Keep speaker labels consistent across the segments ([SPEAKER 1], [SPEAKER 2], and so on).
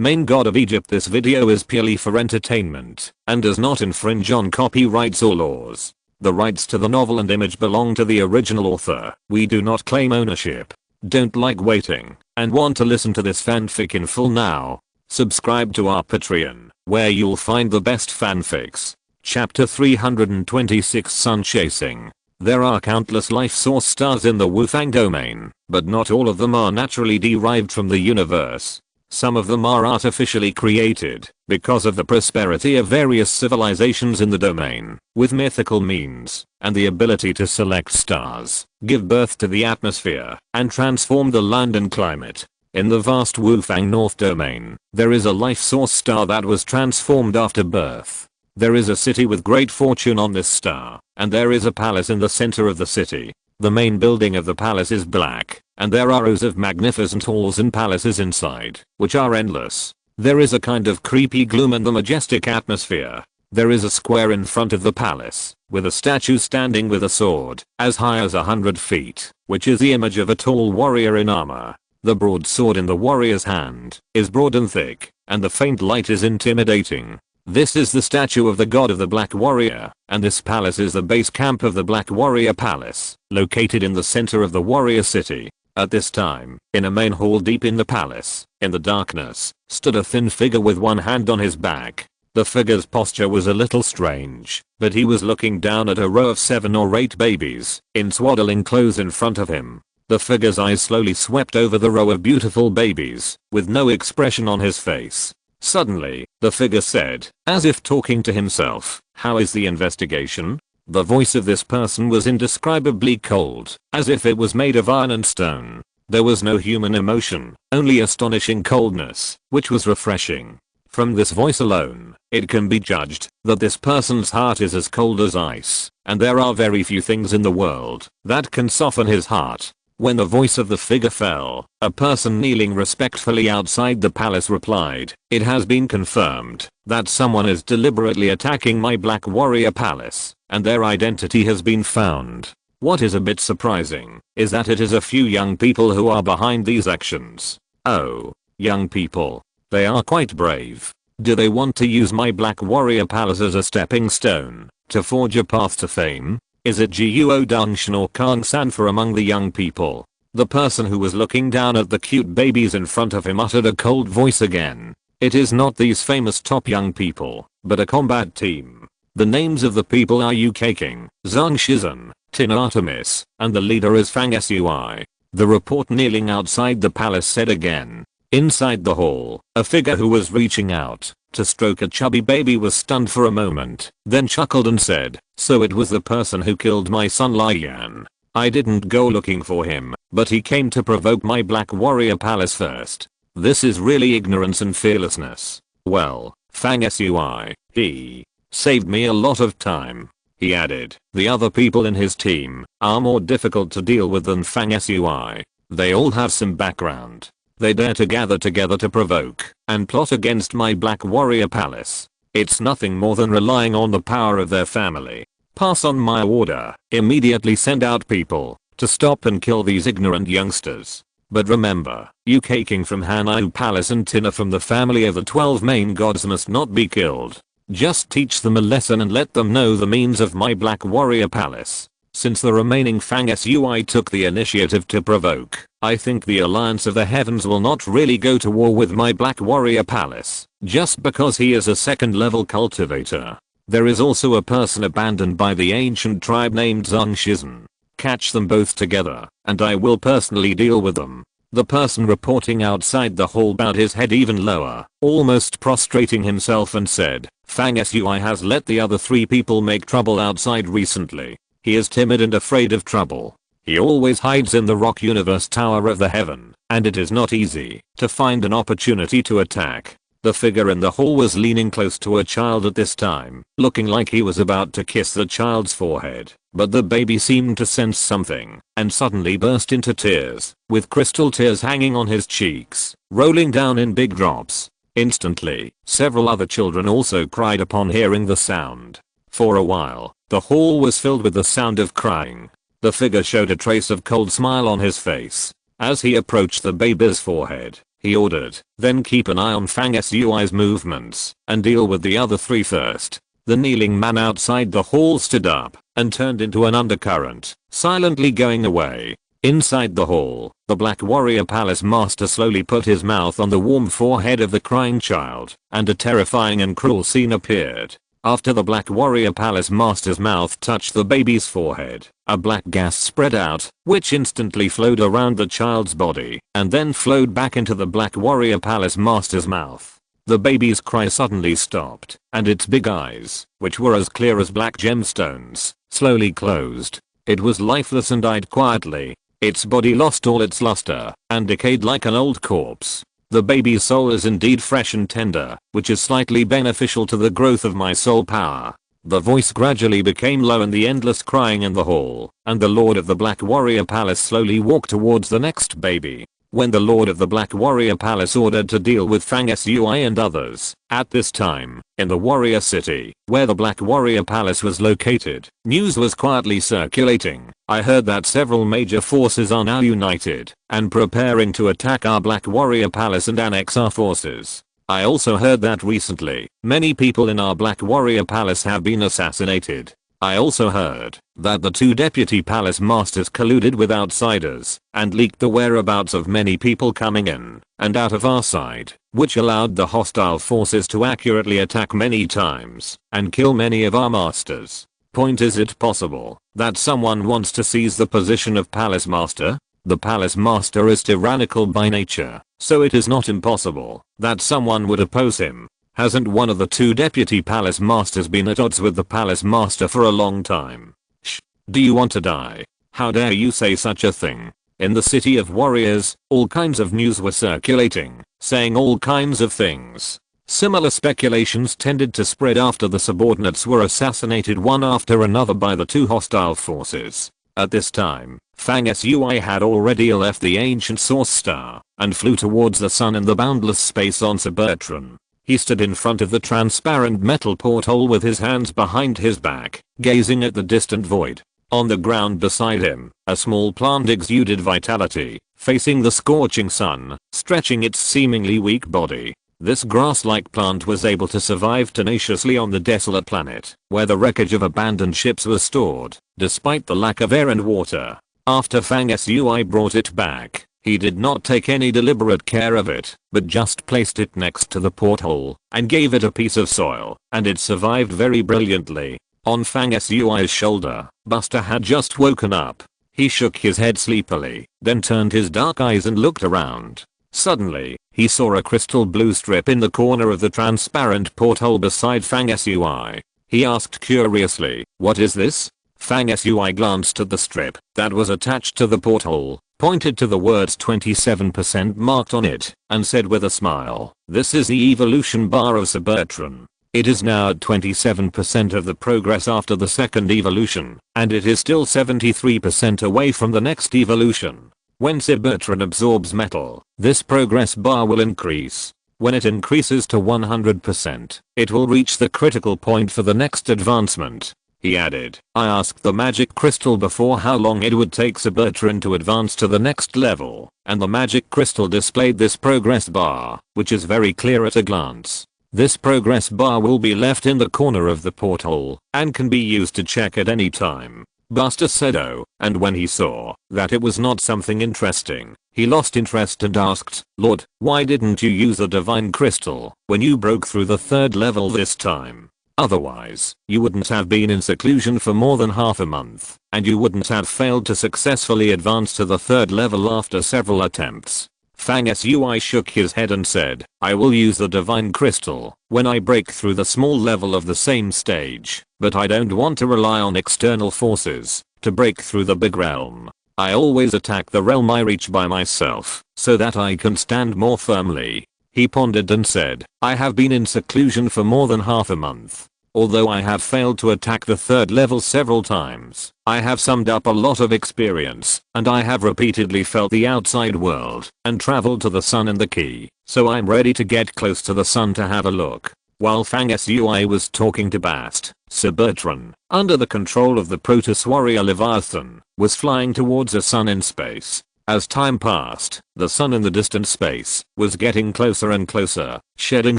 [SPEAKER 1] main god of Egypt. This video is purely for entertainment and does not infringe on copyrights or laws. The rights to the novel and image belong to the original author. We do not claim ownership. Don't like waiting and want to listen to this fanfic in full now? Subscribe to our Patreon, where you'll find the best fanfics. Chapter 326, Sun Chasing. There are countless life source stars in the Wufang domain, but not all of them are naturally derived from the universe. Some of them are artificially created because of the prosperity of various civilizations in the domain, with mythical means and the ability to select stars, give birth to the atmosphere, and transform the land and climate. In the vast Wufang North domain, there is a life source star that was transformed after birth. There is a city with great fortune on this star, and there is a palace in the center of the city. The main building of the palace is black, and there are rows of magnificent halls and palaces inside, which are endless. There is a kind of creepy gloom in the majestic atmosphere. There is a square in front of the palace, with a statue standing with a sword, as high as 100 feet, which is the image of a tall warrior in armor. The broadsword in the warrior's hand is broad and thick, and the faint light is intimidating. This is the statue of the god of the Black Warrior, and this palace is the base camp of the Black Warrior Palace, located in the center of the warrior city. At this time, in a main hall deep in the palace, in the darkness, stood a thin figure with one hand on his back. The figure's posture was a little strange, but he was looking down at a row of 7 or 8 babies in swaddling clothes in front of him. The figure's eyes slowly swept over the row of beautiful babies, with no expression on his face. Suddenly, the figure said, as if talking to himself, "How is the investigation?" The voice of this person was indescribably cold, as if it was made of iron and stone. There was no human emotion, only astonishing coldness, which was refreshing. From this voice alone, it can be judged that this person's heart is as cold as ice, and there are very few things in the world that can soften his heart. When the voice of the figure fell, a person kneeling respectfully outside the palace replied, "It has been confirmed that someone is deliberately attacking my Black Warrior Palace, and their identity has been found. What is a bit surprising is that it is a few young people who are behind these actions." Oh, young people. They are quite brave. Do they want to use my Black Warrior Palace as a stepping stone to forge a path to fame? Is it Guo Dangshan or Kang Sanfa among the young people? The person who was looking down at the cute babies in front of him uttered a cold voice again. It is not these famous top young people, but a combat team. The names of the people are UK King, Zhang Shizhen, Tin Artemis, and the leader is Fang Sui. The report kneeling outside the palace said again. Inside the hall, a figure who was reaching out to stroke a chubby baby was stunned for a moment, then chuckled and said, "So it was the person who killed my son Lian. I didn't go looking for him, but he came to provoke my Black Warrior Palace first. This is really ignorance and fearlessness. Well, Fang Sui, he saved me a lot of time." He added, "The other people in his team are more difficult to deal with than Fang Sui. They all have some background. They dare to gather together to provoke and plot against my Black Warrior Palace. It's nothing more than relying on the power of their family. Pass on my order. Immediately send out people to stop and kill these ignorant youngsters. But remember, UK King from Hanau Palace and Tina from the family of the 12 main gods must not be killed. Just teach them a lesson and let them know the means of my Black Warrior Palace." Since the remaining Fang Sui took the initiative to provoke, I think the Alliance of the Heavens will not really go to war with my Black Warrior Palace, just because he is a second level cultivator. There is also a person abandoned by the ancient tribe named Zhang Shizhen. Catch them both together, and I will personally deal with them. The person reporting outside the hall bowed his head even lower, almost prostrating himself and said, "Fang Sui has let the other 3 people make trouble outside recently. He is timid and afraid of trouble. He always hides in the Rock Universe Tower of the Heaven, and it is not easy to find an opportunity to attack." The figure in the hall was leaning close to a child at this time, looking like he was about to kiss the child's forehead, but the baby seemed to sense something, and suddenly burst into tears, with crystal tears hanging on his cheeks, rolling down in big drops. Instantly, several other children also cried upon hearing the sound. For a while, the hall was filled with the sound of crying. The figure showed a trace of cold smile on his face. As he approached the baby's forehead, he ordered. Then keep an eye on Fang Sui's movements and deal with the other 3 first. The kneeling man outside the hall stood up and turned into an undercurrent, silently going away. Inside the hall, the Black Warrior Palace Master slowly put his mouth on the warm forehead of the crying child, and a terrifying and cruel scene appeared. After the Black Warrior Palace Master's mouth touched the baby's forehead, a black gas spread out, which instantly flowed around the child's body, and then flowed back into the Black Warrior Palace Master's mouth. The baby's cry suddenly stopped, and its big eyes, which were as clear as black gemstones, slowly closed. It was lifeless and died quietly. Its body lost all its luster, and decayed like an old corpse. The baby's soul is indeed fresh and tender, which is slightly beneficial to the growth of my soul power. The voice gradually became low in the endless crying in the hall, and the Lord of the Black Warrior Palace slowly walked towards the next baby. When the Lord of the Black Warrior Palace ordered to deal with Fang Sui and others, at this time, in the Warrior City, where the Black Warrior Palace was located, news was quietly circulating. I heard that several major forces are now united and preparing to attack our Black Warrior Palace and annex our forces. I also heard that recently, many people in our Black Warrior Palace have been assassinated. I also heard that the 2 deputy palace masters colluded with outsiders and leaked the whereabouts of many people coming in and out of our side, which allowed the hostile forces to accurately attack many times and kill many of our masters. Point: is it possible that someone wants to seize the position of palace master? The palace master is tyrannical by nature, so it is not impossible that someone would oppose him. Hasn't one of the 2 deputy palace masters been at odds with the palace master for a long time? Shh. Do you want to die? How dare you say such a thing? In the city of warriors, all kinds of news were circulating, saying all kinds of things. Similar speculations tended to spread after the subordinates were assassinated one after another by the 2 hostile forces. At this time, Fang Sui had already left the ancient source star and flew towards the sun in the boundless space on Suburtron. He stood in front of the transparent metal porthole with his hands behind his back, gazing at the distant void. On the ground beside him, a small plant exuded vitality, facing the scorching sun, stretching its seemingly weak body. This grass-like plant was able to survive tenaciously on the desolate planet, where the wreckage of abandoned ships was stored, despite the lack of air and water. After Fang Sui brought it back, he did not take any deliberate care of it, but just placed it next to the porthole and gave it a piece of soil, and it survived very brilliantly. On Fang Sui's shoulder, Buster had just woken up. He shook his head sleepily, then turned his dark eyes and looked around. Suddenly, he saw a crystal blue strip in the corner of the transparent porthole beside Fang Sui. He asked curiously, "What is this?" Fang Sui glanced at the strip that was attached to the porthole, pointed to the words 27% marked on it, and said with a smile, "This is the evolution bar of Suburtron. It is now at 27% of the progress after the second evolution, and it is still 73% away from the next evolution. When Suburtron absorbs metal, this progress bar will increase. When it increases to 100%, it will reach the critical point for the next advancement." He added, "I asked the magic crystal before how long it would take Suburtron to advance to the next level, and the magic crystal displayed this progress bar, which is very clear at a glance. This progress bar will be left in the corner of the porthole, and can be used to check at any time." Buster said oh, and when he saw that it was not something interesting, he lost interest and asked, "Lord, why didn't you use the divine crystal when you broke through the 3rd level this time? Otherwise, you wouldn't have been in seclusion for more than half a month, and you wouldn't have failed to successfully advance to the 3rd level after several attempts." Fang Sui shook his head and said, "I will use the divine crystal when I break through the small level of the same stage, but I don't want to rely on external forces to break through the big realm. I always attack the realm I reach by myself, so that I can stand more firmly." He pondered and said, "I have been in seclusion for more than half a month. Although I have failed to attack the 3rd level several times, I have summed up a lot of experience, and I have repeatedly felt the outside world and traveled to the sun and the key, so I'm ready to get close to the sun to have a look." While Fang Sui was talking to Bast, Suburtron, under the control of the Protoss warrior Leviathan, was flying towards the sun in space. As time passed, the sun in the distant space was getting closer and closer, shedding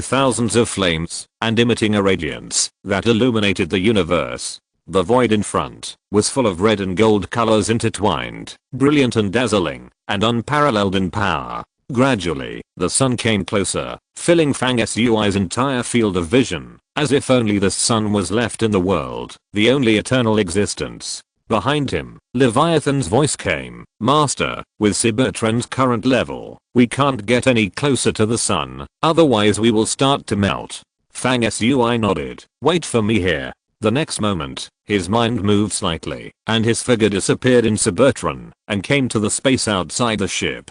[SPEAKER 1] thousands of flames and emitting a radiance that illuminated the universe. The void in front was full of red and gold colors intertwined, brilliant and dazzling, and unparalleled in power. Gradually, the sun came closer, filling Fang Sui's entire field of vision, as if only the sun was left in the world, the only eternal existence. Behind him, Leviathan's voice came, "Master, with Cybertron's current level, we can't get any closer to the sun, otherwise we will start to melt." Fang Sui nodded, "Wait for me here." The next moment, his mind moved slightly, and his figure disappeared in Cybertron, and came to the space outside the ship.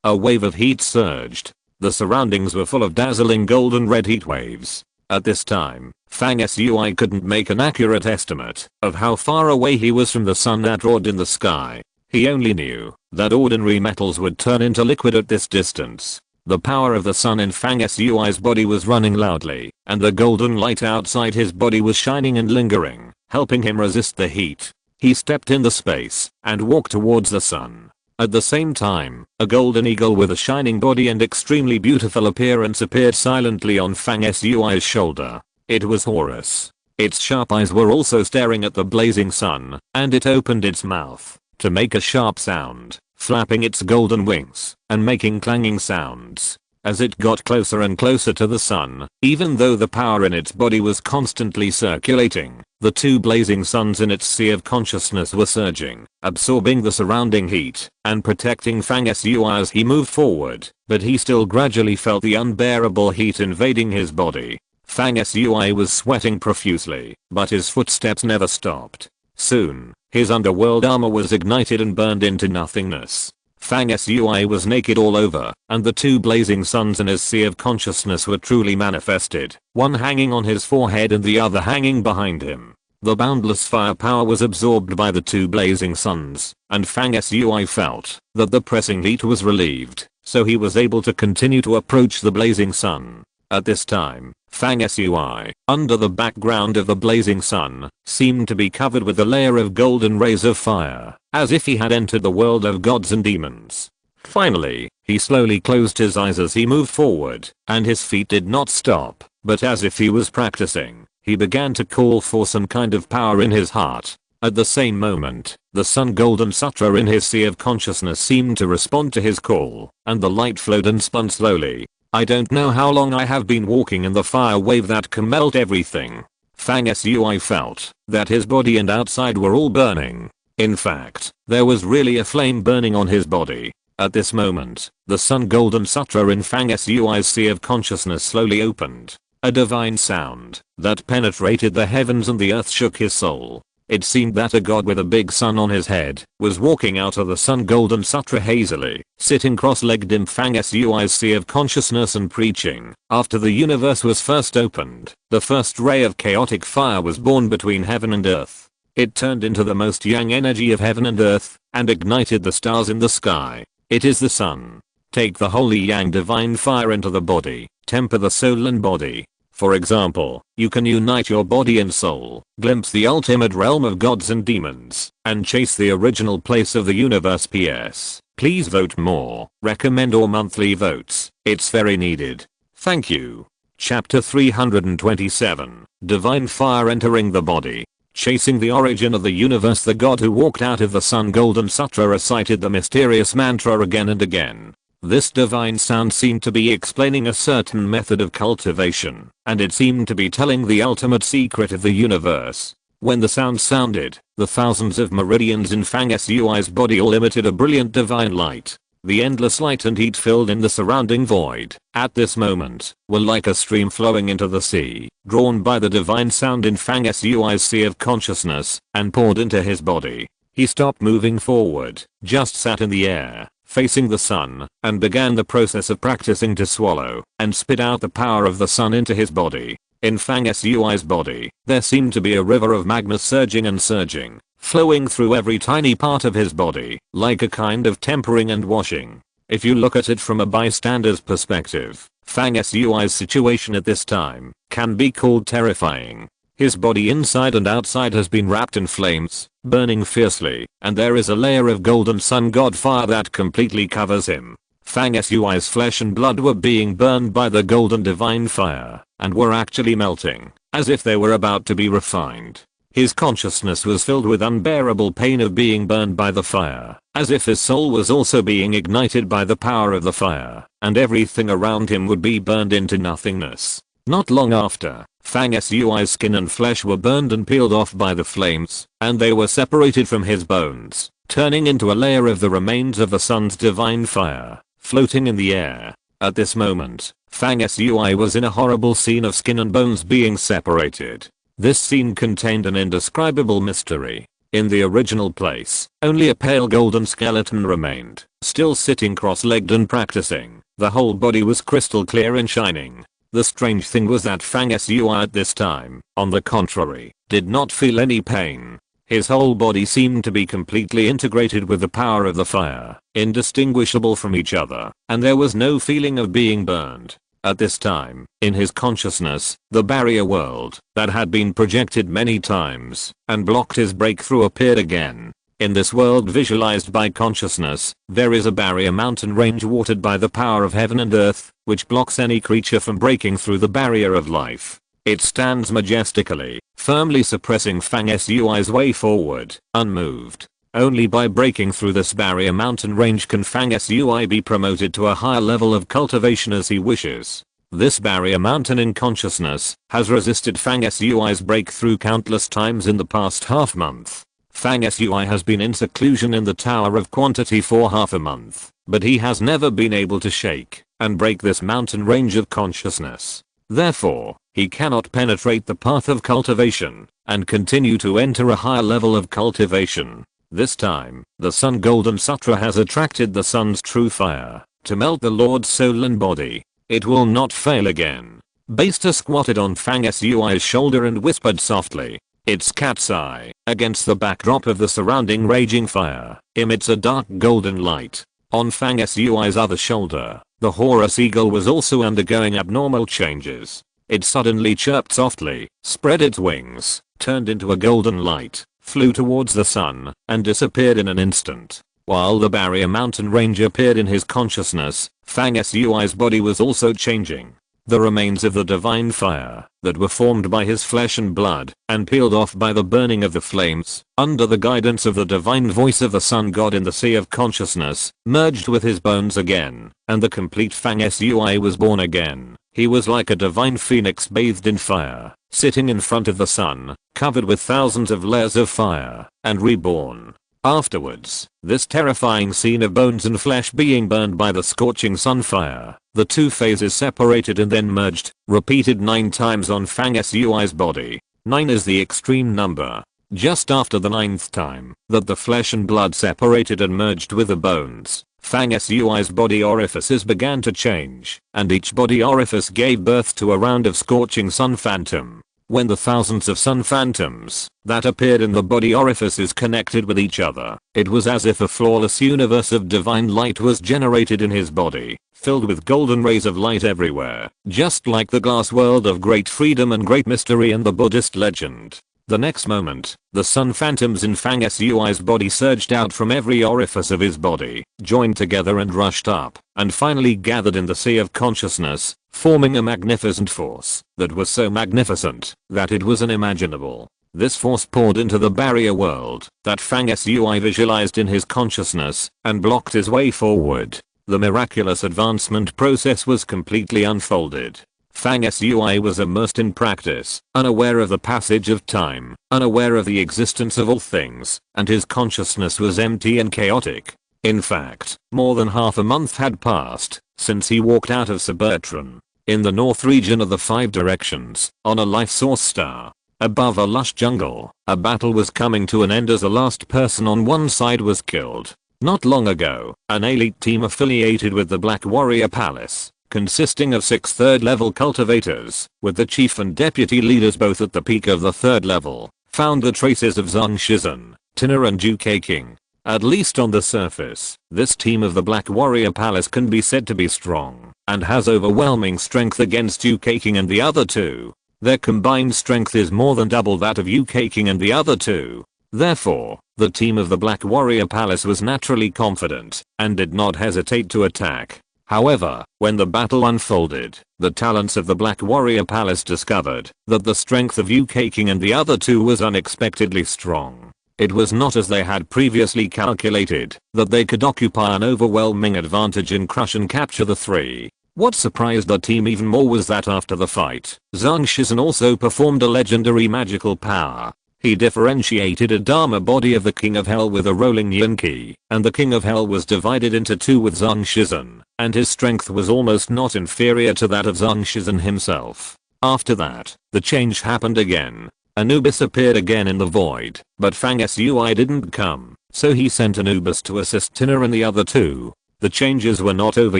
[SPEAKER 1] A wave of heat surged. The surroundings were full of dazzling golden red heat waves. At this time, Fang Sui couldn't make an accurate estimate of how far away he was from the sun that roared in the sky. He only knew that ordinary metals would turn into liquid at this distance. The power of the sun in Fang Sui's body was running loudly, and the golden light outside his body was shining and lingering, helping him resist the heat. He stepped in the space and walked towards the sun. At the same time, a golden eagle with a shining body and extremely beautiful appearance appeared silently on Fang Sui's shoulder. It was Horus. Its sharp eyes were also staring at the blazing sun, and it opened its mouth to make a sharp sound, flapping its golden wings and making clanging sounds. As it got closer and closer to the sun, even though the power in its body was constantly circulating, the two blazing suns in its sea of consciousness were surging, absorbing the surrounding heat and protecting Fang Sui as he moved forward, but he still gradually felt the unbearable heat invading his body. Fang Sui was sweating profusely, but his footsteps never stopped. Soon, his underworld armor was ignited and burned into nothingness. Fang Sui was naked all over, and the two blazing suns in his sea of consciousness were truly manifested, one hanging on his forehead and the other hanging behind him. The boundless firepower was absorbed by the two blazing suns, and Fang Sui felt that the pressing heat was relieved, so he was able to continue to approach the blazing sun. At this time, Fang Sui, under the background of the blazing sun, seemed to be covered with a layer of golden rays of fire, as if he had entered the world of gods and demons. Finally, he slowly closed his eyes as he moved forward, and his feet did not stop, but as if he was practicing, he began to call for some kind of power in his heart. At the same moment, the Sun Golden Sutra in his sea of consciousness seemed to respond to his call, and the light flowed and spun slowly. "I don't know how long I have been walking in the fire wave that can melt everything." Fang Sui felt that his body and outside were all burning. In fact, there was really a flame burning on his body. At this moment, the Sun Golden Sutra in Fang Sui's sea of consciousness slowly opened. A divine sound that penetrated the heavens and the earth shook his soul. It seemed that a god with a big sun on his head was walking out of the Sun Golden Sutra hazily, sitting cross-legged in Fang Sui's sea of consciousness and preaching. After the universe was first opened, the first ray of chaotic fire was born between heaven and earth. It turned into the most yang energy of heaven and earth, and ignited the stars in the sky. It is the sun. Take the holy yang divine fire into the body, temper the soul and body. For example, you can unite your body and soul, glimpse the ultimate realm of gods and demons, and chase the original place of the universe. PS. Please vote more, recommend or monthly votes, it's very needed. Thank you. Chapter 327, Divine Fire Entering the Body. Chasing the origin of the universe. The god who walked out of the Sun Golden Sutra recited the mysterious mantra again and again. This divine sound seemed to be explaining a certain method of cultivation, and it seemed to be telling the ultimate secret of the universe. When the sound sounded, the thousands of meridians in Fang Sui's body all emitted a brilliant divine light. The endless light and heat filled in the surrounding void, at this moment, were like a stream flowing into the sea, drawn by the divine sound in Fang Sui's sea of consciousness, and poured into his body. He stopped moving forward, just sat in the air, facing the sun, and began the process of practicing to swallow and spit out the power of the sun into his body. In Fang Sui's body, there seemed to be a river of magma surging and surging, flowing through every tiny part of his body, like a kind of tempering and washing. If you look at it from a bystander's perspective, Fang Sui's situation at this time can be called terrifying. His body inside and outside has been wrapped in flames, burning fiercely, and there is a layer of golden sun god fire that completely covers him. Fang Sui's flesh and blood were being burned by the golden divine fire, and were actually melting, as if they were about to be refined. His consciousness was filled with unbearable pain of being burned by the fire, as if his soul was also being ignited by the power of the fire, and everything around him would be burned into nothingness. Not long after, Fang Sui's skin and flesh were burned and peeled off by the flames, and they were separated from his bones, turning into a layer of the remains of the sun's divine fire, floating in the air. At this moment, Fang Sui was in a horrible scene of skin and bones being separated. This scene contained an indescribable mystery. In the original place, only a pale golden skeleton remained, still sitting cross-legged and practicing. The whole body was crystal clear and shining. The strange thing was that Fang Sui at this time, on the contrary, did not feel any pain. His whole body seemed to be completely integrated with the power of the fire, indistinguishable from each other, and there was no feeling of being burned. At this time, in his consciousness, the barrier world, that had been projected many times, and blocked his breakthrough appeared again. In this world visualized by consciousness, there is a barrier mountain range watered by the power of heaven and earth, which blocks any creature from breaking through the barrier of life. It stands majestically, firmly suppressing Fang Sui's way forward, unmoved. Only by breaking through this barrier mountain range can Fang Sui be promoted to a higher level of cultivation as he wishes. This barrier mountain in consciousness has resisted Fang Sui's breakthrough countless times in the past half month. Fang Sui has been in seclusion in the Tower of Quantity for half a month, but he has never been able to shake and break this mountain range of consciousness. Therefore, he cannot penetrate the path of cultivation and continue to enter a higher level of cultivation. This time, the Sun Golden Sutra has attracted the sun's true fire to melt the Lord's soul and body. It will not fail again. Basta squatted on Fang Sui's shoulder and whispered softly. Its cat's eye, against the backdrop of the surrounding raging fire, emits a dark golden light. On Fang Sui's other shoulder, the Horus eagle was also undergoing abnormal changes. It suddenly chirped softly, spread its wings, turned into a golden light, flew towards the sun, and disappeared in an instant. While the barrier mountain range appeared in his consciousness, Fang Sui's body was also changing. The remains of the divine fire that were formed by his flesh and blood and peeled off by the burning of the flames, under the guidance of the divine voice of the sun god in the sea of consciousness, merged with his bones again, and the complete Fang Sui was born again. He was like a divine phoenix bathed in fire, sitting in front of the sun, covered with thousands of layers of fire, and reborn. Afterwards, this terrifying scene of bones and flesh being burned by the scorching sun fire, the two phases separated and then merged, repeated 9 times on Fang Sui's body. 9 is the extreme number. Just after the 9th time that the flesh and blood separated and merged with the bones, Fang Sui's body orifices began to change, and each body orifice gave birth to a round of scorching sun phantom. When the thousands of sun phantoms that appeared in the body orifices connected with each other, it was as if a flawless universe of divine light was generated in his body, filled with golden rays of light everywhere, just like the glass world of great freedom and great mystery in the Buddhist legend. The next moment, the sun phantoms in Fang Sui's body surged out from every orifice of his body, joined together and rushed up, and finally gathered in the sea of consciousness, forming a magnificent force that was so magnificent that it was unimaginable. This force poured into the barrier world that Fang Sui visualized in his consciousness and blocked his way forward. The miraculous advancement process was completely unfolded. Fang Sui was immersed in practice, unaware of the passage of time, unaware of the existence of all things, and his consciousness was empty and chaotic. In fact, more than half a month had passed since he walked out of Suburtron, in the north region of the 5 directions, on a life source star. Above a lush jungle, a battle was coming to an end as the last person on one side was killed. Not long ago, an elite team affiliated with the Black Warrior Palace, consisting of 6 third-level cultivators, with the chief and deputy leaders both at the peak of the 3rd level, found the traces of Zhang Shizhen, Tina and UK King. At least on the surface, this team of the Black Warrior Palace can be said to be strong, and has overwhelming strength against UK King and the other 2. Their combined strength is more than double that of UK King and the other 2. Therefore, the team of the Black Warrior Palace was naturally confident and did not hesitate to attack. However, when the battle unfolded, the talents of the Black Warrior Palace discovered that the strength of UK King and the other two was unexpectedly strong. It was not as they had previously calculated that they could occupy an overwhelming advantage and crush and capture the three. What surprised the team even more was that after the fight, Zhang Shizhen also performed a legendary magical power. He differentiated a Dharma body of the King of Hell with a rolling Yin Ki, and the King of Hell was divided into two with Zhang Shizhen, and his strength was almost not inferior to that of Zhang Shizhen himself. After that, the change happened again. Anubis appeared again in the void, but Fang Sui didn't come, so he sent Anubis to assist Tina and the other two. The changes were not over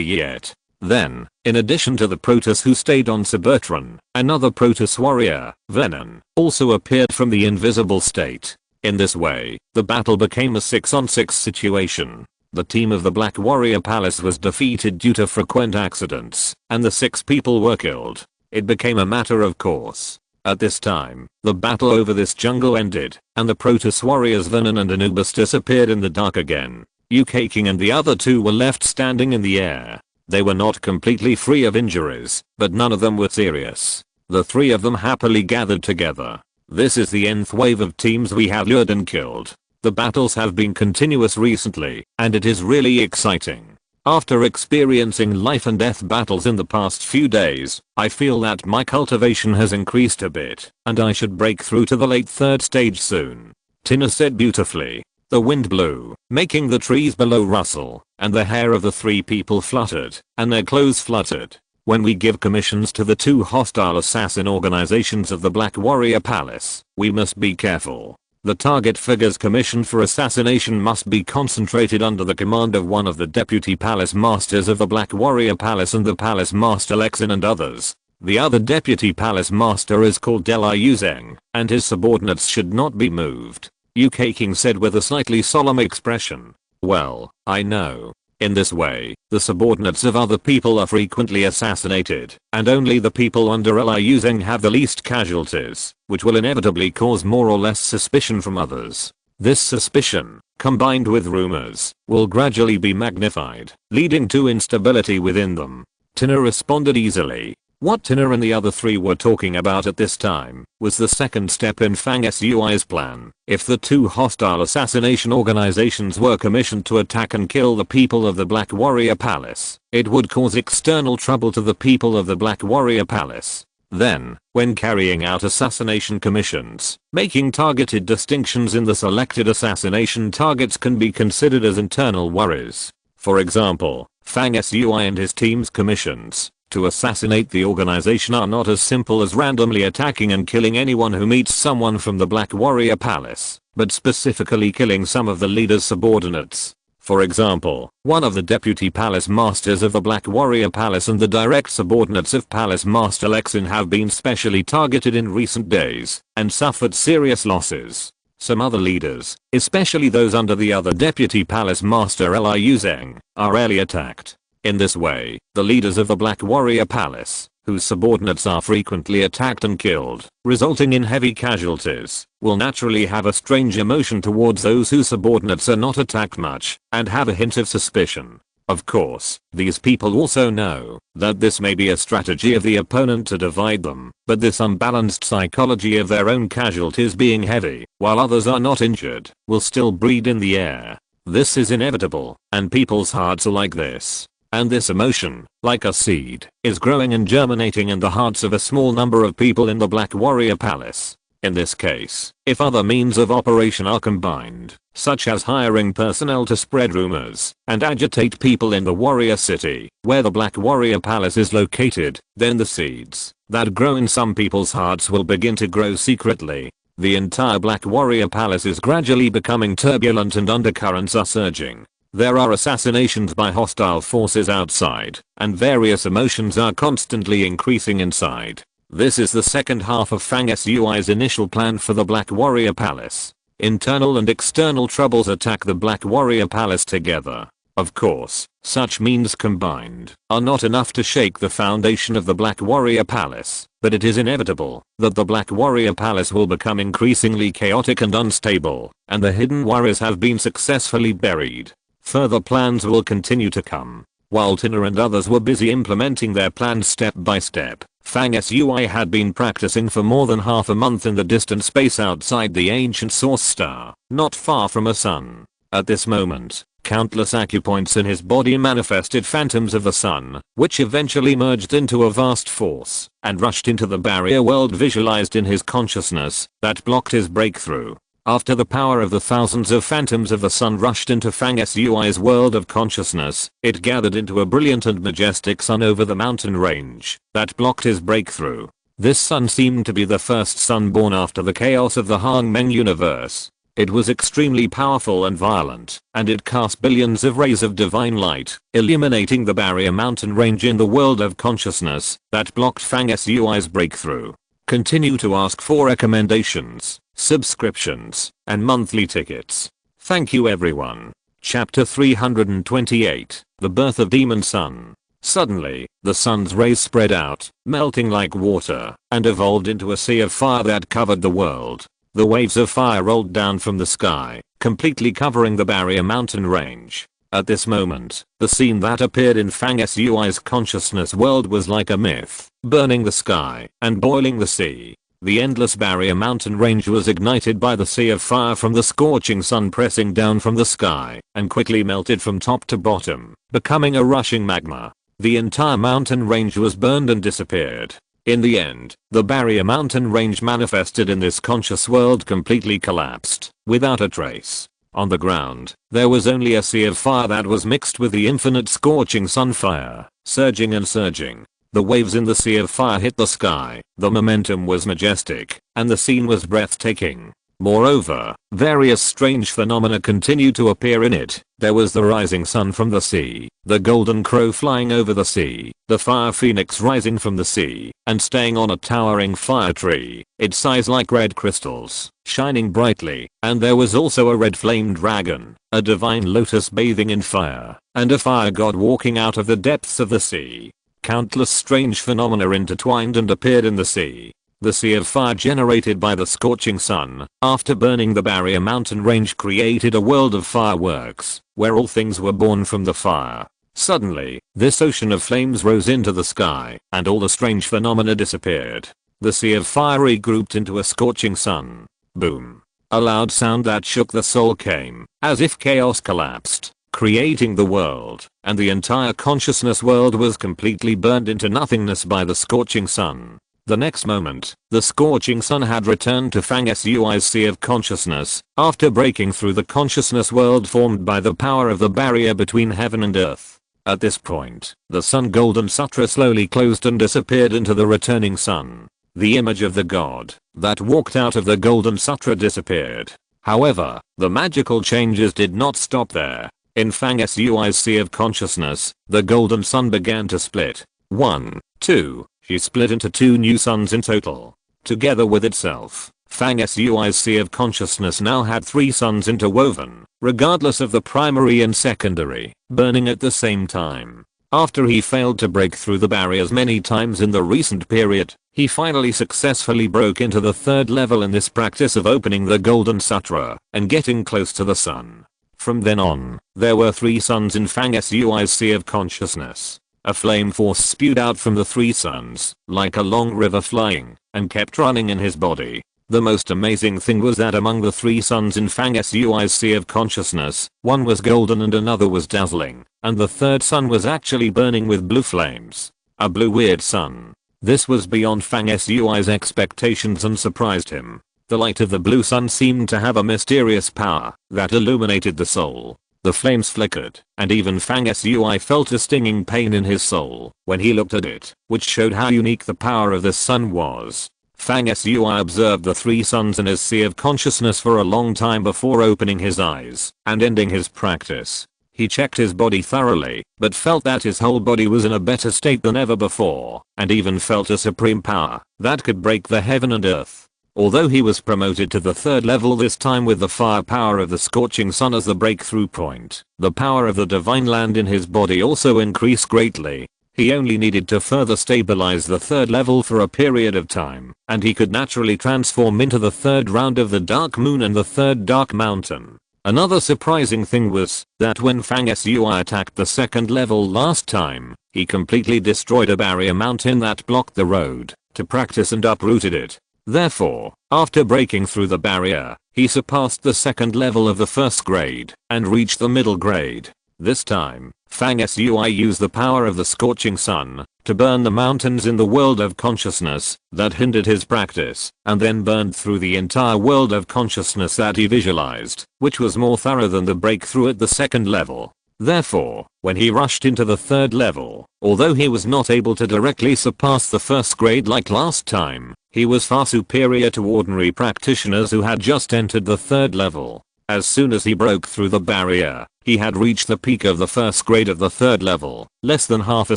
[SPEAKER 1] yet. Then, in addition to the Protoss who stayed on Cybertron, another Protoss warrior, Venom, also appeared from the invisible state. In this way, the battle became a 6-on-6 situation. The team of the Black Warrior Palace was defeated due to frequent accidents, and the 6 people were killed. It became a matter of course. At this time, the battle over this jungle ended, and the Protoss warriors Venom and Anubis disappeared in the dark again. UK King and the other two were left standing in the air. They were not completely free of injuries, but none of them were serious. The three of them happily gathered together. This is the nth wave of teams we have lured and killed. The battles have been continuous recently, and it is really exciting. After experiencing life and death battles in the past few days, I feel that my cultivation has increased a bit, and I should break through to the late 3rd stage soon. Tina said beautifully. The wind blew, making the trees below rustle, and the hair of the 3 people fluttered, and their clothes fluttered. When we give commissions to the 2 hostile assassin organizations of the Black Warrior Palace, we must be careful. The target figures commissioned for assassination must be concentrated under the command of one of the Deputy Palace Masters of the Black Warrior Palace and the Palace Master Lexin and others. The other Deputy Palace Master is called Liu Zheng, and his subordinates should not be moved. UK King said with a slightly solemn expression. Well, I know. In this way, the subordinates of other people are frequently assassinated, and only the people under Liu Zheng have the least casualties, which will inevitably cause more or less suspicion from others. This suspicion, combined with rumors, will gradually be magnified, leading to instability within them. Tina responded easily. What Tina and the other 3 were talking about at this time was the second step in Fang Sui's plan. If the 2 hostile assassination organizations were commissioned to attack and kill the people of the Black Warrior Palace, it would cause external trouble to the people of the Black Warrior Palace. Then, when carrying out assassination commissions, making targeted distinctions in the selected assassination targets can be considered as internal worries. For example, Fang Sui and his team's commissions to assassinate the organization are not as simple as randomly attacking and killing anyone who meets someone from the Black Warrior Palace, but specifically killing some of the leader's subordinates. For example, one of the Deputy Palace Masters of the Black Warrior Palace and the direct subordinates of Palace Master Lexin have been specially targeted in recent days and suffered serious losses. Some other leaders, especially those under the other Deputy Palace Master Liu Zheng, are rarely attacked. In this way, the leaders of the Black Warrior Palace, whose subordinates are frequently attacked and killed, resulting in heavy casualties, will naturally have a strange emotion towards those whose subordinates are not attacked much, and have a hint of suspicion. Of course, these people also know that this may be a strategy of the opponent to divide them, but this unbalanced psychology of their own casualties being heavy, while others are not injured, will still breed in the air. This is inevitable, and people's hearts are like this. And this emotion, like a seed, is growing and germinating in the hearts of a small number of people in the Black Warrior Palace. In this case, if other means of operation are combined, such as hiring personnel to spread rumors and agitate people in the warrior city, where the Black Warrior Palace is located, then the seeds that grow in some people's hearts will begin to grow secretly. The entire Black Warrior Palace is gradually becoming turbulent and undercurrents are surging. There are assassinations by hostile forces outside, and various emotions are constantly increasing inside. This is the second half of Fang Sui's initial plan for the Black Warrior Palace. Internal and external troubles attack the Black Warrior Palace together. Of course, such means combined are not enough to shake the foundation of the Black Warrior Palace, but it is inevitable that the Black Warrior Palace will become increasingly chaotic and unstable, and the hidden warriors have been successfully buried. Further plans will continue to come. While Tina and others were busy implementing their plans step by step, Fang Sui had been practicing for more than half a month in the distant space outside the ancient source star, not far from a sun. At this moment, countless acupoints in his body manifested phantoms of the sun, which eventually merged into a vast force and rushed into the barrier world visualized in his consciousness that blocked his breakthrough. After the power of the thousands of phantoms of the sun rushed into Fang Sui's world of consciousness, it gathered into a brilliant and majestic sun over the mountain range that blocked his breakthrough. This sun seemed to be the first sun born after the chaos of the Hongmeng universe. It was extremely powerful and violent, and it cast billions of rays of divine light, illuminating the barrier mountain range in the world of consciousness that blocked Fang Sui's breakthrough. Continue to ask for recommendations, subscriptions, and monthly tickets. Thank you everyone. Chapter 328, The Birth of Demon Sun. Suddenly, the sun's rays spread out, melting like water, and evolved into a sea of fire that covered the world. The waves of fire rolled down from the sky, completely covering the barrier mountain range. At this moment, the scene that appeared in Fang Sui's consciousness world was like a myth, burning the sky and boiling the sea. The endless barrier mountain range was ignited by the sea of fire from the scorching sun pressing down from the sky and quickly melted from top to bottom, becoming a rushing magma. The entire mountain range was burned and disappeared. In the end, the barrier mountain range manifested in this conscious world completely collapsed, without a trace. On the ground, there was only a sea of fire that was mixed with the infinite scorching sun fire, surging and surging. The waves in the sea of fire hit the sky, the momentum was majestic, and the scene was breathtaking. Moreover, various strange phenomena continued to appear in it. There was the rising sun from the sea, the golden crow flying over the sea, the fire phoenix rising from the sea and staying on a towering fire tree, its eyes like red crystals, shining brightly, and there was also a red flame dragon, a divine lotus bathing in fire, and a fire god walking out of the depths of the sea. Countless strange phenomena intertwined and appeared in the sea. The sea of fire generated by the scorching sun, after burning the barrier mountain range, created a world of fireworks, where all things were born from the fire. Suddenly, this ocean of flames rose into the sky, and all the strange phenomena disappeared. The sea of fire regrouped into a scorching sun. Boom. A loud sound that shook the soul came, as if chaos collapsed, creating the world, and the entire consciousness world was completely burned into nothingness by the scorching sun. The next moment, the scorching sun had returned to Fang Sui's sea of consciousness, after breaking through the consciousness world formed by the power of the barrier between heaven and earth. At this point, the sun golden sutra slowly closed and disappeared into the returning sun. The image of the god that walked out of the golden sutra disappeared. However, the magical changes did not stop there. In Fang Sui's sea of consciousness, the golden sun began to split. 1, 2. She split into 2 new suns in total. Together with itself, Fang Sui's sea of consciousness now had 3 suns interwoven, regardless of the primary and secondary, burning at the same time. After he failed to break through the barriers many times in the recent period, he finally successfully broke into the 3rd level in this practice of opening the Golden Sutra and getting close to the sun. From then on, there were 3 suns in Fang Sui's sea of consciousness. A flame force spewed out from the 3 suns, like a long river flying, and kept running in his body. The most amazing thing was that among the 3 suns in Fang Sui's sea of consciousness, one was golden and another was dazzling, and the 3rd sun was actually burning with blue flames. A blue weird sun. This was beyond Fang Sui's expectations and surprised him. The light of the blue sun seemed to have a mysterious power that illuminated the soul. The flames flickered, and even Fang Sui felt a stinging pain in his soul when he looked at it, which showed how unique the power of this sun was. Fang Sui observed the 3 suns in his sea of consciousness for a long time before opening his eyes and ending his practice. He checked his body thoroughly, but felt that his whole body was in a better state than ever before, and even felt a supreme power that could break the heaven and earth. Although he was promoted to the 3rd level this time with the firepower of the scorching sun as the breakthrough point, the power of the divine land in his body also increased greatly. He only needed to further stabilize the 3rd level for a period of time, and he could naturally transform into the 3rd round of the Dark Moon and the 3rd Dark Mountain. Another surprising thing was that when Fang Sui attacked the 2nd level last time, he completely destroyed a barrier mountain that blocked the road to practice and uprooted it. Therefore, after breaking through the barrier, he surpassed the 2nd level of the 1st grade and reached the middle grade. This time, Fang Sui used the power of the scorching sun to burn the mountains in the world of consciousness that hindered his practice, and then burned through the entire world of consciousness that he visualized, which was more thorough than the breakthrough at the 2nd level. Therefore, when he rushed into the 3rd level, although he was not able to directly surpass the 1st grade like last time, he was far superior to ordinary practitioners who had just entered the 3rd level. As soon as he broke through the barrier, he had reached the peak of the 1st grade of the 3rd level, less than half a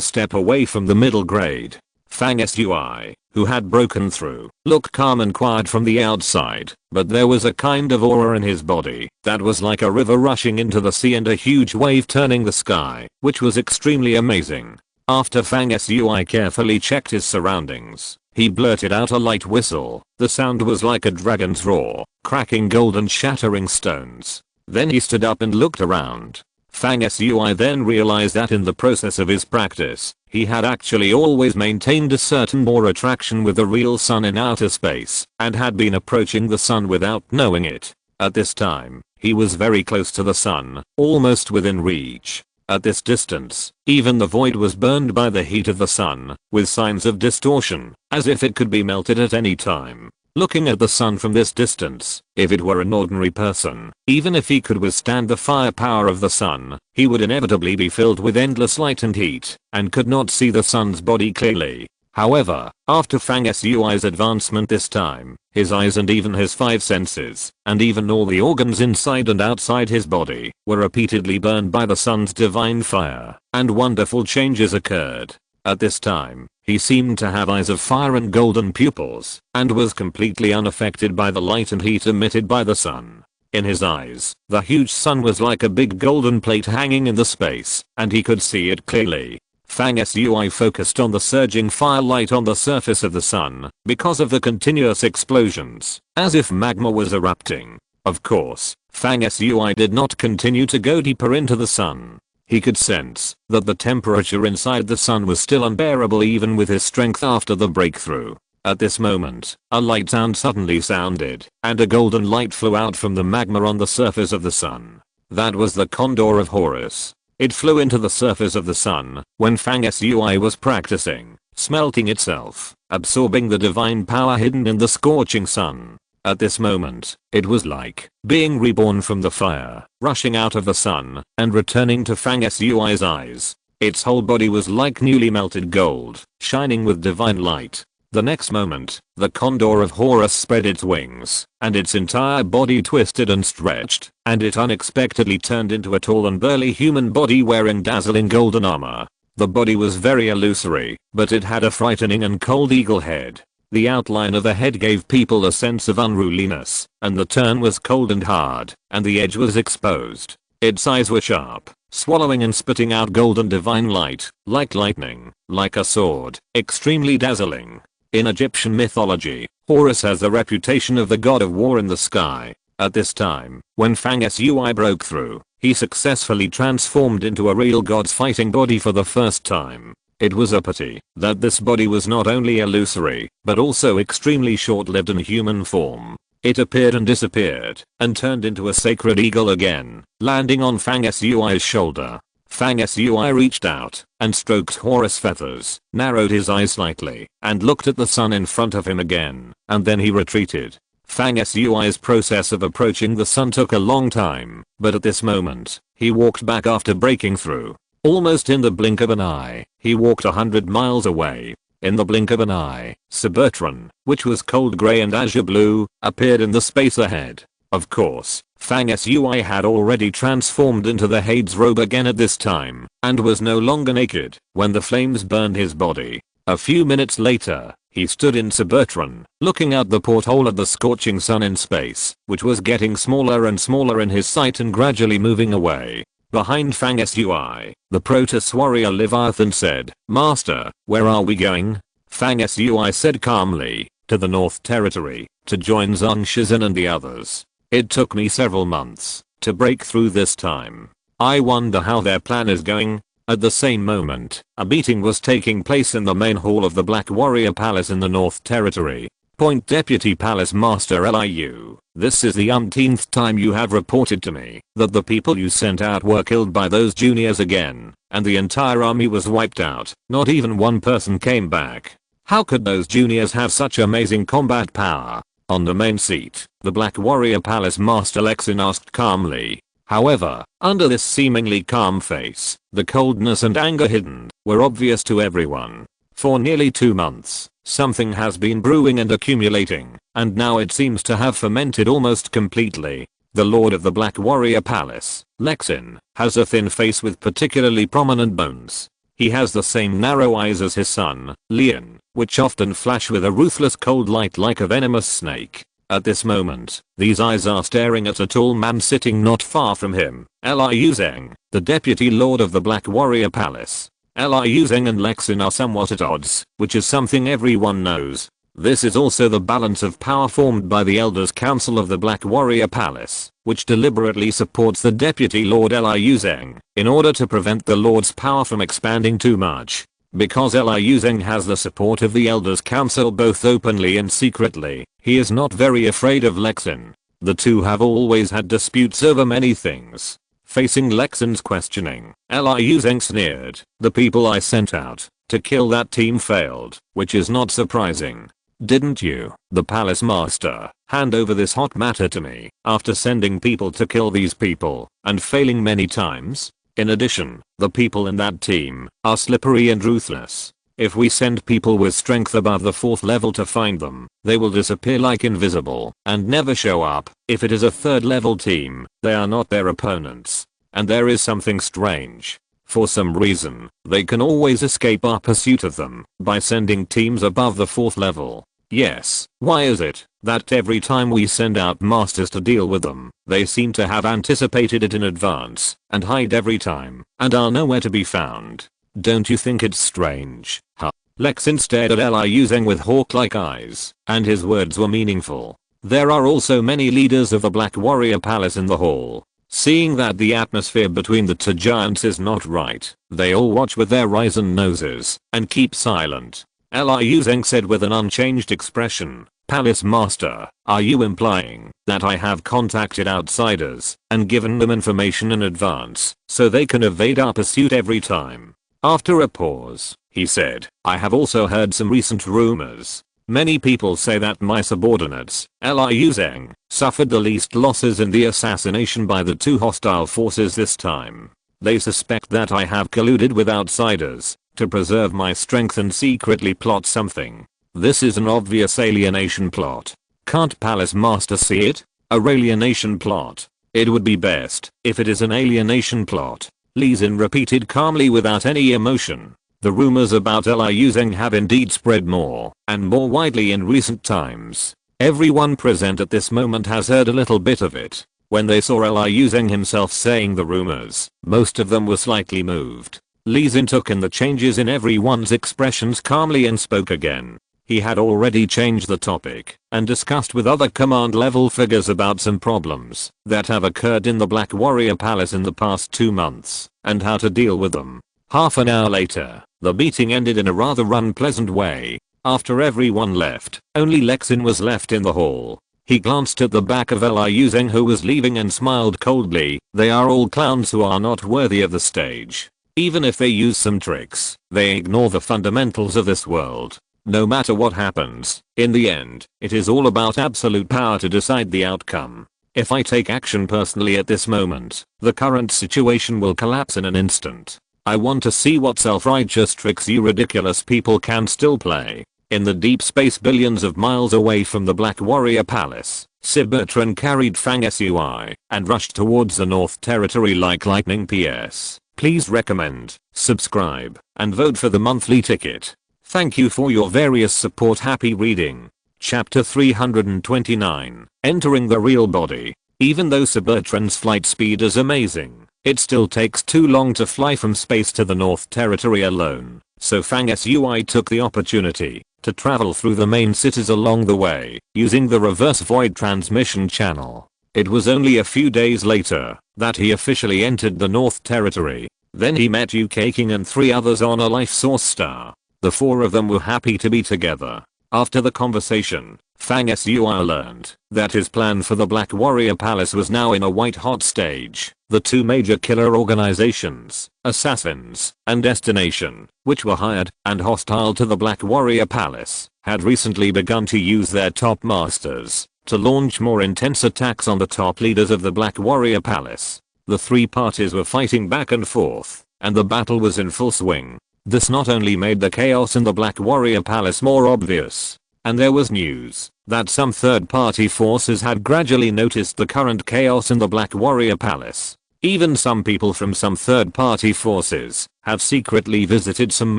[SPEAKER 1] step away from the middle grade. Fang Sui, who had broken through, looked calm and quiet from the outside, but there was a kind of aura in his body that was like a river rushing into the sea and a huge wave turning the sky, which was extremely amazing. After Fang Sui carefully checked his surroundings, he blurted out a light whistle. The sound was like a dragon's roar, cracking gold and shattering stones. Then he stood up and looked around. Fang Sui then realized that in the process of his practice, he had actually always maintained a certain more attraction with the real sun in outer space, and had been approaching the sun without knowing it. At this time, he was very close to the sun, almost within reach. At this distance, even the void was burned by the heat of the sun, with signs of distortion, as if it could be melted at any time. Looking at the sun from this distance, if it were an ordinary person, even if he could withstand the firepower of the sun, he would inevitably be filled with endless light and heat, and could not see the sun's body clearly. However, after Fang Sui's advancement this time, his eyes and even his 5 senses, and even all the organs inside and outside his body, were repeatedly burned by the sun's divine fire, and wonderful changes occurred. At this time, he seemed to have eyes of fire and golden pupils, and was completely unaffected by the light and heat emitted by the sun. In his eyes, the huge sun was like a big golden plate hanging in the space, and he could see it clearly. Fang Sui focused on the surging firelight on the surface of the sun, because of the continuous explosions, as if magma was erupting. Of course, Fang Sui did not continue to go deeper into the sun. He could sense that the temperature inside the sun was still unbearable even with his strength after the breakthrough. At this moment, a light sound suddenly sounded, and a golden light flew out from the magma on the surface of the sun. That was the Condor of Horus. It flew into the surface of the sun when Fang Sui was practicing, smelting itself, absorbing the divine power hidden in the scorching sun. At this moment, it was like being reborn from the fire, rushing out of the sun, and returning to Fang Sui's eyes. Its whole body was like newly melted gold, shining with divine light. The next moment, the Condor of Horus spread its wings, and its entire body twisted and stretched, and it unexpectedly turned into a tall and burly human body wearing dazzling golden armor. The body was very illusory, but it had a frightening and cold eagle head. The outline of the head gave people a sense of unruliness, and the turn was cold and hard, and the edge was exposed. Its eyes were sharp, swallowing and spitting out golden divine light, like lightning, like a sword, extremely dazzling. In Egyptian mythology, Horus has the reputation of the god of war in the sky. At this time, when Fang Sui broke through, he successfully transformed into a real god's fighting body for the first time. It was a pity that this body was not only illusory, but also extremely short-lived in human form. It appeared and disappeared, and turned into a sacred eagle again, landing on Fang Sui's shoulder. Fang Sui reached out, and stroked Horus' feathers, narrowed his eyes slightly, and looked at the sun in front of him again, and then he retreated. Fang Sui's process of approaching the sun took a long time, but at this moment, he walked back after breaking through. Almost in the blink of an eye, he walked 100 miles away. In the blink of an eye, Cybertron, which was cold grey and azure blue, appeared in the space ahead. Of course, Fang Sui had already transformed into the Hades robe again at this time, and was no longer naked when the flames burned his body. A few minutes later, He stood in Cybertron, looking out the porthole at the scorching sun in space, which was getting smaller and smaller in his sight and gradually moving away. Behind Fang Sui, the Protoss warrior Leviathan said, "Master, where are we going?" Fang Sui said calmly, "To the North Territory, to join Zhang Shizhen and the others. It took me several months to break through this time. I wonder how their plan is going." At the same moment, a meeting was taking place in the main hall of the Black Warrior Palace in the North Territory. Point Deputy Palace Master Liu, this is the umpteenth time you have reported to me that the people you sent out were killed by those juniors again, and the entire army was wiped out. Not even one person came back. How could those juniors have such amazing combat power? On the main seat, the Black Warrior Palace Master Lexin asked calmly. However, under this seemingly calm face, the coldness and anger hidden were obvious to everyone. For nearly 2 months, something has been brewing and accumulating, and now it seems to have fermented almost completely. The Lord of the Black Warrior Palace, Lexin, has a thin face with particularly prominent bones. He has the same narrow eyes as his son, Leon, which often flash with a ruthless cold light like a venomous snake. At this moment, these eyes are staring at a tall man sitting not far from him, Liu Zheng, the Deputy Lord of the Black Warrior Palace. Liu Zheng and Lexin are somewhat at odds, which is something everyone knows. This is also the balance of power formed by the Elders Council of the Black Warrior Palace, which deliberately supports the Deputy Lord Liu Zheng, in order to prevent the Lord's power from expanding too much. Because Liu Zheng has the support of the Elders Council both openly and secretly, he is not very afraid of Lexin. The two have always had disputes over many things. Facing Lexin's questioning, Liu Zheng sneered, "The people I sent out to kill that team failed, which is not surprising. Didn't you, the Palace Master, hand over this hot matter to me after sending people to kill these people and failing many times? In addition, the people in that team are slippery and ruthless. If we send people with strength above the 4th level to find them, they will disappear like invisible and never show up. If it is a 3rd level team, they are not their opponents. And there is something strange. For some reason, they can always escape our pursuit of them by sending teams above the 4th level. Yes, why is it that every time we send out masters to deal with them, they seem to have anticipated it in advance and hide every time and are nowhere to be found? Don't you think it's strange, huh?" Lexin stared at Liu Zheng with hawk-like eyes, and his words were meaningful. There are also many leaders of the Black Warrior Palace in the hall. Seeing that the atmosphere between the two giants is not right, they all watch with their eyes and noses and keep silent. Liu Zheng said with an unchanged expression, "Palace Master, are you implying that I have contacted outsiders and given them information in advance so they can evade our pursuit every time?" After a pause, he said, "I have also heard some recent rumors. Many people say that my subordinates, Liu Zheng, suffered the least losses in the assassination by the two hostile forces this time. They suspect that I have colluded with outsiders to preserve my strength and secretly plot something. This is an obvious alienation plot. Can't Palace Master see it? A alienation plot. It would be best if it is an alienation plot," Li Xin repeated calmly without any emotion. The rumors about Liu Zheng have indeed spread more and more widely in recent times. Everyone present at this moment has heard a little bit of it. When they saw Liu Zheng himself saying the rumors, most of them were slightly moved. Li Xin took in the changes in everyone's expressions calmly and spoke again. He had already changed the topic and discussed with other command level figures about some problems that have occurred in the Black Warrior Palace in the past 2 months and how to deal with them. Half an hour later, the meeting ended in a rather unpleasant way. After everyone left, only Lexin was left in the hall. He glanced at the back of Liu Zheng who was leaving and smiled coldly. They are all clowns who are not worthy of the stage. Even if they use some tricks, they ignore the fundamentals of this world. No matter what happens, in the end, it is all about absolute power to decide the outcome. If I take action personally at this moment, the current situation will collapse in an instant. I want to see what self-righteous tricks you ridiculous people can still play. In the deep space billions of miles away from the Black Warrior Palace, Cybertron carried Fang Sui and rushed towards the North Territory like lightning. PS. Please recommend, subscribe, and vote for the monthly ticket. Thank you for your various support. Happy reading. Chapter 329. Entering the real body. Even though Cybertron's flight speed is amazing, it still takes too long to fly from space to the North Territory alone, so Fang Sui took the opportunity to travel through the main cities along the way, using the reverse void transmission channel. It was only a few days later that he officially entered the North Territory. Then he met UK King and 3 others on a life source star. The 4 of them were happy to be together. After the conversation, Fang Sui learned that his plan for the Black Warrior Palace was now in a white-hot stage. The 2 major killer organizations, Assassins and Destination, which were hired and hostile to the Black Warrior Palace, had recently begun to use their top masters to launch more intense attacks on the top leaders of the Black Warrior Palace. The 3 parties were fighting back and forth, and the battle was in full swing. This not only made the chaos in the Black Warrior Palace more obvious, and there was news that some third-party forces had gradually noticed the current chaos in the Black Warrior Palace. Even some people from some third-party forces have secretly visited some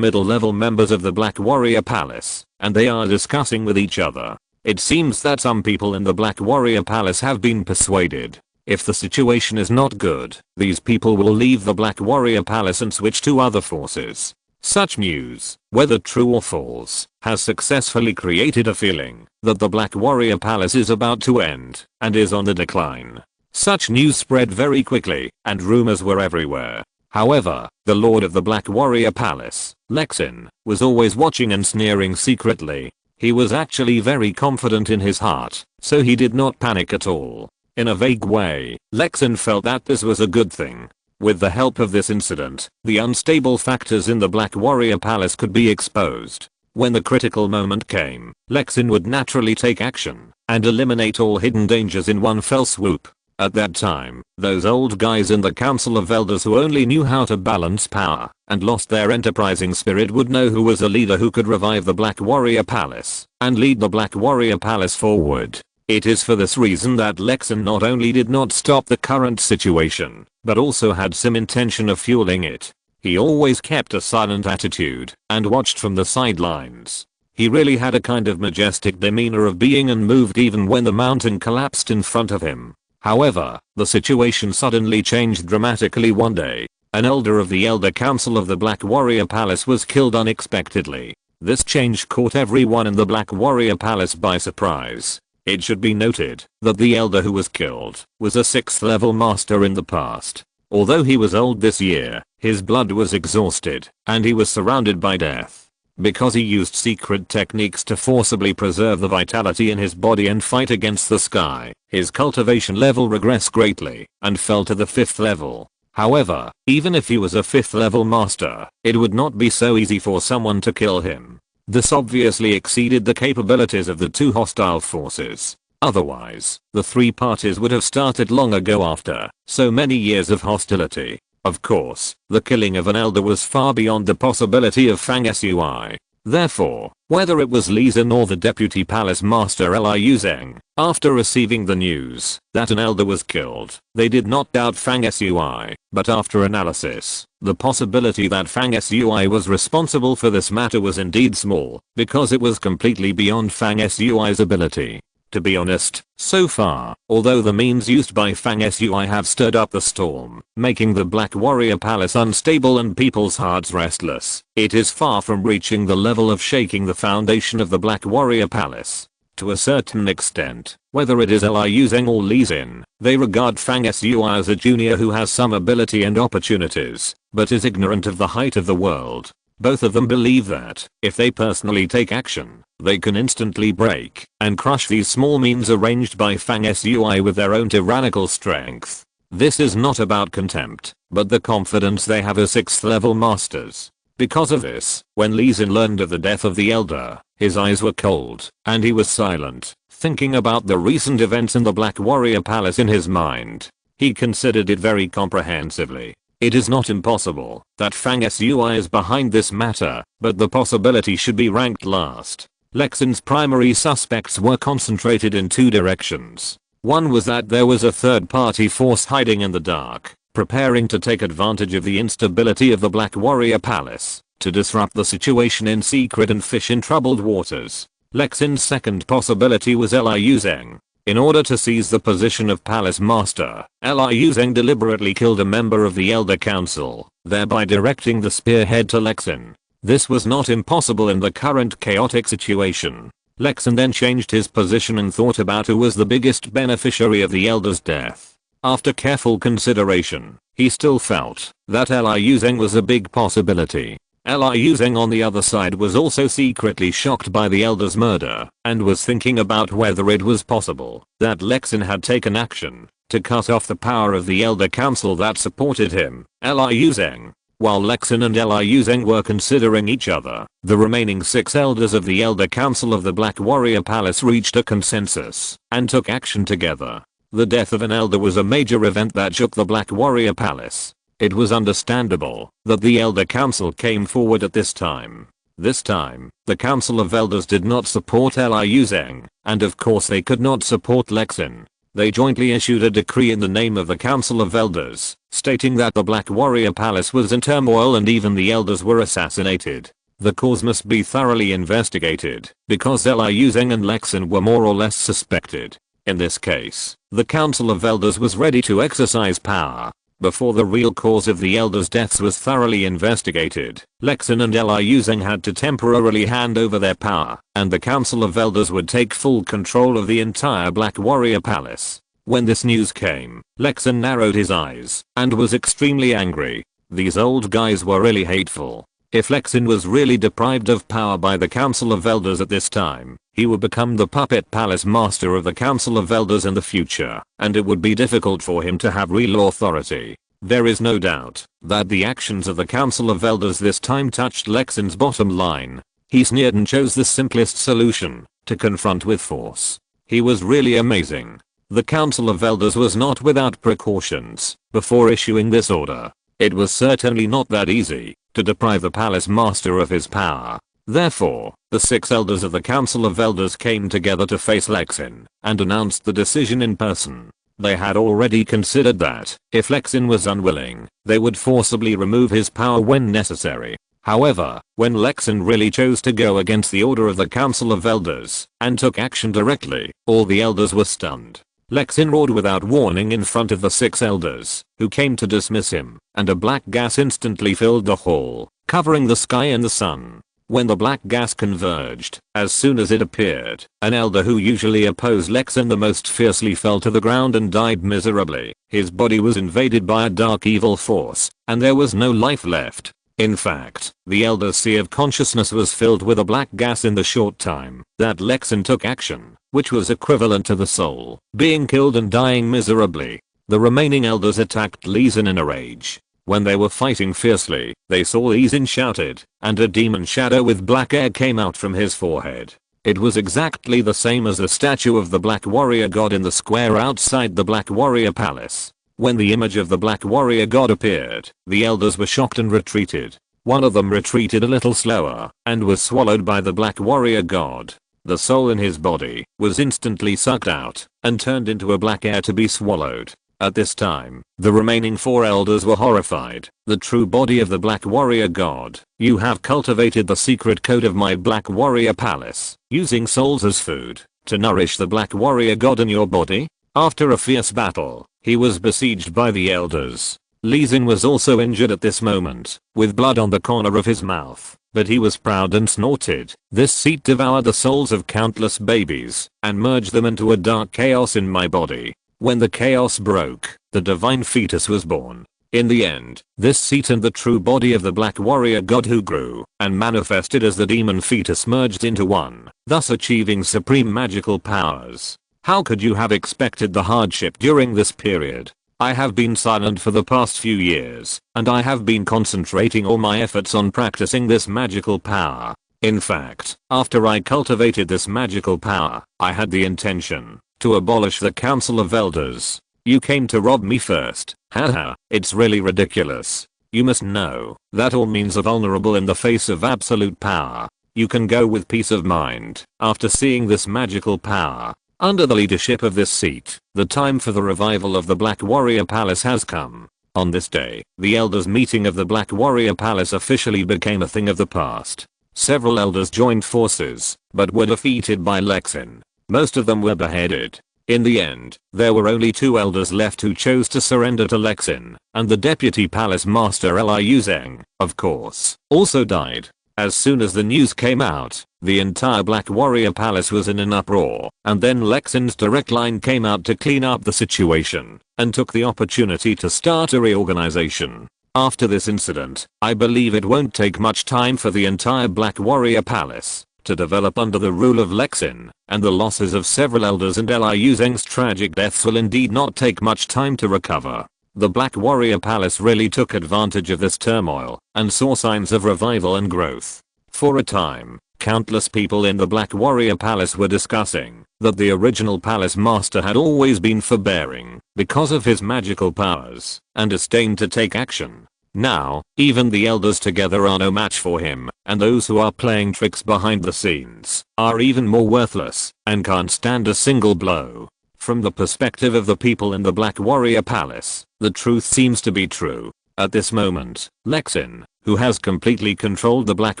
[SPEAKER 1] middle-level members of the Black Warrior Palace, and they are discussing with each other. It seems that some people in the Black Warrior Palace have been persuaded. If the situation is not good, these people will leave the Black Warrior Palace and switch to other forces. Such news, whether true or false, has successfully created a feeling that the Black Warrior Palace is about to end and is on the decline. Such news spread very quickly, and rumors were everywhere. However, the Lord of the Black Warrior Palace, Lexin, was always watching and sneering secretly. He was actually very confident in his heart, so he did not panic at all. In a vague way, Lexin felt that this was a good thing. With the help of this incident, the unstable factors in the Black Warrior Palace could be exposed. When the critical moment came, Lexin would naturally take action and eliminate all hidden dangers in one fell swoop. At that time, those old guys in the Council of Elders who only knew how to balance power and lost their enterprising spirit would know who was a leader who could revive the Black Warrior Palace and lead the Black Warrior Palace forward. It is for this reason that Lexin not only did not stop the current situation, but also had some intention of fueling it. He always kept a silent attitude and watched from the sidelines. He really had a kind of majestic demeanor of being unmoved even when the mountain collapsed in front of him. However, the situation suddenly changed dramatically one day. An elder of the Elder Council of the Black Warrior Palace was killed unexpectedly. This change caught everyone in the Black Warrior Palace by surprise. It should be noted that the elder who was killed was a 6th level master in the past. Although he was old this year, his blood was exhausted and he was surrounded by death. Because he used secret techniques to forcibly preserve the vitality in his body and fight against the sky, his cultivation level regressed greatly and fell to the 5th level. However, even if he was a 5th level master, it would not be so easy for someone to kill him. This obviously exceeded the capabilities of the 2 hostile forces. Otherwise, the 3 parties would have started long ago after so many years of hostility. Of course, the killing of an elder was far beyond the possibility of Fang Sui. Therefore, whether it was Li Xin or the Deputy Palace Master Liu Zheng, after receiving the news that an elder was killed, they did not doubt Fang Sui, but after analysis, the possibility that Fang Sui was responsible for this matter was indeed small, because it was completely beyond Fang Sui's ability. To be honest, so far, although the means used by Fang Sui have stirred up the storm, making the Black Warrior Palace unstable and people's hearts restless, it is far from reaching the level of shaking the foundation of the Black Warrior Palace. To a certain extent, whether it is Liu Zheng or Li Xin, they regard Fang Sui as a junior who has some ability and opportunities, but is ignorant of the height of the world. Both of them believe that, if they personally take action, they can instantly break and crush these small means arranged by Fang Sui with their own tyrannical strength. This is not about contempt, but the confidence they have as 6th level masters. Because of this, when Li Xin learned of the death of the elder, his eyes were cold, and he was silent, thinking about the recent events in the Black Warrior Palace in his mind. He considered it very comprehensively. It is not impossible that Fang Sui is behind this matter, but the possibility should be ranked last. Lexin's primary suspects were concentrated in 2 directions. One was that there was a third-party force hiding in the dark, preparing to take advantage of the instability of the Black Warrior Palace. to disrupt the situation in secret and fish in troubled waters. Lexin's second possibility was Liu Zheng. In order to seize the position of Palace Master, Liu Zheng deliberately killed a member of the Elder Council, thereby directing the spearhead to Lexin. This was not impossible in the current chaotic situation. Lexin then changed his position and thought about who was the biggest beneficiary of the Elder's death. After careful consideration, he still felt that Liu Zheng was a big possibility. Liu Zheng on the other side was also secretly shocked by the Elder's murder and was thinking about whether it was possible that Lexin had taken action to cut off the power of the Elder Council that supported him, Liu Zheng. While Lexin and Liu Zheng were considering each other, the remaining 6 elders of the Elder Council of the Black Warrior Palace reached a consensus and took action together. The death of an elder was a major event that shook the Black Warrior Palace. It was understandable that the Elder Council came forward at this time. This time, the Council of Elders did not support Liu Zheng, and of course they could not support Lexin. They jointly issued a decree in the name of the Council of Elders, stating that the Black Warrior Palace was in turmoil and even the elders were assassinated. The cause must be thoroughly investigated, because Liu Zheng and Lexin were more or less suspected. In this case, the Council of Elders was ready to exercise power. Before the real cause of the elders' deaths was thoroughly investigated, Lexin and Liu Zheng had to temporarily hand over their power, and the Council of Elders would take full control of the entire Black Warrior Palace. When this news came, Lexin narrowed his eyes and was extremely angry. These old guys were really hateful. If Lexin was really deprived of power by the Council of Elders at this time, he would become the puppet palace master of the Council of Elders in the future, and it would be difficult for him to have real authority. There is no doubt that the actions of the Council of Elders this time touched Lexin's bottom line. He sneered and chose the simplest solution, to confront with force. He was really amazing. The Council of Elders was not without precautions before issuing this order. It was certainly not that easy to deprive the palace master of his power. Therefore, the 6 elders of the Council of Elders came together to face Lexin and announced the decision in person. They had already considered that, if Lexin was unwilling, they would forcibly remove his power when necessary. However, when Lexin really chose to go against the order of the Council of Elders and took action directly, all the elders were stunned. Lexin roared without warning in front of the 6 elders, who came to dismiss him, and a black gas instantly filled the hall, covering the sky and the sun. When the black gas converged, as soon as it appeared, an elder who usually opposed Lexin the most fiercely fell to the ground and died miserably. His body was invaded by a dark evil force, and there was no life left. In fact, the elder's sea of consciousness was filled with a black gas in the short time that Lexin took action, which was equivalent to the soul being killed and dying miserably. The remaining elders attacked Li Xin in a rage. When they were fighting fiercely, they saw Li Xin shouted, and a demon shadow with black air came out from his forehead. It was exactly the same as the statue of the Black Warrior God in the square outside the Black Warrior Palace. When the image of the Black Warrior God appeared, the elders were shocked and retreated. One of them retreated a little slower and was swallowed by the Black Warrior God. The soul in his body was instantly sucked out and turned into a black air to be swallowed. At this time, the remaining 4 elders were horrified. The true body of the Black Warrior God, you have cultivated the secret code of my Black Warrior Palace, using souls as food, to nourish the Black Warrior God in your body? After a fierce battle, he was besieged by the elders. Li Xin was also injured at this moment, with blood on the corner of his mouth, but he was proud and snorted. This seat devoured the souls of countless babies, and merged them into a dark chaos in my body. When the chaos broke, the divine fetus was born. In the end, this seat and the true body of the Black Warrior God who grew and manifested as the demon fetus merged into one, thus achieving supreme magical powers. How could you have expected the hardship during this period? I have been silent for the past few years, and I have been concentrating all my efforts on practicing this magical power. In fact, after I cultivated this magical power, I had the intention to abolish the Council of Elders. You came to rob me first, haha, it's really ridiculous. You must know that all means are vulnerable in the face of absolute power. You can go with peace of mind after seeing this magical power. Under the leadership of this seat, the time for the revival of the Black Warrior Palace has come. On this day, the elders meeting of the Black Warrior Palace officially became a thing of the past. Several elders joined forces, but were defeated by Lexin. Most of them were beheaded. In the end, there were only 2 elders left who chose to surrender to Lexin, and the deputy palace master Liu Zheng, of course, also died. As soon as the news came out, the entire Black Warrior Palace was in an uproar, and then Lexin's direct line came out to clean up the situation, and took the opportunity to start a reorganization. After this incident, I believe it won't take much time for the entire Black Warrior Palace to develop under the rule of Lexin, and the losses of several elders and Liu Zheng's tragic deaths will indeed not take much time to recover. The Black Warrior Palace really took advantage of this turmoil, and saw signs of revival and growth. For a time, countless people in the Black Warrior Palace were discussing that the original palace master had always been forbearing because of his magical powers, and disdained to take action. Now, even the elders together are no match for him, and those who are playing tricks behind the scenes are even more worthless and can't stand a single blow. From the perspective of the people in the Black Warrior Palace, the truth seems to be true. At this moment, Lexin, who has completely controlled the Black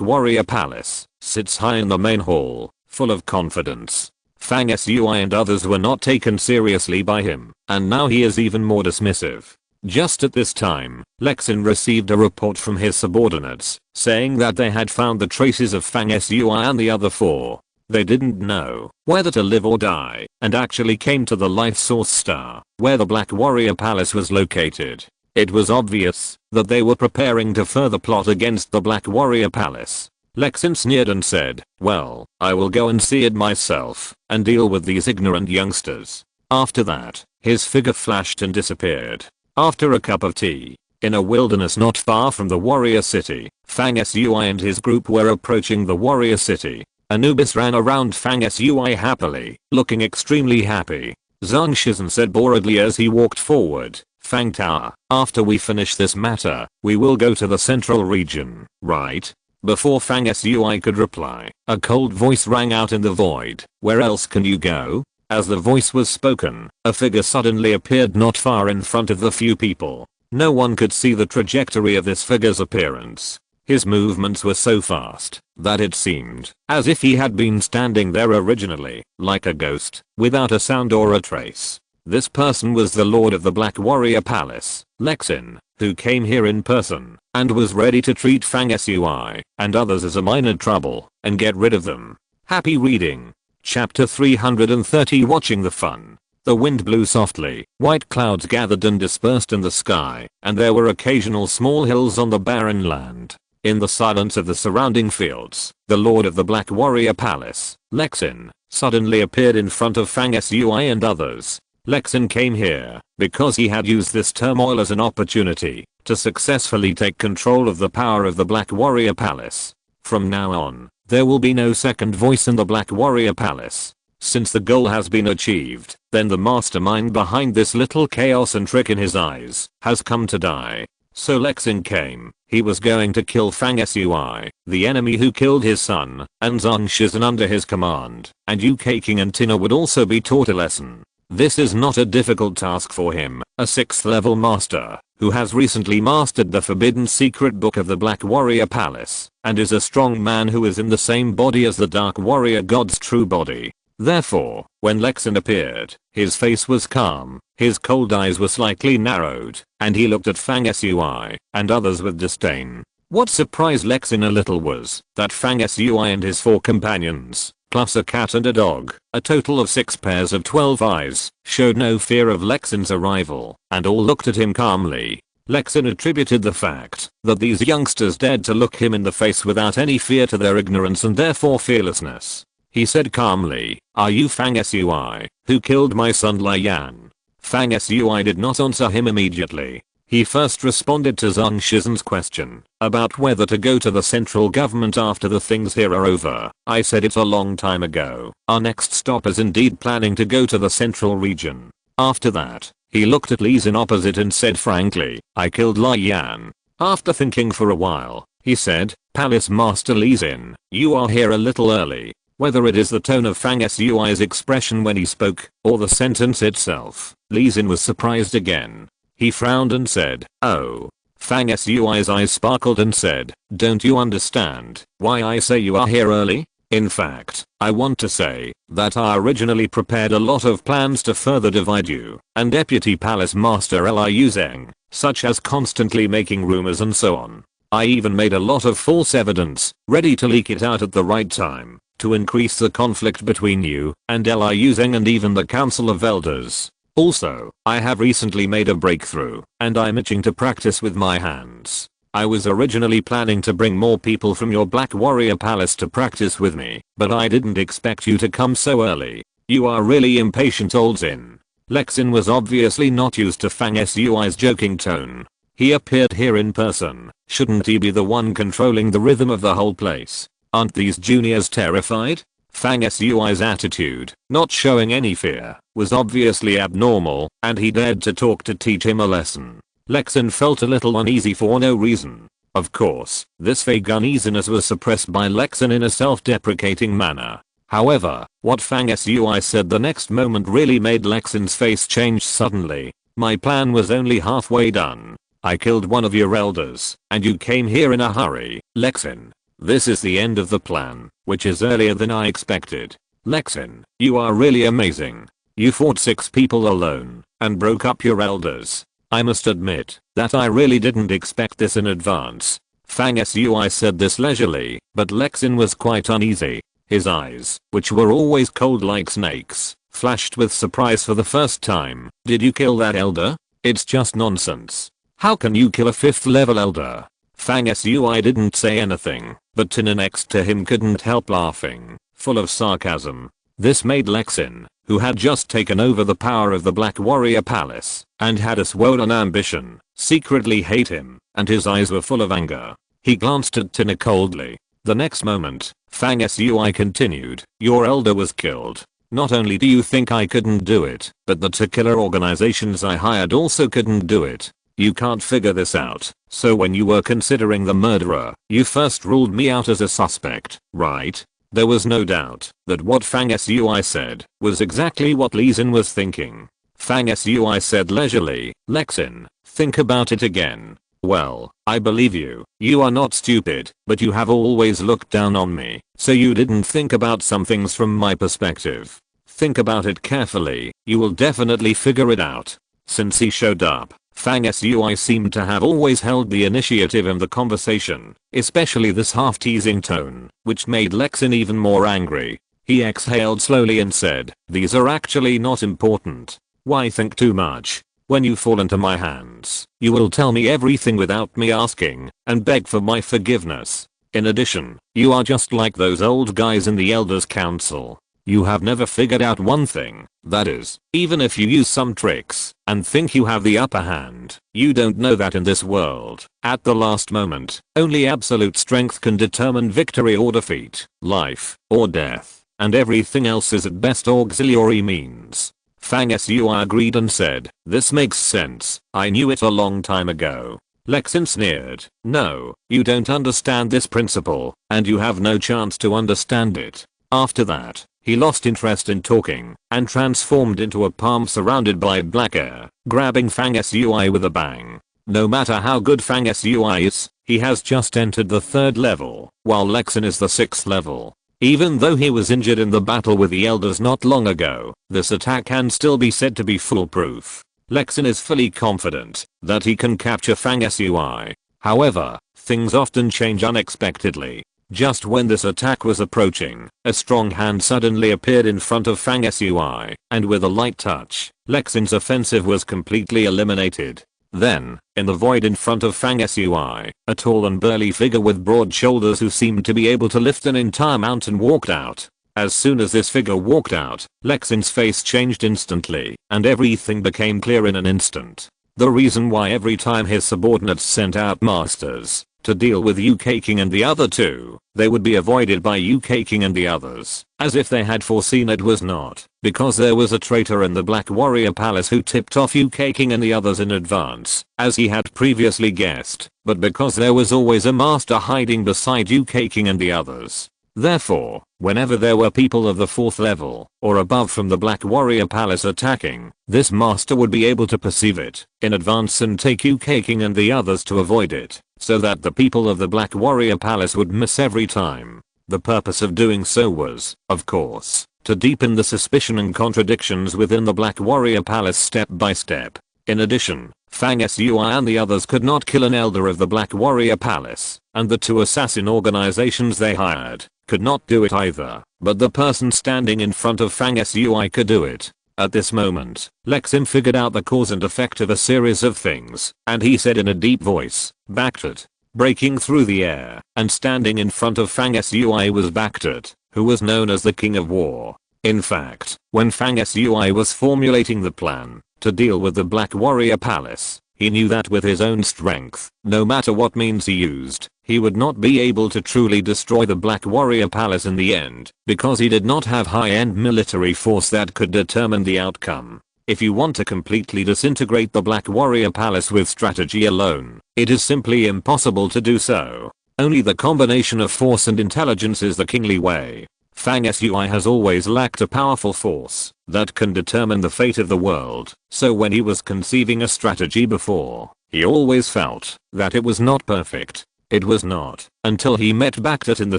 [SPEAKER 1] Warrior Palace, sits high in the main hall, full of confidence. Fang Sui and others were not taken seriously by him, and now he is even more dismissive. Just at this time, Lexin received a report from his subordinates, saying that they had found the traces of Fang Sui and the other 4. They didn't know whether to live or die, and actually came to the Life Source Star, where the Black Warrior Palace was located. It was obvious that they were preparing to further plot against the Black Warrior Palace. Lexin sneered and said, "Well, I will go and see it myself, and deal with these ignorant youngsters." After that, his figure flashed and disappeared. After a cup of tea, in a wilderness not far from the warrior city, Fang Sui and his group were approaching the warrior city. Anubis ran around Fang Sui happily, looking extremely happy. Zhang Shizhen said boredly as he walked forward, "Fang Tower, after we finish this matter, we will go to the central region, right?" Before Fang Sui could reply, a cold voice rang out in the void, "Where else can you go?" As the voice was spoken, a figure suddenly appeared not far in front of the few people. No one could see the trajectory of this figure's appearance. His movements were so fast that it seemed as if he had been standing there originally, like a ghost, without a sound or a trace. This person was the Lord of the Black Warrior Palace, Lexin, who came here in person and was ready to treat Fang Sui and others as a minor trouble and get rid of them. Happy reading. Chapter 330. Watching the fun. The wind blew softly, white clouds gathered and dispersed in the sky, and there were occasional small hills on the barren land. In the silence of the surrounding fields, the Lord of the Black Warrior Palace, Lexin, suddenly appeared in front of Fang Sui and others. Lexin came here because he had used this turmoil as an opportunity to successfully take control of the power of the Black Warrior Palace. From now on, there will be no second voice in the Black Warrior Palace. Since the goal has been achieved, then the mastermind behind this little chaos and trick in his eyes has come to die. So Lexin came. He was going to kill Fang Sui, the enemy who killed his son, and Zhang Shizhen under his command, and UK King and Tina would also be taught a lesson. This is not a difficult task for him, a 6th level master, who has recently mastered the forbidden secret book of the Black Warrior Palace, and is a strong man who is in the same body as the Dark Warrior God's true body. Therefore, when Lexin appeared, his face was calm, his cold eyes were slightly narrowed, and he looked at Fang Sui and others with disdain. What surprised Lexin a little was that Fang Sui and his 4 companions, plus a cat and a dog, a total of 6 pairs of 12 eyes, showed no fear of Lexin's arrival, and all looked at him calmly. Lexin attributed the fact that these youngsters dared to look him in the face without any fear to their ignorance and therefore fearlessness. He said calmly, "Are you Fang Sui, who killed my son Lai Yan?" Fang Sui did not answer him immediately. He first responded to Zhang Shizhen's question about whether to go to the central government after the things here are over. "I said it a long time ago. Our next stop is indeed planning to go to the central region." After that, he looked at Li Xin opposite and said frankly, "I killed Lai Yan." After thinking for a while, he said, "Palace Master Li Xin, you are here a little early." Whether it is the tone of Fang Sui's expression when he spoke, or the sentence itself, Li Xin was surprised again. He frowned and said, "Oh." Fang Sui's eyes sparkled and said, "Don't you understand why I say you are here early? In fact, I want to say that I originally prepared a lot of plans to further divide you and Deputy Palace Master Liu Zheng, such as constantly making rumors and so on. I even made a lot of false evidence, ready to leak it out at the right time, to increase the conflict between you and Liu Zheng and even the Council of Elders. Also, I have recently made a breakthrough, and I'm itching to practice with my hands. I was originally planning to bring more people from your Black Warrior Palace to practice with me, but I didn't expect you to come so early. You are really impatient, old Xin." Lexin was obviously not used to Fang Sui's joking tone. He appeared here in person. Shouldn't he be the one controlling the rhythm of the whole place? Aren't these juniors terrified? Fang Sui's attitude, not showing any fear, was obviously abnormal, and he dared to talk to teach him a lesson. Lexin felt a little uneasy for no reason. Of course, this vague uneasiness was suppressed by Lexin in a self-deprecating manner. However, what Fang Sui said the next moment really made Lexin's face change suddenly. "My plan was only halfway done. I killed one of your elders, and you came here in a hurry, Lexin. This is the end of the plan, which is earlier than I expected. Lexin, you are really amazing. You fought 6 people alone, and broke up your elders. I must admit that I really didn't expect this in advance." Fang Sui said this leisurely, but Lexin was quite uneasy. His eyes, which were always cold like snakes, flashed with surprise for the first time. "Did you kill that elder? It's just nonsense. How can you kill a 5th level elder?" Fang Sui didn't say anything, but Tina next to him couldn't help laughing, full of sarcasm. This made Lexin, who had just taken over the power of the Black Warrior Palace and had a swollen ambition, secretly hate him, and his eyes were full of anger. He glanced at Tina coldly. The next moment, Fang Sui continued, "Your elder was killed. Not only do you think I couldn't do it, but the 2 killer organizations I hired also couldn't do it. You can't figure this out. So when you were considering the murderer, you first ruled me out as a suspect, right?" There was no doubt that what Fang Sui said was exactly what Li Xin was thinking. Fang Sui said leisurely, "Lexin, think about it again. Well, I believe you. You are not stupid, but you have always looked down on me, so you didn't think about some things from my perspective. Think about it carefully, you will definitely figure it out." Since he showed up, Fang Sui seemed to have always held the initiative in the conversation, especially this half-teasing tone, which made Lexin even more angry. He exhaled slowly and said, "These are actually not important. Why think too much? When you fall into my hands, you will tell me everything without me asking, and beg for my forgiveness. In addition, you are just like those old guys in the Elders Council. You have never figured out one thing, that is, even if you use some tricks and think you have the upper hand, you don't know that in this world, at the last moment, only absolute strength can determine victory or defeat, life or death, and everything else is at best auxiliary means." Fang Sui agreed and said, "This makes sense. I knew it a long time ago." Lexin sneered, "No, you don't understand this principle, and you have no chance to understand it." After that, he lost interest in talking and transformed into a palm surrounded by black air, grabbing Fang Sui with a bang. No matter how good Fang Sui is, he has just entered the 3rd level, while Lexin is the 6th level. Even though he was injured in the battle with the elders not long ago, this attack can still be said to be foolproof. Lexin is fully confident that he can capture Fang Sui. However, things often change unexpectedly. Just when this attack was approaching, a strong hand suddenly appeared in front of Fang Sui, and with a light touch, Lexin's offensive was completely eliminated. Then, in the void in front of Fang Sui, a tall and burly figure with broad shoulders who seemed to be able to lift an entire mountain walked out. As soon as this figure walked out, Lexin's face changed instantly, and everything became clear in an instant. The reason why every time his subordinates sent out masters to deal with UK King and the other 2, they would be avoided by UK King and the others, as if they had foreseen it was not, because there was a traitor in the Black Warrior Palace who tipped off UK King and the others in advance, as he had previously guessed, but because there was always a master hiding beside UK King and the others. Therefore, whenever there were people of the 4th level or above from the Black Warrior Palace attacking, this master would be able to perceive it in advance and take Uke King and the others to avoid it, so that the people of the Black Warrior Palace would miss every time. The purpose of doing so was, of course, to deepen the suspicion and contradictions within the Black Warrior Palace step by step. In addition, Fang Sui and the others could not kill an elder of the Black Warrior Palace, and the 2 assassin organizations they hired could not do it either, but the person standing in front of Fang Sui could do it. At this moment, Lexin figured out the cause and effect of a series of things, and he said in a deep voice, Baktat. Breaking through the air, and standing in front of Fang Sui was Baktat, who was known as the King of War. In fact, when Fang Sui was formulating the plan to deal with the Black Warrior Palace, he knew that with his own strength, no matter what means he used, he would not be able to truly destroy the Black Warrior Palace in the end, because he did not have high-end military force that could determine the outcome. If you want to completely disintegrate the Black Warrior Palace with strategy alone, it is simply impossible to do so. Only the combination of force and intelligence is the kingly way. Fang Sui has always lacked a powerful force that can determine the fate of the world, so when he was conceiving a strategy before, he always felt that it was not perfect. It was not until he met Baktat in the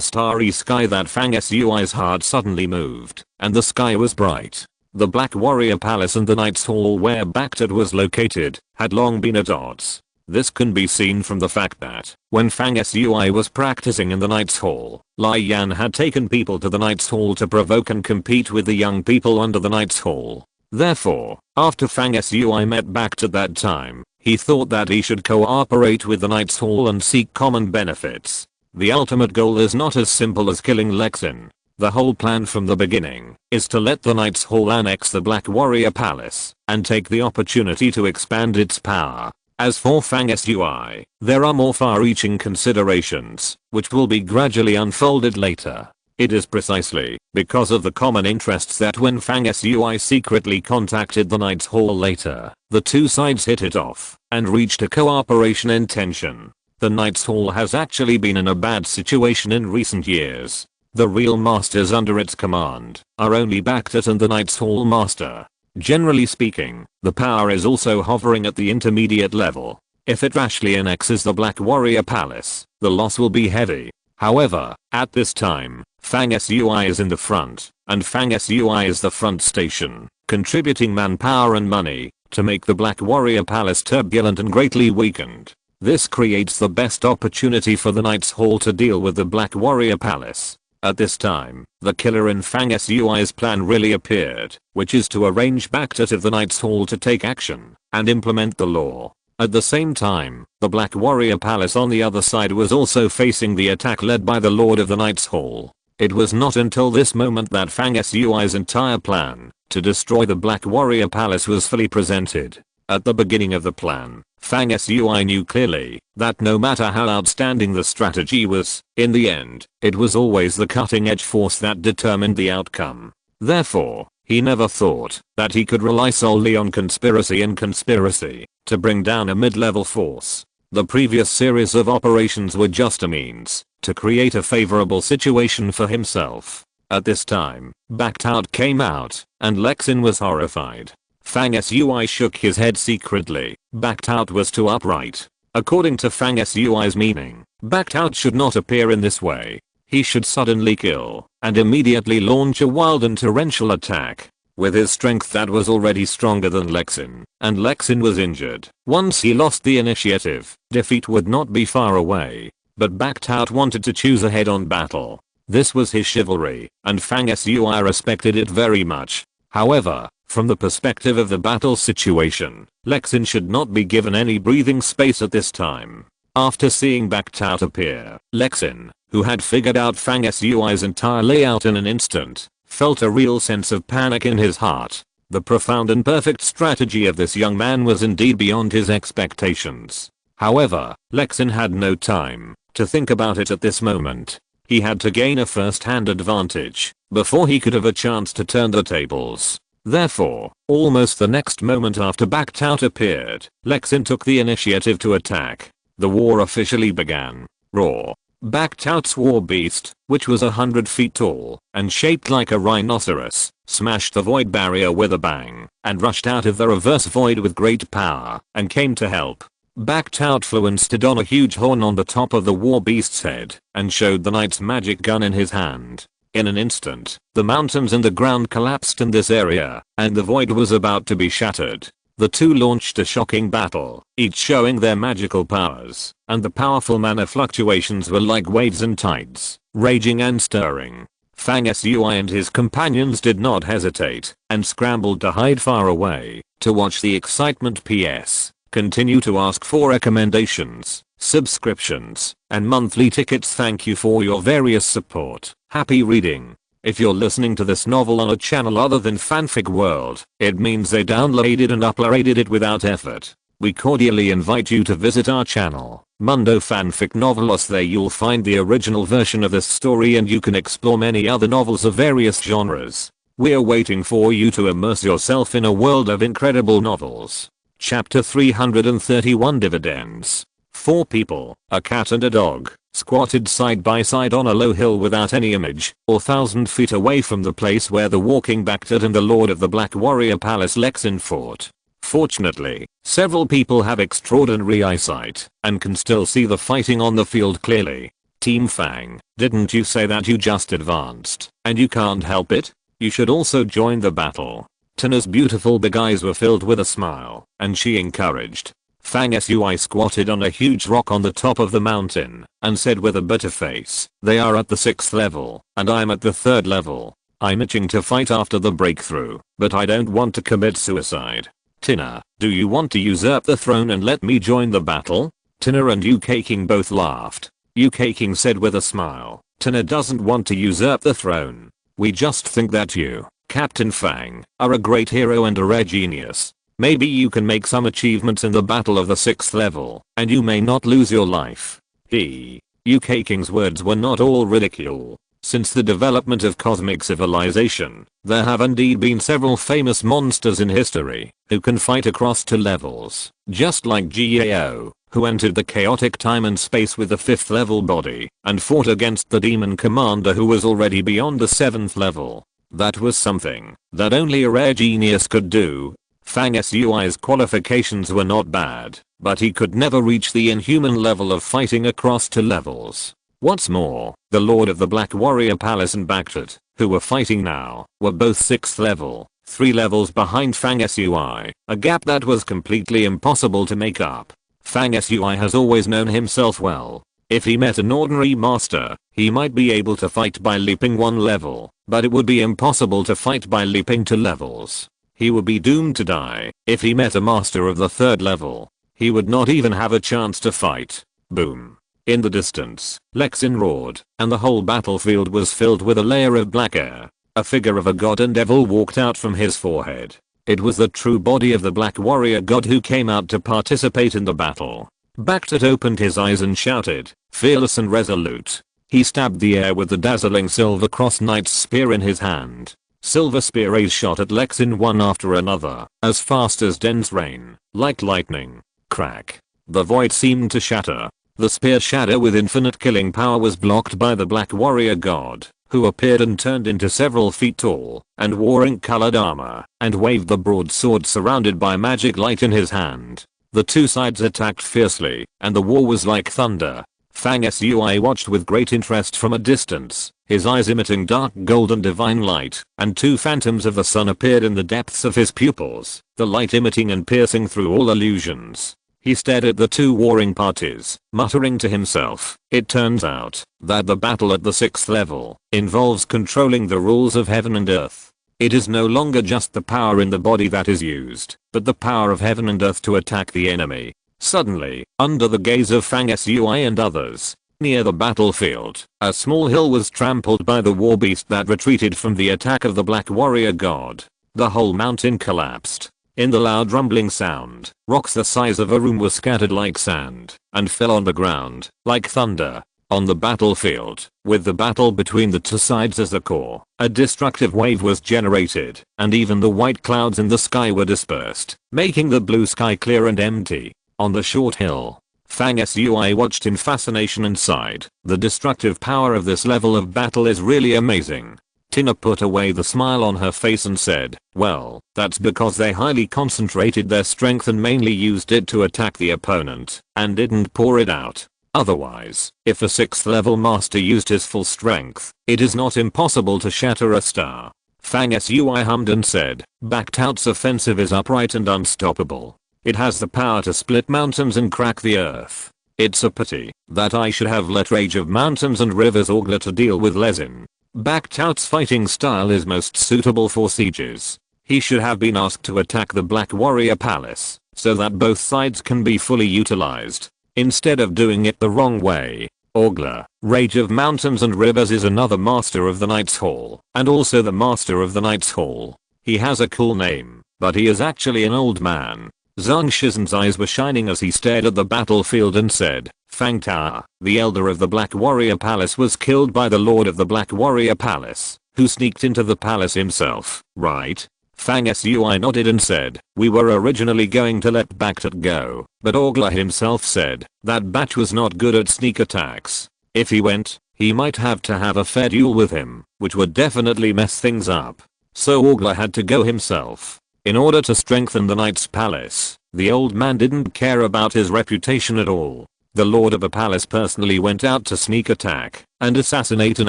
[SPEAKER 1] starry sky that Fang Sui's heart suddenly moved, and the sky was bright. The Black Warrior Palace and the Knight's Hall where Baktat was located had long been at odds. This can be seen from the fact that, when Fang Sui was practicing in the Knight's Hall, Lai Yan had taken people to the Knight's Hall to provoke and compete with the young people under the Knight's Hall. Therefore, after Fang Sui met Baktat that time, he thought that he should cooperate with the Knight's Hall and seek common benefits. The ultimate goal is not as simple as killing Lexin. The whole plan from the beginning is to let the Knight's Hall annex the Black Warrior Palace and take the opportunity to expand its power. As for Fang Sui, there are more far-reaching considerations, which will be gradually unfolded later. It is precisely because of the common interests that when Fang Sui secretly contacted the Knight's Hall later, the 2 sides hit it off and reached a cooperation intention. The Knight's Hall has actually been in a bad situation in recent years. The real masters under its command are only Baktat and the Knight's Hall master. Generally speaking, the power is also hovering at the intermediate level. If it rashly annexes the Black Warrior Palace, the loss will be heavy. However, at this time, Fang Sui is in the front, and Fang Sui is the front station, contributing manpower and money to make the Black Warrior Palace turbulent and greatly weakened. This creates the best opportunity for the Knight's Hall to deal with the Black Warrior Palace. At this time, the killer in Fang Sui's plan really appeared, which is to arrange Baktat of the Knight's Hall to take action and implement the law. At the same time, the Black Warrior Palace on the other side was also facing the attack led by the Lord of the Knight's Hall. It was not until this moment that Fang Sui's entire plan to destroy the Black Warrior Palace was fully presented. At the beginning of the plan, Fang Sui knew clearly that no matter how outstanding the strategy was, in the end, it was always the cutting-edge force that determined the outcome. Therefore, he never thought that he could rely solely on conspiracy to bring down a mid-level force. The previous series of operations were just a means to create a favorable situation for himself. At this time, Baktat came out, and Lexin was horrified. Fang Sui shook his head secretly. Baktat was too upright. According to Fang Sui's meaning, Baktat should not appear in this way. He should suddenly kill and immediately launch a wild and torrential attack. With his strength that was already stronger than Lexin, and Lexin was injured. Once he lost the initiative, defeat would not be far away. But Baktat wanted to choose a head-on battle. This was his chivalry, and Fang Sui respected it very much. However, from the perspective of the battle situation, Lexin should not be given any breathing space at this time. After seeing Baktat appear, Lexin, who had figured out Fang Sui's entire layout in an instant, felt a real sense of panic in his heart. The profound and perfect strategy of this young man was indeed beyond his expectations. However, Lexin had no time to think about it at this moment. He had to gain a first-hand advantage before he could have a chance to turn the tables. Therefore, almost the next moment after Baktat appeared, Lexin took the initiative to attack. The war officially began. Roar. Backed-out's war beast, which was 100 feet tall and shaped like a rhinoceros, smashed the void barrier with a bang and rushed out of the reverse void with great power and came to help. Backed-out flew and stood on a huge horn on the top of the war beast's head and showed the knight's magic gun in his hand. In an instant, the mountains and the ground collapsed in this area, and the void was about to be shattered. The two launched a shocking battle, each showing their magical powers, and the powerful mana fluctuations were like waves and tides, raging and stirring. Fang Sui and his companions did not hesitate, and scrambled to hide far away, to watch the excitement. PS. Continue to ask for recommendations, subscriptions, and monthly tickets. Thank you for your various support. Happy reading. If you're listening to this novel on a channel other than Fanfic World, it means they downloaded and uploaded it without effort. We cordially invite you to visit our channel, Mundo Fanfic Novelos. There you'll find the original version of this story and you can explore many other novels of various genres. We're waiting for you to immerse yourself in a world of incredible novels. Chapter 331 Dividends. 4 people, a cat and a dog, squatted side by side on a low hill without any image, or 1,000 feet away from the place where the walking Baktut and the Lord of the Black Warrior Palace Lexin fought. Fortunately, several people have extraordinary eyesight and can still see the fighting on the field clearly. Team Fang, didn't you say that you just advanced, and you can't help it? You should also join the battle. Tina's beautiful big eyes were filled with a smile, and she encouraged. Fang Sui squatted on a huge rock on the top of the mountain, and said with a bitter face, "They are at the 6th level, and I'm at the 3rd level. I'm itching to fight after the breakthrough, but I don't want to commit suicide. Tina, do you want to usurp the throne and let me join the battle?" Tina and Yu King both laughed. Yu King said with a smile, "Tina doesn't want to usurp the throne. We just think that you, Captain Fang, are a great hero and a rare genius. Maybe you can make some achievements in the battle of the 6th level, and you may not lose your life." Yu King's words were not all ridicule. Since the development of cosmic civilization, there have indeed been several famous monsters in history who can fight across 2 levels, just like Gao, who entered the chaotic time and space with the 5th level body and fought against the demon commander who was already beyond the 7th level. That was something that only a rare genius could do. Fang Sui's qualifications were not bad, but he could never reach the inhuman level of fighting across 2 levels. What's more, the Lord of the Black Warrior Palace and Baktut, who were fighting now, were both 6th level, 3 levels behind Fang Sui, a gap that was completely impossible to make up. Fang Sui has always known himself well. If he met an ordinary master, he might be able to fight by leaping 1 level, but it would be impossible to fight by leaping 2 levels. He would be doomed to die. If he met a master of the 3rd level, he would not even have a chance to fight. Boom. In the distance, Lexin roared, and the whole battlefield was filled with a layer of black air. A figure of a god and devil walked out from his forehead. It was the true body of the Black Warrior God who came out to participate in the battle. Baktut opened his eyes and shouted, fearless and resolute. He stabbed the air with the dazzling Silver Cross Knight's spear in his hand. Silver spear rays shot at Lexin one after another, as fast as dense rain, like lightning. Crack. The void seemed to shatter. The spear shadow with infinite killing power was blocked by the Black Warrior God, who appeared and turned into several feet tall, and wore ink-colored armor, and waved the broadsword surrounded by magic light in his hand. The two sides attacked fiercely, and the war was like thunder. Fang Sui watched with great interest from a distance, his eyes emitting dark golden divine light, and 2 phantoms of the sun appeared in the depths of his pupils, the light emitting and piercing through all illusions. He stared at the 2 warring parties, muttering to himself. It turns out that the battle at the 6th level involves controlling the rules of heaven and earth. It is no longer just the power in the body that is used, but the power of heaven and earth to attack the enemy. Suddenly, under the gaze of Fang Sui and others, near the battlefield, a small hill was trampled by the war beast that retreated from the attack of the Black Warrior God. The whole mountain collapsed. In the loud rumbling sound, rocks the size of a room were scattered like sand, and fell on the ground, like thunder. On the battlefield, with the battle between the 2 sides as the core, a destructive wave was generated, and even the white clouds in the sky were dispersed, making the blue sky clear and empty. On the short hill, Fang Sui watched in fascination and sighed. The destructive power of this level of battle is really amazing. Tina put away the smile on her face and said, well, that's because they highly concentrated their strength and mainly used it to attack the opponent, and didn't pour it out. Otherwise, if a 6th level master used his full strength, it is not impossible to shatter a star. Fang Sui hummed and said, Baktout's offensive is upright and unstoppable. It has the power to split mountains and crack the earth. It's a pity that I should have let Rage of Mountains and Rivers Orgla to deal with Lezin. Baktout's fighting style is most suitable for sieges. He should have been asked to attack the Black Warrior Palace, so that both sides can be fully utilized, instead of doing it the wrong way. Orgla, Rage of Mountains and Rivers is another master of the Knight's Hall, and also the master of the Knight's Hall. He has a cool name, but he is actually an old man. Zhang Shizen's eyes were shining as he stared at the battlefield and said, Fang Tao, the elder of the Black Warrior Palace, was killed by the Lord of the Black Warrior Palace, who sneaked into the palace himself, right? Fang Sui nodded and said, we were originally going to let Baktout go, but Orgla himself said that Batch was not good at sneak attacks. If he went, he might have to have a fair duel with him, which would definitely mess things up. So Orgla had to go himself. In order to strengthen the Knight's Palace, the old man didn't care about his reputation at all. The Lord of the Palace personally went out to sneak attack and assassinate an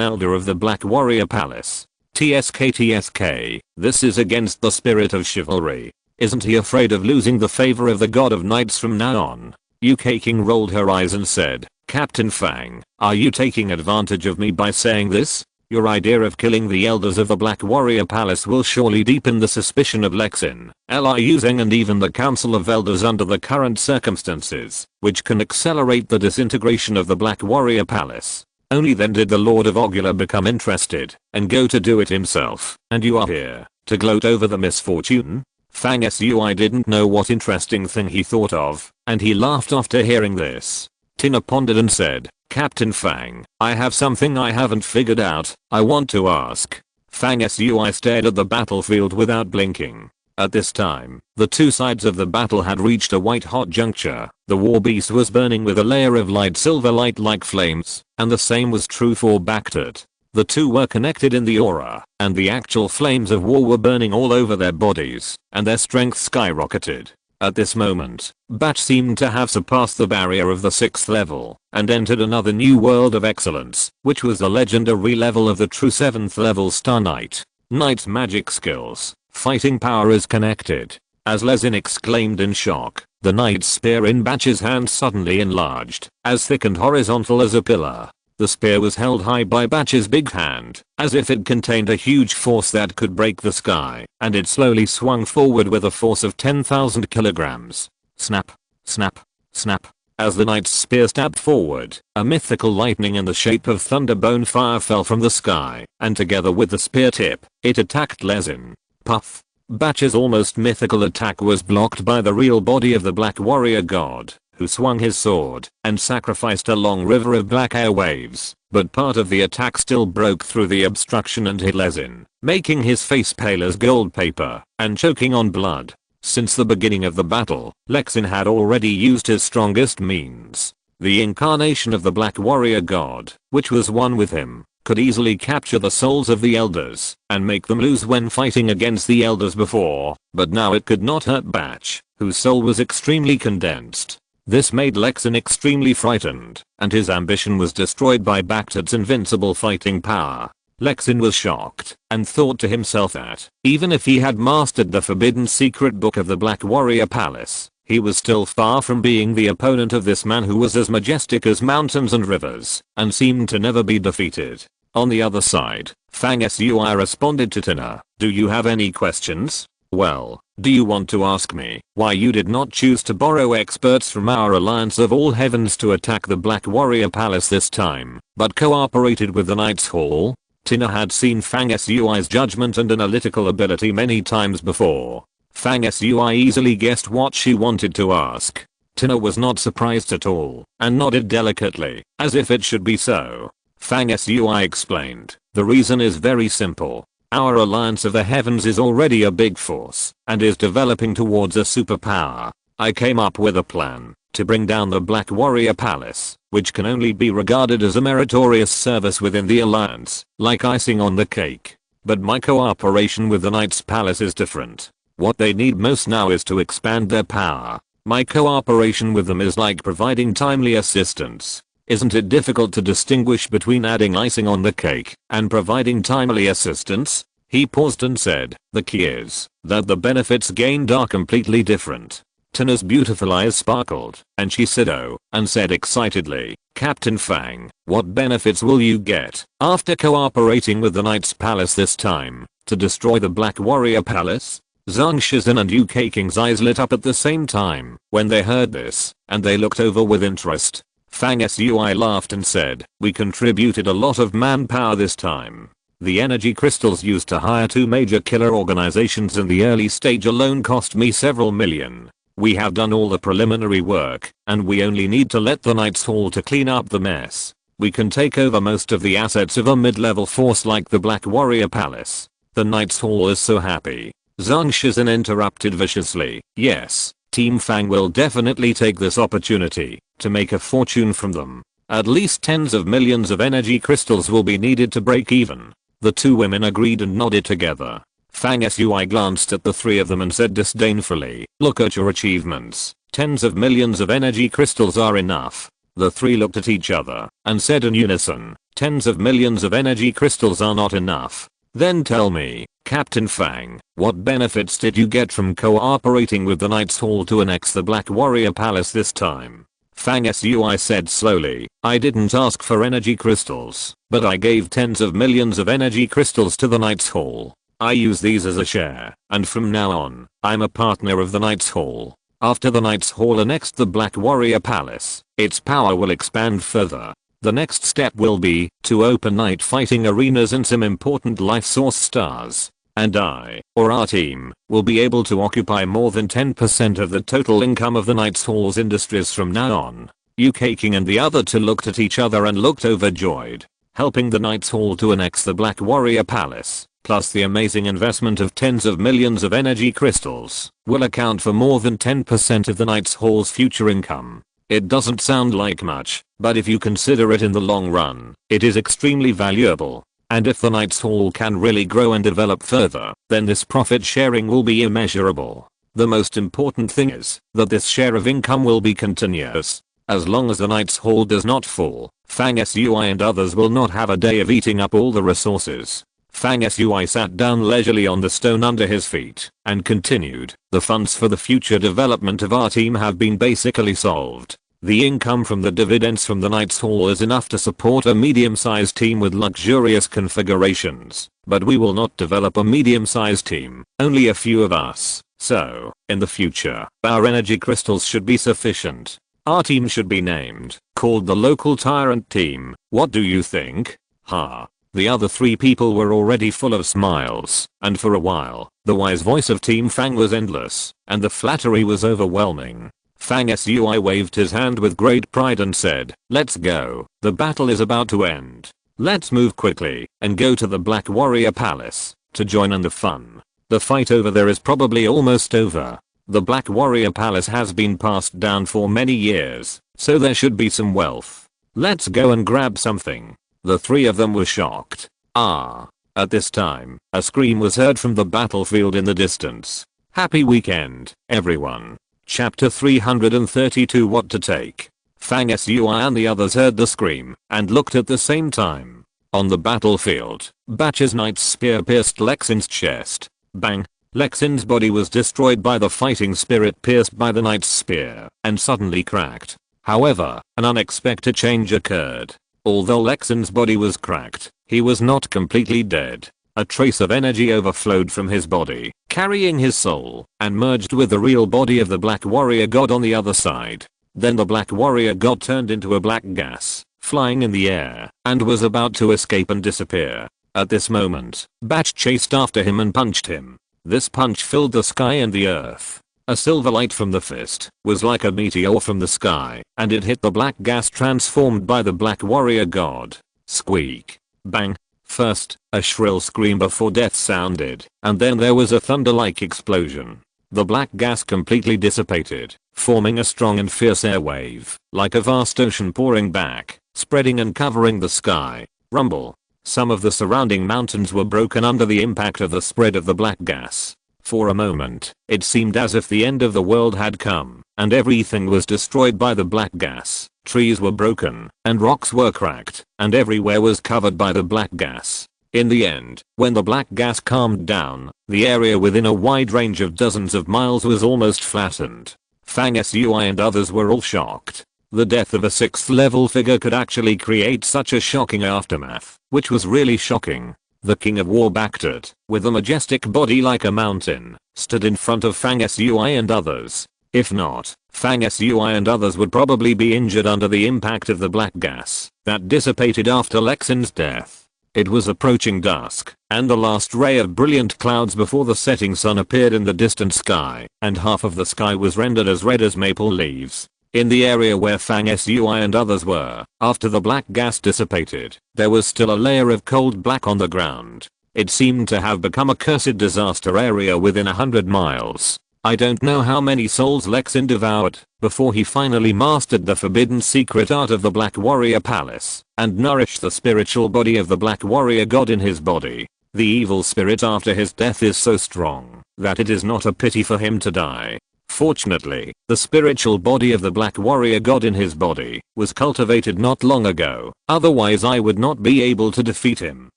[SPEAKER 1] elder of the Black Warrior Palace. TSK, this is against the spirit of chivalry. Isn't he afraid of losing the favor of the god of knights from now on? UK King rolled her eyes and said, Captain Fang, are you taking advantage of me by saying this? Your idea of killing the elders of the Black Warrior Palace will surely deepen the suspicion of Lexin, Liu Zheng and even the Council of Elders under the current circumstances, which can accelerate the disintegration of the Black Warrior Palace. Only then did the Lord of Orgla become interested and go to do it himself, and you are here to gloat over the misfortune? Fang Sui didn't know what interesting thing he thought of, and he laughed after hearing this. Tina pondered and said, Captain Fang, I have something I haven't figured out, I want to ask. Fang Sui stared at the battlefield without blinking. At this time, the two sides of the battle had reached a white-hot juncture. The war beast was burning with a layer of light silver light like flames, and the same was true for Baktout. The two were connected in the aura, and the actual flames of war were burning all over their bodies, and their strength skyrocketed. At this moment, Batch seemed to have surpassed the barrier of the 6th level, and entered another new world of excellence, which was the legendary level of the true 7th level Star Knight. Knight's magic skills, fighting power is connected. As Lezin exclaimed in shock, the Knight's spear in Batch's hand suddenly enlarged, as thick and horizontal as a pillar. The spear was held high by Batch's big hand, as if it contained a huge force that could break the sky, and it slowly swung forward with a force of 10,000 kilograms. Snap, snap, snap. As the Knight's spear stabbed forward, a mythical lightning in the shape of thunderbone fire fell from the sky, and together with the spear tip, it attacked Lezin. Puff. Batch's almost mythical attack was blocked by the real body of the Black Warrior God, who swung his sword and sacrificed a long river of black air waves, but part of the attack still broke through the obstruction and hit Lezin, making his face pale as gold paper and choking on blood. Since the beginning of the battle, Lexin had already used his strongest means. The incarnation of the Black Warrior God, which was one with him, could easily capture the souls of the elders and make them lose when fighting against the elders before, but now it could not hurt Batch, whose soul was extremely condensed. This made Lexin extremely frightened, and his ambition was destroyed by Baktout's invincible fighting power. Lexin was shocked, and thought to himself that, even if he had mastered the forbidden secret book of the Black Warrior Palace, he was still far from being the opponent of this man who was as majestic as mountains and rivers, and seemed to never be defeated. On the other side, Fang Sui responded to Tina, do you have any questions? Well, do you want to ask me why you did not choose to borrow experts from our Alliance of All Heavens to attack the Black Warrior Palace this time, but cooperated with the Knight's Hall? Tina had seen Fang Sui's judgment and analytical ability many times before. Fang Sui easily guessed what she wanted to ask. Tina was not surprised at all, and nodded delicately, as if it should be so. Fang Sui explained, the reason is very simple. Our Alliance of the Heavens is already a big force, and is developing towards a superpower. I came up with a plan to bring down the Black Warrior Palace, which can only be regarded as a meritorious service within the Alliance, like icing on the cake. But my cooperation with the Knights Palace is different. What they need most now is to expand their power. My cooperation with them is like providing timely assistance. Isn't it difficult to distinguish between adding icing on the cake and providing timely assistance? He paused and said, the key is that the benefits gained are completely different. Tina's beautiful eyes sparkled, and she said oh, and said excitedly, Captain Fang, what benefits will you get after cooperating with the Knights Palace this time to destroy the Black Warrior Palace? Zhang Shizhen and UK King's eyes lit up at the same time when they heard this, and they looked over with interest. Fang Sui laughed and said, we contributed a lot of manpower this time. The energy crystals used to hire 2 major killer organizations in the early stage alone cost me several million. We have done all the preliminary work, and we only need to let the Knights Hall to clean up the mess. We can take over most of the assets of a mid-level force like the Black Warrior Palace. The Knights Hall is so happy. Zhang Shizhen interrupted viciously, yes, Team Fang will definitely take this opportunity to make a fortune from them. At least tens of millions of energy crystals will be needed to break even. The 2 women agreed and nodded together. Fang Sui glanced at the 3 of them and said disdainfully, look at your achievements. Tens of millions of energy crystals are enough. The 3 looked at each other and said in unison, tens of millions of energy crystals are not enough. Then tell me, Captain Fang, what benefits did you get from cooperating with the Knights Hall to annex the Black Warrior Palace this time? Fang Sui said slowly, I didn't ask for energy crystals, but I gave tens of millions of energy crystals to the Knights Hall. I use these as a share, and from now on, I'm a partner of the Knights Hall. After the Knights Hall annexed the Black Warrior Palace, its power will expand further. The next step will be to open night fighting arenas in some important life source stars. And I, or our team, will be able to occupy more than 10% of the total income of the Knights Hall's industries from now on. UK King and the other 2 looked at each other and looked overjoyed. Helping the Knights Hall to annex the Black Warrior Palace, plus the amazing investment of tens of millions of energy crystals, will account for more than 10% of the Knights Hall's future income. It doesn't sound like much, but if you consider it in the long run, it is extremely valuable. And if the Knights Hall can really grow and develop further, then this profit sharing will be immeasurable. The most important thing is that this share of income will be continuous. As long as the Knights Hall does not fall, Fang Sui and others will not have a day of eating up all the resources. Fang Sui sat down leisurely on the stone under his feet and continued, the funds for the future development of our team have been basically solved. The income from the dividends from the Knights Hall is enough to support a medium-sized team with luxurious configurations, but we will not develop a medium-sized team, only a few of us. So, in the future, our energy crystals should be sufficient. Our team should be named, called the Local Tyrant Team. What do you think? Ha. The other 3 people were already full of smiles, and for a while, the wise voice of Team Fang was endless, and the flattery was overwhelming. Fang Sui waved his hand with great pride and said, let's go, the battle is about to end. Let's move quickly and go to the Black Warrior Palace to join in the fun. The fight over there is probably almost over. The Black Warrior Palace has been passed down for many years, so there should be some wealth. Let's go and grab something. The 3 of them were shocked. Ah. At this time, a scream was heard from the battlefield in the distance. Happy weekend, everyone. Chapter 332 What to take. Fang Sui and the others heard the scream and looked at the same time. On the battlefield, Batch's knight's spear pierced Lexin's chest. Bang! Lexin's body was destroyed by the fighting spirit pierced by the knight's spear and suddenly cracked. However, an unexpected change occurred. Although Lexin's body was cracked, he was not completely dead. A trace of energy overflowed from his body, carrying his soul, and merged with the real body of the Black Warrior God on the other side. Then the Black Warrior God turned into a black gas, flying in the air, and was about to escape and disappear. At this moment, Batch chased after him and punched him. This punch filled the sky and the earth. A silver light from the fist was like a meteor from the sky, and it hit the black gas transformed by the Black Warrior God. Squeak. Bang. First, a shrill scream before death sounded, and then there was a thunder-like explosion. The black gas completely dissipated, forming a strong and fierce air wave, like a vast ocean pouring back, spreading and covering the sky. Rumble. Some of the surrounding mountains were broken under the impact of the spread of the black gas. For a moment, it seemed as if the end of the world had come, and everything was destroyed by the black gas. Trees were broken, and rocks were cracked, and everywhere was covered by the black gas. In the end, when the black gas calmed down, the area within a wide range of dozens of miles was almost flattened. Fang Sui and others were all shocked. The death of a 6th level figure could actually create such a shocking aftermath, which was really shocking. The King of War Baktut, with a majestic body like a mountain, stood in front of Fang Sui and others. If not, Fang Sui and others would probably be injured under the impact of the black gas that dissipated after Lexin's death. It was approaching dusk, and the last ray of brilliant clouds before the setting sun appeared in the distant sky, and half of the sky was rendered as red as maple leaves. In the area where Fang Sui and others were, after the black gas dissipated, there was still a layer of cold black on the ground. It seemed to have become a cursed disaster area within 100 miles. I don't know how many souls Lexin devoured before he finally mastered the forbidden secret art of the Black Warrior Palace and nourished the spiritual body of the Black Warrior God in his body. The evil spirit after his death is so strong that it is not a pity for him to die. Fortunately, the spiritual body of the Black Warrior God in his body was cultivated not long ago, otherwise I would not be able to defeat him.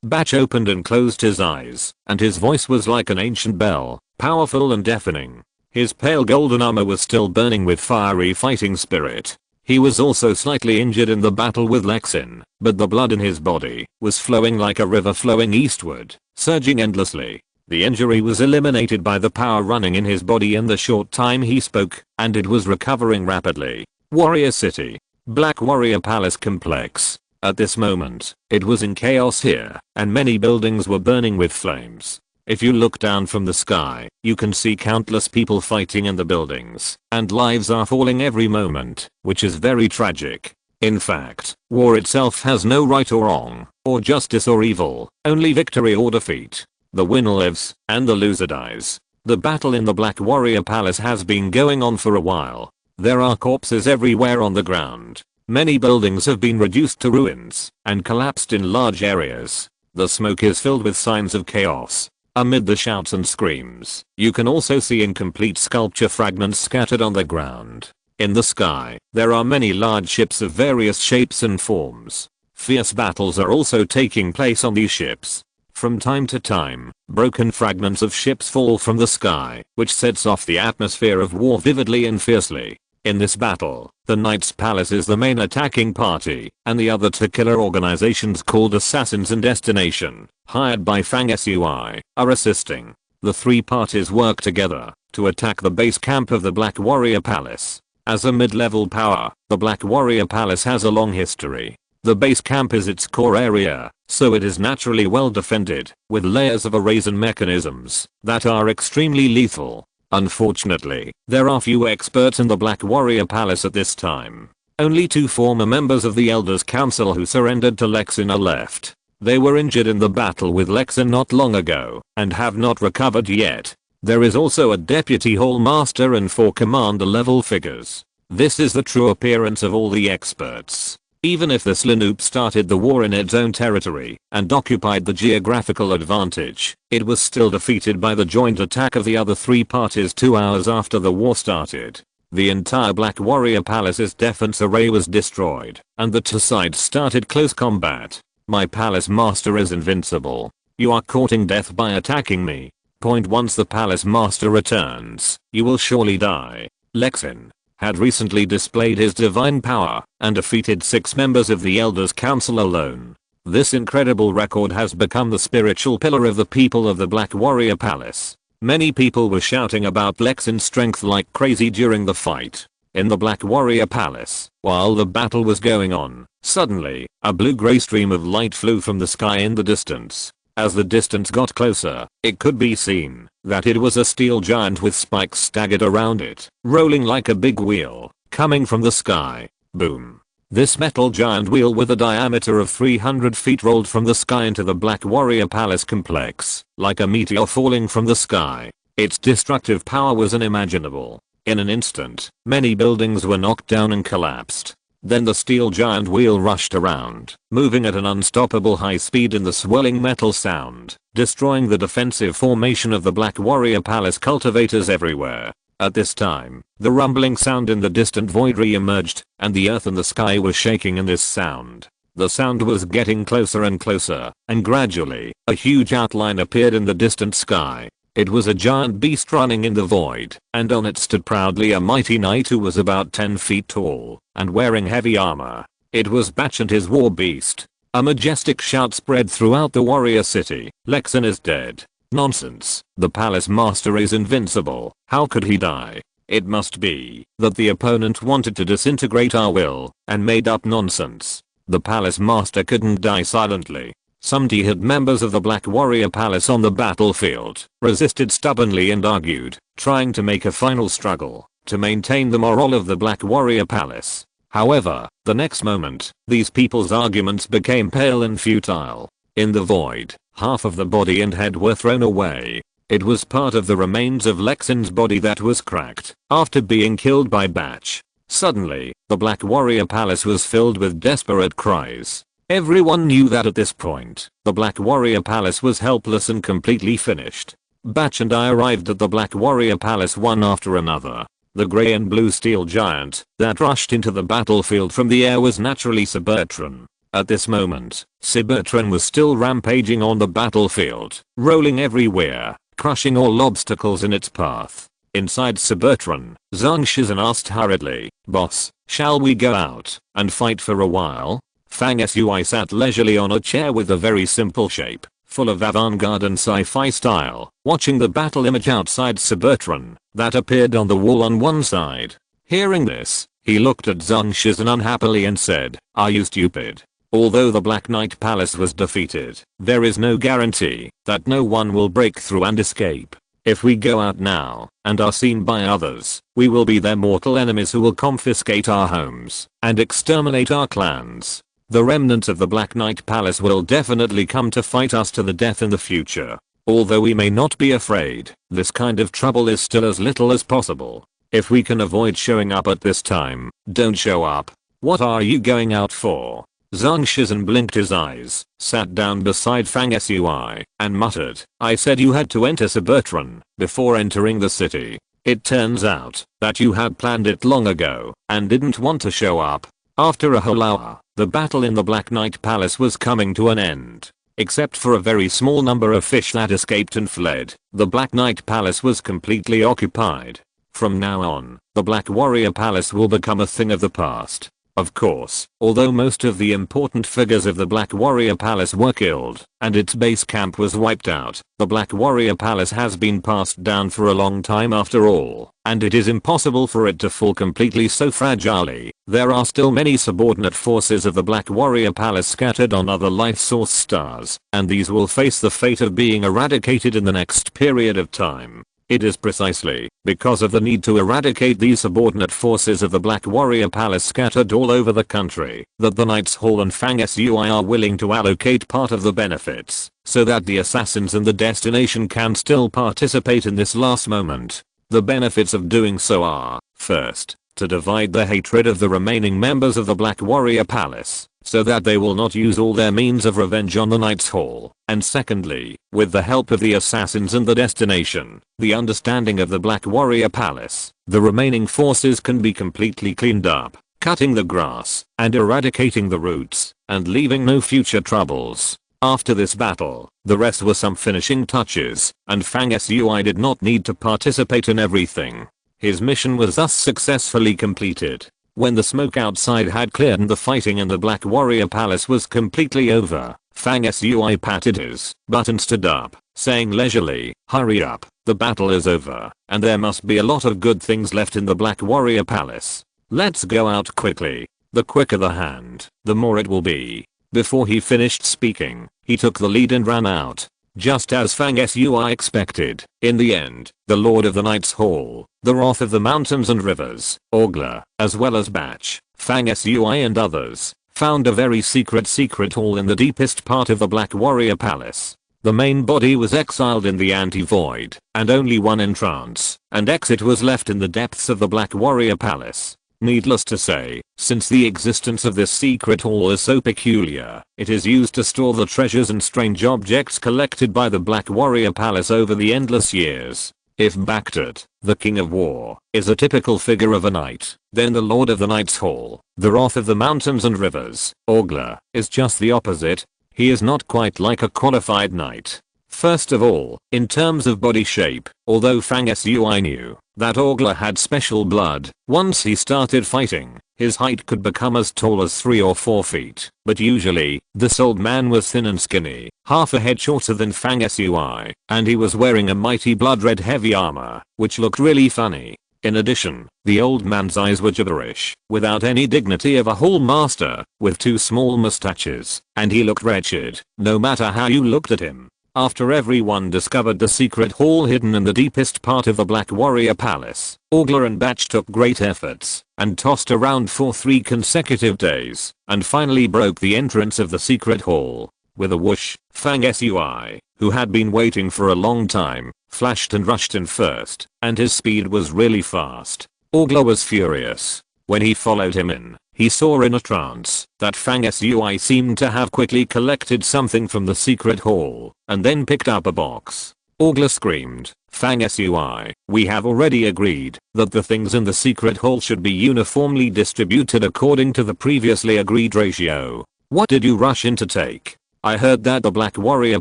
[SPEAKER 1] Batch opened and closed his eyes, and his voice was like an ancient bell, powerful and deafening. His pale golden armor was still burning with fiery fighting spirit. He was also slightly injured in the battle with Lexin, but the blood in his body was flowing like a river flowing eastward, surging endlessly. The injury was eliminated by the power running in his body in the short time he spoke, and it was recovering rapidly. Warrior City. Black Warrior Palace Complex. At this moment, it was in chaos here, and many buildings were burning with flames. If you look down from the sky, you can see countless people fighting in the buildings, and lives are falling every moment, which is very tragic. In fact, war itself has no right or wrong, or justice or evil, only victory or defeat. The winner lives, and the loser dies. The battle in the Black Warrior Palace has been going on for a while. There are corpses everywhere on the ground. Many buildings have been reduced to ruins, and collapsed in large areas. The smoke is filled with signs of chaos. Amid the shouts and screams, you can also see incomplete sculpture fragments scattered on the ground. In the sky, there are many large ships of various shapes and forms. Fierce battles are also taking place on these ships. From time to time, broken fragments of ships fall from the sky, which sets off the atmosphere of war vividly and fiercely. In this battle, the Knight's Palace is the main attacking party, and the other two killer organizations called Assassins and Destination, hired by Fang Sui, are assisting. The three parties work together to attack the base camp of the Black Warrior Palace. As a mid-level power, the Black Warrior Palace has a long history. The base camp is its core area, so it is naturally well defended, with layers of arrays and mechanisms that are extremely lethal. Unfortunately, there are few experts in the Black Warrior Palace at this time. Only 2 former members of the Elders Council who surrendered to Lexin are left. They were injured in the battle with Lexin not long ago, and have not recovered yet. There is also a Deputy Hall Master and 4 Commander level figures. This is the true appearance of all the experts. Even if the Slanoop started the war in its own territory and occupied the geographical advantage, it was still defeated by the joint attack of the other 3 parties 2 hours after the war started. The entire Black Warrior Palace's defense array was destroyed, and the two sides started close combat. My palace master is invincible. You are courting death by attacking me. Once the palace master returns, you will surely die. Lexin had recently displayed his divine power and defeated 6 members of the Elders Council alone. This incredible record has become the spiritual pillar of the people of the Black Warrior Palace. Many people were shouting about Lexin's strength like crazy during the fight. In the Black Warrior Palace, while the battle was going on, suddenly, a blue-gray stream of light flew from the sky in the distance. As the distance got closer, it could be seen that it was a steel giant with spikes staggered around it, rolling like a big wheel, coming from the sky. Boom. This metal giant wheel with a diameter of 300 feet rolled from the sky into the Black Warrior Palace complex, like a meteor falling from the sky. Its destructive power was unimaginable. In an instant, many buildings were knocked down and collapsed. Then the steel giant wheel rushed around, moving at an unstoppable high speed in the swirling metal sound, destroying the defensive formation of the Black Warrior Palace cultivators everywhere. At this time, the rumbling sound in the distant void re-emerged, and the earth and the sky were shaking in this sound. The sound was getting closer and closer, and gradually, a huge outline appeared in the distant sky. It was a giant beast running in the void, and on it stood proudly a mighty knight who was about 10 feet tall, and wearing heavy armor. It was Bach and his war beast. A majestic shout spread throughout the warrior city. Lexen is dead. Nonsense. The palace master is invincible. How could he die? It must be that the opponent wanted to disintegrate our will, and made up nonsense. The palace master couldn't die silently. Some jihad members of the Black Warrior Palace on the battlefield resisted stubbornly and argued, trying to make a final struggle to maintain the morale of the Black Warrior Palace. However, the next moment, these people's arguments became pale and futile. In the void, half of the body and head were thrown away. It was part of the remains of Lexen's body that was cracked after being killed by Bach. Suddenly, the Black Warrior Palace was filled with desperate cries. Everyone knew that at this point, the Black Warrior Palace was helpless and completely finished. Bach and I arrived at the Black Warrior Palace one after another. The grey and blue steel giant that rushed into the battlefield from the air was naturally Cybertron. At this moment, Cybertron was still rampaging on the battlefield, rolling everywhere, crushing all obstacles in its path. Inside Cybertron, Zhang Shizhen asked hurriedly, "Boss, shall we go out and fight for a while?" Fang Sui sat leisurely on a chair with a very simple shape, full of avant-garde and sci-fi style, watching the battle image outside Cybertron that appeared on the wall on one side. Hearing this, he looked at Zhang Shizhen unhappily and said, "Are you stupid? Although the Black Knight Palace was defeated, there is no guarantee that no one will break through and escape. If we go out now and are seen by others, we will be their mortal enemies who will confiscate our homes and exterminate our clans. The remnants of the Black Knight Palace will definitely come to fight us to the death in the future. Although we may not be afraid, this kind of trouble is still as little as possible. If we can avoid showing up at this time, don't show up. What are you going out for?" Zhang Shizhen blinked his eyes, sat down beside Fang Sui, and muttered, "I said you had to enter Cybertron before entering the city. It turns out that you had planned it long ago and didn't want to show up." After a whole hour, the battle in the Black Knight Palace was coming to an end. Except for a very small number of fish that escaped and fled, the Black Knight Palace was completely occupied. From now on, the Black Warrior Palace will become a thing of the past. Of course, although most of the important figures of the Black Warrior Palace were killed, and its base camp was wiped out, the Black Warrior Palace has been passed down for a long time after all, and it is impossible for it to fall completely so fragilely. There are still many subordinate forces of the Black Warrior Palace scattered on other life source stars, and these will face the fate of being eradicated in the next period of time. It is precisely because of the need to eradicate these subordinate forces of the Black Warrior Palace scattered all over the country that the Knights Hall and Fang Sui are willing to allocate part of the benefits so that the assassins in the destination can still participate in this last moment. The benefits of doing so are, first, to divide the hatred of the remaining members of the Black Warrior Palace, so that they will not use all their means of revenge on the Knights Hall, and secondly, with the help of the assassins and the destination, the understanding of the Black Warrior Palace, the remaining forces can be completely cleaned up, cutting the grass, and eradicating the roots, and leaving no future troubles. After this battle, the rest were some finishing touches, and Fang Sui did not need to participate in everything. His mission was thus successfully completed. When the smoke outside had cleared and the fighting in the Black Warrior Palace was completely over, Fang Sui patted his butt and stood up, saying leisurely, "Hurry up, the battle is over, and there must be a lot of good things left in the Black Warrior Palace. Let's go out quickly. The quicker the hand, the more it will be." Before he finished speaking, he took the lead and ran out. Just as Fang Sui expected, in the end, the Lord of the Knights Hall, the Wrath of the Mountains and Rivers, Ogla, as well as Bach, Fang Sui and others, found a very secret hall in the deepest part of the Black Warrior Palace. The main body was exiled in the anti-void, and only one entrance and exit was left in the depths of the Black Warrior Palace. Needless to say, since the existence of this secret hall is so peculiar, it is used to store the treasures and strange objects collected by the Black Warrior Palace over the endless years. If Baktat, the King of War, is a typical figure of a knight, then the Lord of the Knights Hall, the Wrath of the Mountains and Rivers, Orgler, is just the opposite. He is not quite like a qualified knight. First of all, in terms of body shape, although Fang Sui knew that Orgler had special blood, once he started fighting, his height could become as tall as 3 or 4 feet, but usually, this old man was thin and skinny, half a head shorter than Fang Sui, and he was wearing a mighty blood red heavy armor, which looked really funny. In addition, the old man's eyes were gibberish, without any dignity of a hall master, with 2 small mustaches, and he looked wretched, no matter how you looked at him. After everyone discovered the secret hall hidden in the deepest part of the Black Warrior Palace, Orgler and Batch took great efforts, and tossed around for 3 consecutive days, and finally broke the entrance of the secret hall. With a whoosh, Fang Sui, who had been waiting for a long time, flashed and rushed in first, and his speed was really fast. Orgler was furious. When he followed him in, he saw in a trance that Fang Sui seemed to have quickly collected something from the secret hall, and then picked up a box. Orgler screamed, "Fang Sui, we have already agreed that the things in the secret hall should be uniformly distributed according to the previously agreed ratio. What did you rush in to take? I heard that the Black Warrior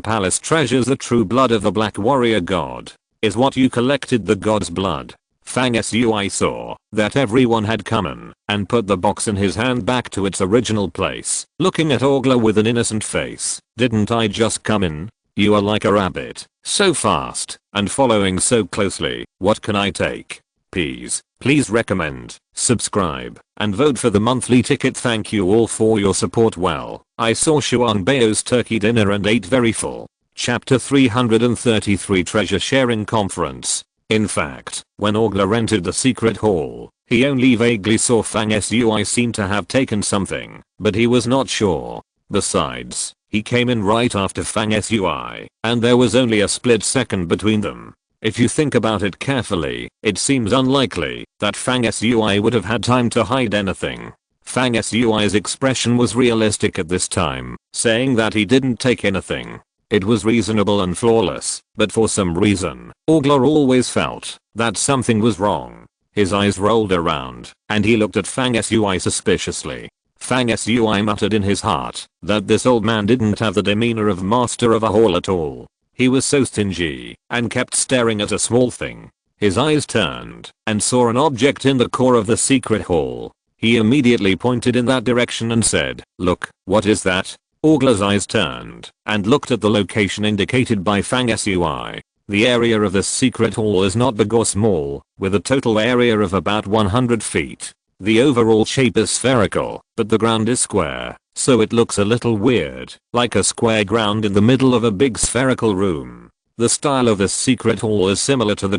[SPEAKER 1] Palace treasures the true blood of the Black Warrior God. Is what you collected the god's blood?" Fang Sui saw that everyone had come in and put the box in his hand back to its original place, looking at Orgler with an innocent face. "Didn't I just come in? You are like a rabbit, so fast, and following so closely. What can I take? Please recommend, subscribe, and vote for the monthly ticket. Thank you all for your support. Well, I saw Shuang Bao's turkey dinner and ate very full. Chapter 333 Treasure Sharing Conference. In fact, when Orgler entered the secret hall, he only vaguely saw Fang Sui seem to have taken something, but he was not sure. Besides, he came in right after Fang Sui, and there was only a split second between them. If you think about it carefully, it seems unlikely that Fang Sui would have had time to hide anything. Fang Sui's expression was realistic at this time, saying that he didn't take anything. It was reasonable and flawless, but for some reason, Orgler always felt that something was wrong. His eyes rolled around, and he looked at Fang Sui suspiciously. Fang Sui muttered in his heart that this old man didn't have the demeanor of master of a hall at all. He was so stingy, and kept staring at a small thing. His eyes turned, and saw an object in the core of the secret hall. He immediately pointed in that direction and said, "Look, what is that?" Orgler's eyes turned and looked at the location indicated by Fang Sui. The area of this secret hall is not big or small, with a total area of about 100 feet. The overall shape is spherical, but the ground is square, so it looks a little weird, like a square ground in the middle of a big spherical room. The style of this secret hall is similar to the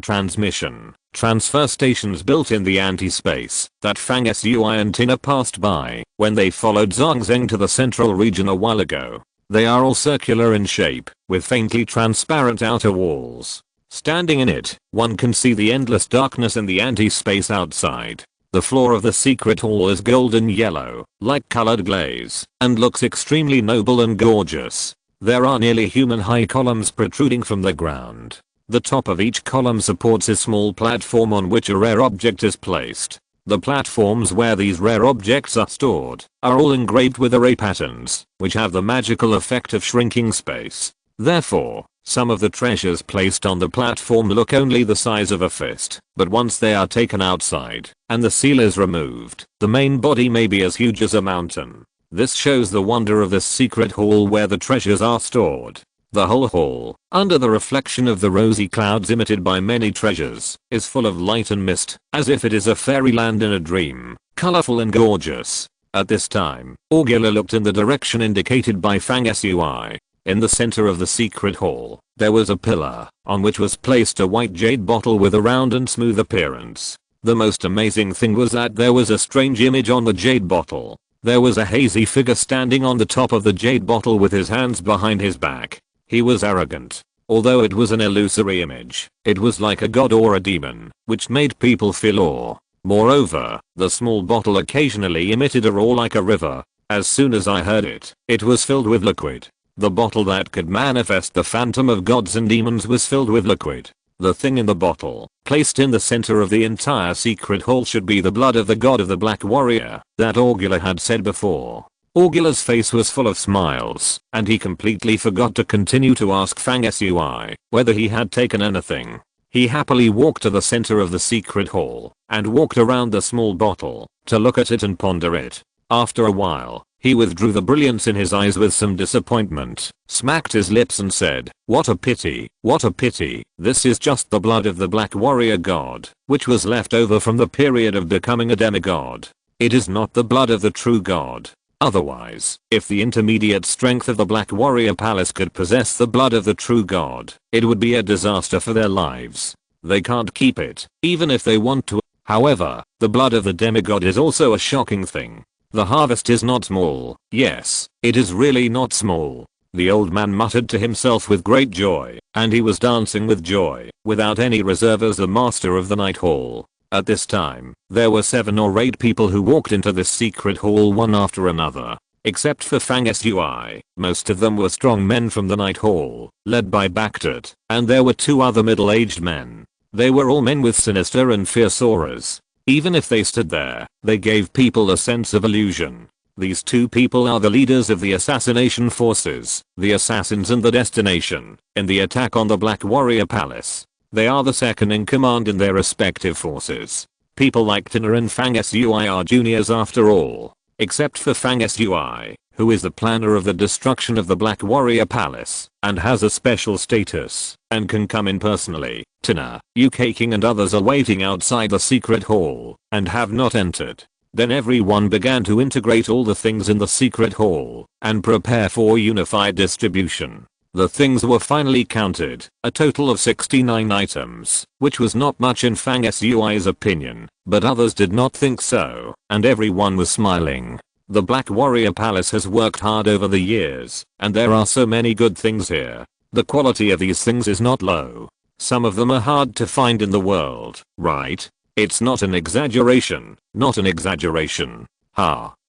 [SPEAKER 1] transfer stations built in the anti-space that Fang Sui and Tina passed by when they followed Zhang Zheng to the central region a while ago. They are all circular in shape, with faintly transparent outer walls. Standing in it, one can see the endless darkness in the anti-space outside. The floor of the secret hall is golden yellow, like colored glaze, and looks extremely noble and gorgeous. There are nearly human-high columns protruding from the ground. The top of each column supports a small platform on which a rare object is placed. The platforms where these rare objects are stored are all engraved with array patterns, which have the magical effect of shrinking space. Therefore, some of the treasures placed on the platform look only the size of a fist, but once they are taken outside, and the seal is removed, the main body may be as huge as a mountain. This shows the wonder of this secret hall where the treasures are stored. The whole hall, under the reflection of the rosy clouds emitted by many treasures, is full of light and mist, as if it is a fairyland in a dream, colorful and gorgeous. At this time, Orgler looked in the direction indicated by Fang Sui. In the center of the secret hall, there was a pillar, on which was placed a white jade bottle with a round and smooth appearance. The most amazing thing was that there was a strange image on the jade bottle. There was a hazy figure standing on the top of the jade bottle with his hands behind his back. He was arrogant. Although it was an illusory image, it was like a god or a demon, which made people feel awe. Moreover, the small bottle occasionally emitted a roar like a river. As soon as I heard it, it was filled with liquid. The bottle that could manifest the phantom of gods and demons was filled with liquid. The thing in the bottle, placed in the center of the entire secret hall, should be the blood of the god of the Black Warrior that Augula had said before. Augula's face was full of smiles, and he completely forgot to continue to ask Fang Sui whether he had taken anything. He happily walked to the center of the secret hall, and walked around the small bottle, to look at it and ponder it. After a while, he withdrew the brilliance in his eyes with some disappointment, smacked his lips and said, "What a pity, what a pity, this is just the blood of the Black Warrior god, which was left over from the period of becoming a demigod. It is not the blood of the true god. Otherwise, if the intermediate strength of the Black Warrior Palace could possess the blood of the true god, it would be a disaster for their lives. They can't keep it, even if they want to. However, the blood of the demigod is also a shocking thing. The harvest is not small. Yes, it is really not small." The old man muttered to himself with great joy, and he was dancing with joy, without any reserve, as the master of the night hall. At this time, there were 7 or 8 people who walked into this secret hall one after another. Except for Fang Sui, most of them were strong men from the night hall, led by Baktat, and there were 2 other middle-aged men. They were all men with sinister and fierce auras. Even if they stood there, they gave people a sense of illusion. These 2 people are the leaders of the assassination forces, the assassins and the destination, in the attack on the Black Warrior Palace. They are the second in command in their respective forces. People like Tina and Fang Sui are juniors after all. Except for Fang Sui, who is the planner of the destruction of the Black Warrior Palace, and has a special status, and can come in personally. Tina, UK King and others are waiting outside the secret hall, and have not entered. Then everyone began to integrate all the things in the secret hall, and prepare for unified distribution. The things were finally counted, a total of 69 items, which was not much in Fang Sui's opinion, but others did not think so, and everyone was smiling. The Black Warrior Palace has worked hard over the years, and there are so many good things here. The quality of these things is not low. Some of them are hard to find in the world, right? It's not an exaggeration, not an exaggeration.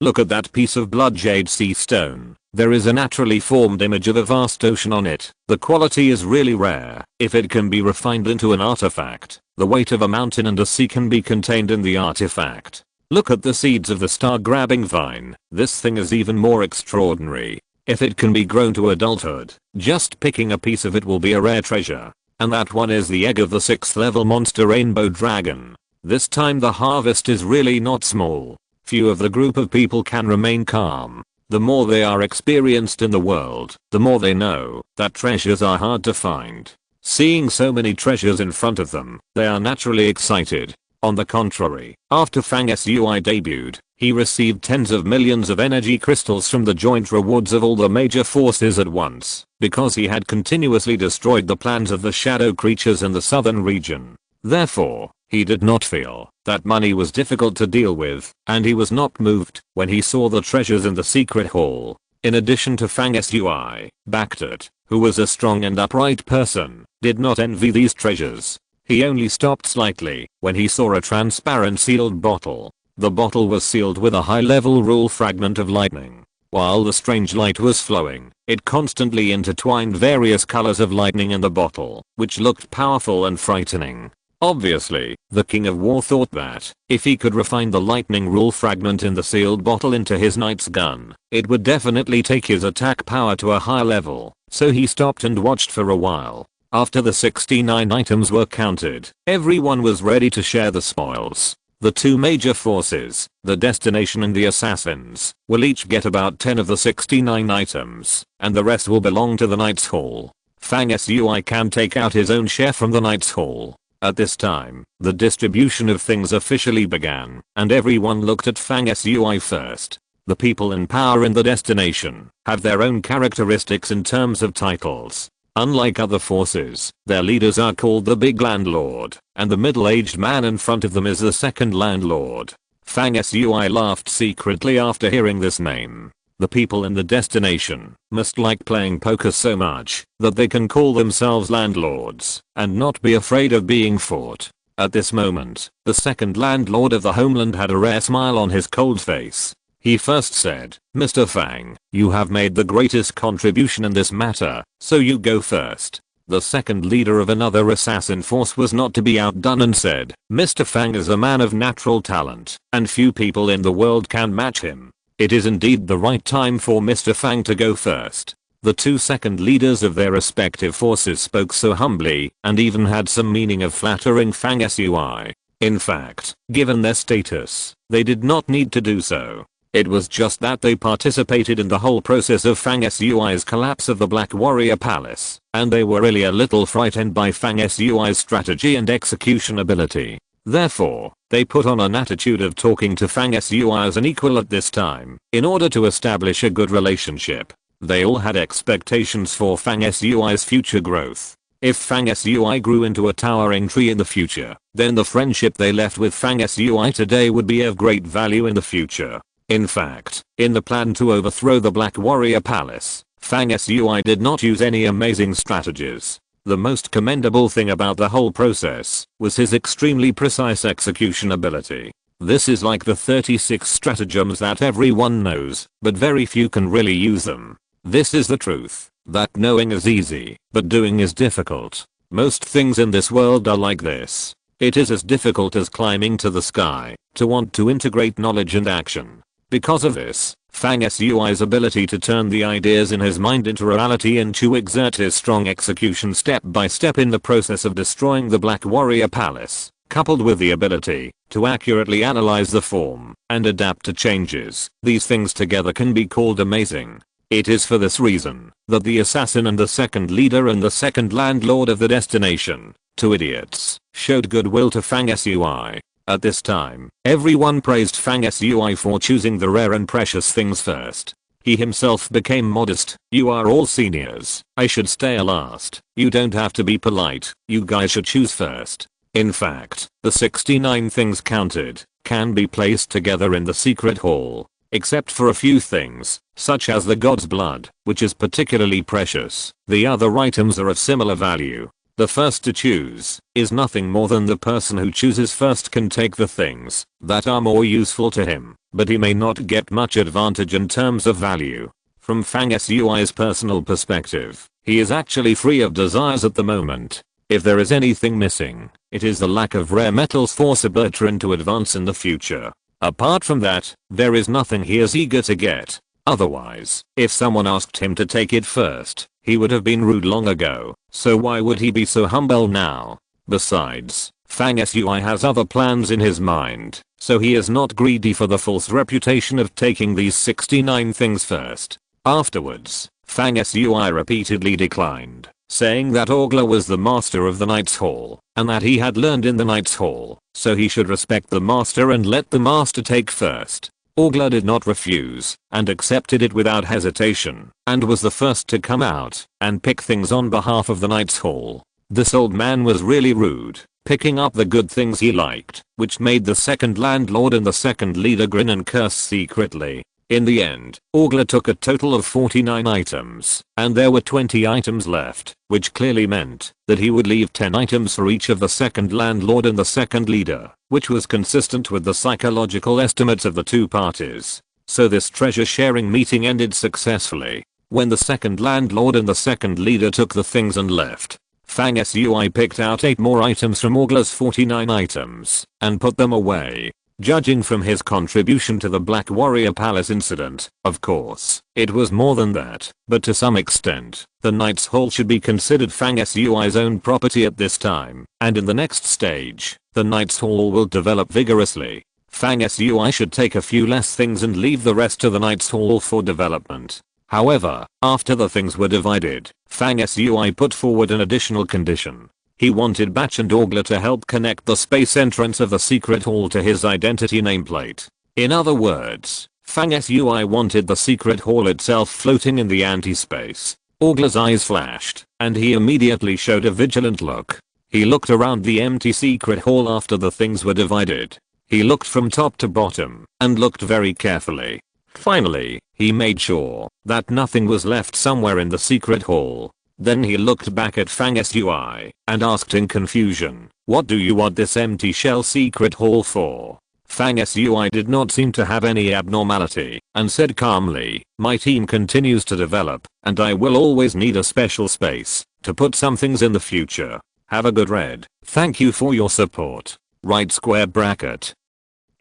[SPEAKER 1] Look at that piece of blood jade sea stone. There is a naturally formed image of a vast ocean on it. The quality is really rare. If it can be refined into an artifact, the weight of a mountain and a sea can be contained in the artifact. Look at the seeds of the star-grabbing vine. This thing is even more extraordinary. If it can be grown to adulthood, just picking a piece of it will be a rare treasure. And that one is the egg of the 6th level monster Rainbow Dragon. This time the harvest is really not small. Few of the group of people can remain calm. The more they are experienced in the world, the more they know that treasures are hard to find. Seeing so many treasures in front of them, they are naturally excited. On the contrary, after Fang Sui debuted, he received tens of millions of energy crystals from the joint rewards of all the major forces at once, because he had continuously destroyed the plans of the shadow creatures in the southern region. Therefore, he did not feel that money was difficult to deal with, and he was not moved when he saw the treasures in the secret hall. In addition to Fang Sui, Baktat, who was a strong and upright person, did not envy these treasures. He only stopped slightly when he saw a transparent sealed bottle. The bottle was sealed with a high-level rule fragment of lightning. While the strange light was flowing, it constantly intertwined various colors of lightning in the bottle, which looked powerful and frightening. Obviously, the King of War thought that, if he could refine the lightning rule fragment in the sealed bottle into his knight's gun, it would definitely take his attack power to a higher level, so he stopped and watched for a while. After the 69 items were counted, everyone was ready to share the spoils. The 2 major forces, the destination and the assassins, will each get about 10 of the 69 items, and the rest will belong to the Knight's Hall. Fang Sui can take out his own share from the Knight's Hall. At this time, the distribution of things officially began, and everyone looked at Fang Sui first. The people in power in the destination have their own characteristics in terms of titles. Unlike other forces, their leaders are called the Big Landlord, and the middle-aged man in front of them is the Second Landlord. Fang Sui laughed secretly after hearing this name. The people in the destination must like playing poker so much that they can call themselves landlords and not be afraid of being fought. At this moment, the second landlord of the homeland had a rare smile on his cold face. He first said, "Mr. Fang, you have made the greatest contribution in this matter, so you go first." The second leader of another assassin force was not to be outdone and said, "Mr. Fang is a man of natural talent, and few people in the world can match him. It is indeed the right time for Mr. Fang to go first." The two second leaders of their respective forces spoke so humbly and even had some meaning of flattering Fang Sui. In fact, given their status, they did not need to do so. It was just that they participated in the whole process of Fang Sui's collapse of the Black Warrior Palace, and they were really a little frightened by Fang Sui's strategy and execution ability. Therefore, they put on an attitude of talking to Fang Sui as an equal at this time, in order to establish a good relationship. They all had expectations for Fang Sui's future growth. If Fang Sui grew into a towering tree in the future, then the friendship they left with Fang Sui today would be of great value in the future. In fact, in the plan to overthrow the Black Warrior Palace, Fang Sui did not use any amazing strategies. The most commendable thing about the whole process was his extremely precise execution ability. This is like the 36 stratagems that everyone knows, but very few can really use them. This is the truth, that knowing is easy, but doing is difficult. Most things in this world are like this. It is as difficult as climbing to the sky, to want to integrate knowledge and action. Because of this, Fang Sui's ability to turn the ideas in his mind into reality and to exert his strong execution step by step in the process of destroying the Black Warrior Palace, coupled with the ability to accurately analyze the form and adapt to changes, these things together can be called amazing. It is for this reason that the assassin and the second leader and the second landlord of the destination, two idiots, showed goodwill to Fang Sui. At this time, everyone praised Fang Sui for choosing the rare and precious things first. He himself became modest. "You are all seniors, I should stay last. You don't have to be polite, you guys should choose first." In fact, the 69 things counted can be placed together in the secret hall, except for a few things, such as the god's blood, which is particularly precious. The other items are of similar value. The first to choose is nothing more than the person who chooses first can take the things that are more useful to him, but he may not get much advantage in terms of value. From Fang Sui's personal perspective, he is actually free of desires at the moment. If there is anything missing, it is the lack of rare metals for Bertrand to advance in the future. Apart from that, there is nothing he is eager to get. Otherwise, if someone asked him to take it first, he would have been rude long ago, so why would he be so humble now? Besides, Fang Sui has other plans in his mind, so he is not greedy for the false reputation of taking these 69 things first. Afterwards, Fang Sui repeatedly declined, saying that Orgla was the master of the Knight's Hall, and that he had learned in the Knight's Hall, so he should respect the master and let the master take first. Orgla did not refuse, and accepted it without hesitation, and was the first to come out and pick things on behalf of the Knight's Hall. This old man was really rude, picking up the good things he liked, which made the second landlord and the second leader grin and curse secretly. In the end, Orgla took a total of 49 items, and there were 20 items left, which clearly meant that he would leave 10 items for each of the second landlord and the second leader, which was consistent with the psychological estimates of the two parties. So this treasure sharing meeting ended successfully. When the second landlord and the second leader took the things and left, Fang Sui picked out 8 more items from Orgla's 49 items and put them away. Judging from his contribution to the Black Warrior Palace incident, of course, it was more than that, but to some extent, the Knight's Hall should be considered Fang Sui's own property at this time, and in the next stage, the Knight's Hall will develop vigorously. Fang Sui should take a few less things and leave the rest to the Knight's Hall for development. However, after the things were divided, Fang Sui put forward an additional condition. He wanted Bach and Orgla to help connect the space entrance of the secret hall to his identity nameplate. In other words, Fang Sui wanted the secret hall itself floating in the anti-space. Orgla's eyes flashed, and he immediately showed a vigilant look. He looked around the empty secret hall after the things were divided. He looked from top to bottom, and looked very carefully. Finally, he made sure that nothing was left somewhere in the secret hall. Then he looked back at Fang Sui and asked in confusion, "What do you want this empty shell secret hall for?" Fang Sui did not seem to have any abnormality and said calmly, "My team continues to develop and I will always need a special space to put some things in the future. Have a good read. Thank you for your support. Right square bracket."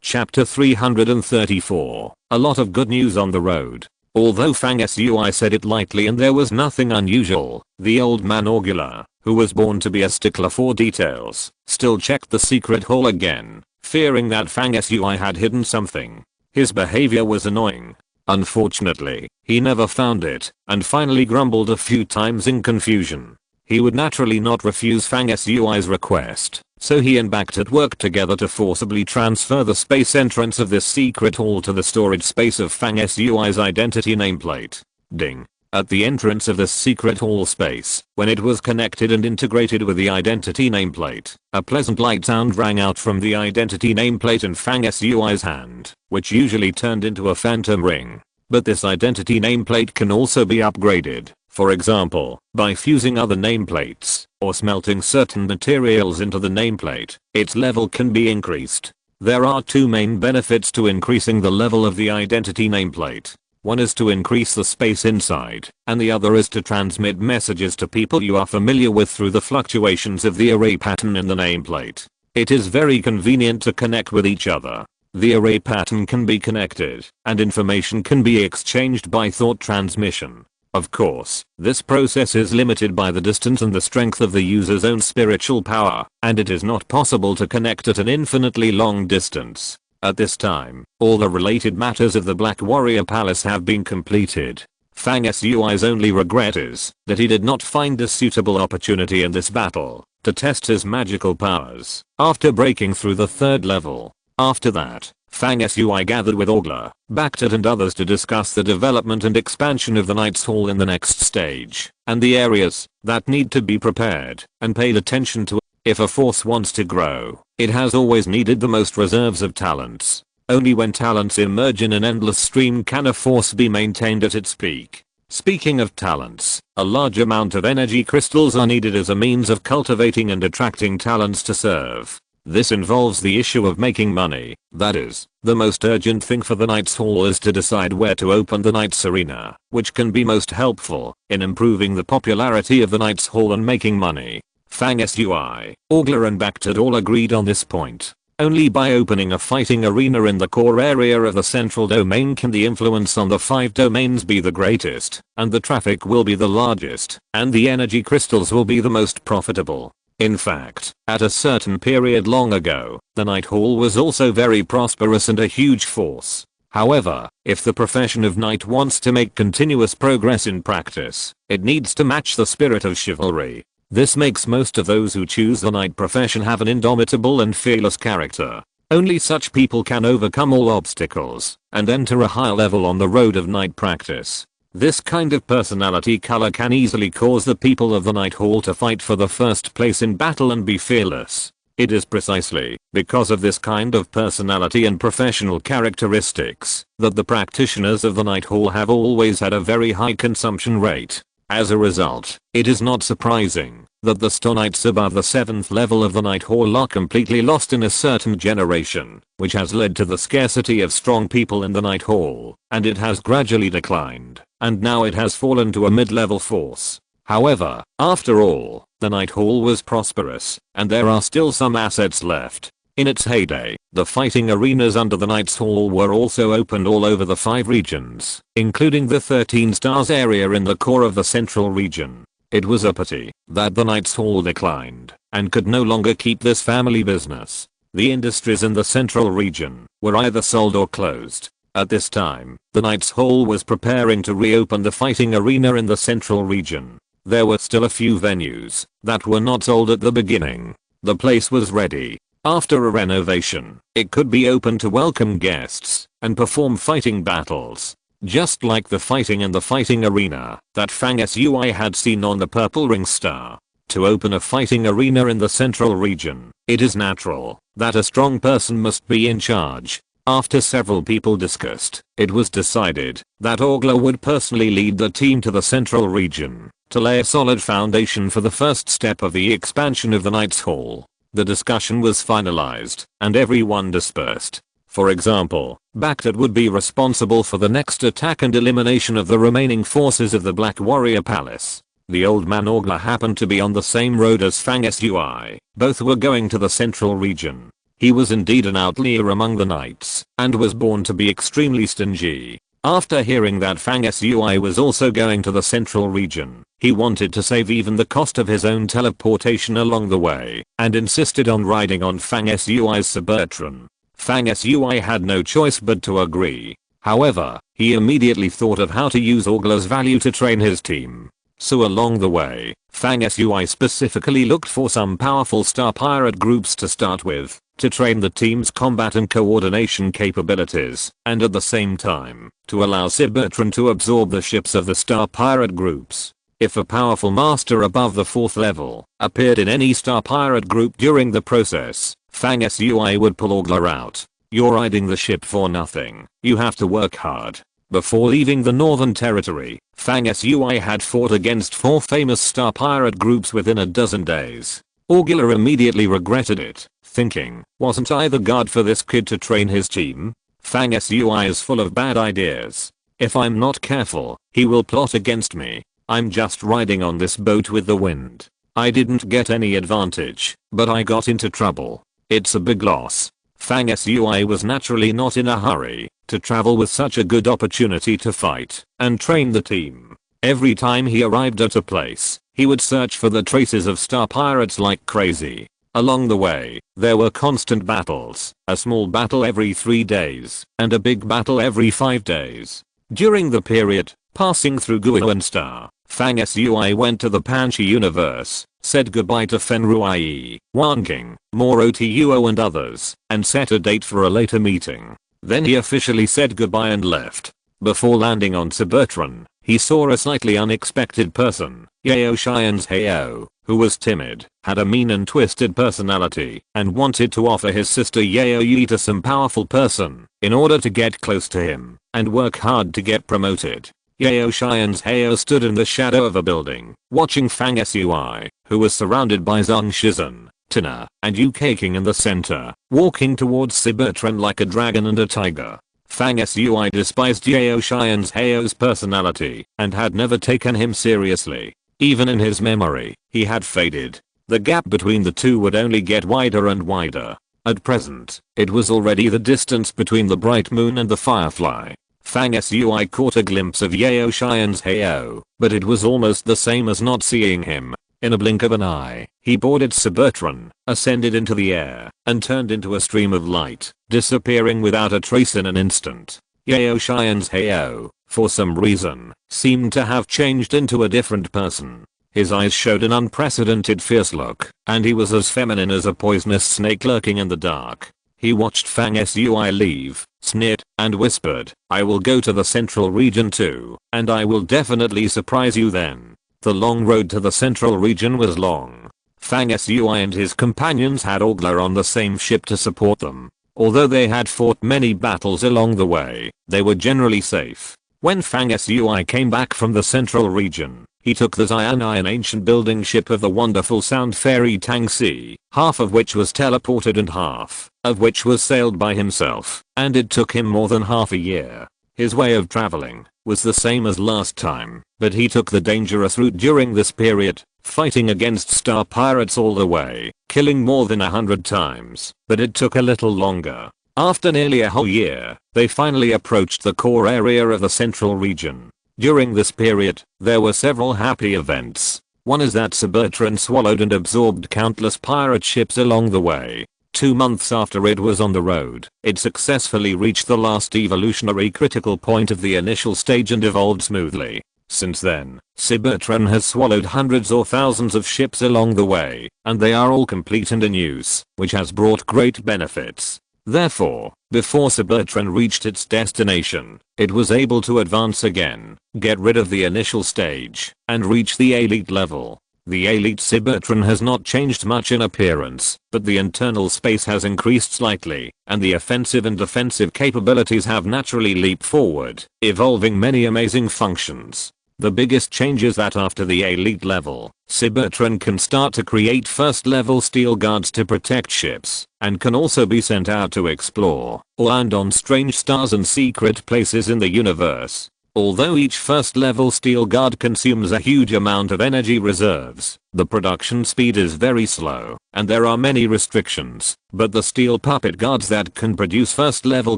[SPEAKER 1] Chapter 334. A lot of good news on the road. Although Fang Sui said it lightly and there was nothing unusual, the old man Augula, who was born to be a stickler for details, still checked the secret hall again, fearing that Fang Sui had hidden something. His behavior was annoying. Unfortunately, he never found it, and finally grumbled a few times in confusion. He would naturally not refuse Fang Sui's request, so he and Bactet worked together to forcibly transfer the space entrance of this secret hall to the storage space of Fang Sui's identity nameplate. Ding. At the entrance of this secret hall space, when it was connected and integrated with the identity nameplate, a pleasant light sound rang out from the identity nameplate in Fang Sui's hand, which usually turned into a phantom ring. But this identity nameplate can also be upgraded, for example, by fusing other nameplates or smelting certain materials into the nameplate. Its level can be increased. There are two main benefits to increasing the level of the identity nameplate. One is to increase the space inside, and the other is to transmit messages to people you are familiar with through the fluctuations of the array pattern in the nameplate. It is very convenient to connect with each other. The array pattern can be connected, and information can be exchanged by thought transmission. Of course, this process is limited by the distance and the strength of the user's own spiritual power, and it is not possible to connect at an infinitely long distance. At this time, all the related matters of the Black Warrior Palace have been completed. Fang Sui's only regret is that he did not find a suitable opportunity in this battle to test his magical powers after breaking through the third level. After that, Fang Sui gathered with Augula, Bactet and others to discuss the development and expansion of the Knight's Hall in the next stage, and the areas that need to be prepared and paid attention to. If a force wants to grow, it has always needed the most reserves of talents. Only when talents emerge in an endless stream can a force be maintained at its peak. Speaking of talents, a large amount of energy crystals are needed as a means of cultivating and attracting talents to serve. This involves the issue of making money. That is, the most urgent thing for the Knight's Hall is to decide where to open the Knight's Arena, which can be most helpful in improving the popularity of the Knight's Hall and making money. Fang Sui, Augula and Bactet all agreed on this point. Only by opening a fighting arena in the core area of the central domain can the influence on the 5 domains be the greatest, and the traffic will be the largest, and the energy crystals will be the most profitable. In fact, at a certain period long ago, the Knight Hall was also very prosperous and a huge force. However, if the profession of knight wants to make continuous progress in practice, it needs to match the spirit of chivalry. This makes most of those who choose the knight profession have an indomitable and fearless character. Only such people can overcome all obstacles and enter a high level on the road of knight practice. This kind of personality color can easily cause the people of the Knight Hall to fight for the first place in battle and be fearless. It is precisely because of this kind of personality and professional characteristics that the practitioners of the Knight Hall have always had a very high consumption rate. As a result, it is not surprising that the Star Knights above the 7th level of the Knight Hall are completely lost in a certain generation, which has led to the scarcity of strong people in the Knight Hall, and it has gradually declined, and now it has fallen to a mid-level force. However, after all, the Knight Hall was prosperous, and there are still some assets left. In its heyday, the fighting arenas under the Knight's Hall were also opened all over the 5 regions, including the 13 stars area in the core of the central region. It was a pity that the Knight's Hall declined and could no longer keep this family business. The industries in the central region were either sold or closed. At this time, the Knight's Hall was preparing to reopen the fighting arena in the central region. There were still a few venues that were not sold at the beginning. The place was ready. After a renovation, it could be open to welcome guests and perform fighting battles. Just like the fighting in the fighting arena that Fang Sui had seen on the Purple Ring Star. To open a fighting arena in the central region, it is natural that a strong person must be in charge. After several people discussed, it was decided that Orgler would personally lead the team to the central region to lay a solid foundation for the first step of the expansion of the Knights Hall. The discussion was finalized, and everyone dispersed. For example, Baghdad would be responsible for the next attack and elimination of the remaining forces of the Black Warrior Palace. The old man Orgler happened to be on the same road as Fang Sui. Both were going to the central region. He was indeed an outlier among the knights, and was born to be extremely stingy. After hearing that Fang Sui was also going to the central region, he wanted to save even the cost of his own teleportation along the way, and insisted on riding on Fang Sui's Suburtron. Fang Sui had no choice but to agree. However, he immediately thought of how to use Orgler's value to train his team. So along the way, Fang Sui specifically looked for some powerful star pirate groups to start with, to train the team's combat and coordination capabilities, and at the same time, to allow Suburtron to absorb the ships of the star pirate groups. If a powerful master above the 4th level appeared in any star pirate group during the process, Fang Sui would pull Orgler out. You're riding the ship for nothing, you have to work hard. Before leaving the Northern Territory, Fang Sui had fought against 4 famous star pirate groups within a dozen days. Orgler immediately regretted it, thinking, wasn't I the god for this kid to train his team? Fang Sui is full of bad ideas. If I'm not careful, he will plot against me. I'm just riding on this boat with the wind. I didn't get any advantage, but I got into trouble. It's a big loss. Fang Sui was naturally not in a hurry to travel with such a good opportunity to fight and train the team. Every time he arrived at a place, he would search for the traces of star pirates like crazy. Along the way, there were constant battles, a small battle every 3 days, and a big battle every 5 days. During the period, passing through Guoan Star, Fang Sui went to the Panchi universe, said goodbye to Fenruai, Wanking, Moro Tuo and others, and set a date for a later meeting. Then he officially said goodbye and left. Before landing on Suburtron, he saw a slightly unexpected person, Yao Xian's Hao, who was timid, had a mean and twisted personality, and wanted to offer his sister Yao Yi to some powerful person, in order to get close to him, and work hard to get promoted. Yao Xian's Hao stood in the shadow of a building, watching Fang Sui, who was surrounded by Zhang Shizhen, Tina, and Yu Keqing in the center, walking towards Suburtron like a dragon and a tiger. Fang Sui despised Yao Xian's Hao's personality, and had never taken him seriously. Even in his memory, he had faded. The gap between the two would only get wider and wider. At present, it was already the distance between the bright moon and the firefly. Fang Sui caught a glimpse of Yao Xian's Hao, but it was almost the same as not seeing him. In a blink of an eye, he boarded Suburtron, ascended into the air, and turned into a stream of light, disappearing without a trace in an instant. Yao Xian's Hao, for some reason, seemed to have changed into a different person. His eyes showed an unprecedented fierce look, and he was as feminine as a poisonous snake lurking in the dark. He watched Fang Sui leave, sneered, and whispered, I will go to the central region too, and I will definitely surprise you then. The long road to the central region was long. Fang Sui and his companions had Orgler on the same ship to support them. Although they had fought many battles along the way, they were generally safe. When Fang Sui came back from the central region, he took the Xian'ai, an ancient building ship of the wonderful sound fairy Tangxi, half of which was teleported and half of which was sailed by himself, and it took him more than half a year. His way of traveling was the same as last time, but he took the dangerous route during this period, fighting against star pirates all the way, killing more than 100 times, but it took a little longer. After nearly a whole year, they finally approached the core area of the central region. During this period, there were several happy events. One is that Suburtron swallowed and absorbed countless pirate ships along the way. 2 months after it was on the road, it successfully reached the last evolutionary critical point of the initial stage and evolved smoothly. Since then, Suburtron has swallowed hundreds or thousands of ships along the way, and they are all complete and in use, which has brought great benefits. Therefore, before Suburtron reached its destination, it was able to advance again, get rid of the initial stage, and reach the elite level. The elite Cybertron has not changed much in appearance, but the internal space has increased slightly, and the offensive and defensive capabilities have naturally leaped forward, evolving many amazing functions. The biggest change is that after the elite level, Cybertron can start to create first level steel guards to protect ships, and can also be sent out to explore, or land on strange stars and secret places in the universe. Although each first level steel guard consumes a huge amount of energy reserves, the production speed is very slow, and there are many restrictions, but the steel puppet guards that can produce first level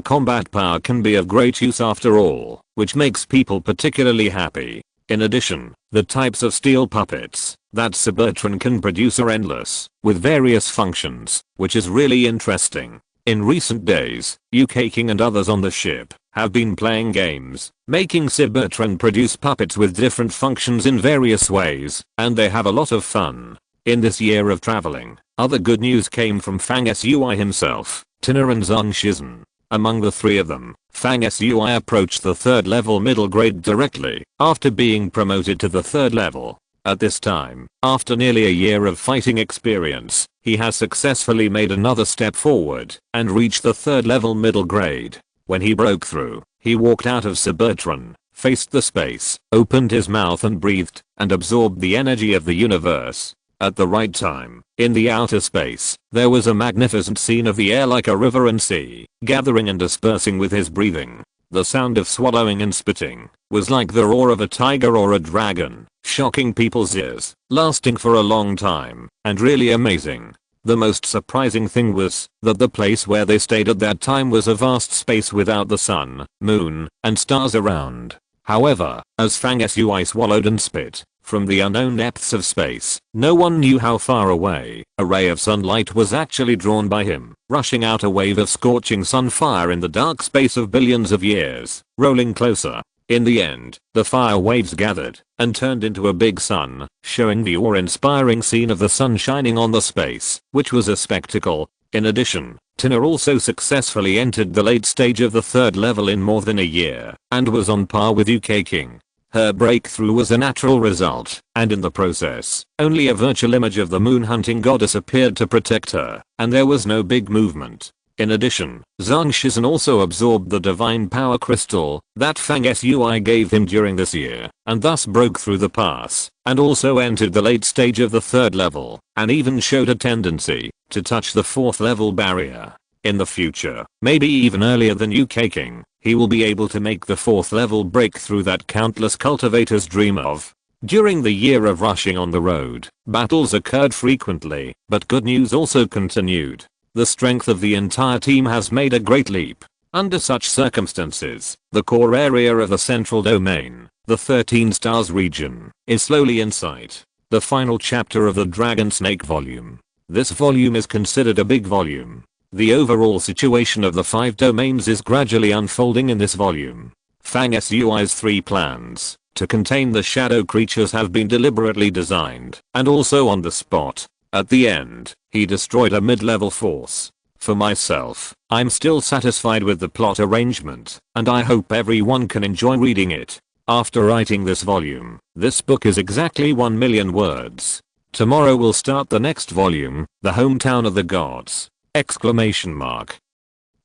[SPEAKER 1] combat power can be of great use after all, which makes people particularly happy. In addition, the types of steel puppets that Cybertron can produce are endless, with various functions, which is really interesting. In recent days, UK King and others on the ship have been playing games, making Cybertron produce puppets with different functions in various ways, and they have a lot of fun. In this year of traveling, other good news came from Fang Sui himself, Tina and Zhang Shizhen. Among the three of them, Fang Sui approached the third level middle grade directly, after being promoted to the third level. At this time, after nearly a year of fighting experience, he has successfully made another step forward, and reached the third level middle grade. When he broke through, he walked out of Cybertron, faced the space, opened his mouth and breathed, and absorbed the energy of the universe. At the right time, in the outer space, there was a magnificent scene of the air like a river and sea, gathering and dispersing with his breathing. The sound of swallowing and spitting was like the roar of a tiger or a dragon, shocking people's ears, lasting for a long time, and really amazing. The most surprising thing was that the place where they stayed at that time was a vast space without the sun, moon, and stars around. However, as Fang Sui swallowed and spit, from the unknown depths of space, no one knew how far away a ray of sunlight was actually drawn by him, rushing out a wave of scorching sun fire in the dark space of billions of years, rolling closer. In the end, the fire waves gathered and turned into a big sun, showing the awe-inspiring scene of the sun shining on the space, which was a spectacle. In addition, Tina also successfully entered the late stage of the third level in more than a year, and was on par with UK King. Her breakthrough was a natural result, and in the process, only a virtual image of the moon hunting goddess appeared to protect her, and there was no big movement. In addition, Zhang Shizhen also absorbed the divine power crystal that Fang Sui gave him during this year, and thus broke through the pass, and also entered the late stage of the third level, and even showed a tendency to touch the fourth level barrier. In the future, maybe even earlier than UK King, he will be able to make the fourth level breakthrough that countless cultivators dream of. During the year of rushing on the road, battles occurred frequently, but good news also continued. The strength of the entire team has made a great leap. Under such circumstances, the core area of the central domain, the 13 stars region, is slowly in sight. The final chapter of the Dragon Snake volume. This volume is considered a big volume. The overall situation of the 5 domains is gradually unfolding in this volume. Fang Sui's 3 plans to contain the shadow creatures have been deliberately designed, and also on the spot. At the end, he destroyed a mid-level force. For myself, I'm still satisfied with the plot arrangement, and I hope everyone can enjoy reading it. After writing this volume, this book is exactly 1 million words. Tomorrow we'll start the next volume, The Hometown of the Gods! Exclamation mark.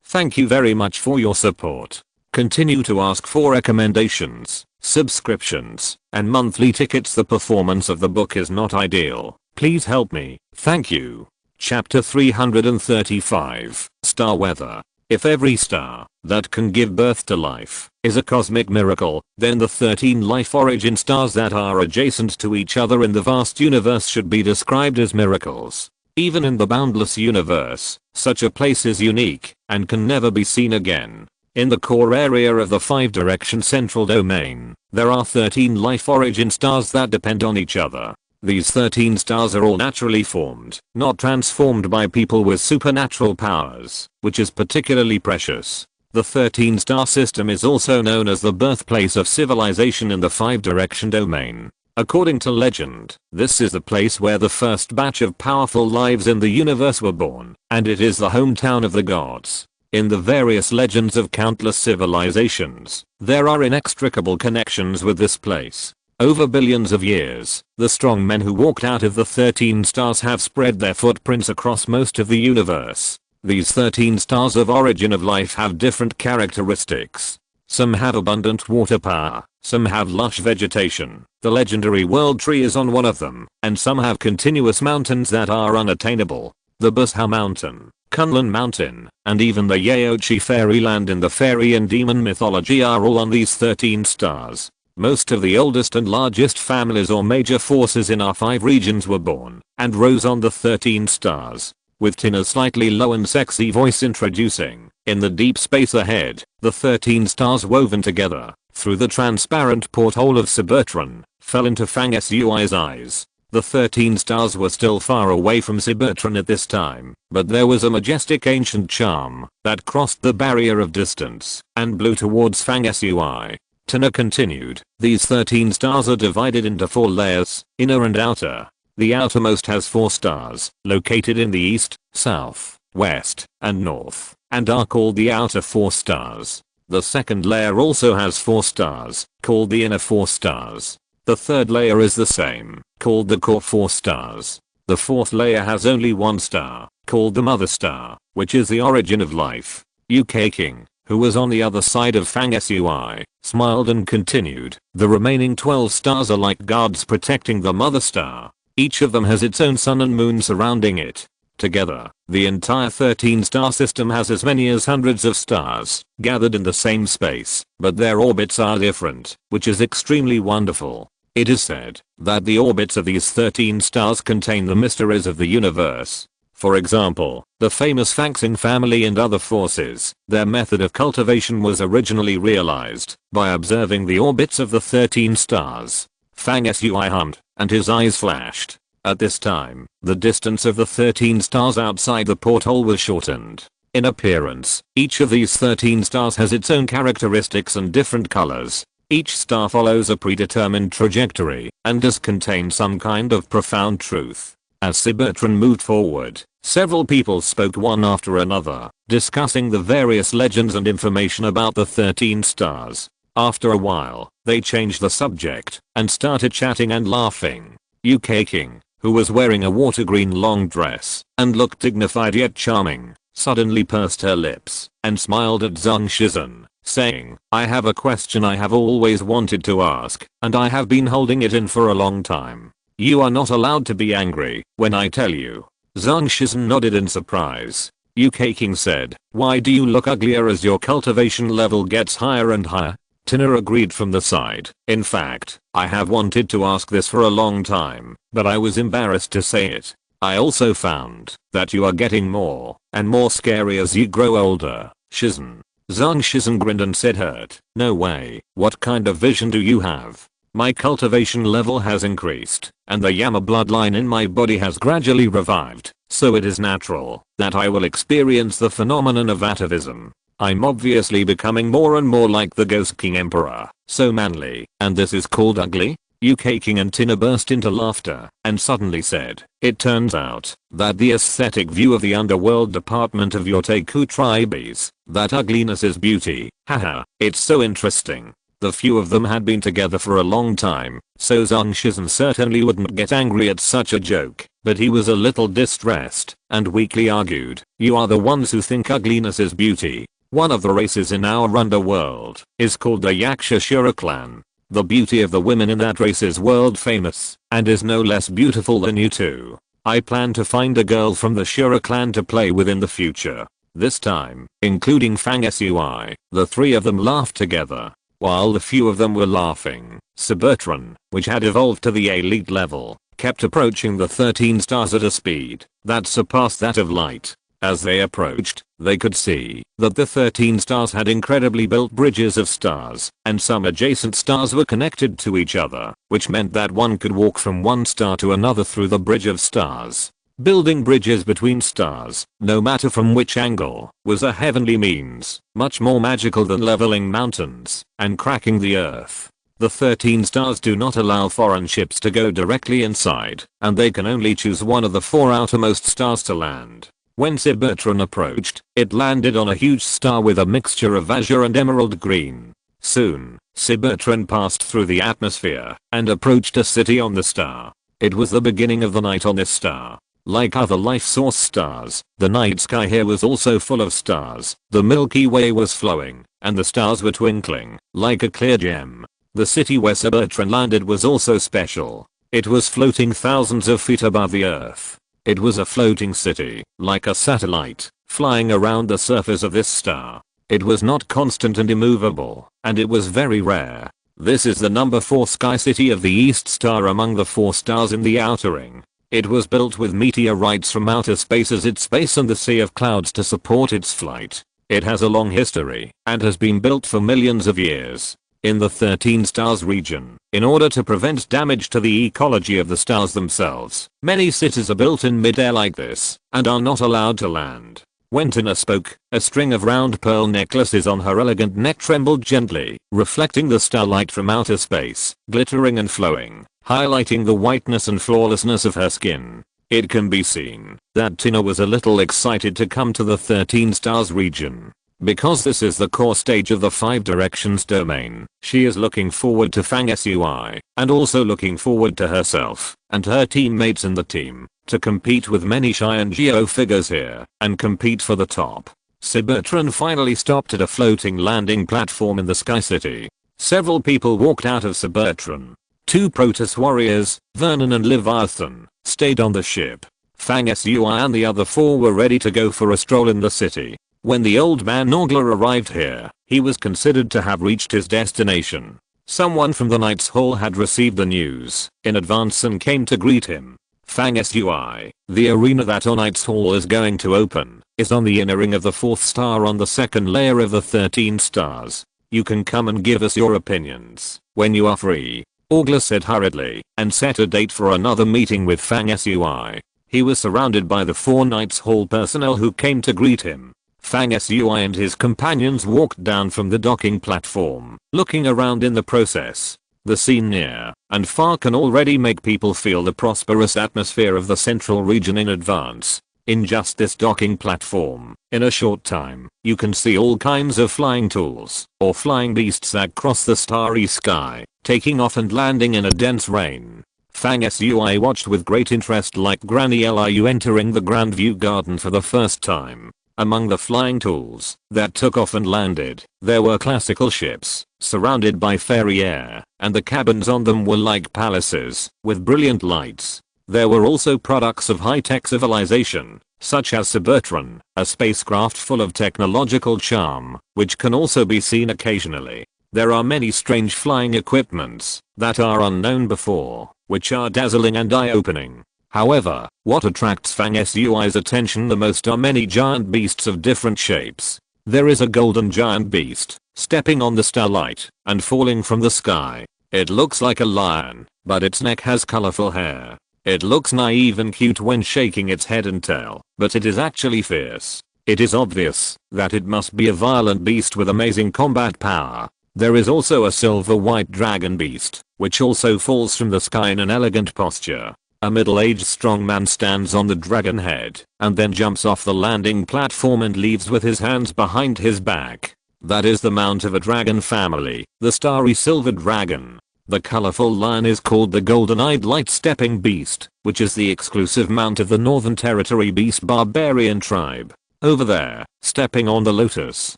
[SPEAKER 1] Thank you very much for your support. Continue to ask for recommendations, subscriptions, and monthly tickets. The performance of the book is not ideal. Please help me. Thank you. Chapter 335, Star Weather. If every star that can give birth to life is a cosmic miracle, then the 13 life origin stars that are adjacent to each other in the vast universe should be described as miracles. Even in the boundless universe, such a place is unique and can never be seen again. In the core area of the 5-direction central domain, there are 13 life origin stars that depend on each other. These 13 stars are all naturally formed, not transformed by people with supernatural powers, which is particularly precious. The 13 star system is also known as the birthplace of civilization in the 5-direction domain. According to legend, this is the place where the first batch of powerful lives in the universe were born, and it is the hometown of the gods. In the various legends of countless civilizations, there are inextricable connections with this place. Over billions of years, the strong men who walked out of the 13 stars have spread their footprints across most of the universe. These 13 stars of origin of life have different characteristics. Some have abundant water power, some have lush vegetation, the legendary World Tree is on one of them, and some have continuous mountains that are unattainable. The Busha Mountain, Kunlun Mountain, and even the Yaochi Fairyland in the fairy and demon mythology are all on these 13 stars. Most of the oldest and largest families or major forces in our 5 regions were born and rose on the 13 stars. With Tina's slightly low and sexy voice introducing, in the deep space ahead, the 13 stars woven together, through the transparent porthole of Cybertron, fell into Fang Sui's eyes. The 13 stars were still far away from Cybertron at this time, but there was a majestic ancient charm that crossed the barrier of distance and blew towards Fang Sui. Tina continued, these 13 stars are divided into 4 layers, inner and outer. The outermost has 4 stars, located in the east, south, west, and north, and are called the outer 4 stars. The second layer also has 4 stars, called the inner 4 stars. The third layer is the same, called the core 4 stars. The fourth layer has only 1 star, called the mother star, which is the origin of life. UK King, who was on the other side of Fang Sui, smiled and continued, the remaining 12 stars are like guards protecting the mother star. Each of them has its own sun and moon surrounding it. Together, the entire 13 star system has as many as hundreds of stars, gathered in the same space, but their orbits are different, which is extremely wonderful. It is said that the orbits of these 13 stars contain the mysteries of the universe. For example, the famous Faxing family and other forces, their method of cultivation was originally realized by observing the orbits of the 13 stars. Fang Sui hummed, and his eyes flashed. At this time, the distance of the 13 stars outside the porthole was shortened. In appearance, each of these 13 stars has its own characteristics and different colors. Each star follows a predetermined trajectory and does contain some kind of profound truth. As Cybertron moved forward, several people spoke one after another, discussing the various legends and information about the 13 stars. After a while, they changed the subject and started chatting and laughing. UK King, who was wearing a water green long dress and looked dignified yet charming, suddenly pursed her lips and smiled at Zhang Shizhen, saying, I have a question I have always wanted to ask, and I have been holding it in for a long time. You are not allowed to be angry when I tell you. Zhang Shizhen nodded in surprise. UK King said, why do you look uglier as your cultivation level gets higher and higher? Tina agreed from the side. In fact, I have wanted to ask this for a long time, but I was embarrassed to say it. I also found that you are getting more and more scary as you grow older, Shizhen. Zhang Shizhen grinned and said hurt. No way, what kind of vision do you have? My cultivation level has increased, and the Yama bloodline in my body has gradually revived, so it is natural that I will experience the phenomenon of atavism. I'm obviously becoming more and more like the Ghost King Emperor, so manly, and this is called ugly? UK King and Tina burst into laughter and suddenly said, it turns out that the aesthetic view of the underworld department of your Teiku tribe is that ugliness is beauty. Haha, it's so interesting. The few of them had been together for a long time, so Zhang Shizhen certainly wouldn't get angry at such a joke, but he was a little distressed and weakly argued, you are the ones who think ugliness is beauty. One of the races in our underworld is called the Yaksha Shura clan. The beauty of the women in that race is world famous and is no less beautiful than you two. I plan to find a girl from the Shura clan to play with in the future. This time, including Fang Sui, the 3 of them laughed together. While the few of them were laughing, Cybertron, which had evolved to the elite level, kept approaching the 13 stars at a speed that surpassed that of light. As they approached, they could see that the 13 stars had incredibly built bridges of stars, and some adjacent stars were connected to each other, which meant that one could walk from one star to another through the bridge of stars. Building bridges between stars, no matter from which angle, was a heavenly means, much more magical than leveling mountains and cracking the earth. The 13 stars do not allow foreign ships to go directly inside, and they can only choose one of the 4 outermost stars to land. When Cybertron approached, it landed on a huge star with a mixture of azure and emerald green. Soon, Cybertron passed through the atmosphere and approached a city on the star. It was the beginning of the night on this star. Like other life source stars, the night sky here was also full of stars. The Milky Way was flowing, and the stars were twinkling like a clear gem. The city where Cybertron landed was also special. It was floating thousands of feet above the Earth. It was a floating city, like a satellite, flying around the surface of this star. It was not constant and immovable, and it was very rare. This is the number 4 sky city of the East Star among the 4 stars in the outer ring. It was built with meteorites from outer space as its base and the sea of clouds to support its flight. It has a long history and has been built for millions of years. In the 13 stars region, in order to prevent damage to the ecology of the stars themselves, many cities are built in mid-air like this and are not allowed to land. When Tina spoke, a string of round pearl necklaces on her elegant neck trembled gently, reflecting the starlight from outer space, glittering and flowing, highlighting the whiteness and flawlessness of her skin. It can be seen that Tina was a little excited to come to the 13 stars region. Because this is the core stage of the 5 directions domain, she is looking forward to Fang Sui, and also looking forward to herself and her teammates in the team to compete with many Shy and Geo figures here and compete for the top. Cybertron finally stopped at a floating landing platform in the Sky City. Several people walked out of Cybertron. 2 Protoss warriors, Vernon and Leviathan, stayed on the ship. Fang Sui and the other 4 were ready to go for a stroll in the city. When the old man Norgler arrived here, he was considered to have reached his destination. Someone from the Knights Hall had received the news in advance and came to greet him. Fang Sui, the arena that Knights Hall is going to open, is on the inner ring of the 4th star on the 2nd layer of the 13 stars. You can come and give us your opinions when you are free, Orgler said hurriedly, and set a date for another meeting with Fang Sui. He was surrounded by the 4 Knights Hall personnel who came to greet him. Fang Sui and his companions walked down from the docking platform, looking around in the process. The scene near and far can already make people feel the prosperous atmosphere of the central region in advance. In just this docking platform, in a short time, you can see all kinds of flying tools or flying beasts that cross the starry sky, taking off and landing in a dense rain. Fang Sui watched with great interest like Granny Liu entering the Grand View Garden for the first time. Among the flying tools that took off and landed, there were classical ships, surrounded by fairy air, and the cabins on them were like palaces, with brilliant lights. There were also products of high-tech civilization, such as Cybertron, a spacecraft full of technological charm, which can also be seen occasionally. There are many strange flying equipments that are unknown before, which are dazzling and eye-opening. However, what attracts Fang Sui's attention the most are many giant beasts of different shapes. There is a golden giant beast, stepping on the starlight and falling from the sky. It looks like a lion, but its neck has colorful hair. It looks naive and cute when shaking its head and tail, but it is actually fierce. It is obvious that it must be a violent beast with amazing combat power. There is also a silver white dragon beast, which also falls from the sky in an elegant posture. A middle-aged strong man stands on the dragon head and then jumps off the landing platform and leaves with his hands behind his back. That is the mount of a dragon family, the starry silver dragon. The colorful lion is called the golden-eyed light-stepping beast, which is the exclusive mount of the Northern Territory beast barbarian tribe. Over there, stepping on the lotus,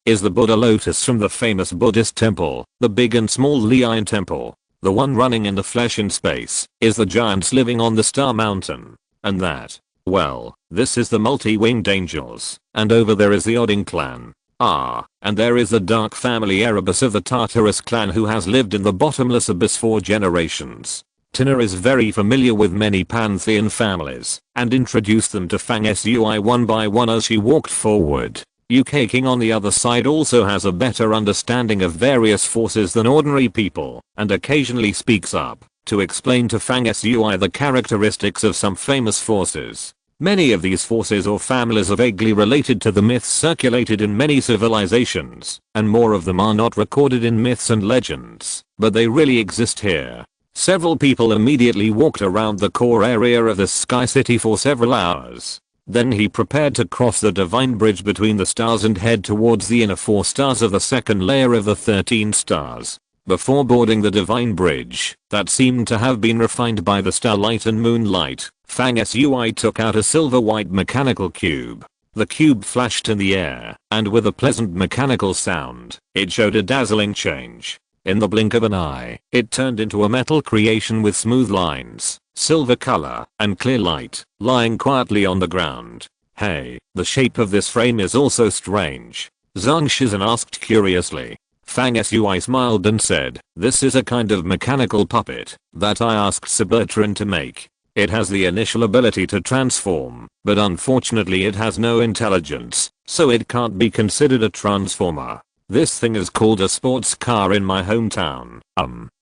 [SPEAKER 1] is the Buddha lotus from the famous Buddhist temple, the Big and Small Lion Temple. The one running in the flesh in space is the giants living on the Star Mountain. And that, well, this is the multi-winged angels. And over there is the Odding clan. And there is the dark family Erebus of the Tartarus clan who has lived in the bottomless abyss for generations. Tina is very familiar with many Pantheon families and introduced them to Fang Sui one by one as she walked forward. UK King on the other side also has a better understanding of various forces than ordinary people and occasionally speaks up to explain to Fang Sui the characteristics of some famous forces. Many of these forces or families are vaguely related to the myths circulated in many civilizations, and more of them are not recorded in myths and legends, but they really exist here. Several people immediately walked around the core area of the Sky City for several hours. Then he prepared to cross the divine bridge between the stars and head towards the inner 4 stars of the second layer of the 13 stars. Before boarding the divine bridge, that seemed to have been refined by the starlight and moonlight, Fang Sui took out a silver white mechanical cube. The cube flashed in the air, and with a pleasant mechanical sound, it showed a dazzling change. In the blink of an eye, it turned into a metal creation with smooth lines, silver color, and clear light, lying quietly on the ground. Hey, the shape of this frame is also strange. Zhang Shizhen asked curiously. Fang Sui smiled and said, this is a kind of mechanical puppet that I asked Sabertran to make. It has the initial ability to transform, but unfortunately it has no intelligence, so it can't be considered a transformer. This thing is called a sports car in my hometown.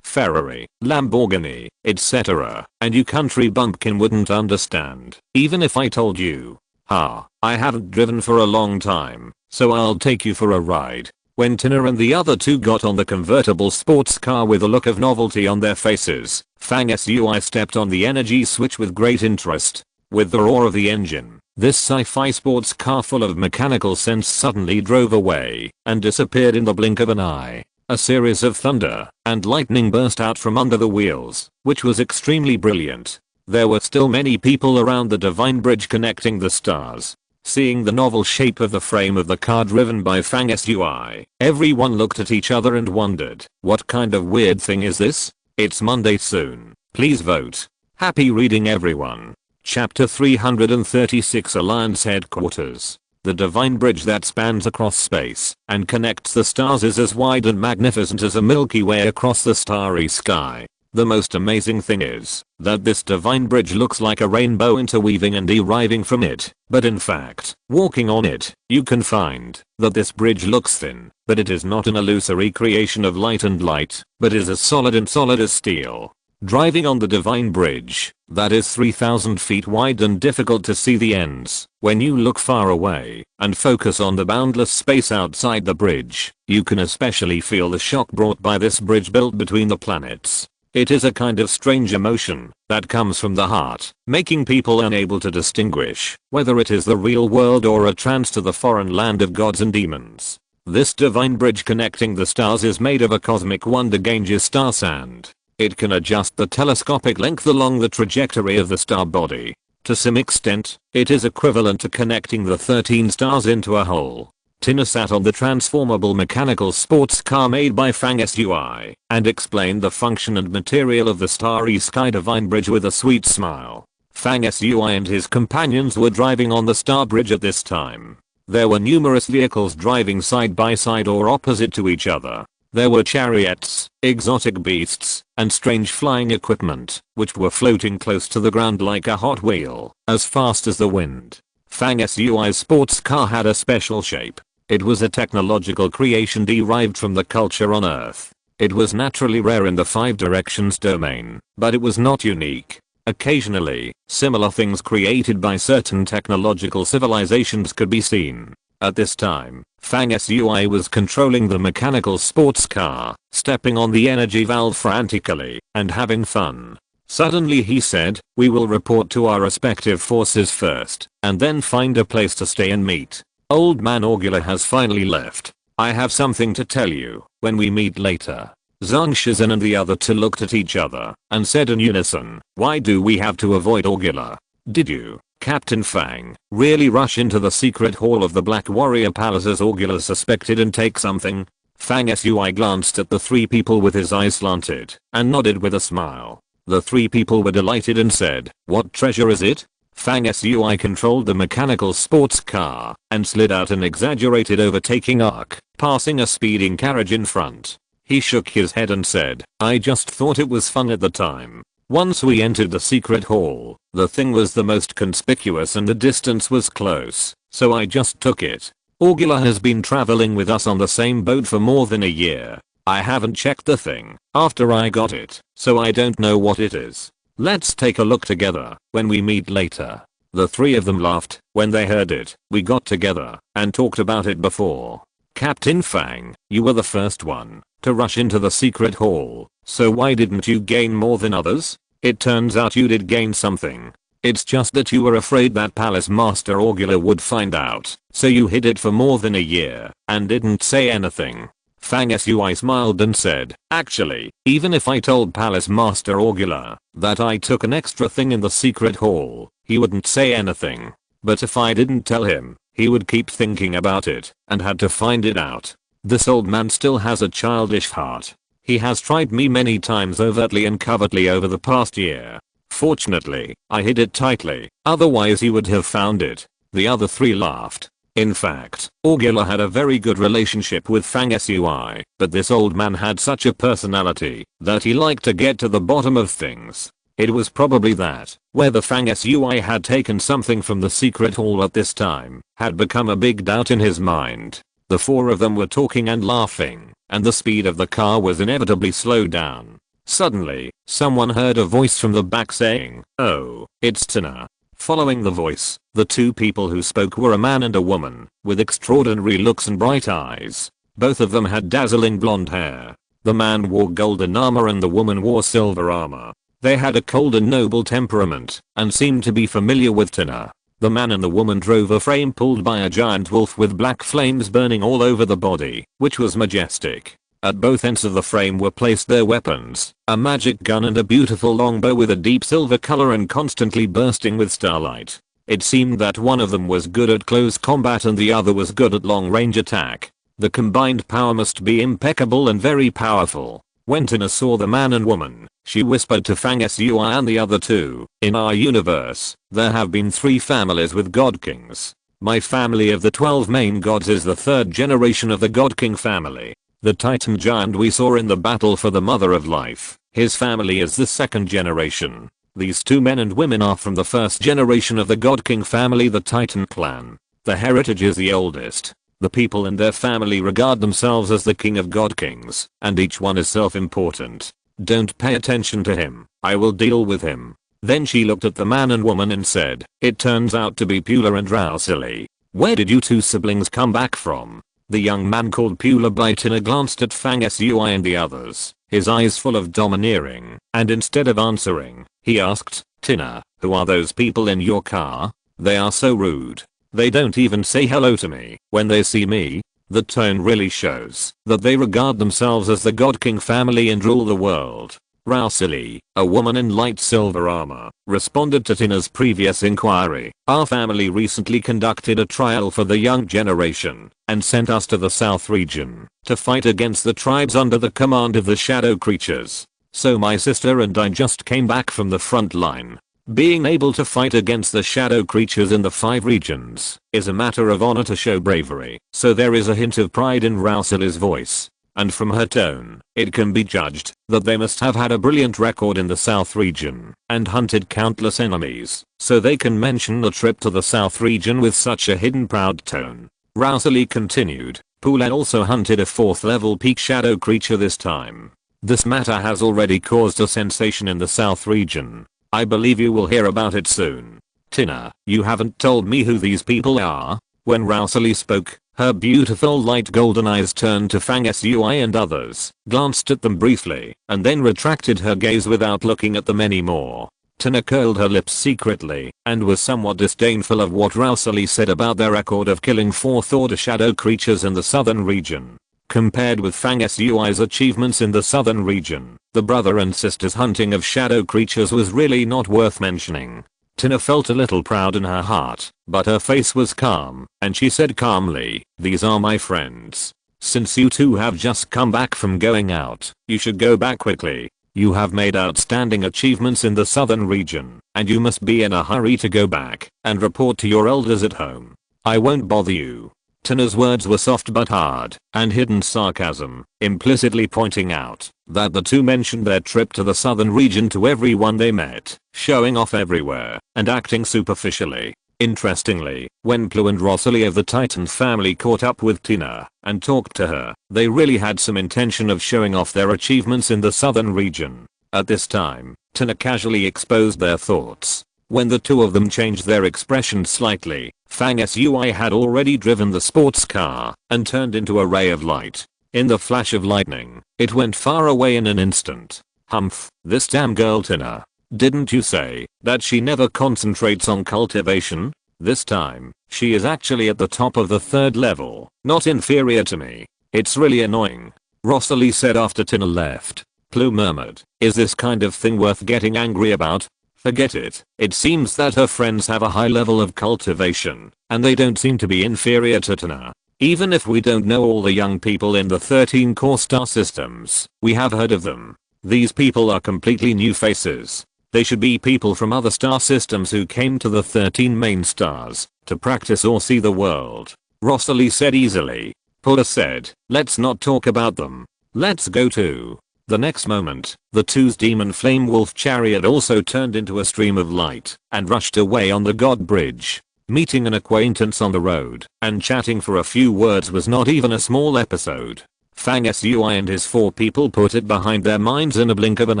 [SPEAKER 1] Ferrari, Lamborghini, etc. And you country bumpkin wouldn't understand, even if I told you. I haven't driven for a long time, so I'll take you for a ride. When Tina and the other 2 got on the convertible sports car with a look of novelty on their faces, Fang Sui stepped on the energy switch with great interest. With the roar of the engine, this sci-fi sports car full of mechanical sense suddenly drove away and disappeared in the blink of an eye. A series of thunder and lightning burst out from under the wheels, which was extremely brilliant. There were still many people around the divine bridge connecting the stars. Seeing the novel shape of the frame of the car driven by Fang Sui, everyone looked at each other and wondered, what kind of weird thing is this? It's Monday soon. Please vote. Happy reading everyone. Chapter 336 Alliance Headquarters. The divine bridge that spans across space and connects the stars is as wide and magnificent as a Milky Way across the starry sky. The most amazing thing is that this divine bridge looks like a rainbow interweaving and deriving from it, but in fact, walking on it, you can find that this bridge looks thin, but it is not an illusory creation of light and light, but is as solid as steel. Driving on the divine bridge, that is 3,000 feet wide and difficult to see the ends, when you look far away and focus on the boundless space outside the bridge, you can especially feel the shock brought by this bridge built between the planets. It is a kind of strange emotion that comes from the heart, making people unable to distinguish whether it is the real world or a trance to the foreign land of gods and demons. This divine bridge connecting the stars is made of a cosmic wonder Ganges star sand. It can adjust the telescopic length along the trajectory of the star body. To some extent, it is equivalent to connecting the 13 stars into a whole. Tina sat on the transformable mechanical sports car made by Fang Sui and explained the function and material of the starry sky divine bridge with a sweet smile. Fang Sui and his companions were driving on the star bridge at this time. There were numerous vehicles driving side by side or opposite to each other. There were chariots, exotic beasts, and strange flying equipment, which were floating close to the ground like a Hot Wheel, as fast as the wind. Fang Sui's sports car had a special shape. It was a technological creation derived from the culture on Earth. It was naturally rare in the 5 directions domain, but it was not unique. Occasionally, similar things created by certain technological civilizations could be seen. At this time, Fang Sui was controlling the mechanical sports car, stepping on the energy valve frantically, and having fun. Suddenly he said, "We will report to our respective forces first, and then find a place to stay and meet. Old man Augula has finally left. I have something to tell you when we meet later." Zhang Shizhen and the other 2 looked at each other and said in unison, "Why do we have to avoid Augula? Did you, Captain Fang, really rush into the secret hall of the Black Warrior Palace as Augula suspected and take something?" Fang Sui glanced at the 3 people with his eyes slanted and nodded with a smile. The 3 people were delighted and said, "What treasure is it?" Fang Sui controlled the mechanical sports car and slid out an exaggerated overtaking arc, passing a speeding carriage in front. He shook his head and said, "I just thought it was fun at the time. Once we entered the secret hall, the thing was the most conspicuous and the distance was close, so I just took it. Augula has been traveling with us on the same boat for more than a year. I haven't checked the thing after I got it, so I don't know what it is. Let's take a look together when we meet later." The 3 of them laughed when they heard it. "We got together and talked about it before. Captain Fang, you were the first one to rush into the secret hall, so why didn't you gain more than others? It turns out you did gain something." It's just that you were afraid that Palace Master Augula would find out, so you hid it for more than a year and didn't say anything. Fang Sui smiled and said, actually, even if I told Palace Master Augula that I took an extra thing in the secret hall, he wouldn't say anything. But if I didn't tell him, he would keep thinking about it and had to find it out. This old man still has a childish heart. He has tried me many times overtly and covertly over the past year. Fortunately, I hid it tightly, otherwise he would have found it. The other three laughed. In fact, Augula had a very good relationship with Fang Sui, but this old man had such a personality that he liked to get to the bottom of things. It was probably that, whether Fang Sui had taken something from the secret hall at this time, had become a big doubt in his mind. The four of them were talking and laughing, and the speed of the car was inevitably slowed down. Suddenly, someone heard a voice from the back saying, "Oh, it's Tina." Following the voice, the two people who spoke were a man and a woman, with extraordinary looks and bright eyes. Both of them had dazzling blonde hair. The man wore golden armor and the woman wore silver armor. They had a cold and noble temperament, and seemed to be familiar with Tina. The man and the woman drove a frame pulled by a giant wolf with black flames burning all over the body, which was majestic. At both ends of the frame were placed their weapons, a magic gun and a beautiful longbow with a deep silver color and constantly bursting with starlight. It seemed that one of them was good at close combat and the other was good at long range attack. The combined power must be impeccable and very powerful. When Tina saw the man and woman, she whispered to Fang Sui and the other two, "In our universe, there have been 3 families with God Kings. My family of the 12 main gods is the 3rd generation of the God King family. The Titan giant we saw in the battle for the Mother of Life, his family is the 2nd generation. These 2 men and women are from the 1st generation of the God King family, the Titan clan. The heritage is the oldest. The people in their family regard themselves as the king of God Kings, and each one is self-important. Don't pay attention to him, I will deal with him." Then she looked at the man and woman and said, "It turns out to be Pula and Rousili. Where did you 2 siblings come back from?" The young man called Pula by Tina glanced at Fang Sui and the others, his eyes full of domineering, and instead of answering, he asked, "Tina, who are those people in your car? They are so rude. They don't even say hello to me when they see me." The tone really shows that they regard themselves as the God King family and rule the world. Rousili, a woman in light silver armor, responded to Tina's previous inquiry. "Our family recently conducted a trial for the young generation and sent us to the South region to fight against the tribes under the command of the shadow creatures. So my sister and I just came back from the front line. Being able to fight against the shadow creatures in the 5 regions is a matter of honor to show bravery." So there is a hint of pride in Rousili's voice. And from her tone, it can be judged that they must have had a brilliant record in the South region and hunted countless enemies, so they can mention the trip to the South region with such a hidden proud tone. Rousili continued, "Pula also hunted a 4th level peak shadow creature this time. This matter has already caused a sensation in the South region. I believe you will hear about it soon. Tina, you haven't told me who these people are." When Rousili spoke, her beautiful light golden eyes turned to Fang Sui and others, glanced at them briefly, and then retracted her gaze without looking at them anymore. Tina curled her lips secretly, and was somewhat disdainful of what Rousili said about their record of killing 4th order shadow creatures in the southern region. Compared with Fang Sui's achievements in the southern region, the brother and sister's hunting of shadow creatures was really not worth mentioning. Tina felt a little proud in her heart, but her face was calm, and she said calmly, "These are my friends. Since you 2 have just come back from going out, you should go back quickly. You have made outstanding achievements in the southern region, and you must be in a hurry to go back and report to your elders at home. I won't bother you." Tina's words were soft but hard, and hidden sarcasm, implicitly pointing out that the 2 mentioned their trip to the southern region to everyone they met, showing off everywhere, and acting superficially. Interestingly, when Plu and Rosalie of the Titan family caught up with Tina and talked to her, they really had some intention of showing off their achievements in the southern region. At this time, Tina casually exposed their thoughts. When the 2 of them changed their expression slightly, Fang Sui had already driven the sports car and turned into a ray of light. In the flash of lightning, it went far away in an instant. "Humph, this damn girl Tina. Didn't you say that she never concentrates on cultivation? This time, she is actually at the top of the 3rd level, not inferior to me. It's really annoying. Rosalie said after Tina left. Clue murmured, is this kind of thing worth getting angry about? Forget it. It seems that her friends have a high level of cultivation, and they don't seem to be inferior to Tina. Even if we don't know all the young people in the 13 core star systems, we have heard of them. These people are completely new faces. They should be people from other star systems who came to the 13 main stars to practice or see the world. Rosalie said easily. Paula said, let's not talk about them. Let's go to. The next moment, the two's demon flame wolf chariot also turned into a stream of light and rushed away on the God Bridge. Meeting an acquaintance on the road and chatting for a few words was not even a small episode. Fang Sui and his 4 people put it behind their minds in a blink of an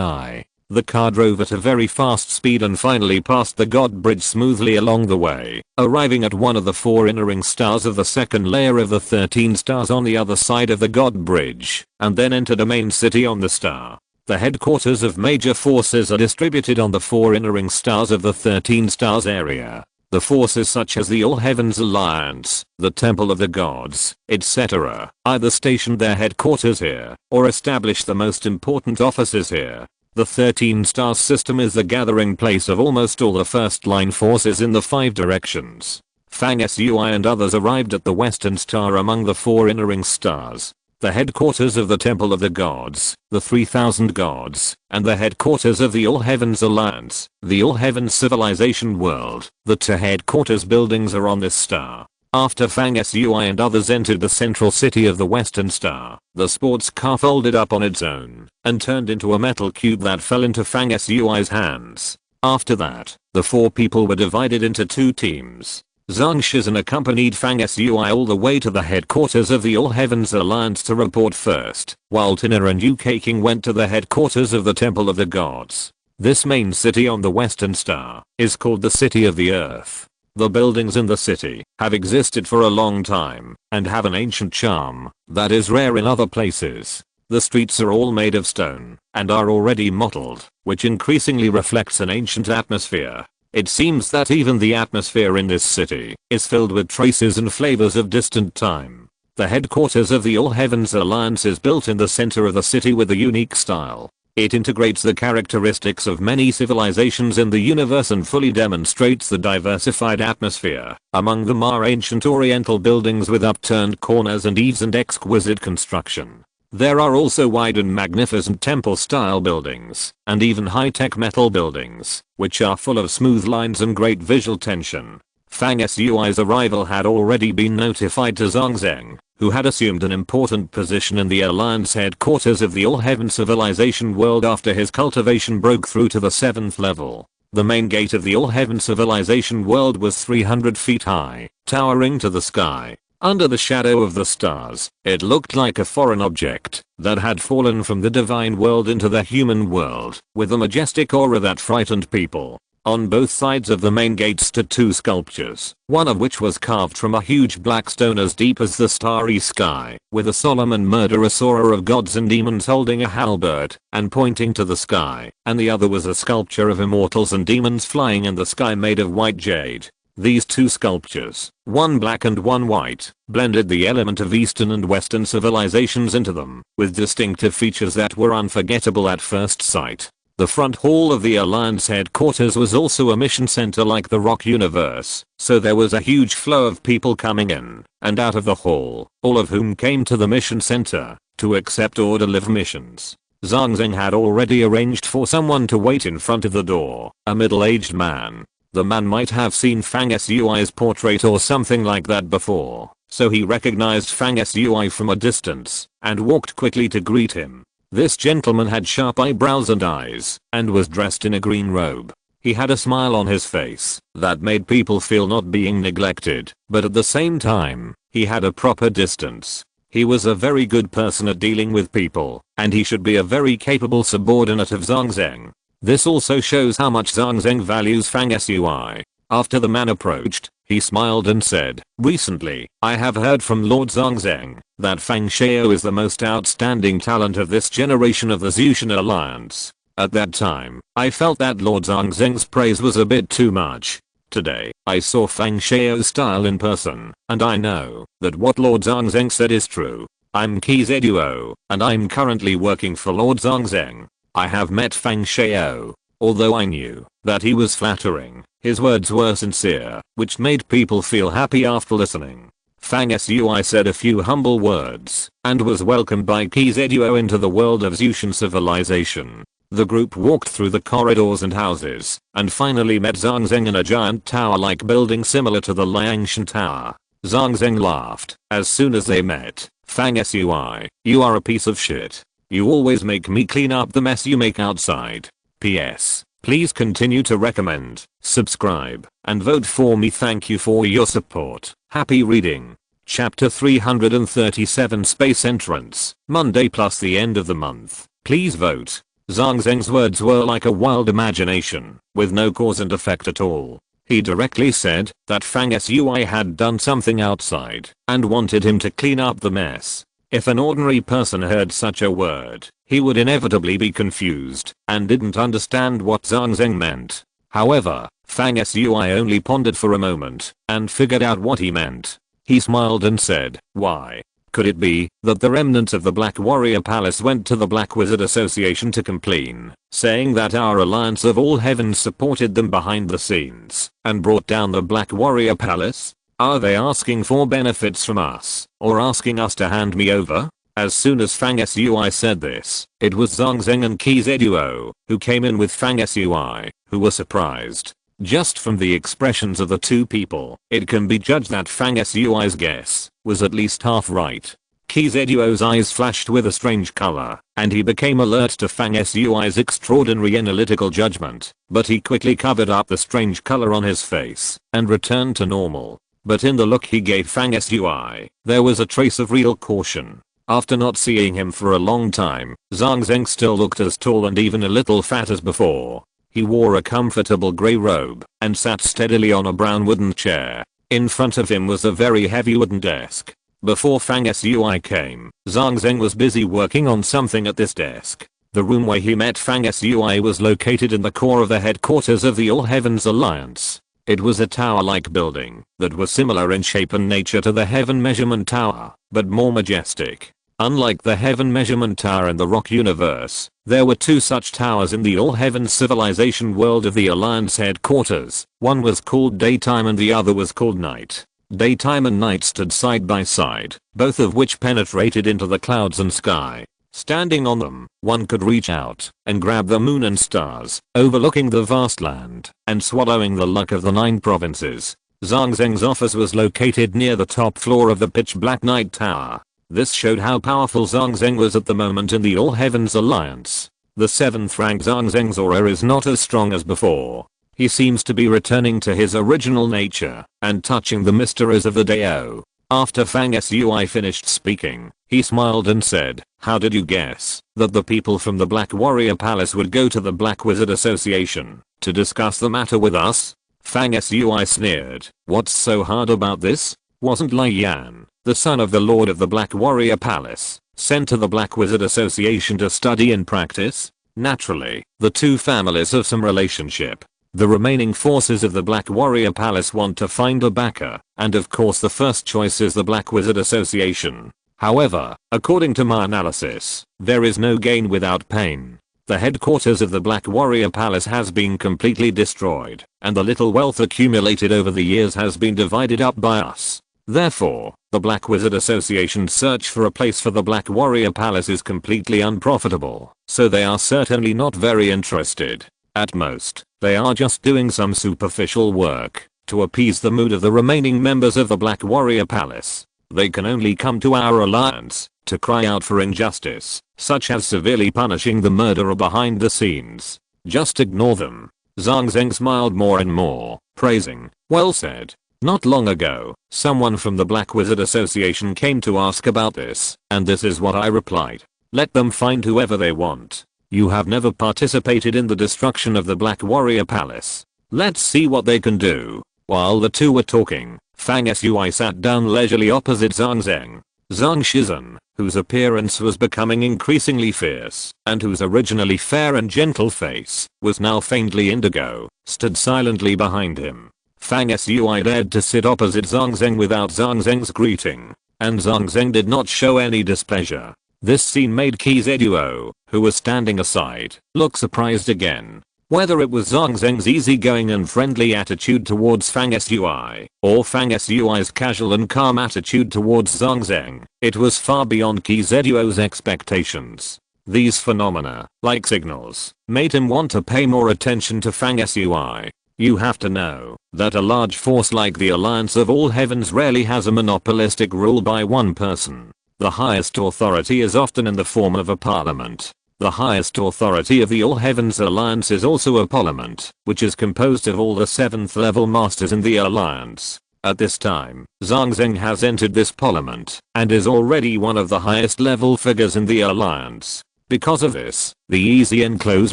[SPEAKER 1] eye. The car drove at a very fast speed and finally passed the God Bridge smoothly along the way, arriving at one of the 4 inner ring stars of the 2nd layer of the 13 stars on the other side of the God Bridge, and then entered a main city on the star. The headquarters of major forces are distributed on the 4 inner ring stars of the 13 stars area. The forces such as the All Heavens Alliance, the Temple of the Gods, etc., either station their headquarters here, or establish the most important offices here. The 13 stars system is the gathering place of almost all the first line forces in the 5 directions. Fang Sui and others arrived at the western star among the 4 inner ring stars. The headquarters of the Temple of the Gods, the 3000 Gods, and the headquarters of the All Heavens Alliance, the All Heavens Civilization World. The 2 headquarters buildings are on this star. After Fang Sui and others entered the central city of the western star, the sports car folded up on its own and turned into a metal cube that fell into Fang Sui's hands. After that, the 4 people were divided into 2 teams. Zhang Shizhen accompanied Fang Sui all the way to the headquarters of the All Heavens Alliance to report first, while Tina and UK King went to the headquarters of the Temple of the Gods. This main city on the western star is called the City of the Earth. The buildings in the city have existed for a long time and have an ancient charm that is rare in other places. The streets are all made of stone and are already mottled, which increasingly reflects an ancient atmosphere. It seems that even the atmosphere in this city is filled with traces and flavors of distant time. The headquarters of the All Heavens Alliance is built in the center of the city with a unique style. It integrates the characteristics of many civilizations in the universe and fully demonstrates the diversified atmosphere. Among them are ancient oriental buildings with upturned corners and eaves and exquisite construction. There are also wide and magnificent temple-style buildings, and even high-tech metal buildings, which are full of smooth lines and great visual tension. Fang Sui's arrival had already been notified to Zhang Zheng, who had assumed an important position in the Alliance headquarters of the All Heaven Civilization World after his cultivation broke through to the 7th level. The main gate of the All Heaven Civilization World was 300 feet high, towering to the sky. Under the shadow of the stars, it looked like a foreign object that had fallen from the divine world into the human world, with a majestic aura that frightened people. On both sides of the main gate stood 2 sculptures, one of which was carved from a huge black stone as deep as the starry sky, with a solemn and murderous aura of gods and demons holding a halberd and pointing to the sky, and the other was a sculpture of immortals and demons flying in the sky made of white jade. These 2 sculptures, one black and one white, blended the element of Eastern and Western civilizations into them, with distinctive features that were unforgettable at first sight. The front hall of the Alliance headquarters was also a mission center like the Rock universe, so there was a huge flow of people coming in and out of the hall, all of whom came to the mission center to accept or deliver missions. Zhang Zheng had already arranged for someone to wait in front of the door, a middle-aged man. The man might have seen Fang Sui's portrait or something like that before, so he recognized Fang Sui from a distance and walked quickly to greet him. This gentleman had sharp eyebrows and eyes, and was dressed in a green robe. He had a smile on his face that made people feel not being neglected, but at the same time, he had a proper distance. He was a very good person at dealing with people, and he should be a very capable subordinate of Zhang Zheng. This also shows how much Zhang Zheng values Fang Sui. After the man approached, he smiled and said, "Recently, I have heard from Lord Zhang Zheng that Fang Xiao is the most outstanding talent of this generation of the Zhuxian Alliance. At that time, I felt that Lord Zhang Zeng's praise was a bit too much. Today, I saw Fang Xiao's style in person, and I know that what Lord Zhang Zeng said is true. I'm Qi Zeduo, and I'm currently working for Lord Zhang Zeng. I have met Fang Xiao. Although I knew that he was flattering, his words were sincere, which made people feel happy after listening. Fang Sui said a few humble words, and was welcomed by Qi Zeduo into the world of Zushan civilization. The group walked through the corridors and houses, and finally met Zhang Zeng in a giant tower-like building similar to the Liangshan Tower. Zhang Zeng laughed as soon as they met. Fang Sui, you are a piece of shit. You always make me clean up the mess you make outside. P.S. Please continue to recommend, subscribe, and vote for me. Thank you for your support. Happy reading. Chapter 337 Space Entrance, Monday plus the end of the month. Please vote. Zhang Zeng's words were like a wild imagination, with no cause and effect at all. He directly said that Fang Sui had done something outside and wanted him to clean up the mess. If an ordinary person heard such a word, he would inevitably be confused and didn't understand what Zhang Zeng meant. However, Fang Sui only pondered for a moment and figured out what he meant. He smiled and said, why? Could it be that the remnants of the Black Warrior Palace went to the Black Wizard Association to complain, saying that our Alliance of All Heavens supported them behind the scenes and brought down the Black Warrior Palace? Are they asking for benefits from us, or asking us to hand me over? As soon as Fang Sui said this, it was Zhang Zeng and Qi Zeduo who came in with Fang Sui, who were surprised. Just from the expressions of the two people, it can be judged that Fang Sui's guess was at least half right. Qi Zeduo's eyes flashed with a strange color, and he became alert to Fang Sui's extraordinary analytical judgment, but he quickly covered up the strange color on his face and returned to normal. But in the look he gave Fang Sui, there was a trace of real caution. After not seeing him for a long time, Zhang Zeng still looked as tall and even a little fat as before. He wore a comfortable grey robe and sat steadily on a brown wooden chair. In front of him was a very heavy wooden desk. Before Fang Sui came, Zhang Zeng was busy working on something at this desk. The room where he met Fang Sui was located in the core of the headquarters of the All Heavens Alliance. It was a tower-like building that was similar in shape and nature to the Heaven Measurement Tower, but more majestic. Unlike the Heaven Measurement Tower in the Rock Universe, there were two such towers in the All Heavens civilization world of the Alliance headquarters. One was called Daytime and the other was called Night. Daytime and Night stood side by side, both of which penetrated into the clouds and sky. Standing on them, one could reach out and grab the moon and stars, overlooking the vast land and swallowing the luck of the 9 provinces. Zhang Zeng's office was located near the top floor of the pitch black Night Tower. This showed how powerful Zhang Zeng was at the moment in the All Heavens Alliance. The 7th rank Zhang Zeng's aura is not as strong as before. He seems to be returning to his original nature and touching the mysteries of the Dao. After Fang Sui finished speaking, he smiled and said, how did you guess that the people from the Black Warrior Palace would go to the Black Wizard Association to discuss the matter with us? Fang Sui sneered, what's so hard about this? Wasn't Lai Yan, the son of the Lord of the Black Warrior Palace, sent to the Black Wizard Association to study and practice? Naturally, the two families have some relationship. The remaining forces of the Black Warrior Palace want to find a backer, and of course the first choice is the Black Wizard Association. However, according to my analysis, there is no gain without pain. The headquarters of the Black Warrior Palace has been completely destroyed, and the little wealth accumulated over the years has been divided up by us. Therefore, the Black Wizard Association's search for a place for the Black Warrior Palace is completely unprofitable, so they are certainly not very interested. At most, they are just doing some superficial work to appease the mood of the remaining members of the Black Warrior Palace. They can only come to our alliance to cry out for injustice, such as severely punishing the murderer behind the scenes. Just ignore them. Zhang Zeng smiled more and more, praising, well said. Not long ago, someone from the Black Wizard Association came to ask about this, and this is what I replied. Let them find whoever they want. You have never participated in the destruction of the Black Warrior Palace. Let's see what they can do. While the two were talking, Fang Sui sat down leisurely opposite Zhang Zeng. Zhang Shizhen, whose appearance was becoming increasingly fierce, and whose originally fair and gentle face was now faintly indigo, stood silently behind him. Fang Sui dared to sit opposite Zhang Zheng without Zhang Zheng's greeting, and Zhang Zheng did not show any displeasure. This scene made Qi Zhuo, who was standing aside, look surprised again. Whether it was Zhang Zheng's easygoing and friendly attitude towards Fang Sui, or Fang Sui's casual and calm attitude towards Zhang Zheng, it was far beyond Qi Zhuo's expectations. These phenomena, like signals, made him want to pay more attention to Fang Sui. You have to know that a large force like the Alliance of All Heavens rarely has a monopolistic rule by one person. The highest authority is often in the form of a parliament. The highest authority of the All Heavens Alliance is also a parliament, which is composed of all the 7th level masters in the alliance. At this time, Zhang Zheng has entered this parliament, and is already one of the highest level figures in the alliance. Because of this, the easy and close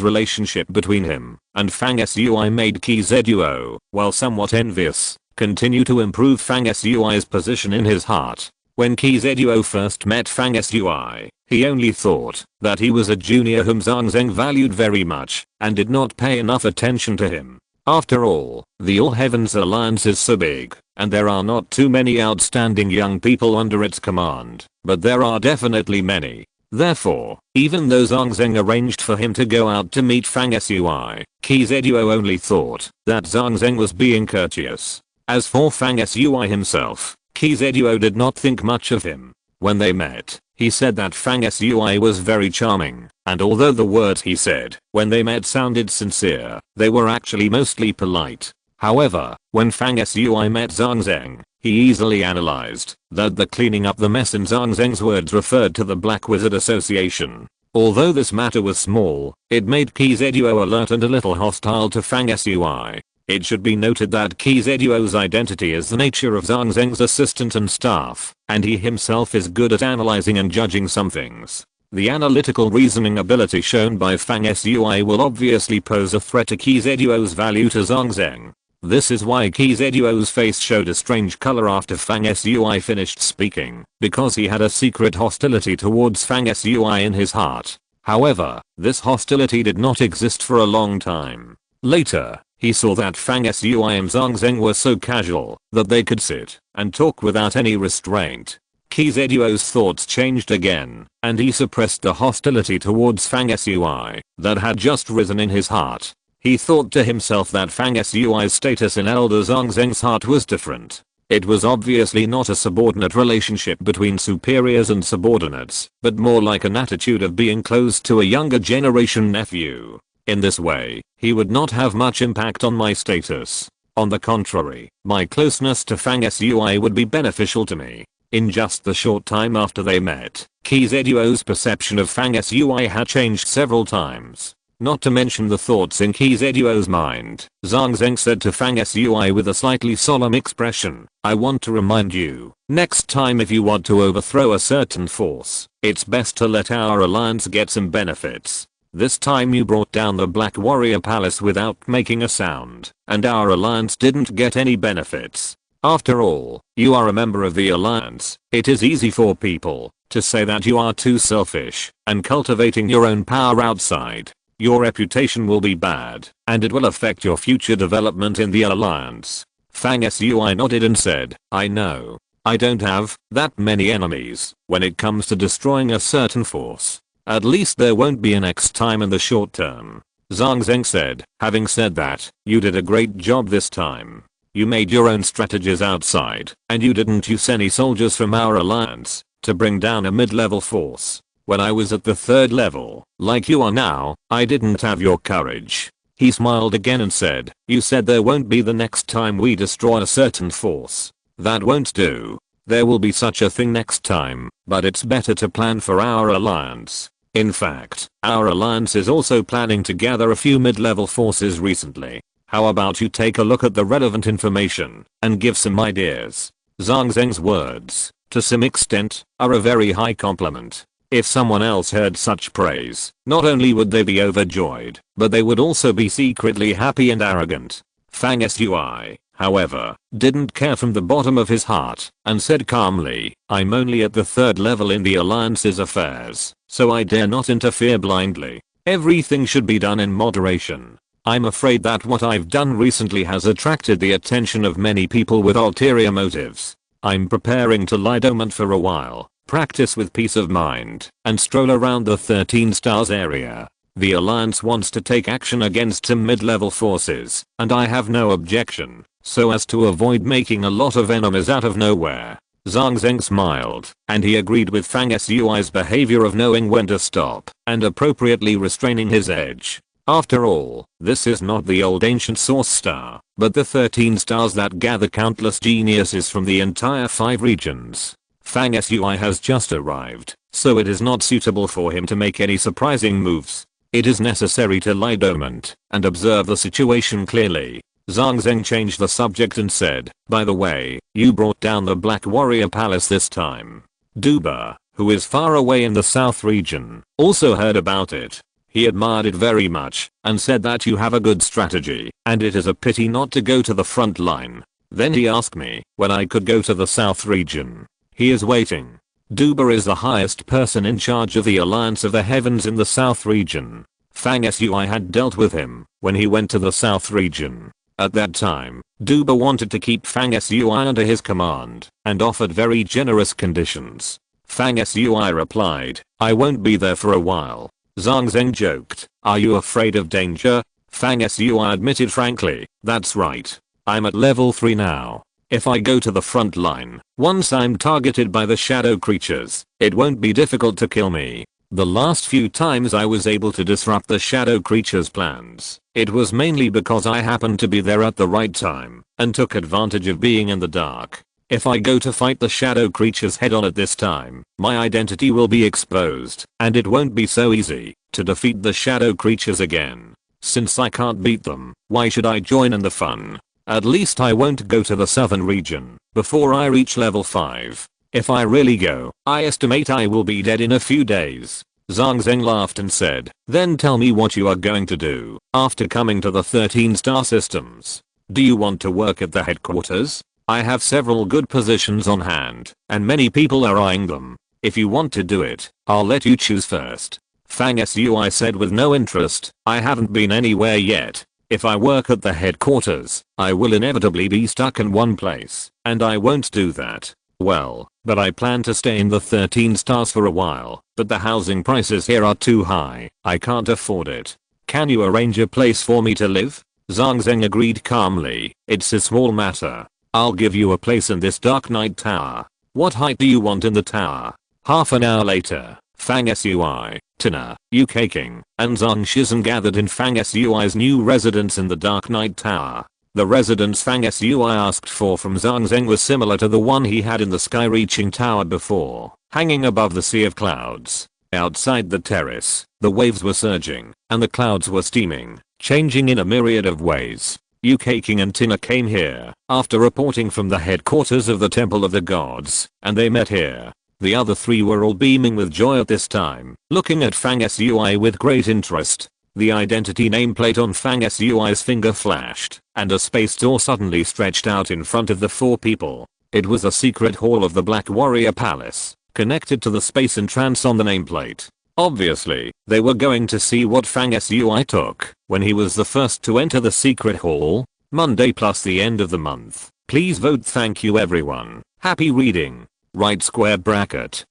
[SPEAKER 1] relationship between him and Fang Sui made Qi Zhuo, while somewhat envious, continue to improve Fang Sui's position in his heart. When Qi Zhuo first met Fang Sui, he only thought that he was a junior whom Zhang Zheng valued very much and did not pay enough attention to him. After all, the All Heavens Alliance is so big, and there are not too many outstanding young people under its command, but there are definitely many. Therefore, even though Zhang Zheng arranged for him to go out to meet Fang Sui, Qi Zhuo only thought that Zhang Zheng was being courteous. As for Fang Sui himself, Qi Zhuo did not think much of him. When they met, he said that Fang Sui was very charming, and although the words he said when they met sounded sincere, they were actually mostly polite. However, when Fang Sui met Zhang Zheng, he easily analyzed that the cleaning up the mess in Zhang Zheng's words referred to the Black Wizard Association. Although this matter was small, it made Qi Zhuo alert and a little hostile to Fang Sui. It should be noted that Qi Zhuo's identity is the nature of Zhang Zheng's assistant and staff, and he himself is good at analyzing and judging some things. The analytical reasoning ability shown by Fang Sui will obviously pose a threat to Qi Zhuo's value to Zhang Zheng. This is why Qi Zhuo's face showed a strange color after Fang Sui finished speaking, because he had a secret hostility towards Fang Sui in his heart. However, this hostility did not exist for a long time. Later, he saw that Fang Sui and Zhang Zheng were so casual that they could sit and talk without any restraint. Qi Zhuo's thoughts changed again, and he suppressed the hostility towards Fang Sui that had just risen in his heart. He thought to himself that Fang Sui's status in Elder Zhang Zheng's heart was different. It was obviously not a subordinate relationship between superiors and subordinates, but more like an attitude of being close to a younger generation nephew. In this way, he would not have much impact on my status. On the contrary, my closeness to Fang Sui would be beneficial to me. In just the short time after they met, Qi Zhuo's perception of Fang Sui had changed several times. Not to mention the thoughts in Qi Zhuo's mind, Zhang Zheng said to Fang Sui with a slightly solemn expression, "I want to remind you, next time if you want to overthrow a certain force, it's best to let our alliance get some benefits. This time you brought down the Black Warrior Palace without making a sound, and our alliance didn't get any benefits. After all, you are a member of the alliance. It is easy for people to say that you are too selfish and cultivating your own power outside. Your reputation will be bad, and it will affect your future development in the alliance." Fang Sui nodded and said, "I know. I don't have that many enemies when it comes to destroying a certain force. At least there won't be a next time in the short term." Zhang Zheng said, "Having said that, you did a great job this time. You made your own strategies outside, and you didn't use any soldiers from our alliance to bring down a mid-level force. When I was at the 3rd level, like you are now, I didn't have your courage." He smiled again and said, "You said there won't be the next time we destroy a certain force. That won't do. There will be such a thing next time, but it's better to plan for our alliance. In fact, our alliance is also planning to gather a few mid-level forces recently. How about you take a look at the relevant information and give some ideas?" Zhang Zheng's words, to some extent, are a very high compliment. If someone else heard such praise, not only would they be overjoyed, but they would also be secretly happy and arrogant. Fang Sui, however, didn't care from the bottom of his heart and said calmly, I'm only at the 3rd level in the Alliance's affairs, so I dare not interfere blindly. Everything should be done in moderation. I'm afraid that what I've done recently has attracted the attention of many people with ulterior motives. I'm preparing to lie dormant for a while, practice with peace of mind, and stroll around the 13 stars area. The Alliance wants to take action against some mid-level forces, and I have no objection, so as to avoid making a lot of enemies out of nowhere. Zhang Zheng smiled, and he agreed with Fang Sui's behavior of knowing when to stop and appropriately restraining his edge. After all, this is not the old ancient source star, but the 13 stars that gather countless geniuses from the entire 5 regions. Fang Sui has just arrived, so it is not suitable for him to make any surprising moves. It is necessary to lie dormant and observe the situation clearly. Zhang Zheng changed the subject and said, by the way, you brought down the Black Warrior Palace this time. Duba, who is far away in the south region, also heard about it. He admired it very much and said that you have a good strategy and it is a pity not to go to the front line. Then he asked me when I could go to the south region. He is waiting. Duba is the highest person in charge of the Alliance of the Heavens in the South region. Fang Sui had dealt with him when he went to the South region. At that time, Duba wanted to keep Fang Sui under his command and offered very generous conditions. Fang Sui replied, I won't be there for a while. Zhang Zheng joked, are you afraid of danger? Fang Sui admitted frankly, that's right. I'm at level 3 now. If I go to the front line, once I'm targeted by the shadow creatures, it won't be difficult to kill me. The last few times I was able to disrupt the shadow creatures' plans, it was mainly because I happened to be there at the right time and took advantage of being in the dark. If I go to fight the shadow creatures head on at this time, my identity will be exposed and it won't be so easy to defeat the shadow creatures again. Since I can't beat them, why should I join in the fun? At least I won't go to the southern region before I reach level 5. If I really go, I estimate I will be dead in a few days. Zhang Zheng laughed and said, then tell me what you are going to do after coming to the 13 star systems. Do you want to work at the headquarters? I have several good positions on hand, and many people are eyeing them. If you want to do it, I'll let you choose first. Fang Sui said with no interest, I haven't been anywhere yet. If I work at the headquarters, I will inevitably be stuck in one place, and I won't do that. Well, but I plan to stay in the 13 stars for a while, but the housing prices here are too high, I can't afford it. Can you arrange a place for me to live? Zhang Zheng agreed calmly, it's a small matter. I'll give you a place in this Dark Knight Tower. What height do you want in the tower? Half an hour later, Fang Sui, Tina, UK King, and Zhang Shizhen gathered in Fang Sui's new residence in the Dark Knight Tower. The residence Fang Sui asked for from Zhang Zheng was similar to the one he had in the sky-reaching tower before, hanging above the sea of clouds. Outside the terrace, the waves were surging, and the clouds were steaming, changing in a myriad of ways. UK King and Tina came here after reporting from the headquarters of the Temple of the Gods, and they met here. The other 3 were all beaming with joy at this time, looking at Fang Sui with great interest. The identity nameplate on Fang Sui's finger flashed, and a space door suddenly stretched out in front of the 4 people. It was a secret hall of the Black Warrior Palace, connected to the space entrance on the nameplate. Obviously, they were going to see what Fang Sui took when he was the first to enter the secret hall. Monday plus the end of the month. Please vote. Thank you everyone. Happy reading. Right square bracket.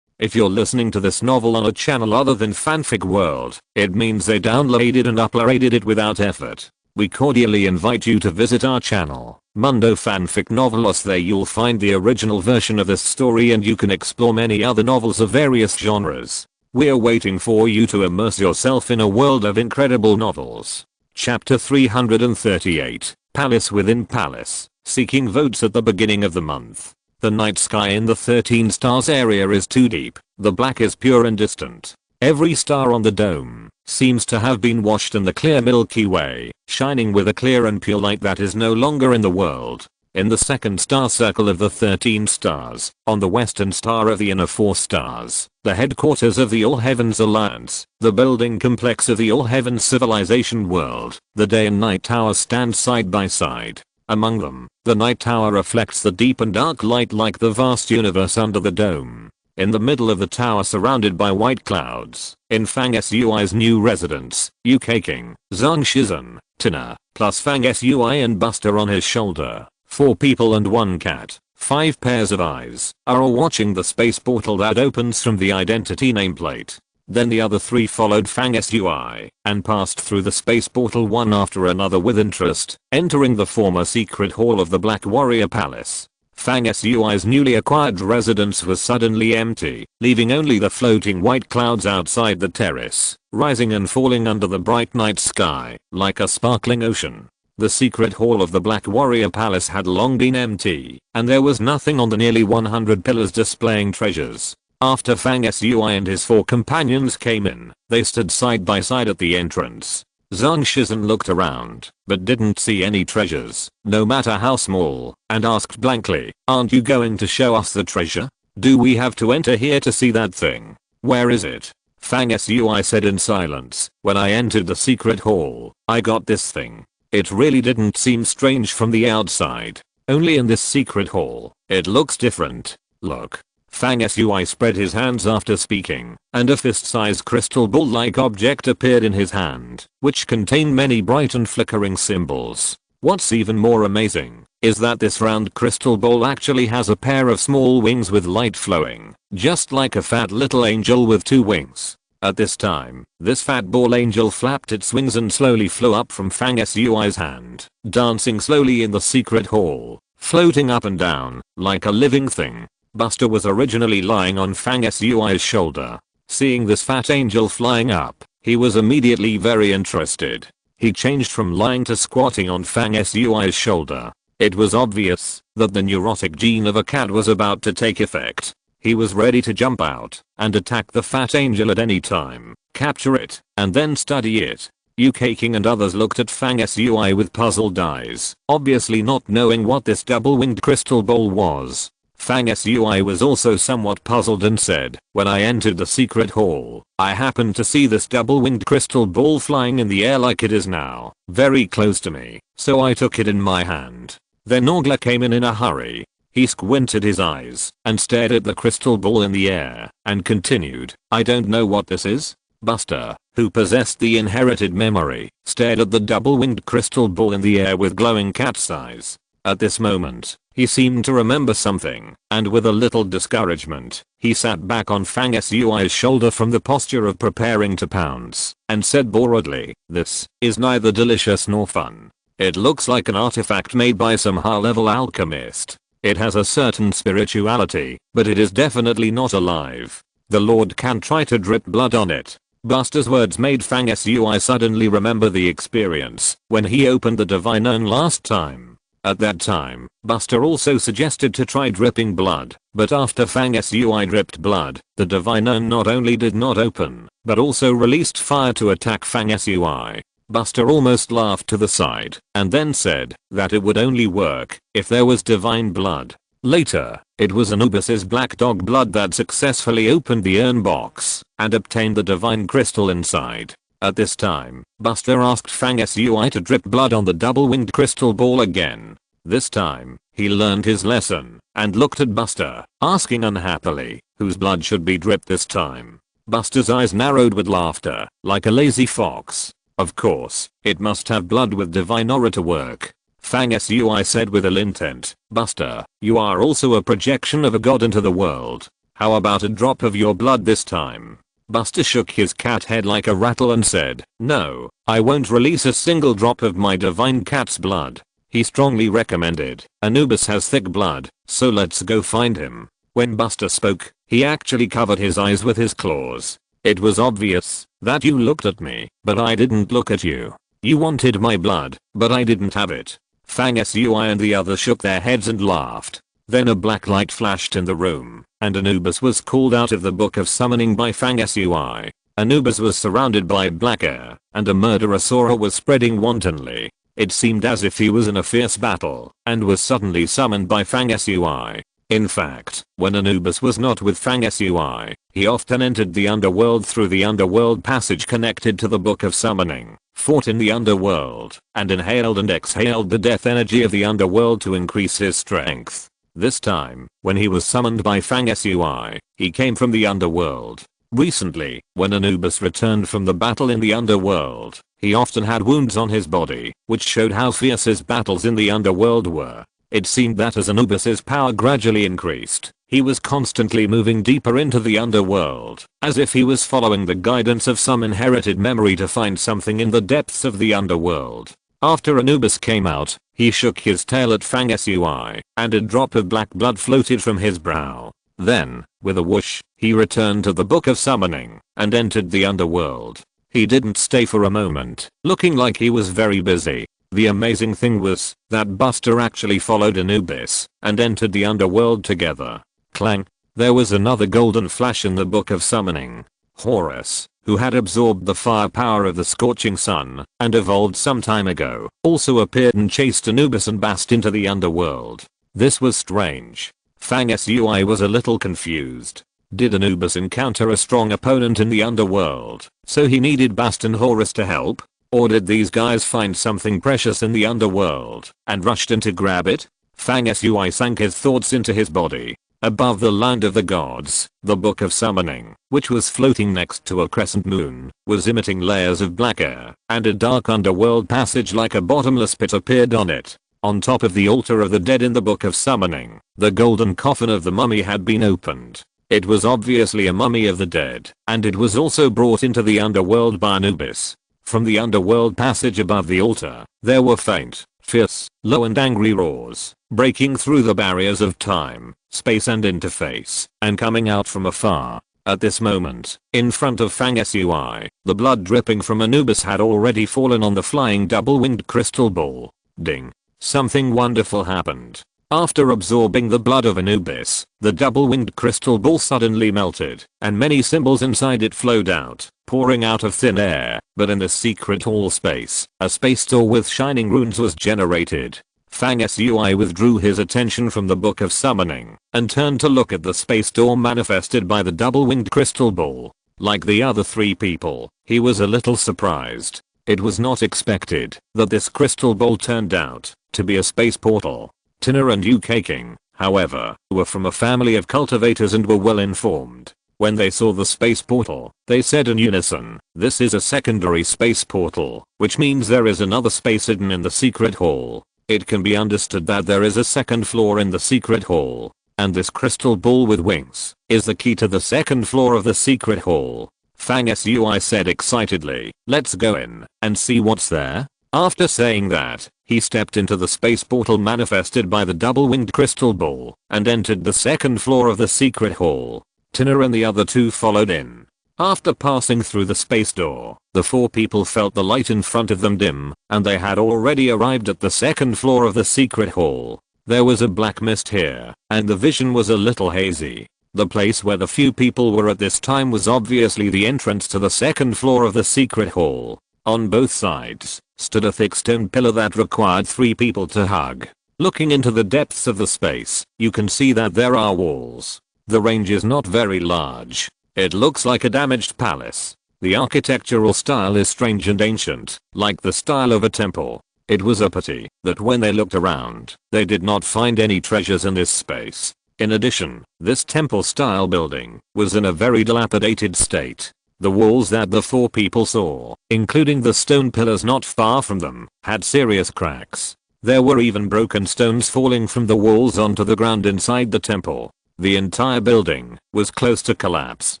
[SPEAKER 1] If you're listening to this novel on a channel other than Fanfic World, it means they downloaded and uploaded it without effort. We cordially invite you to visit our channel, Mundo Fanfic Novelos. There you'll find the original version of this story and you can explore many other novels of various genres. We're waiting for you to immerse yourself in a world of incredible novels. Chapter 338, Palace Within Palace, seeking votes at the beginning of the month. The night sky in the 13 stars area is too deep, the black is pure and distant. Every star on the dome seems to have been washed in the clear Milky Way, shining with a clear and pure light that is no longer in the world. In the second star circle of the 13 stars, on the western star of the inner 4 stars, the headquarters of the All Heavens Alliance, the building complex of the All Heavens Civilization World, the day and night towers stand side by side. Among them, the night tower reflects the deep and dark light like the vast universe under the dome. In the middle of the tower, surrounded by white clouds, in Fang Sui's new residence, UK King, Zhang Shizhen, Tina, plus Fang Sui and Buster on his shoulder, 4 people and 1 cat, 5 pairs of eyes, are all watching the space portal that opens from the identity nameplate. Then the other 3 followed Fang Sui and passed through the space portal one after another with interest, entering the former secret hall of the Black Warrior Palace. Fang Sui's newly acquired residence was suddenly empty, leaving only the floating white clouds outside the terrace, rising and falling under the bright night sky, like a sparkling ocean. The secret hall of the Black Warrior Palace had long been empty, and there was nothing on the nearly 100 pillars displaying treasures. After Fang Sui and his 4 companions came in, they stood side by side at the entrance. Zhang Shizhen looked around, but didn't see any treasures, no matter how small, and asked blankly, "Aren't you going to show us the treasure? Do we have to enter here to see that thing? Where is it?" Fang Sui said in silence, "When I entered the secret hall, I got this thing. It really didn't seem strange from the outside. Only in this secret hall, it looks different. Look." Fang Sui spread his hands after speaking, and a fist-sized crystal ball-like object appeared in his hand, which contained many bright and flickering symbols. What's even more amazing is that this round crystal ball actually has a pair of small wings with light flowing, just like a fat little angel with 2 wings. At this time, this fat ball angel flapped its wings and slowly flew up from Fang Sui's hand, dancing slowly in the secret hall, floating up and down, like a living thing. Buster was originally lying on Fang Sui's shoulder. Seeing this fat angel flying up, he was immediately very interested. He changed from lying to squatting on Fang Sui's shoulder. It was obvious that the neurotic gene of a cat was about to take effect. He was ready to jump out and attack the fat angel at any time, capture it, and then study it. UK King and others looked at Fang Sui with puzzled eyes, obviously not knowing what this double-winged crystal ball was. Fang Sui was also somewhat puzzled and said, "When I entered the secret hall, I happened to see this double-winged crystal ball flying in the air like it is now, very close to me, so I took it in my hand." Then Orgla came in a hurry. He squinted his eyes and stared at the crystal ball in the air and continued, "I don't know what this is." Buster, who possessed the inherited memory, stared at the double-winged crystal ball in the air with glowing cat's eyes. At this moment, he seemed to remember something, and with a little discouragement, he sat back on Fang Sui's shoulder from the posture of preparing to pounce, and said boredly, "This is neither delicious nor fun. It looks like an artifact made by some high-level alchemist. It has a certain spirituality, but it is definitely not alive. The Lord can try to drip blood on it." Buster's words made Fang Sui suddenly remember the experience when he opened the Divine Urn last time. At that time, Buster also suggested to try dripping blood, but after Fang Sui dripped blood, the Divine Urn not only did not open, but also released fire to attack Fang Sui. Buster almost laughed to the side, and then said that it would only work if there was divine blood. Later, it was Anubis's black dog blood that successfully opened the urn box and obtained the divine crystal inside. At this time, Buster asked Fang Sui to drip blood on the double-winged crystal ball again. This time, he learned his lesson and looked at Buster, asking unhappily, whose blood should be dripped this time? Buster's eyes narrowed with laughter, like a lazy fox. Of course, it must have blood with divine aura to work. Fang Sui said with ill intent, "Buster, you are also a projection of a god into the world. How about a drop of your blood this time?" Buster shook his cat head like a rattle and said, "No, I won't release a single drop of my divine cat's blood." He strongly recommended, "Anubis has thick blood, so let's go find him." When Buster spoke, he actually covered his eyes with his claws. "It was obvious that you looked at me, but I didn't look at you. You wanted my blood, but I didn't have it." Fang Sui and the others shook their heads and laughed. Then a black light flashed in the room, and Anubis was called out of the Book of Summoning by Fang Sui. Anubis was surrounded by black air, and a murderous aura was spreading wantonly. It seemed as if he was in a fierce battle, and was suddenly summoned by Fang Sui. In fact, when Anubis was not with Fang Sui, he often entered the underworld through the underworld passage connected to the Book of Summoning. fought in the underworld, and inhaled and exhaled the death energy of the underworld to increase his strength. This time, when he was summoned by Fang Sui, he came from the underworld. Recently, when Anubis returned from the battle in the underworld, he often had wounds on his body, which showed how fierce his battles in the underworld were. It seemed that as Anubis's power gradually increased, he was constantly moving deeper into the underworld, as if he was following the guidance of some inherited memory to find something in the depths of the underworld. After Anubis came out, he shook his tail at Fang Sui, and a drop of black blood floated from his brow. Then, with a whoosh, he returned to the Book of Summoning, and entered the underworld. He didn't stay for a moment, looking like he was very busy. The amazing thing was, that Buster actually followed Anubis, and entered the underworld together. Clang! There was another golden flash in the Book of Summoning. Horus, who had absorbed the firepower of the scorching sun, and evolved some time ago, also appeared and chased Anubis and Bast into the underworld. This was strange. Fang Sui was a little confused. Did Anubis encounter a strong opponent in the underworld, so he needed Bast and Horus to help? Or did these guys find something precious in the underworld, and rushed in to grab it? Fang Sui sank his thoughts into his body. Above the land of the gods, the Book of Summoning, which was floating next to a crescent moon, was emitting layers of black air, and a dark underworld passage like a bottomless pit appeared on it. On top of the altar of the dead in the Book of Summoning, the golden coffin of the mummy had been opened. It was obviously a mummy of the dead, and it was also brought into the underworld by Anubis. From the underworld passage above the altar, there were faint, fierce, low and angry roars, breaking through the barriers of time, space and interface, and coming out from afar. At this moment, in front of Fang Sui, the blood dripping from Anubis had already fallen on the flying double-winged crystal ball. Ding. Something wonderful happened. After absorbing the blood of Anubis, the double-winged crystal ball suddenly melted, and many symbols inside it flowed out, pouring out of thin air. But in the secret hall space, a space door with shining runes was generated. Fang Sui withdrew his attention from the Book of Summoning, and turned to look at the space door manifested by the double-winged crystal ball. Like the other three people, he was a little surprised. It was not expected that this crystal ball turned out to be a space portal. Tina and UK King, however, were from a family of cultivators and were well informed. When they saw the space portal, they said in unison, "This is a secondary space portal, which means there is another space hidden in the secret hall." It can be understood that there is a second floor in the secret hall, and this crystal ball with wings is the key to the second floor of the secret hall. Fang Sui said excitedly, "Let's go in and see what's there." After saying that, he stepped into the space portal manifested by the double-winged crystal ball, and entered the second floor of the secret hall. Tina and the other two followed in. After passing through the space door, the four people felt the light in front of them dim, and they had already arrived at the second floor of the secret hall. There was a black mist here, and the vision was a little hazy. The place where the few people were at this time was obviously the entrance to the second floor of the secret hall. On both sides, stood a thick stone pillar that required 3 people to hug. Looking into the depths of the space, you can see that there are walls. The range is not very large. It looks like a damaged palace. The architectural style is strange and ancient, like the style of a temple. It was a pity that when they looked around, they did not find any treasures in this space. In addition, this temple-style building was in a very dilapidated state. The walls that the 4 people saw, including the stone pillars not far from them, had serious cracks. There were even broken stones falling from the walls onto the ground inside the temple. The entire building was close to collapse.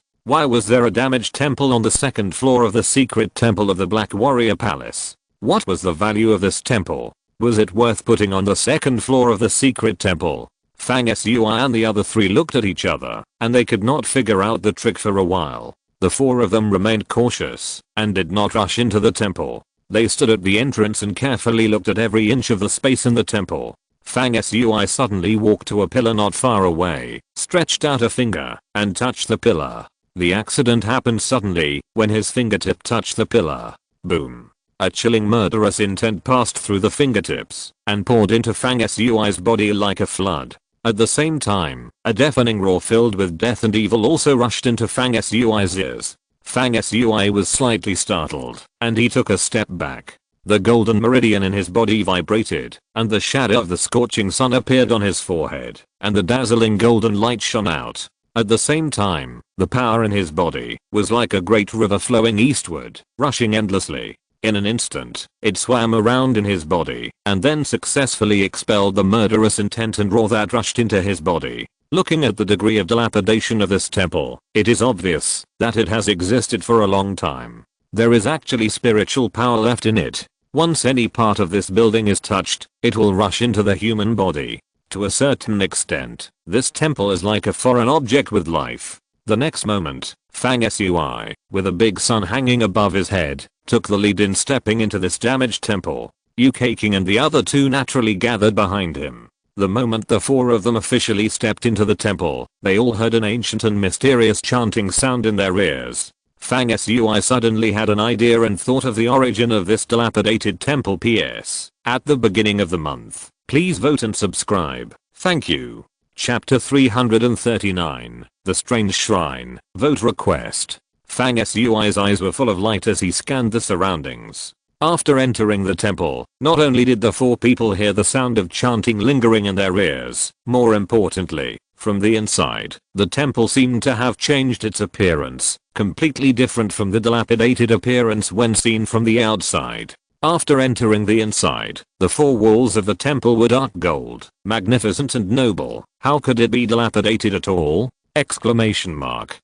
[SPEAKER 1] Why was there a damaged temple on the second floor of the secret temple of the Black Warrior Palace? What was the value of this temple? Was it worth putting on the second floor of the secret temple? Fang Sui and the other 3 looked at each other, and they could not figure out the trick for a while. The 4 of them remained cautious, and did not rush into the temple. They stood at the entrance and carefully looked at every inch of the space in the temple. Fang Sui suddenly walked to a pillar not far away, stretched out a finger, and touched the pillar. The accident happened suddenly, when his fingertip touched the pillar. Boom. A chilling murderous intent passed through the fingertips, and poured into Fang Sui's body like a flood. At the same time, a deafening roar filled with death and evil also rushed into Fang Sui's ears. Fang Sui was slightly startled, and he took a step back. The golden meridian in his body vibrated, and the shadow of the scorching sun appeared on his forehead, and the dazzling golden light shone out. At the same time, the power in his body was like a great river flowing eastward, rushing endlessly. In an instant, it swam around in his body, and then successfully expelled the murderous intent and raw that rushed into his body. Looking at the degree of dilapidation of this temple, it is obvious that it has existed for a long time. There is actually spiritual power left in it. Once any part of this building is touched, it will rush into the human body. To a certain extent, this temple is like a foreign object with life. The next moment, Fang Sui, with a big sun hanging above his head, took the lead in stepping into this damaged temple. Yu King and the other two naturally gathered behind him. The moment the four of them officially stepped into the temple, they all heard an ancient and mysterious chanting sound in their ears. Fang Sui suddenly had an idea and thought of the origin of this dilapidated temple. PS. At the beginning of the month, please vote and subscribe. Thank you. Chapter 339, The Strange Shrine, Vote Request. Fang Sui's eyes were full of light as he scanned the surroundings. After entering the temple, not only did the four people hear the sound of chanting lingering in their ears, more importantly, from the inside, the temple seemed to have changed its appearance, completely different from the dilapidated appearance when seen from the outside. After entering the inside, the four walls of the temple were dark gold, magnificent and noble. How could it be dilapidated at all? Exclamation mark.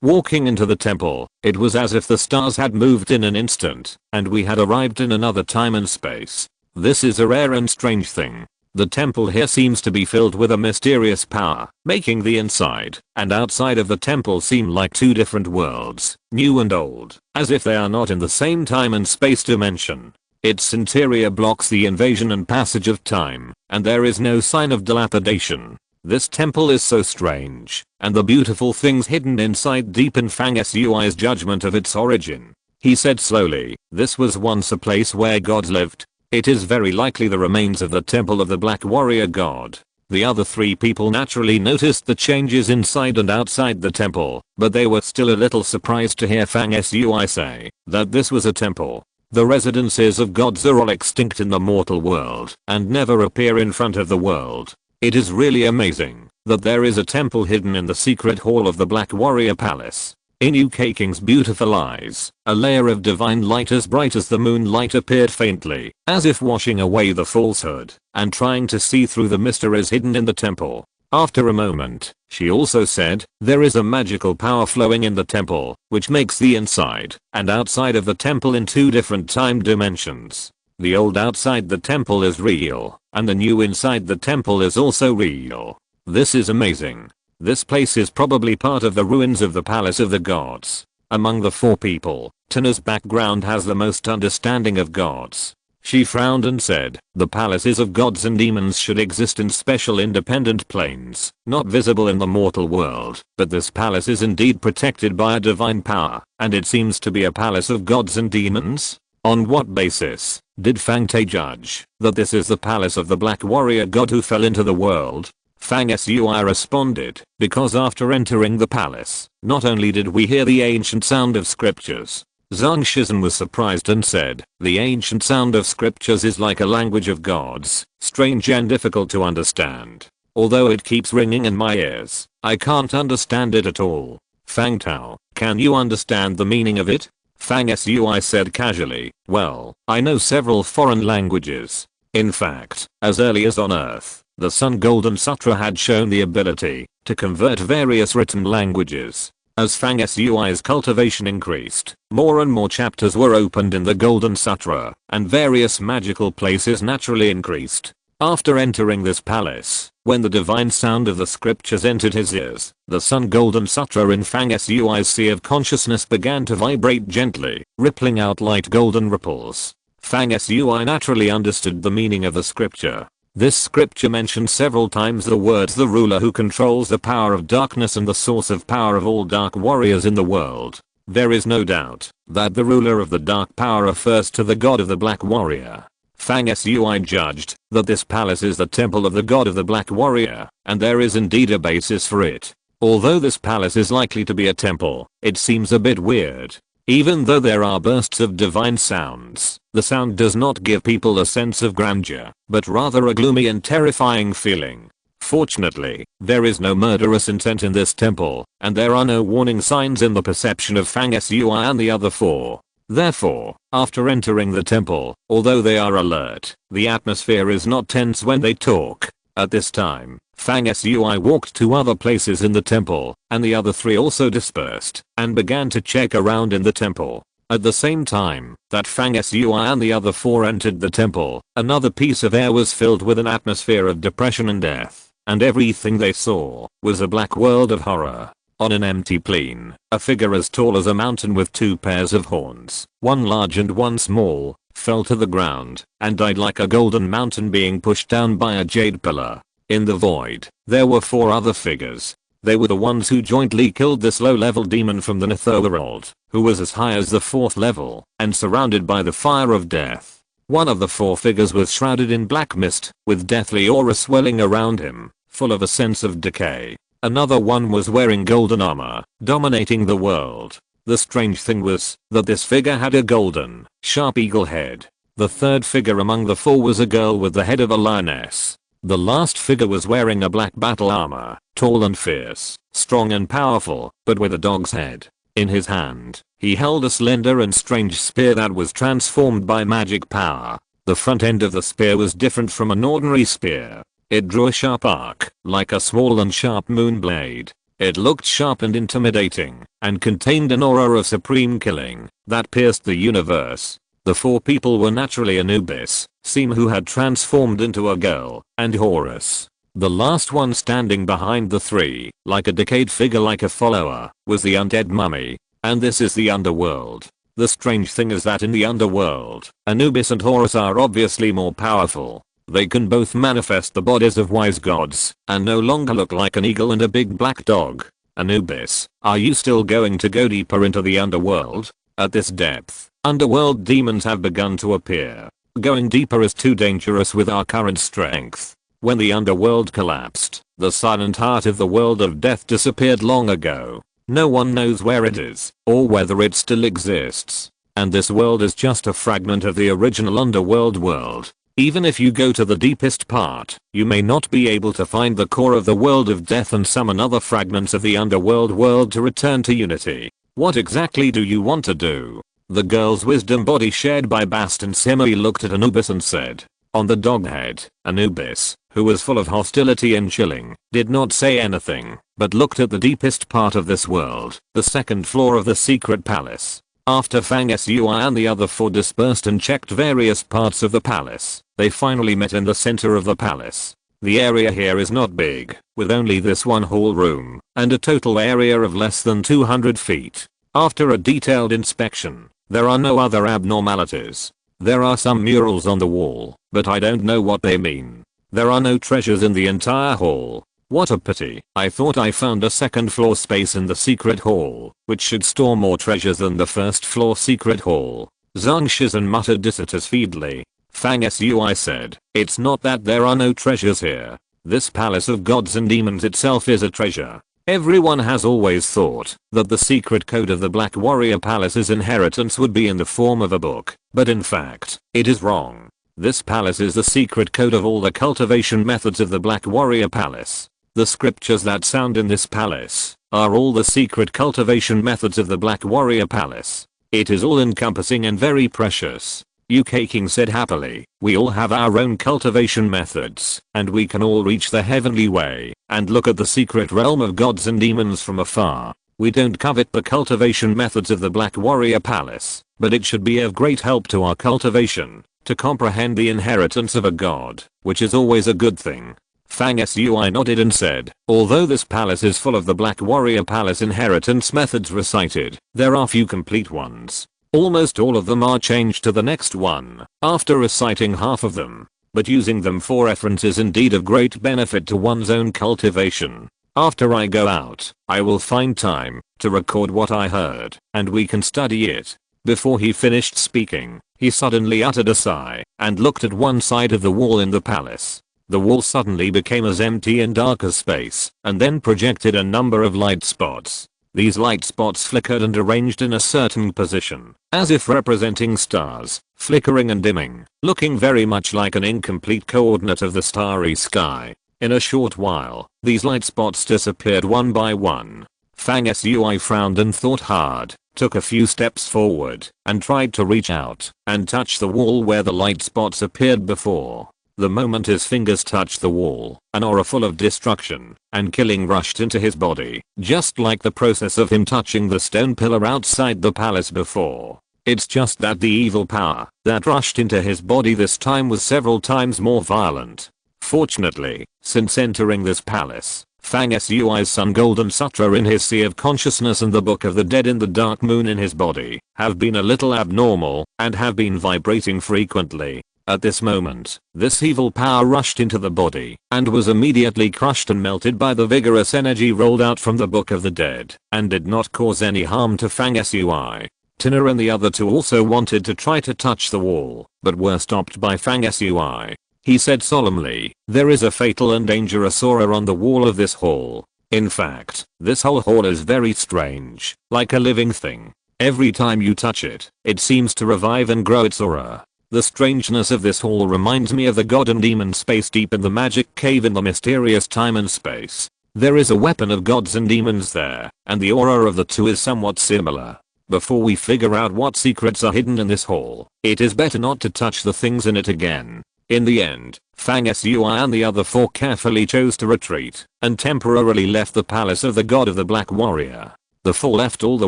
[SPEAKER 1] Walking into the temple, it was as if the stars had moved in an instant, and we had arrived in another time and space. This is a rare and strange thing. The temple here seems to be filled with a mysterious power, making the inside and outside of the temple seem like two different worlds, new and old, as if they are not in the same time and space dimension. Its interior blocks the invasion and passage of time, and there is no sign of dilapidation. This temple is so strange, and the beautiful things hidden inside deepen Fang Sui's judgment of its origin. He said slowly, this was once a place where gods lived. It is very likely the remains of the temple of the Black Warrior God. The other three people naturally noticed the changes inside and outside the temple, but they were still a little surprised to hear Fang Sui say that this was a temple. The residences of gods are all extinct in the mortal world and never appear in front of the world. It is really amazing that there is a temple hidden in the secret hall of the Black Warrior Palace. In Yu King's beautiful eyes, a layer of divine light as bright as the moonlight appeared faintly, as if washing away the falsehood and trying to see through the mysteries hidden in the temple. After a moment, she also said, there is a magical power flowing in the temple, which makes the inside and outside of the temple in two different time dimensions. The old outside the temple is real, and the new inside the temple is also real. This is amazing. This place is probably part of the ruins of the Palace of the Gods. Among the four people, Tana's background has the most understanding of gods. She frowned and said, the palaces of gods and demons should exist in special independent planes, not visible in the mortal world, but this palace is indeed protected by a divine power, and it seems to be a palace of gods and demons? On what basis did Fang Te judge that this is the palace of the Black Warrior God who fell into the world? Fang Sui responded, because after entering the palace, not only did we hear the ancient sound of scriptures. Zhang Shizhen was surprised and said, the ancient sound of scriptures is like a language of gods, strange and difficult to understand. Although it keeps ringing in my ears, I can't understand it at all. Fang Tao, can you understand the meaning of it? Fang Sui said casually, well, I know several foreign languages. In fact, as early as on Earth, the Sun Golden Sutra had shown the ability to convert various written languages. As Fang Sui's cultivation increased, more and more chapters were opened in the Golden Sutra, and various magical places naturally increased. After entering this palace, when the divine sound of the scriptures entered his ears, the Sun Golden Sutra in Fang Sui's sea of consciousness began to vibrate gently, rippling out light golden ripples. Fang Sui naturally understood the meaning of the scripture. This scripture mentions several times the words the ruler who controls the power of darkness and the source of power of all dark warriors in the world. There is no doubt that the ruler of the dark power refers to the god of the Black Warrior. Fang Sui judged that this palace is the temple of the god of the Black Warrior, and there is indeed a basis for it. Although this palace is likely to be a temple, it seems a bit weird. Even though there are bursts of divine sounds, the sound does not give people a sense of grandeur, but rather a gloomy and terrifying feeling. Fortunately, there is no murderous intent in this temple, and there are no warning signs in the perception of Fang Sui and the other four. Therefore, after entering the temple, although they are alert, the atmosphere is not tense when they talk. At this time, Fang Sui walked to other places in the temple, and the other three also dispersed, and began to check around in the temple. At the same time that Fang Sui and the other four entered the temple, another piece of air was filled with an atmosphere of depression and death, and everything they saw was a black world of horror. On an empty plain, a figure as tall as a mountain with two pairs of horns, one large and one small, fell to the ground and died like a golden mountain being pushed down by a jade pillar. In the void, there were four other figures. They were the ones who jointly killed this low-level demon from the Netherworld, who was as high as the 4th level and surrounded by the fire of death. One of the four figures was shrouded in black mist, with deathly aura swelling around him, full of a sense of decay. Another one was wearing golden armor, dominating the world. The strange thing was that this figure had a golden, sharp eagle head. The third figure among the four was a girl with the head of a lioness. The last figure was wearing a black battle armor, tall and fierce, strong and powerful, but with a dog's head. In his hand, he held a slender and strange spear that was transformed by magic power. The front end of the spear was different from an ordinary spear. It drew a sharp arc, like a small and sharp moon blade. It looked sharp and intimidating, and contained an aura of supreme killing that pierced the universe. The four people were naturally Anubis, Seem who had transformed into a girl, and Horus. The last one standing behind the three, like a decayed figure like a follower, was the undead mummy. And this is the underworld. The strange thing is that in the underworld, Anubis and Horus are obviously more powerful. They can both manifest the bodies of wise gods, and no longer look like an eagle and a big black dog. Anubis, are you still going to go deeper into the underworld? At this depth, underworld demons have begun to appear. Going deeper is too dangerous with our current strength. When the underworld collapsed, the silent heart of the world of death disappeared long ago. No one knows where it is, or whether it still exists. And this world is just a fragment of the original underworld world. Even if you go to the deepest part, you may not be able to find the core of the world of death and summon other fragments of the underworld world to return to unity. What exactly do you want to do? The girl's wisdom body shared by Bast and Simui looked at Anubis and said. On the dog head, Anubis, who was full of hostility and chilling, did not say anything, but looked at the deepest part of this world, the second floor of the secret palace. After Fang Sui and the other four dispersed and checked various parts of the palace, they finally met in the center of the palace. The area here is not big, with only this one hall room, and a total area of less than 200 feet. After a detailed inspection, there are no other abnormalities. There are some murals on the wall, but I don't know what they mean. There are no treasures in the entire hall. What a pity. I thought I found a second floor space in the secret hall, which should store more treasures than the first floor secret hall. Zhang Shizhen muttered dissatisfiedly. Fang Sui said, it's not that there are no treasures here. This palace of gods and demons itself is a treasure. Everyone has always thought that the secret code of the Black Warrior Palace's inheritance would be in the form of a book, but in fact, it is wrong. This palace is the secret code of all the cultivation methods of the Black Warrior Palace. The scriptures that sound in this palace are all the secret cultivation methods of the Black Warrior Palace. It is all encompassing and very precious. UK King said happily, we all have our own cultivation methods, and we can all reach the heavenly way, and look at the secret realm of gods and demons from afar. We don't covet the cultivation methods of the Black Warrior Palace, but it should be of great help to our cultivation, to comprehend the inheritance of a god, which is always a good thing. Fang Sui nodded and said, although this palace is full of the Black Warrior Palace inheritance methods recited, there are few complete ones. Almost all of them are changed to the next one, after reciting half of them. But using them for reference is indeed of great benefit to one's own cultivation. After I go out, I will find time to record what I heard, and we can study it. Before he finished speaking, he suddenly uttered a sigh, and looked at one side of the wall in the palace. The wall suddenly became as empty and dark as space, and then projected a number of light spots. These light spots flickered and arranged in a certain position, as if representing stars, flickering and dimming, looking very much like an incomplete coordinate of the starry sky. In a short while, these light spots disappeared one by one. Fang Sui frowned and thought hard, took a few steps forward, and tried to reach out and touch the wall where the light spots appeared before. The moment his fingers touched the wall, an aura full of destruction and killing rushed into his body, just like the process of him touching the stone pillar outside the palace before. It's just that the evil power that rushed into his body this time was several times more violent. Fortunately, since entering this palace, Fang Sui's Sun Golden Sutra in his Sea of Consciousness and the Book of the Dead in the Dark Moon in his body have been a little abnormal and have been vibrating frequently. At this moment, this evil power rushed into the body and was immediately crushed and melted by the vigorous energy rolled out from the Book of the Dead and did not cause any harm to Fang Sui. Tina and the other two also wanted to try to touch the wall, but were stopped by Fang Sui. He said solemnly, "There is a fatal and dangerous aura on the wall of this hall. In fact, this whole hall is very strange, like a living thing. Every time you touch it, it seems to revive and grow its aura. The strangeness of this hall reminds me of the god and demon space deep in the magic cave in the mysterious time and space. There is a weapon of gods and demons there, and the aura of the two is somewhat similar. Before we figure out what secrets are hidden in this hall, it is better not to touch the things in it again." In the end, Fang Sui and the other four carefully chose to retreat and temporarily left the palace of the god of the Black Warrior. The four left all the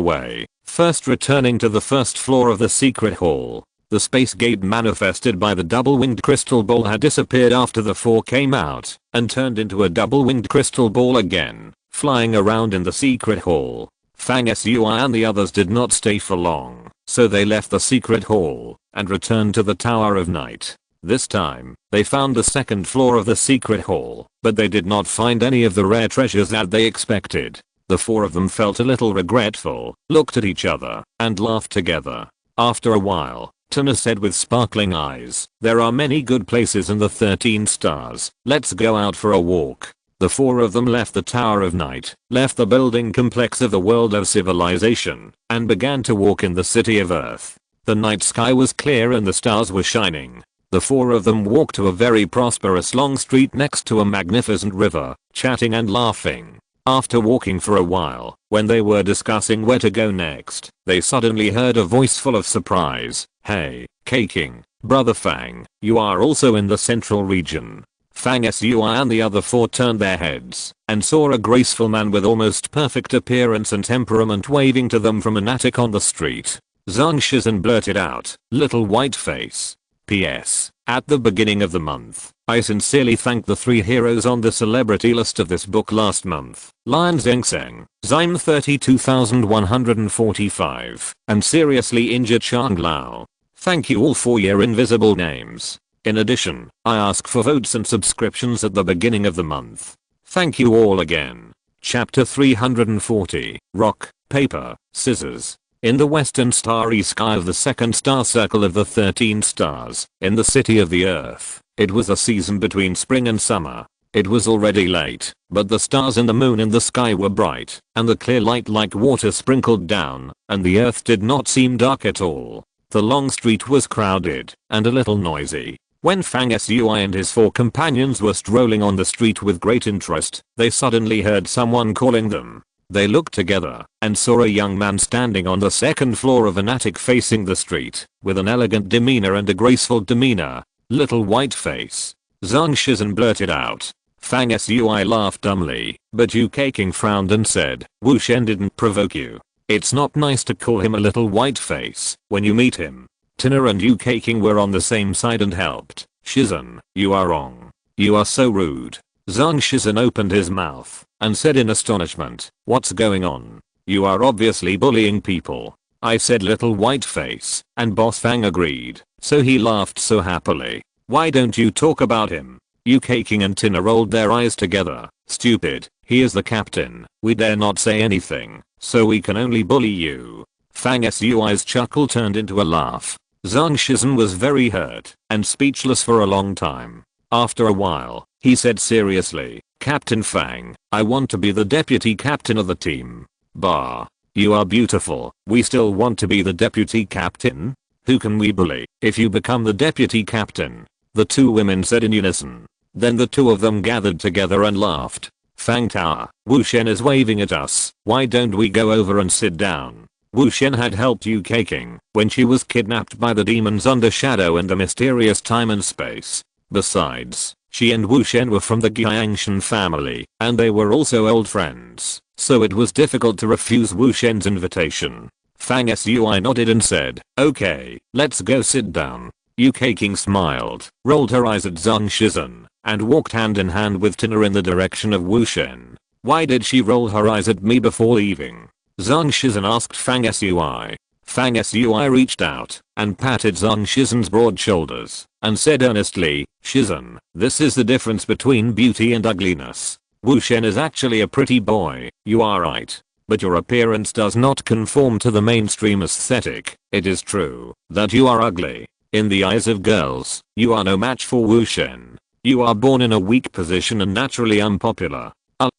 [SPEAKER 1] way, first returning to the first floor of the secret hall. The space gate manifested by the double-winged crystal ball had disappeared after the four came out and turned into a double-winged crystal ball again, flying around in the secret hall. Fang Sui and the others did not stay for long, so they left the secret hall and returned to the Tower of Night. This time, they found the second floor of the secret hall, but they did not find any of the rare treasures that they expected. The four of them felt a little regretful, looked at each other, and laughed together. After a while, Tina said with sparkling eyes, "There are many good places in the 13 stars, let's go out for a walk." The four of them left the Tower of Night, left the building complex of the world of civilization, and began to walk in the city of Earth. The night sky was clear and the stars were shining. The four of them walked to a very prosperous long street next to a magnificent river, chatting and laughing. After walking for a while, when they were discussing where to go next, they suddenly heard a voice full of surprise. "Hey, K-King, Brother Fang, you are also in the central region." Fang Sui and the other four turned their heads and saw a graceful man with almost perfect appearance and temperament waving to them from an attic on the street. Zhang Shizhen blurted out, "Little white face. P.S. At the beginning of the month, I sincerely thank the 3 heroes on the celebrity list of this book last month, Lion Zhengsheng, Zime 32145, and seriously injured Chang Lao. Thank you all for your invisible names. In addition, I ask for votes and subscriptions at the beginning of the month. Thank you all again." Chapter 340, Rock, Paper, Scissors. In the western starry sky of the second star circle of the 13 stars, in the city of the Earth, it was a season between spring and summer. It was already late, but the stars and the moon in the sky were bright, and the clear light like water sprinkled down, and the Earth did not seem dark at all. The long street was crowded, and a little noisy. When Fang Sui and his four companions were strolling on the street with great interest, they suddenly heard someone calling them. They looked together and saw a young man standing on the second floor of an attic facing the street, with an elegant demeanor and a graceful demeanor. "Little white face." Zhang Shizhen blurted out. Fang Sui laughed dumbly, but Yu Keqing frowned and said, "Wu Shen didn't provoke you. It's not nice to call him a little white face when you meet him." Tina and Yu Keqing were on the same side and helped. "Shizhen, you are wrong. You are so rude." Zhang Shizhen opened his mouth and said in astonishment, "What's going on? You are obviously bullying people." I said little white face, and Boss Fang agreed, so he laughed so happily. "Why don't you talk about him?" Yu Keqing and Tina rolled their eyes together. "Stupid, he is the captain, we dare not say anything, so we can only bully you." Fang Sui's chuckle turned into a laugh. Zhang Shizhen was very hurt and speechless for a long time. After a while, he said seriously, "Captain Fang, I want to be the deputy captain of the team." Bah. You are beautiful. We still want to be the deputy captain? Who can we bully if you become the deputy captain? The two women said in unison. Then the two of them gathered together and laughed. Fang Tao, Wu Shen is waving at us. Why don't we go over and sit down? Wu Shen had helped Yu Keqing when she was kidnapped by the demons under Shadow and the mysterious time and space. Besides, she and Wu Shen were from the Jiangshan family, and they were also old friends, so it was difficult to refuse Wu Shen's invitation. Fang Sui nodded and said, "Okay, let's go sit down." Yu Keqing smiled, rolled her eyes at Zhang Shizhen, and walked hand in hand with Tina in the direction of Wu Shen. "Why did she roll her eyes at me before leaving?" Zhang Shizhen asked Fang Sui. Fang Sui reached out and patted Zhang Shizhen's broad shoulders and said earnestly, "Shizhen, this is the difference between beauty and ugliness. Wu Shen is actually a pretty boy, you are right. But your appearance does not conform to the mainstream aesthetic. It is true that you are ugly. In the eyes of girls, you are no match for Wu Shen. You are born in a weak position and naturally unpopular."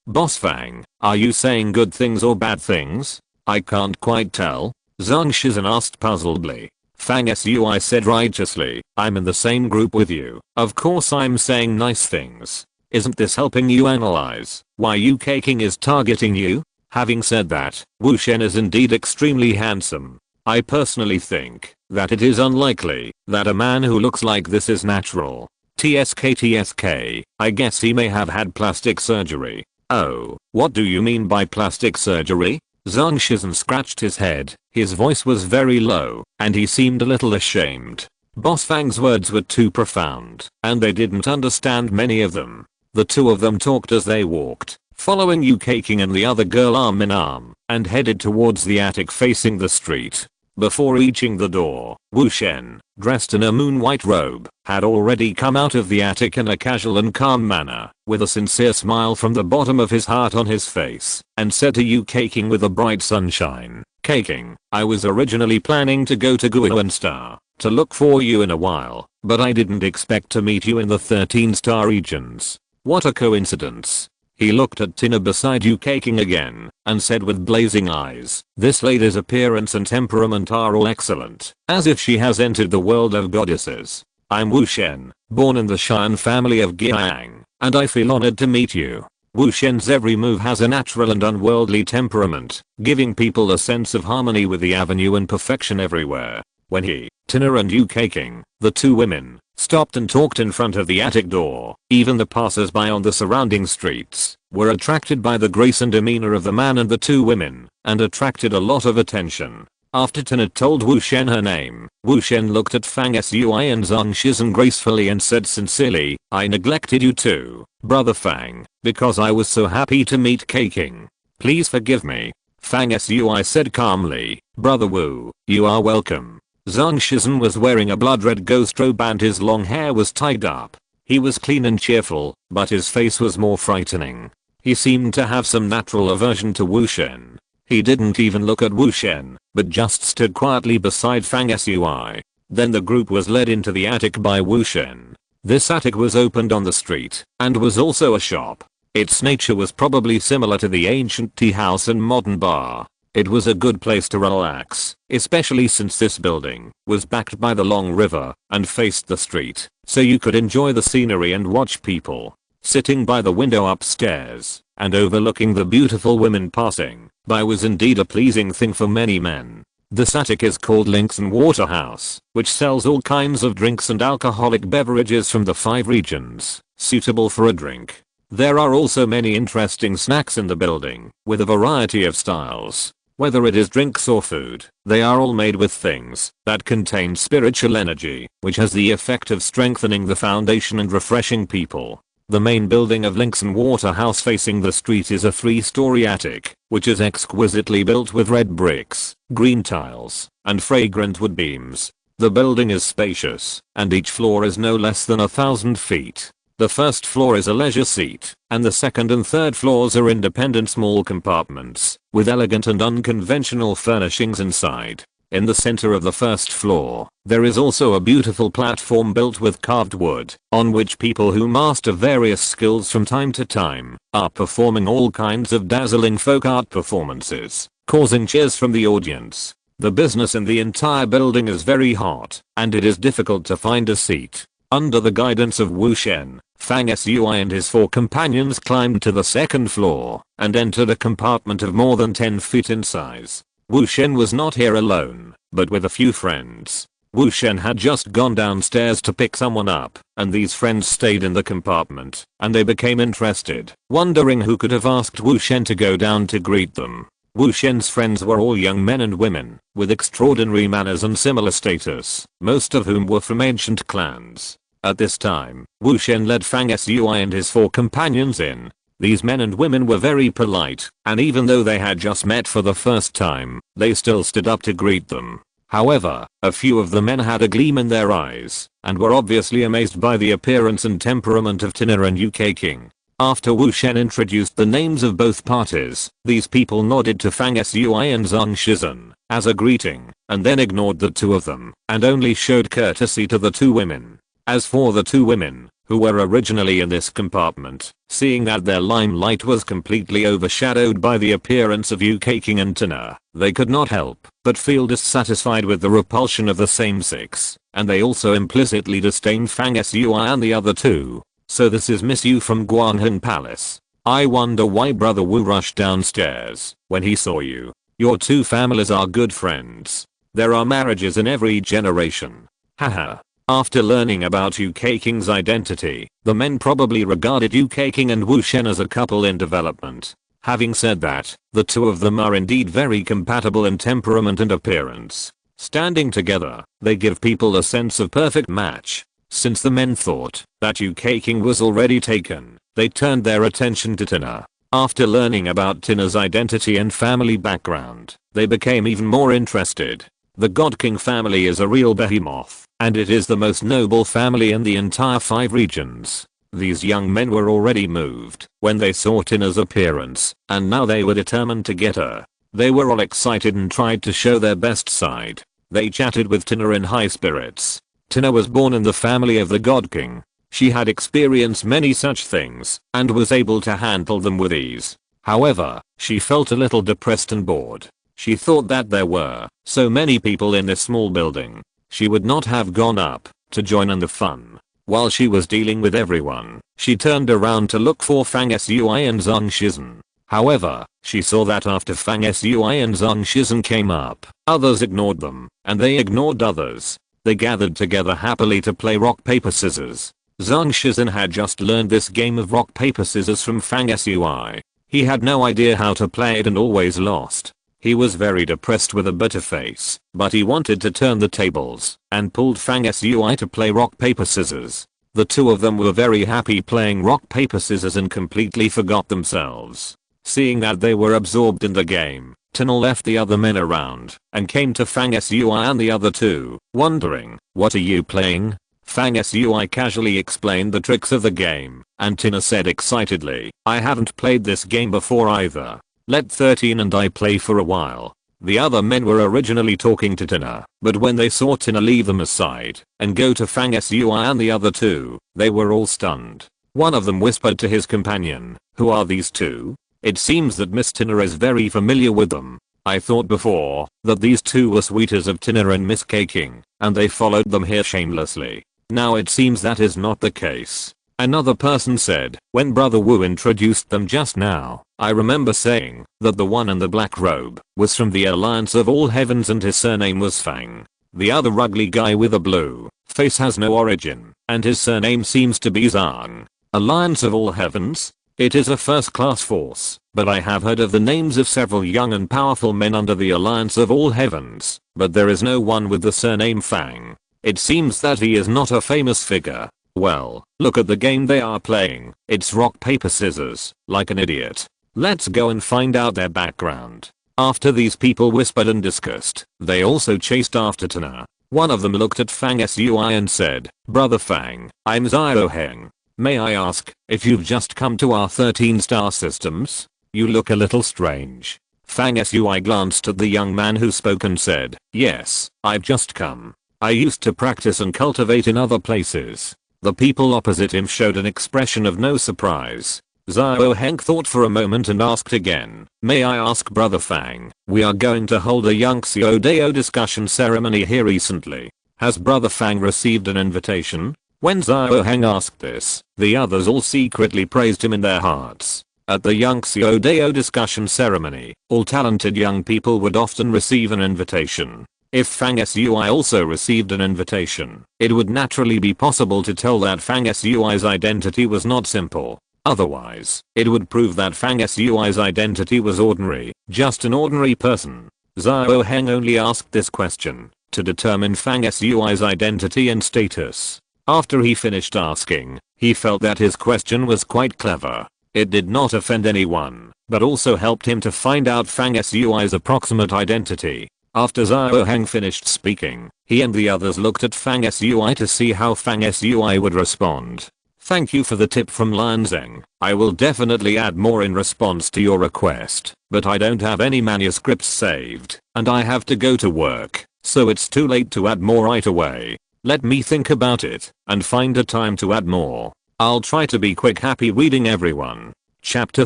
[SPEAKER 1] Boss Fang, are you saying good things or bad things? I can't quite tell. Zhang Shizhen asked puzzledly. Fang Sui said righteously, "I'm in the same group with you. Of course I'm saying nice things. Isn't this helping you analyze why Yu Keqing is targeting you?" Having said that, Wu Shen is indeed extremely handsome. I personally think that it is unlikely that a man who looks like this is natural. TSK, I guess he may have had plastic surgery. Oh, what do you mean by plastic surgery? Zhang Shizhen scratched his head. His voice was very low, and he seemed a little ashamed. Boss Fang's words were too profound, and they didn't understand many of them. The two of them talked as they walked, following Yu Keqing and the other girl arm in arm, and headed towards the attic facing the street. Before reaching the door, Wu Shen, dressed in a moon-white robe, had already come out of the attic in a casual and calm manner, with a sincere smile from the bottom of his heart on his face, and said to Yu Keqing with a bright sunshine, "Keqing, I was originally planning to go to Guoan Star to look for you in a while, but I didn't expect to meet you in the 13-star regions. What a coincidence." He looked at Tina beside Yu Keqing again, and said with blazing eyes, "This lady's appearance and temperament are all excellent, as if she has entered the world of goddesses. I'm Wu Shen, born in the Shan family of Jiang, and I feel honored to meet you." Wu Shen's every move has a natural and unworldly temperament, giving people a sense of harmony with the avenue and perfection everywhere. When he, Tina and Yu Keqing, the two women, stopped and talked in front of the attic door, even the passers-by on the surrounding streets were attracted by the grace and demeanor of the man and the two women, and attracted a lot of attention. After Tina told Wu Shen her name, Wu Shen looked at Fang Sui and Zhang Shizhen gracefully and said sincerely, "I neglected you too, Brother Fang, because I was so happy to meet Keqing. Please forgive me." Fang Sui said calmly, "Brother Wu, you are welcome." Zhang Shizhen was wearing a blood-red ghost robe and his long hair was tied up. He was clean and cheerful, but his face was more frightening. He seemed to have some natural aversion to Wu Shen. He didn't even look at Wu Shen, but just stood quietly beside Fang Sui. Then the group was led into the attic by Wu Shen. This attic was opened on the street, and was also a shop. Its nature was probably similar to the ancient tea house and modern bar. It was a good place to relax, especially since this building was backed by the long river and faced the street, so you could enjoy the scenery and watch people. Sitting by the window upstairs and overlooking the beautiful women passing by was indeed a pleasing thing for many men. This attic is called Linxin Waterhouse, which sells all kinds of drinks and alcoholic beverages from the 5 regions, suitable for a drink. There are also many interesting snacks in the building, with a variety of styles. Whether it is drinks or food, they are all made with things that contain spiritual energy, which has the effect of strengthening the foundation and refreshing people. The main building of Linxin Waterhouse facing the street is a 3-story attic, which is exquisitely built with red bricks, green tiles, and fragrant wood beams. The building is spacious, and each floor is no less than 1,000 feet. The first floor is a leisure seat, and the second and third floors are independent small compartments, with elegant and unconventional furnishings inside. In the center of the first floor, there is also a beautiful platform built with carved wood, on which people who master various skills from time to time are performing all kinds of dazzling folk art performances, causing cheers from the audience. The business in the entire building is very hot, and it is difficult to find a seat. Under the guidance of Wu Shen, Fang Sui and his 4 companions climbed to the second floor and entered a compartment of more than 10 feet in size. Wu Shen was not here alone, but with a few friends. Wu Shen had just gone downstairs to pick someone up, and these friends stayed in the compartment, and they became interested, wondering who could have asked Wu Shen to go down to greet them. Wu Shen's friends were all young men and women, with extraordinary manners and similar status, most of whom were from ancient clans. At this time, Wu Shen led Fang Sui and his 4 companions in. These men and women were very polite, and even though they had just met for the first time, they still stood up to greet them. However, a few of the men had a gleam in their eyes, and were obviously amazed by the appearance and temperament of Tina and UKking. After Wu Shen introduced the names of both parties, these people nodded to Fang Sui and Zhang Shizhen as a greeting, and then ignored the 2 of them, and only showed courtesy to the 2 women. As for the 2 women, who were originally in this compartment, seeing that their limelight was completely overshadowed by the appearance of UKking and Tina, they could not help but feel dissatisfied with the repulsion of the same sex, and they also implicitly disdained Fang Sui and the other 2. So this is Miss Yu from Guanghan Palace. I wonder why Brother Wu rushed downstairs when he saw you. Your 2 families are good friends. There are marriages in every generation. Haha. After learning about UKking's identity, the men probably regarded UKking and Wu Shen as a couple in development. Having said that, the 2 of them are indeed very compatible in temperament and appearance. Standing together, they give people a sense of perfect match. Since the men thought that UKking was already taken, they turned their attention to Tina. After learning about Tina's identity and family background, they became even more interested. The God King family is a real behemoth, and it is the most noble family in the entire 5 regions. These young men were already moved when they saw Tina's appearance, and now they were determined to get her. They were all excited and tried to show their best side. They chatted with Tina in high spirits. Tina was born in the family of the God King. She had experienced many such things, and was able to handle them with ease. However, she felt a little depressed and bored. She thought that there were so many people in this small building. She would not have gone up to join in the fun. While she was dealing with everyone, she turned around to look for Fang Sui and Zhang Shizhen. However, she saw that after Fang Sui and Zhang Shizhen came up, others ignored them, and they ignored others. They gathered together happily to play rock paper scissors. Zhang Shizhen had just learned this game of rock paper scissors from Fang Sui. He had no idea how to play it and always lost. He was very depressed with a bitter face, but he wanted to turn the tables, and pulled Fang Sui to play rock paper scissors. The 2 of them were very happy playing rock paper scissors and completely forgot themselves. Seeing that they were absorbed in the game, Tina left the other men around, and came to Fang Sui and the other 2, wondering, what are you playing? Fang Sui casually explained the tricks of the game, and Tina said excitedly, I haven't played this game before either. Let 13 and I play for a while. The other men were originally talking to Tina, but when they saw Tina leave them aside and go to Fang Sui and the other 2, they were all stunned. One of them whispered to his companion, who are these 2? It seems that Miss Tina is very familiar with them. I thought before that these 2 were suitors of Tina and Miss King, and they followed them here shamelessly. Now it seems that is not the case. Another person said, when Brother Wu introduced them just now, I remember saying that the one in the black robe was from the Alliance of All Heavens and his surname was Fang. The other ugly guy with a blue face has no origin, and his surname seems to be Zhang. Alliance of All Heavens? It is a first-class force, but I have heard of the names of several young and powerful men under the Alliance of All Heavens, but there is no one with the surname Fang. It seems that he is not a famous figure. Well, look at the game they are playing. It's rock paper scissors, like an idiot. Let's go and find out their background. After these people whispered and discussed, they also chased after Tina. One of them looked at Fang Sui and said, Brother Fang, I'm Zio Heng. May I ask if you've just come to our 13 star systems? You look a little strange. Fang Sui glanced at the young man who spoke and said, "Yes, I've just come. I used to practice and cultivate in other places." The people opposite him showed an expression of no surprise. Xiao Heng thought for a moment and asked again, "May I ask Brother Fang, we are going to hold a Yangxiao Dao discussion ceremony here recently. Has Brother Fang received an invitation?" When Xiao Heng asked this, the others all secretly praised him in their hearts. At the Yangxiao Dao discussion ceremony, all talented young people would often receive an invitation. If Fang Sui also received an invitation, it would naturally be possible to tell that Fang Sui's identity was not simple. Otherwise, it would prove that Fang Sui's identity was ordinary, just an ordinary person. Xiao Heng only asked this question to determine Fang Sui's identity and status. After he finished asking, he felt that his question was quite clever. It did not offend anyone, but also helped him to find out Fang Sui's approximate identity. After Xiao Heng finished speaking, he and the others looked at Fang Sui to see how Fang Sui would respond. "Thank you for the tip from Lian Zeng. I will definitely add more in response to your request, but I don't have any manuscripts saved, and I have to go to work, so it's too late to add more right away. Let me think about it and find a time to add more. I'll try to be quick." Happy reading, everyone. Chapter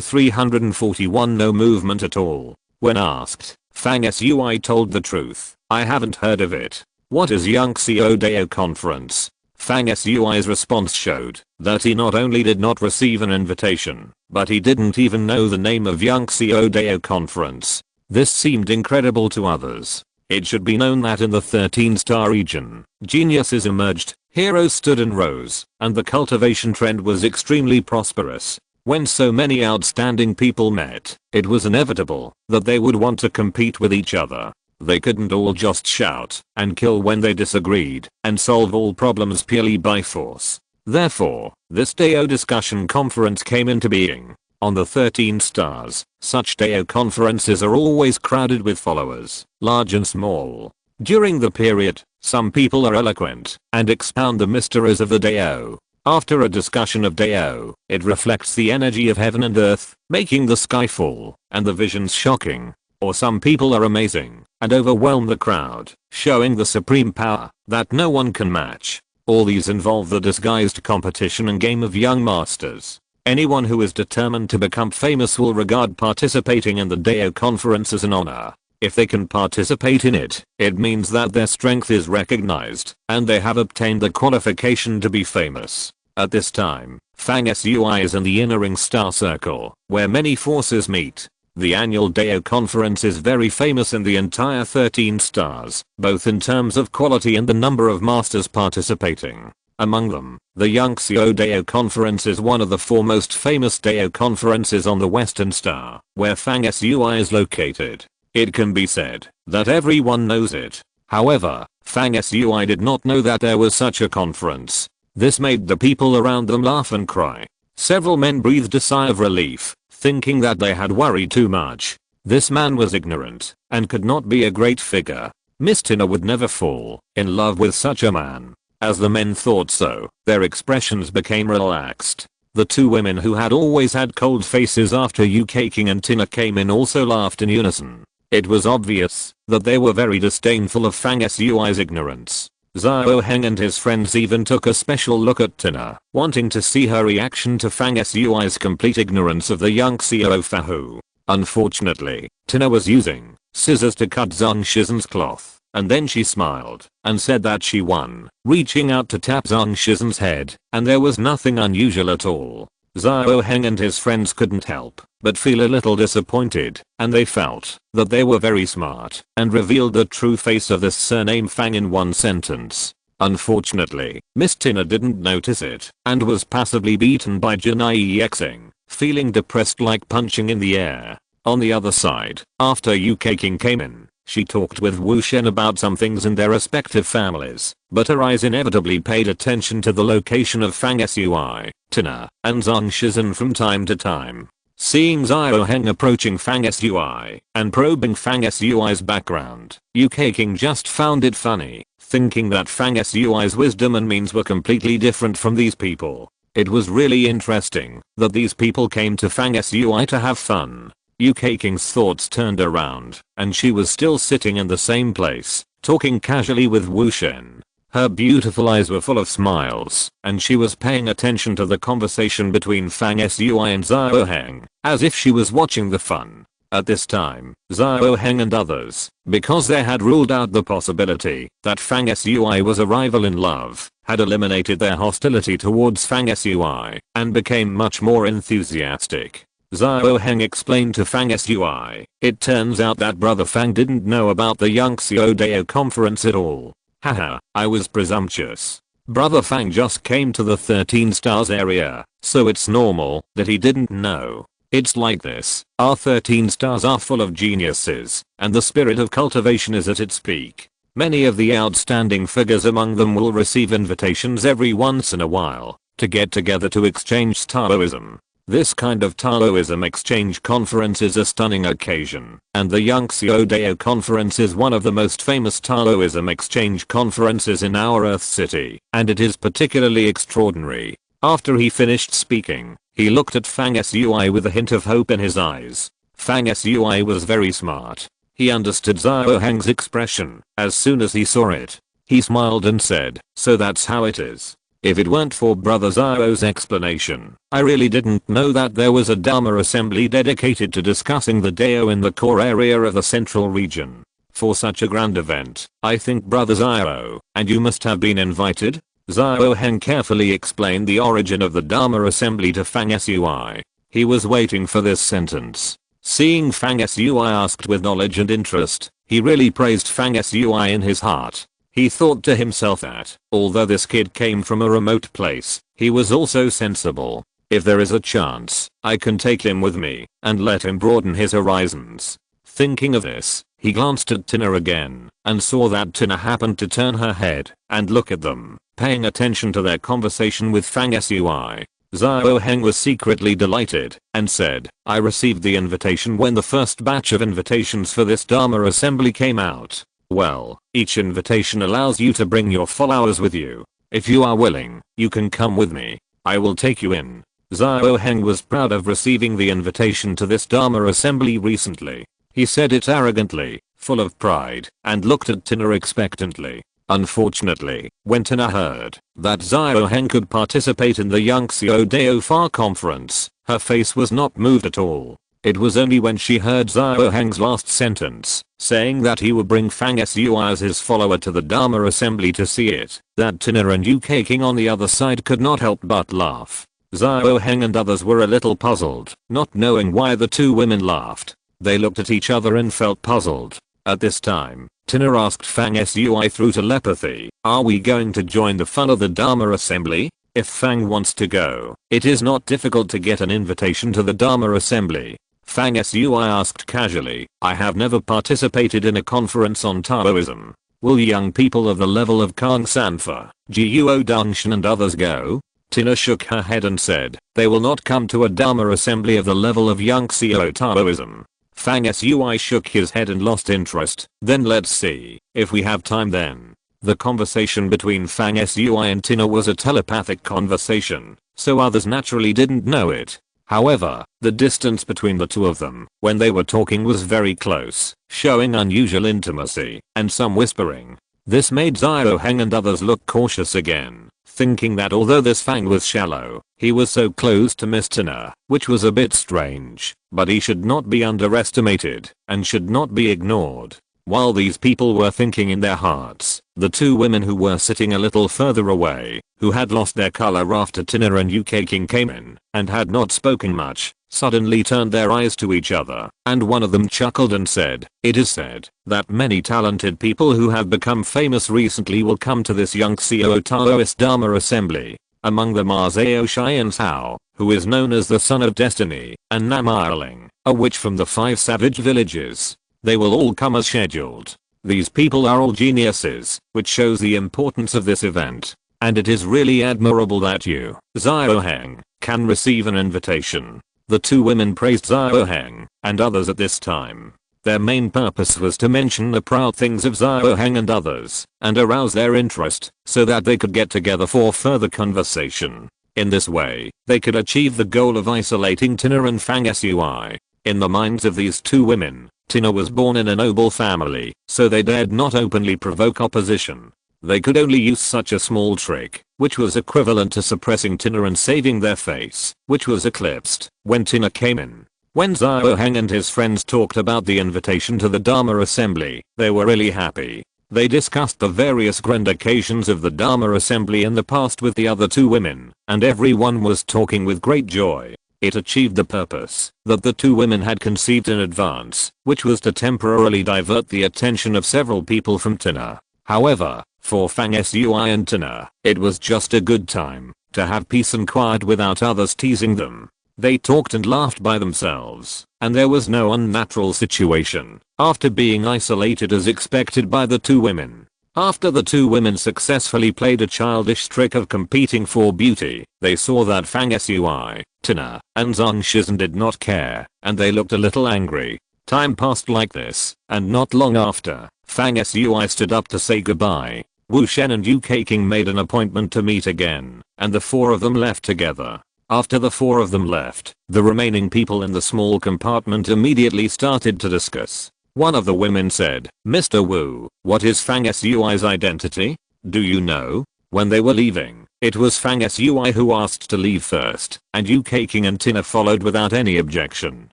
[SPEAKER 1] 341. No movement at all. When asked, Fang Sui told the truth. "I haven't heard of it. What is Yangxiao Dao Conference?" Fang Sui's response showed that he not only did not receive an invitation, but he didn't even know the name of Yangxiao Dao Conference. This seemed incredible to others. It should be known that in the 13-star region, geniuses emerged, heroes stood and rose, and the cultivation trend was extremely prosperous. When so many outstanding people met, it was inevitable that they would want to compete with each other. They couldn't all just shout and kill when they disagreed and solve all problems purely by force. Therefore, this Dao discussion conference came into being. On the 13 stars, such Dao conferences are always crowded with followers, large and small. During the period, some people are eloquent and expound the mysteries of the Dao. After a discussion of Dao, it reflects the energy of heaven and earth, making the sky fall and the visions shocking. Or some people are amazing and overwhelm the crowd, showing the supreme power that no one can match. All these involve the disguised competition and game of young masters. Anyone who is determined to become famous will regard participating in the Dao conference as an honor. If they can participate in it, it means that their strength is recognized and they have obtained the qualification to be famous. At this time, Fang Sui is in the inner ring star circle, where many forces meet. The annual Dao conference is very famous in the entire 13 stars, both in terms of quality and the number of masters participating. Among them, the Yangxiao Dao Conference is one of the 4 most famous Dao conferences on the Western Star, where Fang Sui is located. It can be said that everyone knows it. However, Fang Sui did not know that there was such a conference. This made the people around them laugh and cry. Several men breathed a sigh of relief, thinking that they had worried too much. This man was ignorant and could not be a great figure. Miss Tina would never fall in love with such a man. As the men thought so, their expressions became relaxed. The 2 women who had always had cold faces after Yu Keiking and Tina came in also laughed in unison. It was obvious that they were very disdainful of Fang Sui's ignorance. Xiao Heng and his friends even took a special look at Tina, wanting to see her reaction to Fang Sui's complete ignorance of the Yangxiao Fahu. Unfortunately, Tina was using scissors to cut Zhang Shizen's cloth, and then she smiled and said that she won, reaching out to tap Zhang Shizen's head, and there was nothing unusual at all. Xiao Heng and his friends couldn't help but feel a little disappointed, and they felt that they were very smart and revealed the true face of this surname Fang in one sentence. Unfortunately, Miss Tina didn't notice it and was passively beaten by Janai Yexing, feeling depressed like punching in the air. On the other side, after Yu Keiking came in, she talked with Wu Shen about some things in their respective families, but her eyes inevitably paid attention to the location of Fang Sui, Tina, and Zhang Shizen from time to time. Seeing Xiao Heng approaching Fang Sui and probing Fang Sui's background, Yu Keiking just found it funny, thinking that Fang Sui's wisdom and means were completely different from these people. It was really interesting that these people came to Fang Sui to have fun. UK King's thoughts turned around, and she was still sitting in the same place, talking casually with Wu Shen. Her beautiful eyes were full of smiles, and she was paying attention to the conversation between Fang Sui and Xiao Heng, as if she was watching the fun. At this time, Xiao Heng and others, because they had ruled out the possibility that Fang Sui was a rival in love, had eliminated their hostility towards Fang Sui, and became much more enthusiastic. Xiao Heng explained to Fang Sui, it turns out that brother Fang didn't know about the Yangtze Dao conference at all. Haha, I was presumptuous. Brother Fang just came to the 13 stars area, so it's normal that he didn't know. It's like this, our 13 stars are full of geniuses, and the spirit of cultivation is at its peak. Many of the outstanding figures among them will receive invitations every once in a while to get together to exchange Taoism. This kind of Taoism exchange conference is a stunning occasion, and the Yangtze Dao conference is one of the most famous Taoism exchange conferences in our Earth City, and it is particularly extraordinary. After he finished speaking, he looked at Fang Sui with a hint of hope in his eyes. Fang Sui was very smart. He understood Xiao Heng's expression as soon as he saw it. He smiled and said, so that's how it is. If it weren't for Brother Xiao's explanation, I really didn't know that there was a Dharma assembly dedicated to discussing the Dao in the core area of the central region. For such a grand event, I think Brother Xiao, and you must have been invited? Xiao Heng carefully explained the origin of the Dharma assembly to Fang Sui. He was waiting for this sentence. Seeing Fang Sui asked with knowledge and interest, he really praised Fang Sui in his heart. He thought to himself that, although this kid came from a remote place, he was also sensible. If there is a chance, I can take him with me, and let him broaden his horizons. Thinking of this, he glanced at Tina again, and saw that Tina happened to turn her head, and look at them, paying attention to their conversation with Fang Sui. Xiao Heng was secretly delighted, and said, I received the invitation when the first batch of invitations for this Dharma assembly came out. Well, each invitation allows you to bring your followers with you. If you are willing, you can come with me. I will take you in. Xiao Heng was proud of receiving the invitation to this Dharma assembly recently. He said it arrogantly, full of pride, and looked at Tina expectantly. Unfortunately, when Tina heard that Xiao Heng could participate in the Yangtze Dao Far conference, her face was not moved at all. It was only when she heard Xiao Heng's last sentence, saying that he would bring Fang Sui as his follower to the Dharma assembly to see it, that Tina and UK King on the other side could not help but laugh. Xiao Heng and others were a little puzzled, not knowing why the two women laughed. They looked at each other and felt puzzled. At this time, Tina asked Fang Sui through telepathy, are we going to join the fun of the Dharma assembly? If Fang wants to go, it is not difficult to get an invitation to the Dharma assembly. Fang Sui asked casually, I have never participated in a conference on Taoism. Will young people of the level of Kang Sanfa, Guo Dongshan and others go? Tina shook her head and said, they will not come to a Dharma assembly of the level of Yangtze Taoism. Fang Sui shook his head and lost interest. Then let's see, if we have time then. The conversation between Fang Sui and Tina was a telepathic conversation, so others naturally didn't know it. However, the distance between the two of them when they were talking was very close, showing unusual intimacy and some whispering. This made Xiao Heng and others look cautious again, thinking that although this Fang was shallow, he was so close to Miss Tina, which was a bit strange, but he should not be underestimated and should not be ignored. While these people were thinking in their hearts, the two women who were sitting a little further away, who had lost their color after Tina and UK King came in, and had not spoken much, suddenly turned their eyes to each other, and one of them chuckled and said, it is said that many talented people who have become famous recently will come to this Yangtze Taoist Dharma assembly. Among them are Zhao Xian Sao, who is known as the Son of Destiny, and Nam Erling, a witch from the 5 savage villages. They will all come as scheduled. These people are all geniuses, which shows the importance of this event. And it is really admirable that you, Xiao Heng, can receive an invitation. The two women praised Xiao Heng and others at this time. Their main purpose was to mention the proud things of Xiao Heng and others, and arouse their interest, so that they could get together for further conversation. In this way, they could achieve the goal of isolating Tina and Fang Sui. In the minds of these two women, Tina was born in a noble family, so they dared not openly provoke opposition. They could only use such a small trick, which was equivalent to suppressing Tina and saving their face, which was eclipsed when Tina came in. When Xiao Heng and his friends talked about the invitation to the Dharma Assembly, they were really happy. They discussed the various grand occasions of the Dharma Assembly in the past with the other two women, and everyone was talking with great joy. It achieved the purpose that the two women had conceived in advance, which was to temporarily divert the attention of several people from Tina. However, for Fang Sui and Tina, it was just a good time to have peace and quiet without others teasing them. They talked and laughed by themselves, and there was no unnatural situation after being isolated as expected by the two women. After the two women successfully played a childish trick of competing for beauty, they saw that Fang Sui, Tina, and Zhang Shizhen did not care, and they looked a little angry. Time passed like this, and not long after, Fang Sui stood up to say goodbye. Wu Shen and Yu Keiking made an appointment to meet again, and the four of them left together. After the four of them left, the remaining people in the small compartment immediately started to discuss. One of the women said, "Mr. Wu, what is Fang Sui's identity? Do you know?" When they were leaving, it was Fang Sui who asked to leave first, and Yu Keiking and Tina followed without any objection.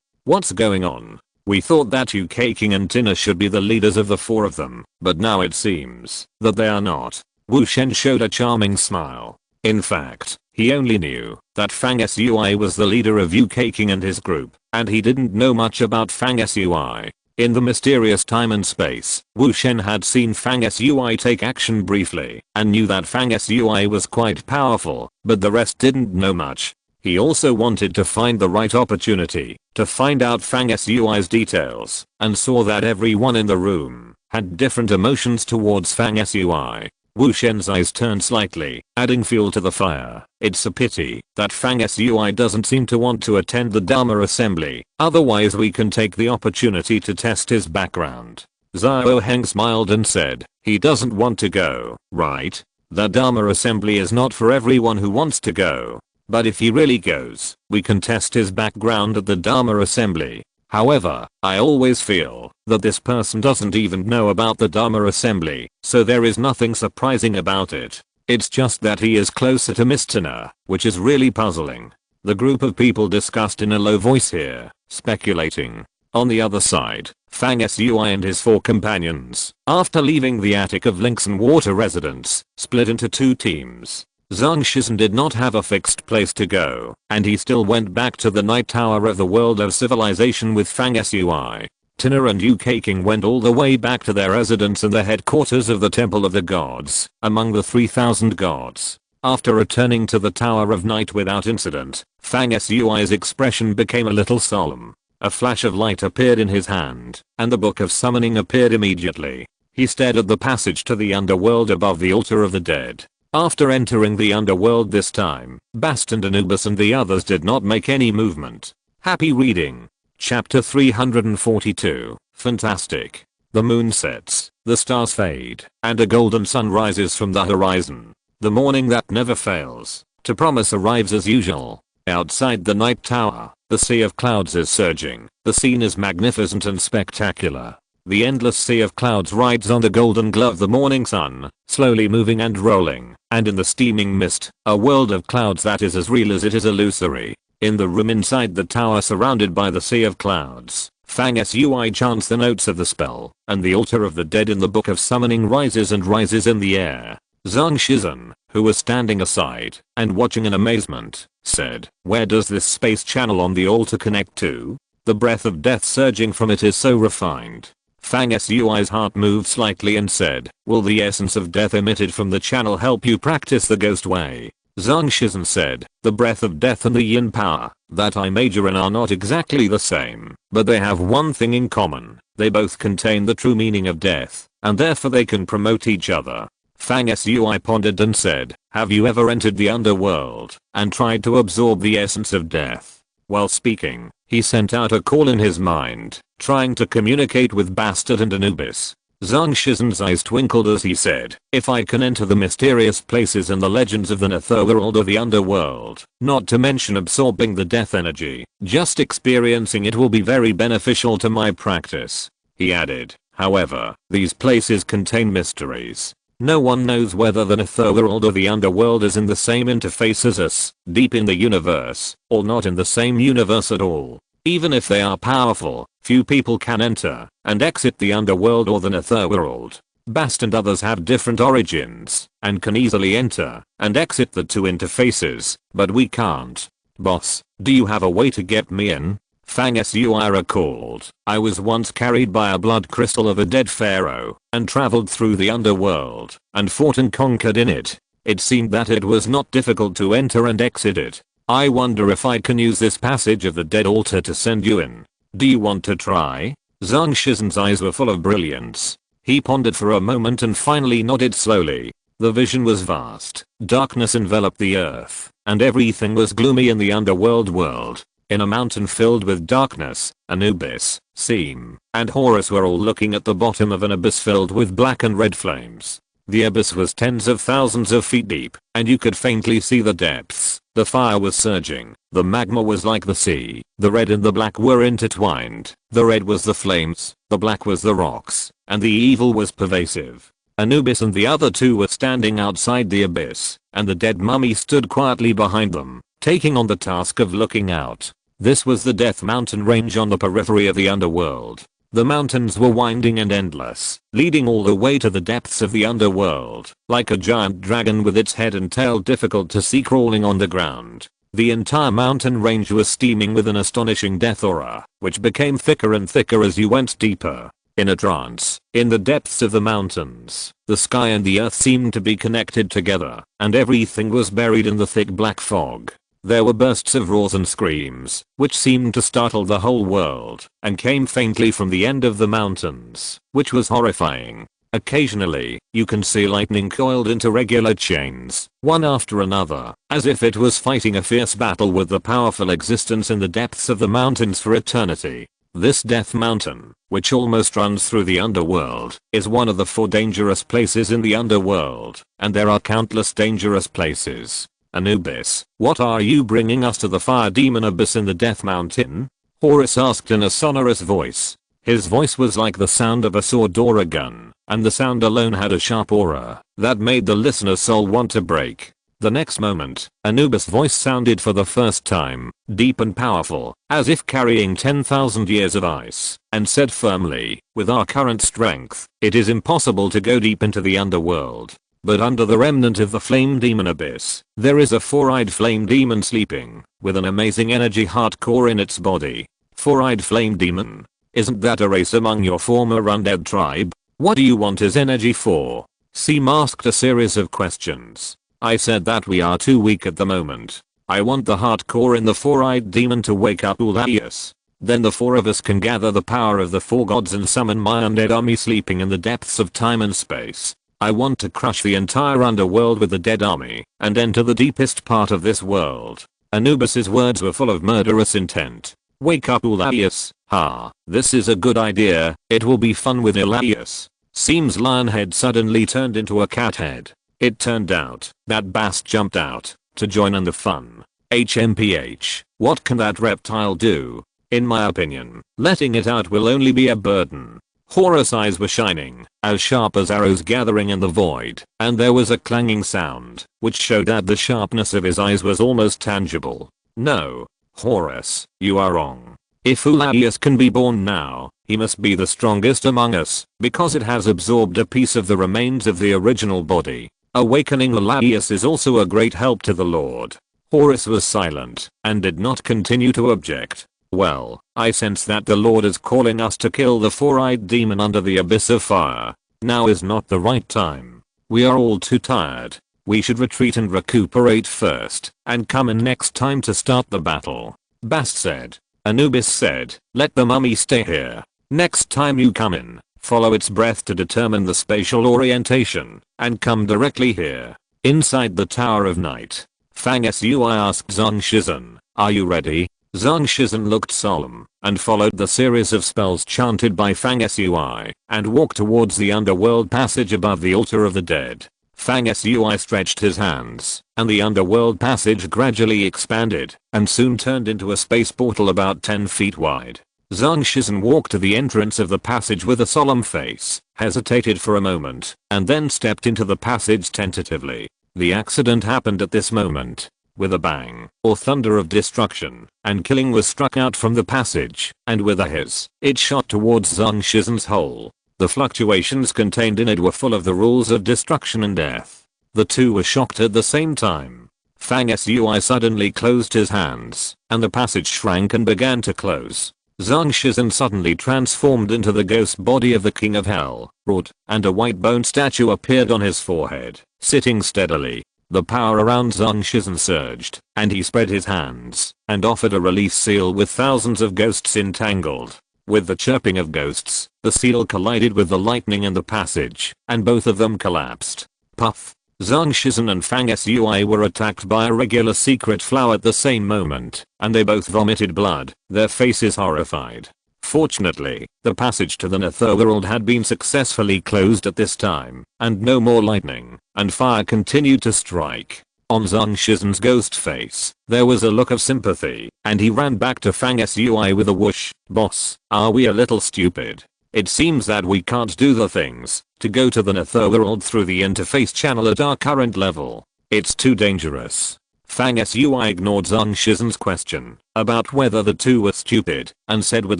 [SPEAKER 1] "What's going on? We thought that Yu Keiking and Tina should be the leaders of the four of them, but now it seems that they are not." Wu Shen showed a charming smile. In fact, he only knew that Fang Sui was the leader of Yu Keiking and his group, and he didn't know much about Fang Sui. In the mysterious time and space, Wu Shen had seen Fang Sui take action briefly and knew that Fang Sui was quite powerful, but the rest didn't know much. He also wanted to find the right opportunity to find out Fang Sui's details, and saw that everyone in the room had different emotions towards Fang Sui. Wu Shen's eyes turned slightly, adding fuel to the fire. It's a pity that Fang Sui doesn't seem to want to attend the Dharma Assembly, otherwise we can take the opportunity to test his background. Xiao Heng smiled and said, "He doesn't want to go, right? The Dharma Assembly is not for everyone who wants to go. But if he really goes, we can test his background at the Dharma Assembly. However, I always feel that this person doesn't even know about the Dharma Assembly, so there is nothing surprising about it. It's just that he is closer to Miss Tina, which is really puzzling." The group of people discussed in a low voice here, speculating. On the other side, Fang Sui and his four companions, after leaving the attic of Linxen Water residence, split into two teams. Zhang Shizhen did not have a fixed place to go, and he still went back to the night tower of the world of civilization with Fang Sui. Tina and Yu Keiking went all the way back to their residence in the headquarters of the Temple of the Gods, among the 3000 gods. After returning to the Tower of Night without incident, Fang Sui's expression became a little solemn. A flash of light appeared in his hand, and the Book of Summoning appeared immediately. He stared at the passage to the underworld above the altar of the dead. After entering the underworld this time, Bast and Anubis and the others did not make any movement. Happy reading. Chapter 342. Fantastic. The moon sets, the stars fade, and a golden sun rises from the horizon. The morning that never fails to promise arrives as usual. Outside the night tower, the sea of clouds is surging. The scene is magnificent and spectacular. The endless sea of clouds rides on the golden glow of the morning sun, slowly moving and rolling, and in the steaming mist, a world of clouds that is as real as it is illusory. In the room inside the tower surrounded by the sea of clouds, Fang Sui chants the notes of the spell, and the altar of the dead in the Book of Summoning rises and rises in the air. Zhang Shizhen, who was standing aside and watching in amazement, said, "Where does this space channel on the altar connect to? The breath of death surging from it is so refined." Fang Sui's heart moved slightly and said, "Will the essence of death emitted from the channel help you practice the ghost way?" Zhang Shizhen said, "The breath of death and the yin power that I major in are not exactly the same, but they have one thing in common. They both contain the true meaning of death, and therefore they can promote each other." Fang Sui pondered and said, "Have you ever entered the underworld and tried to absorb the essence of death?" While speaking, he sent out a call in his mind, trying to communicate with Bastard and Anubis. Zhang Shizen's eyes twinkled as he said, if I can enter the mysterious places and the legends of the netherworld or the underworld, not to mention absorbing the death energy, just experiencing it will be very beneficial to my practice. He added, however, these places contain mysteries. No one knows whether the netherworld or the underworld is in the same interface as us, deep in the universe, or not in the same universe at all. Even if they are powerful, few people can enter and exit the underworld or the netherworld. Bast and others have different origins and can easily enter and exit the two interfaces, but we can't. Boss, do you have a way to get me in? Fang Sui recalled, I was once carried by a blood crystal of a dead pharaoh and traveled through the underworld and fought and conquered in it. It seemed that it was not difficult to enter and exit it. I wonder if I can use this passage of the dead altar to send you in. Do you want to try? Zhang Shizen's eyes were full of brilliance. He pondered for a moment and finally nodded slowly. The vision was vast. Darkness enveloped the earth, and everything was gloomy in the underworld world. In a mountain filled with darkness, Anubis, Seam, and Horus were all looking at the bottom of an abyss filled with black and red flames. The abyss was tens of thousands of feet deep, and you could faintly see the depths. The fire was surging, the magma was like the sea, the red and the black were intertwined, the red was the flames, the black was the rocks, and the evil was pervasive. Anubis and the other two were standing outside the abyss, and the dead mummy stood quietly behind them, taking on the task of looking out. This was the Death Mountain range on the periphery of the underworld. The mountains were winding and endless, leading all the way to the depths of the underworld, like a giant dragon with its head and tail difficult to see crawling on the ground. The entire mountain range was steaming with an astonishing death aura, which became thicker and thicker as you went deeper. In a trance, in the depths of the mountains, the sky and the earth seemed to be connected together, and everything was buried in the thick black fog. There were bursts of roars and screams, which seemed to startle the whole world, and came faintly from the end of the mountains, which was horrifying. Occasionally, you can see lightning coiled into regular chains, one after another, as if it was fighting a fierce battle with the powerful existence in the depths of the mountains for eternity. This Death Mountain, which almost runs through the underworld, is one of the 4 dangerous places in the underworld, and there are countless dangerous places. Anubis, what are you bringing us to the fire demon abyss in the Death Mountain? Horus asked in a sonorous voice. His voice was like the sound of a sword or a gun, and the sound alone had a sharp aura that made the listener's soul want to break. The next moment, Anubis' voice sounded for the first time, deep and powerful, as if carrying 10,000 years of ice, and said firmly, with our current strength, it is impossible to go deep into the underworld. But under the remnant of the flame demon abyss, there is a 4-eyed flame demon sleeping, with an amazing energy heart core in its body. 4-eyed flame demon? Isn't that a race among your former undead tribe? What do you want his energy for? Seam asked a series of questions. I said that we are too weak at the moment. I want the heart core in the 4-eyed demon to wake up Ulaius. Then the 4 of us can gather the power of the 4 gods and summon my undead army sleeping in the depths of time and space. I want to crush the entire underworld with the dead army and enter the deepest part of this world. Anubis' words were full of murderous intent. Wake up Ulaius, ha, this is a good idea, it will be fun with Ulaius. Seam's lion head suddenly turned into a cat head. It turned out that Bast jumped out to join in the fun. HMPH, what can that reptile do? In my opinion, letting it out will only be a burden. Horus' eyes were shining, as sharp as arrows gathering in the void, and there was a clanging sound, which showed that the sharpness of his eyes was almost tangible. No, Horus, you are wrong. If Ulaius can be born now, he must be the strongest among us, because it has absorbed a piece of the remains of the original body. Awakening Ulaius is also a great help to the Lord. Horus was silent, and did not continue to object. Well, I sense that the Lord is calling us to kill the 4-eyed demon under the abyss of fire. Now is not the right time. We are all too tired. We should retreat and recuperate first, and come in next time to start the battle. Bast said. Anubis said, let the mummy stay here. Next time you come in, follow its breath to determine the spatial orientation, and come directly here. Inside the Tower of Night. Fang Sui asked Zhang Shizen, are you ready? Zhang Shizhen looked solemn and followed the series of spells chanted by Fang Sui and walked towards the underworld passage above the altar of the dead. Fang Sui stretched his hands, and the underworld passage gradually expanded and soon turned into a space portal about 10 feet wide. Zhang Shizhen walked to the entrance of the passage with a solemn face, hesitated for a moment, and then stepped into the passage tentatively. The accident happened at this moment. With a bang, or thunder of destruction, and killing was struck out from the passage, and with a hiss, it shot towards Zhang Shizhen's hole. The fluctuations contained in it were full of the rules of destruction and death. The two were shocked at the same time. Fang Sui suddenly closed his hands, and the passage shrank and began to close. Zhang Shizhen suddenly transformed into the ghost body of the King of Hell, roared, and a white bone statue appeared on his forehead, sitting steadily. The power around Zhang Shizhen surged, and he spread his hands and offered a release seal with thousands of ghosts entangled. With the chirping of ghosts, the seal collided with the lightning in the passage, and both of them collapsed. Puff! Zhang Shizhen and Fang Sui were attacked by a regular secret flower at the same moment, and they both vomited blood, their faces horrified. Fortunately, the passage to the Netherworld had been successfully closed at this time, and no more lightning and fire continued to strike. On Zhang Shizhen's ghost face, there was a look of sympathy, and he ran back to Fang Sui with a whoosh. Boss, are we a little stupid? It seems that we can't do the things to go to the Netherworld through the interface channel at our current level. It's too dangerous. Fang Sui ignored Zhang Shizhen's question about whether the two were stupid and said with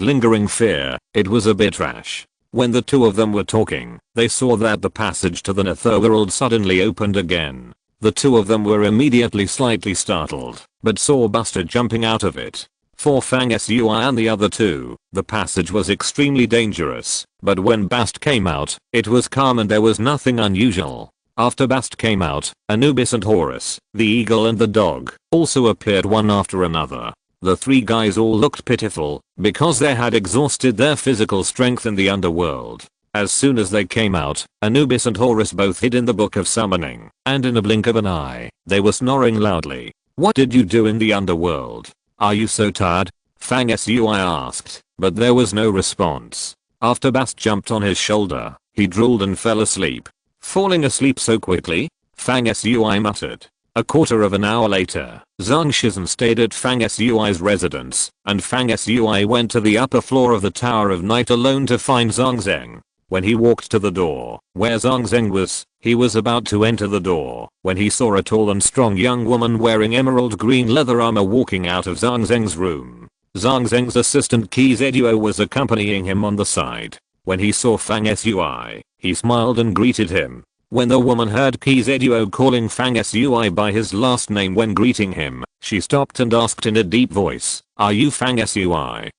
[SPEAKER 1] lingering fear, it was a bit rash. When the two of them were talking, they saw that the passage to the Netherworld suddenly opened again. The two of them were immediately slightly startled, but saw Buster jumping out of it. For Fang Sui and the other two, the passage was extremely dangerous, but when Bast came out, it was calm and there was nothing unusual. After Bast came out, Anubis and Horus, the eagle and the dog, also appeared one after another. The three guys all looked pitiful, because they had exhausted their physical strength in the underworld. As soon as they came out, Anubis and Horus both hid in the Book of Summoning, and in a blink of an eye, they were snoring loudly. What did you do in the underworld? Are you so tired? Fang Sui asked, but there was no response. After Bast jumped on his shoulder, he drooled and fell asleep. Falling asleep so quickly? Fang Sui muttered. A quarter of an hour later, Zhang Shizhen stayed at Fang Sui's residence, and Fang Sui went to the upper floor of the Tower of Night alone to find Zhang Zheng. When he walked to the door, where Zhang Zheng was, he was about to enter the door, when he saw a tall and strong young woman wearing emerald green leather armor walking out of Zhang Zheng's room. Zhang Zheng's assistant Qi Zeduo was accompanying him on the side. When he saw Fang Sui, he smiled and greeted him. When the woman heard Qi Zeduo calling Fang Sui by his last name when greeting him, she stopped and asked in a deep voice, "Are you Fang Sui?"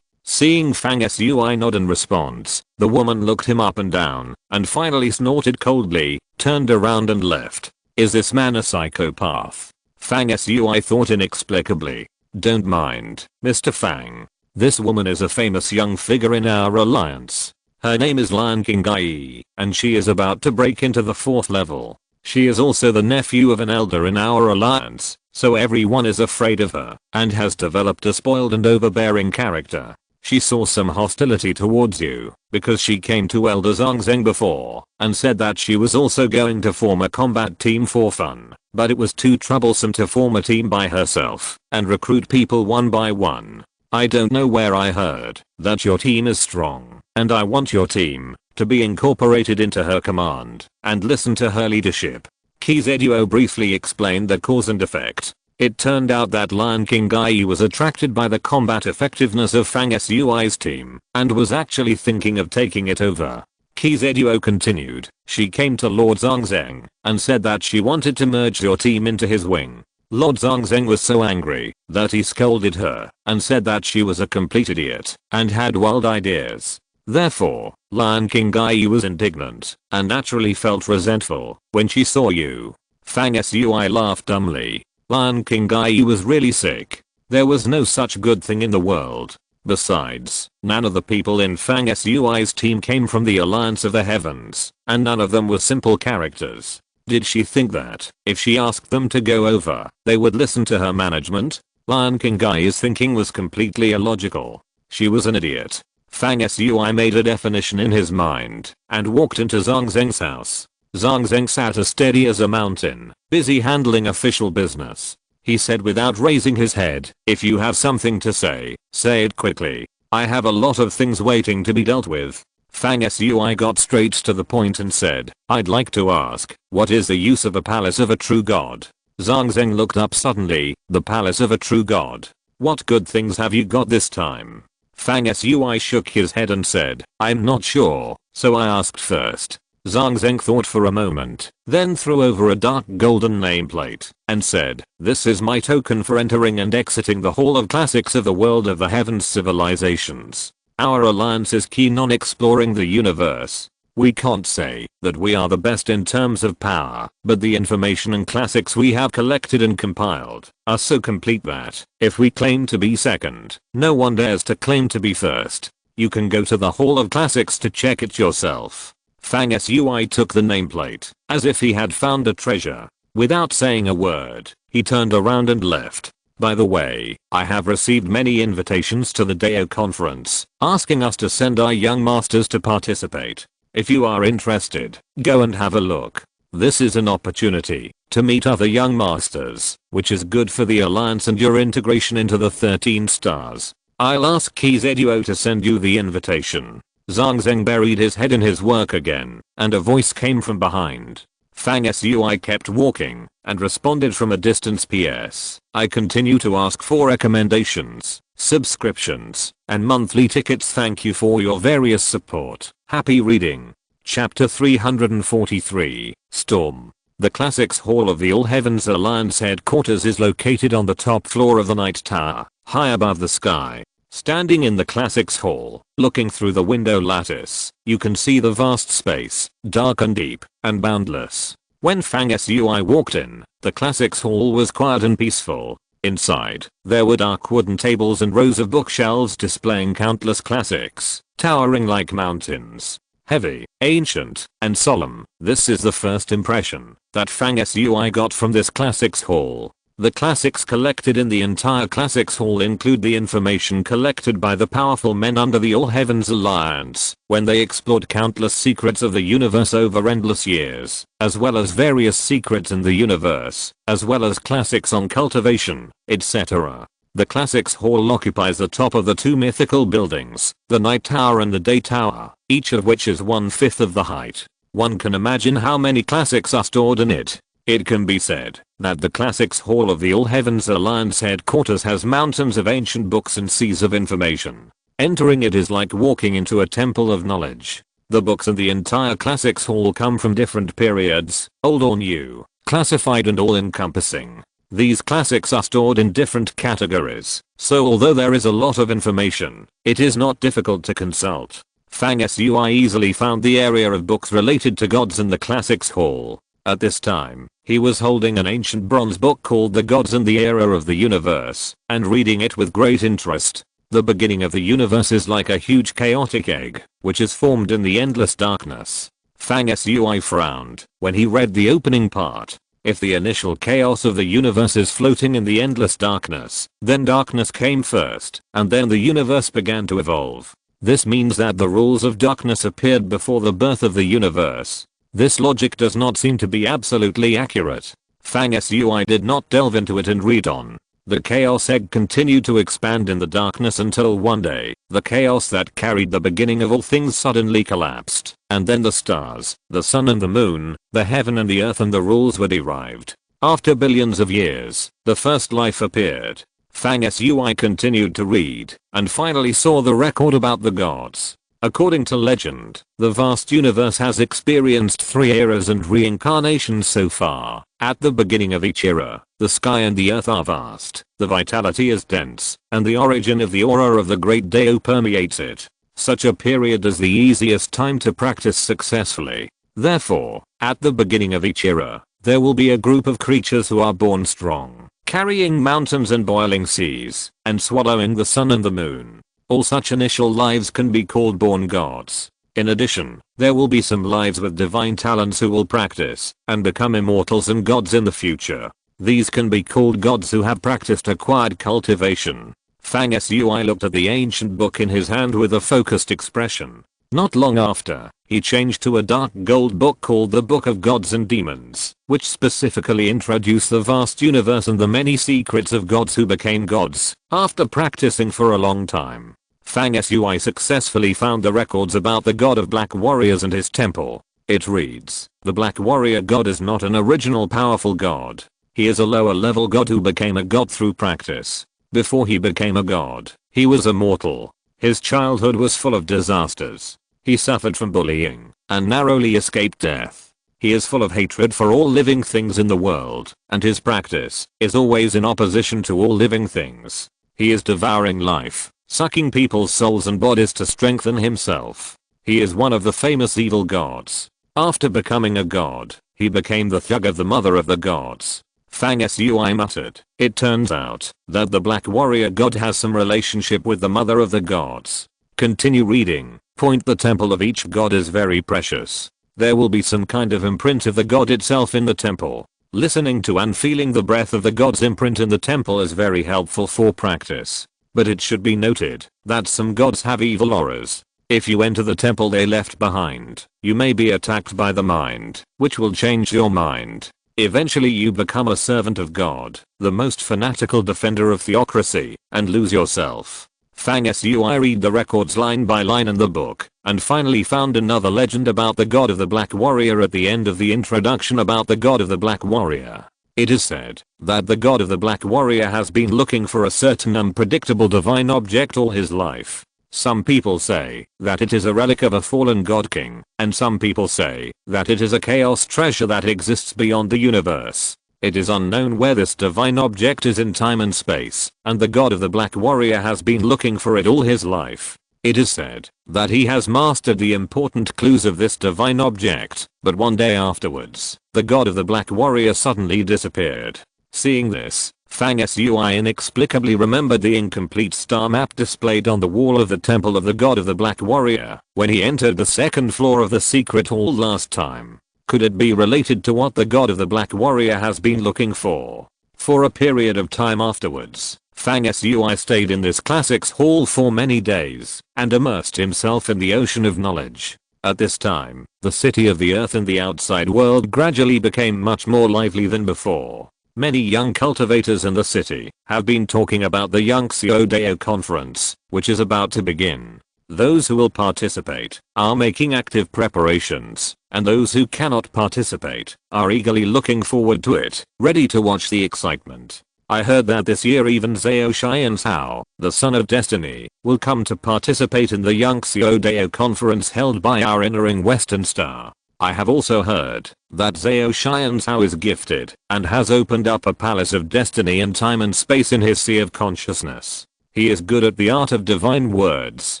[SPEAKER 1] Seeing Fang Sui nod in response, the woman looked him up and down, and finally snorted coldly, turned around and left. Is this man a psychopath? Fang Sui thought inexplicably. Don't mind, Mr. Fang. This woman is a famous young figure in our alliance. Her name is Lion King Gai, and she is about to break into the 4th level. She is also the nephew of an elder in our alliance, so everyone is afraid of her, and has developed a spoiled and overbearing character. She saw some hostility towards you, because she came to Elder Zhang Zheng before, and said that she was also going to form a combat team for fun, but it was too troublesome to form a team by herself, and recruit people one by one. I don't know where I heard that your team is strong, and I want your team to be incorporated into her command, and listen to her leadership. Qi Zeduo briefly explained the cause and effect. It turned out that Lion King Gai was attracted by the combat effectiveness of Fang Sui's team, and was actually thinking of taking it over. Qi Zeduo continued, she came to Lord Zhang Zheng, and said that she wanted to merge your team into his wing. Lord Zhang Zheng was so angry, that he scolded her, and said that she was a complete idiot, and had wild ideas. Therefore, Lion King Gai was indignant, and naturally felt resentful, when she saw you. Fang Sui laughed dumbly. Lion King Gai was really sick. There was no such good thing in the world. Besides, none of the people in Fang Sui's team came from the Alliance of the Heavens, and none of them were simple characters. Did she think that, if she asked them to go over, they would listen to her management? Lion King Guy's thinking was completely illogical. She was an idiot. Fang Sui made a definition in his mind and walked into Zhang Zheng's house. Zhang Zheng sat as steady as a mountain, busy handling official business. He said without raising his head, "If you have something to say it quickly. I have a lot of things waiting to be dealt with." Fang Sui got straight to the point and said, "I'd like to ask, what is the use of a palace of a true god?" Zhang Zheng looked up suddenly. "The palace of a true god? What good things have you got this time?" Fang Sui shook his head and said, "I'm not sure, so I asked first." Zhang Zheng thought for a moment, then threw over a dark golden nameplate and said, "This is my token for entering and exiting the Hall of Classics of the World of the Heavens Civilizations. Our alliance is keen on exploring the universe. We can't say that we are the best in terms of power, but the information and classics we have collected and compiled are so complete that if we claim to be second, no one dares to claim to be first. You can go to the Hall of Classics to check it yourself." Fang Sui took the nameplate as if he had found a treasure. Without saying a word, he turned around and left. "By the way, I have received many invitations to the Dao conference, asking us to send our young masters to participate. If you are interested, go and have a look. This is an opportunity to meet other young masters, which is good for the alliance and your integration into the 13 stars. I'll ask Kizeduo to send you the invitation." Zhang Zheng buried his head in his work again, and a voice came from behind. Fang Sui kept walking and responded from a distance. "PS, I continue to ask for recommendations, subscriptions, and monthly tickets. Thank you for your various support. Happy reading." Chapter 343, Storm. The Classics Hall of the All Heavens Alliance headquarters is located on the top floor of the Night Tower, high above the sky. Standing in the Classics Hall, looking through the window lattice, you can see the vast space, dark and deep, and boundless. When Fang Sui walked in, the Classics Hall was quiet and peaceful. Inside, there were dark wooden tables and rows of bookshelves displaying countless classics, towering like mountains. Heavy, ancient, and solemn. This is the first impression that Fang Sui got from this Classics Hall. The classics collected in the entire Classics Hall include the information collected by the powerful men under the All Heavens Alliance when they explored countless secrets of the universe over endless years, as well as various secrets in the universe, as well as classics on cultivation, etc. The Classics Hall occupies the top of the two mythical buildings, the Night Tower and the Day Tower, each of which is 1/5 of the height. One can imagine how many classics are stored in it. It can be said that the Classics Hall of the All Heavens Alliance headquarters has mountains of ancient books and seas of information. Entering it is like walking into a temple of knowledge. The books in the entire Classics Hall come from different periods, old or new, classified and all-encompassing. These classics are stored in different categories, so although there is a lot of information, it is not difficult to consult. Fang Sui easily found the area of books related to gods in the Classics Hall. At this time, he was holding an ancient bronze book called The Gods and the Era of the Universe, and reading it with great interest. The beginning of the universe is like a huge chaotic egg, which is formed in the endless darkness. Fang Sui frowned when he read the opening part. If the initial chaos of the universe is floating in the endless darkness, then darkness came first, and then the universe began to evolve. This means that the rules of darkness appeared before the birth of the universe. This logic does not seem to be absolutely accurate. Fang Sui did not delve into it and read on. The chaos egg continued to expand in the darkness until one day, the chaos that carried the beginning of all things suddenly collapsed, and then the stars, the sun and the moon, the heaven and the earth and the rules were derived. After billions of years, the first life appeared. Fang Sui continued to read, and finally saw the record about the gods. According to legend, the vast universe has experienced 3 eras and reincarnations so far. At the beginning of each era, the sky and the earth are vast, the vitality is dense, and the origin of the aura of the great Dao permeates it. Such a period is the easiest time to practice successfully. Therefore, at the beginning of each era, there will be a group of creatures who are born strong, carrying mountains and boiling seas, and swallowing the sun and the moon. All such initial lives can be called born gods. In addition, there will be some lives with divine talents who will practice and become immortals and gods in the future. These can be called gods who have practiced acquired cultivation. Fang Sui looked at the ancient book in his hand with a focused expression. Not long after, he changed to a dark gold book called the Book of Gods and Demons, which specifically introduced the vast universe and the many secrets of gods who became gods after practicing for a long time. Fang Sui successfully found the records about the god of black warriors and his temple. It reads, the black warrior god is not an original powerful god. He is a lower level god who became a god through practice. Before he became a god, he was a mortal. His childhood was full of disasters. He suffered from bullying and narrowly escaped death. He is full of hatred for all living things in the world, and his practice is always in opposition to all living things. He is devouring life, sucking people's souls and bodies to strengthen himself. He is one of the famous evil gods. After becoming a god, he became the thug of the mother of the gods. Fang Sui muttered, it turns out that the black warrior god has some relationship with the mother of the gods. Continue reading. Point the temple of each god is very precious. There will be some kind of imprint of the god itself in the temple. Listening to and feeling the breath of the god's imprint in the temple is very helpful for practice. But it should be noted that some gods have evil auras. If you enter the temple they left behind, you may be attacked by the mind, which will change your mind. Eventually you become a servant of God, the most fanatical defender of theocracy, and lose yourself. Fang Sui read the records line by line in the book, and finally found another legend about the god of the black warrior at the end of the introduction about the god of the black warrior. It is said that the god of the black warrior has been looking for a certain unpredictable divine object all his life. Some people say that it is a relic of a fallen god king, and some people say that it is a chaos treasure that exists beyond the universe. It is unknown where this divine object is in time and space, and the god of the black warrior has been looking for it all his life. It is said that he has mastered the important clues of this divine object, but one day afterwards, the god of the black warrior suddenly disappeared. Seeing this, Fang Sui inexplicably remembered the incomplete star map displayed on the wall of the temple of the god of the black warrior when he entered the second floor of the secret hall last time. Could it be related to what the god of the black warrior has been looking for? For a period of time afterwards, Fang Sui stayed in this classics hall for many days and immersed himself in the ocean of knowledge. At this time, the city of the earth and the outside world gradually became much more lively than before. Many young cultivators in the city have been talking about the Yunxio Dao conference, which is about to begin. Those who will participate are making active preparations, and those who cannot participate are eagerly looking forward to it, ready to watch the excitement. I heard that this year even Zhao Xianzhao, the son of destiny, will come to participate in the Yunxio Dao conference held by our Innering Western Star. I have also heard that Zhao Xianzhao is gifted and has opened up a palace of destiny in time and space in his sea of consciousness. He is good at the art of divine words,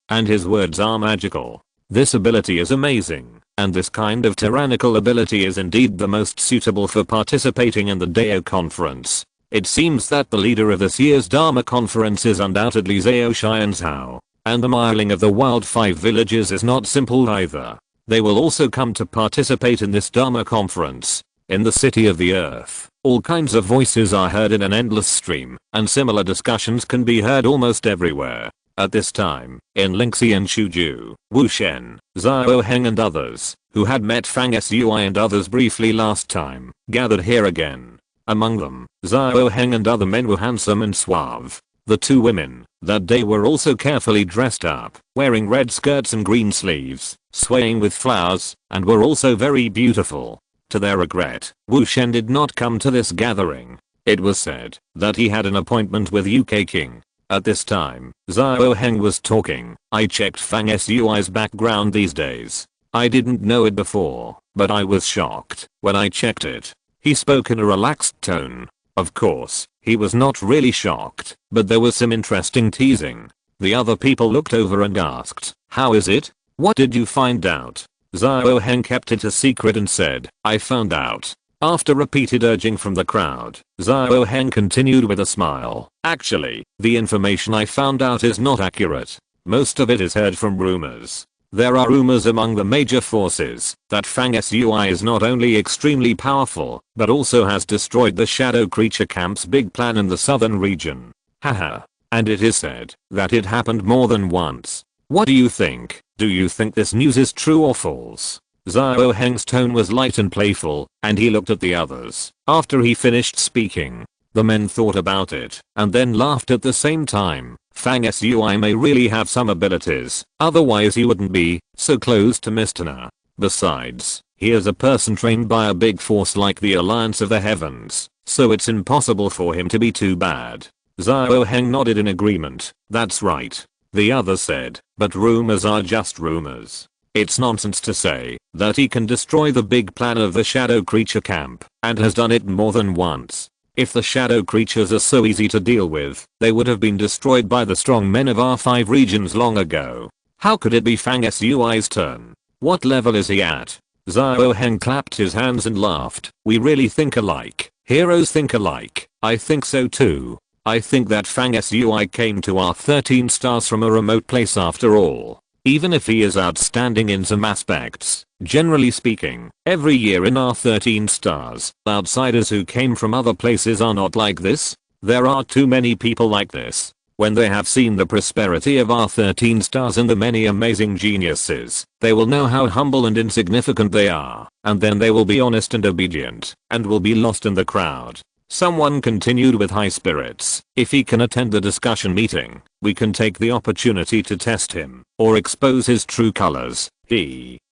[SPEAKER 1] and his words are magical. This ability is amazing, and this kind of tyrannical ability is indeed the most suitable for participating in the Dao conference. It seems that the leader of this year's Dharma conference is undoubtedly Zhao Xianzhao, and the miling of the wild 5 villages is not simple either. They will also come to participate in this Dharma conference. In the city of the earth, all kinds of voices are heard in an endless stream, and similar discussions can be heard almost everywhere. At this time, in Lingxi and Shuju, Wu Shen, Zhao Heng and others, who had met Fang Sui and others briefly last time, gathered here again. Among them, Zhao Heng and other men were handsome and suave. The 2 women that day were also carefully dressed up, wearing red skirts and green sleeves, swaying with flowers, and were also very beautiful. To their regret, Wu Shen did not come to this gathering. It was said that he had an appointment with UK King. At this time, Zhao Heng was talking. I checked Fang Sui's background these days. I didn't know it before, but I was shocked when I checked it. He spoke in a relaxed tone. Of course, he was not really shocked, but there was some interesting teasing. The other people looked over and asked, how is it? What did you find out? Zhao Heng kept it a secret and said, I found out. After repeated urging from the crowd, Zhao Heng continued with a smile. Actually, the information I found out is not accurate. Most of it is heard from rumors. There are rumors among the major forces that Fang Sui is not only extremely powerful, but also has destroyed the Shadow Creature Camp's big plan in the southern region. Haha. And it is said that it happened more than once. What do you think? Do you think this news is true or false? Xiao Heng's tone was light and playful, and he looked at the others. After he finished speaking, the men thought about it, and then laughed at the same time. Fang Sui may really have some abilities, otherwise he wouldn't be so close to Miss Tina. Besides, he is a person trained by a big force like the Alliance of the Heavens, so it's impossible for him to be too bad. Xiao Heng nodded in agreement. That's right. The others said, but rumors are just rumors. It's nonsense to say that he can destroy the big plan of the Shadow Creature Camp, and has done it more than once. If the shadow creatures are so easy to deal with, they would have been destroyed by the strong men of our 5 regions long ago. How could it be Fang Sui's turn? What level is he at? Xiao Heng clapped his hands and laughed. We really think alike. Heroes think alike. I think so too. I think that Fang Sui came to our 13 stars from a remote place after all. Even if he is outstanding in some aspects, generally speaking, every year in our 13 stars, outsiders who came from other places are not like this. There are too many people like this. When they have seen the prosperity of our 13 stars and the many amazing geniuses, they will know how humble and insignificant they are, and then they will be honest and obedient, and will be lost in the crowd. Someone continued with high spirits. If he can attend the discussion meeting, we can take the opportunity to test him, or expose his true colors.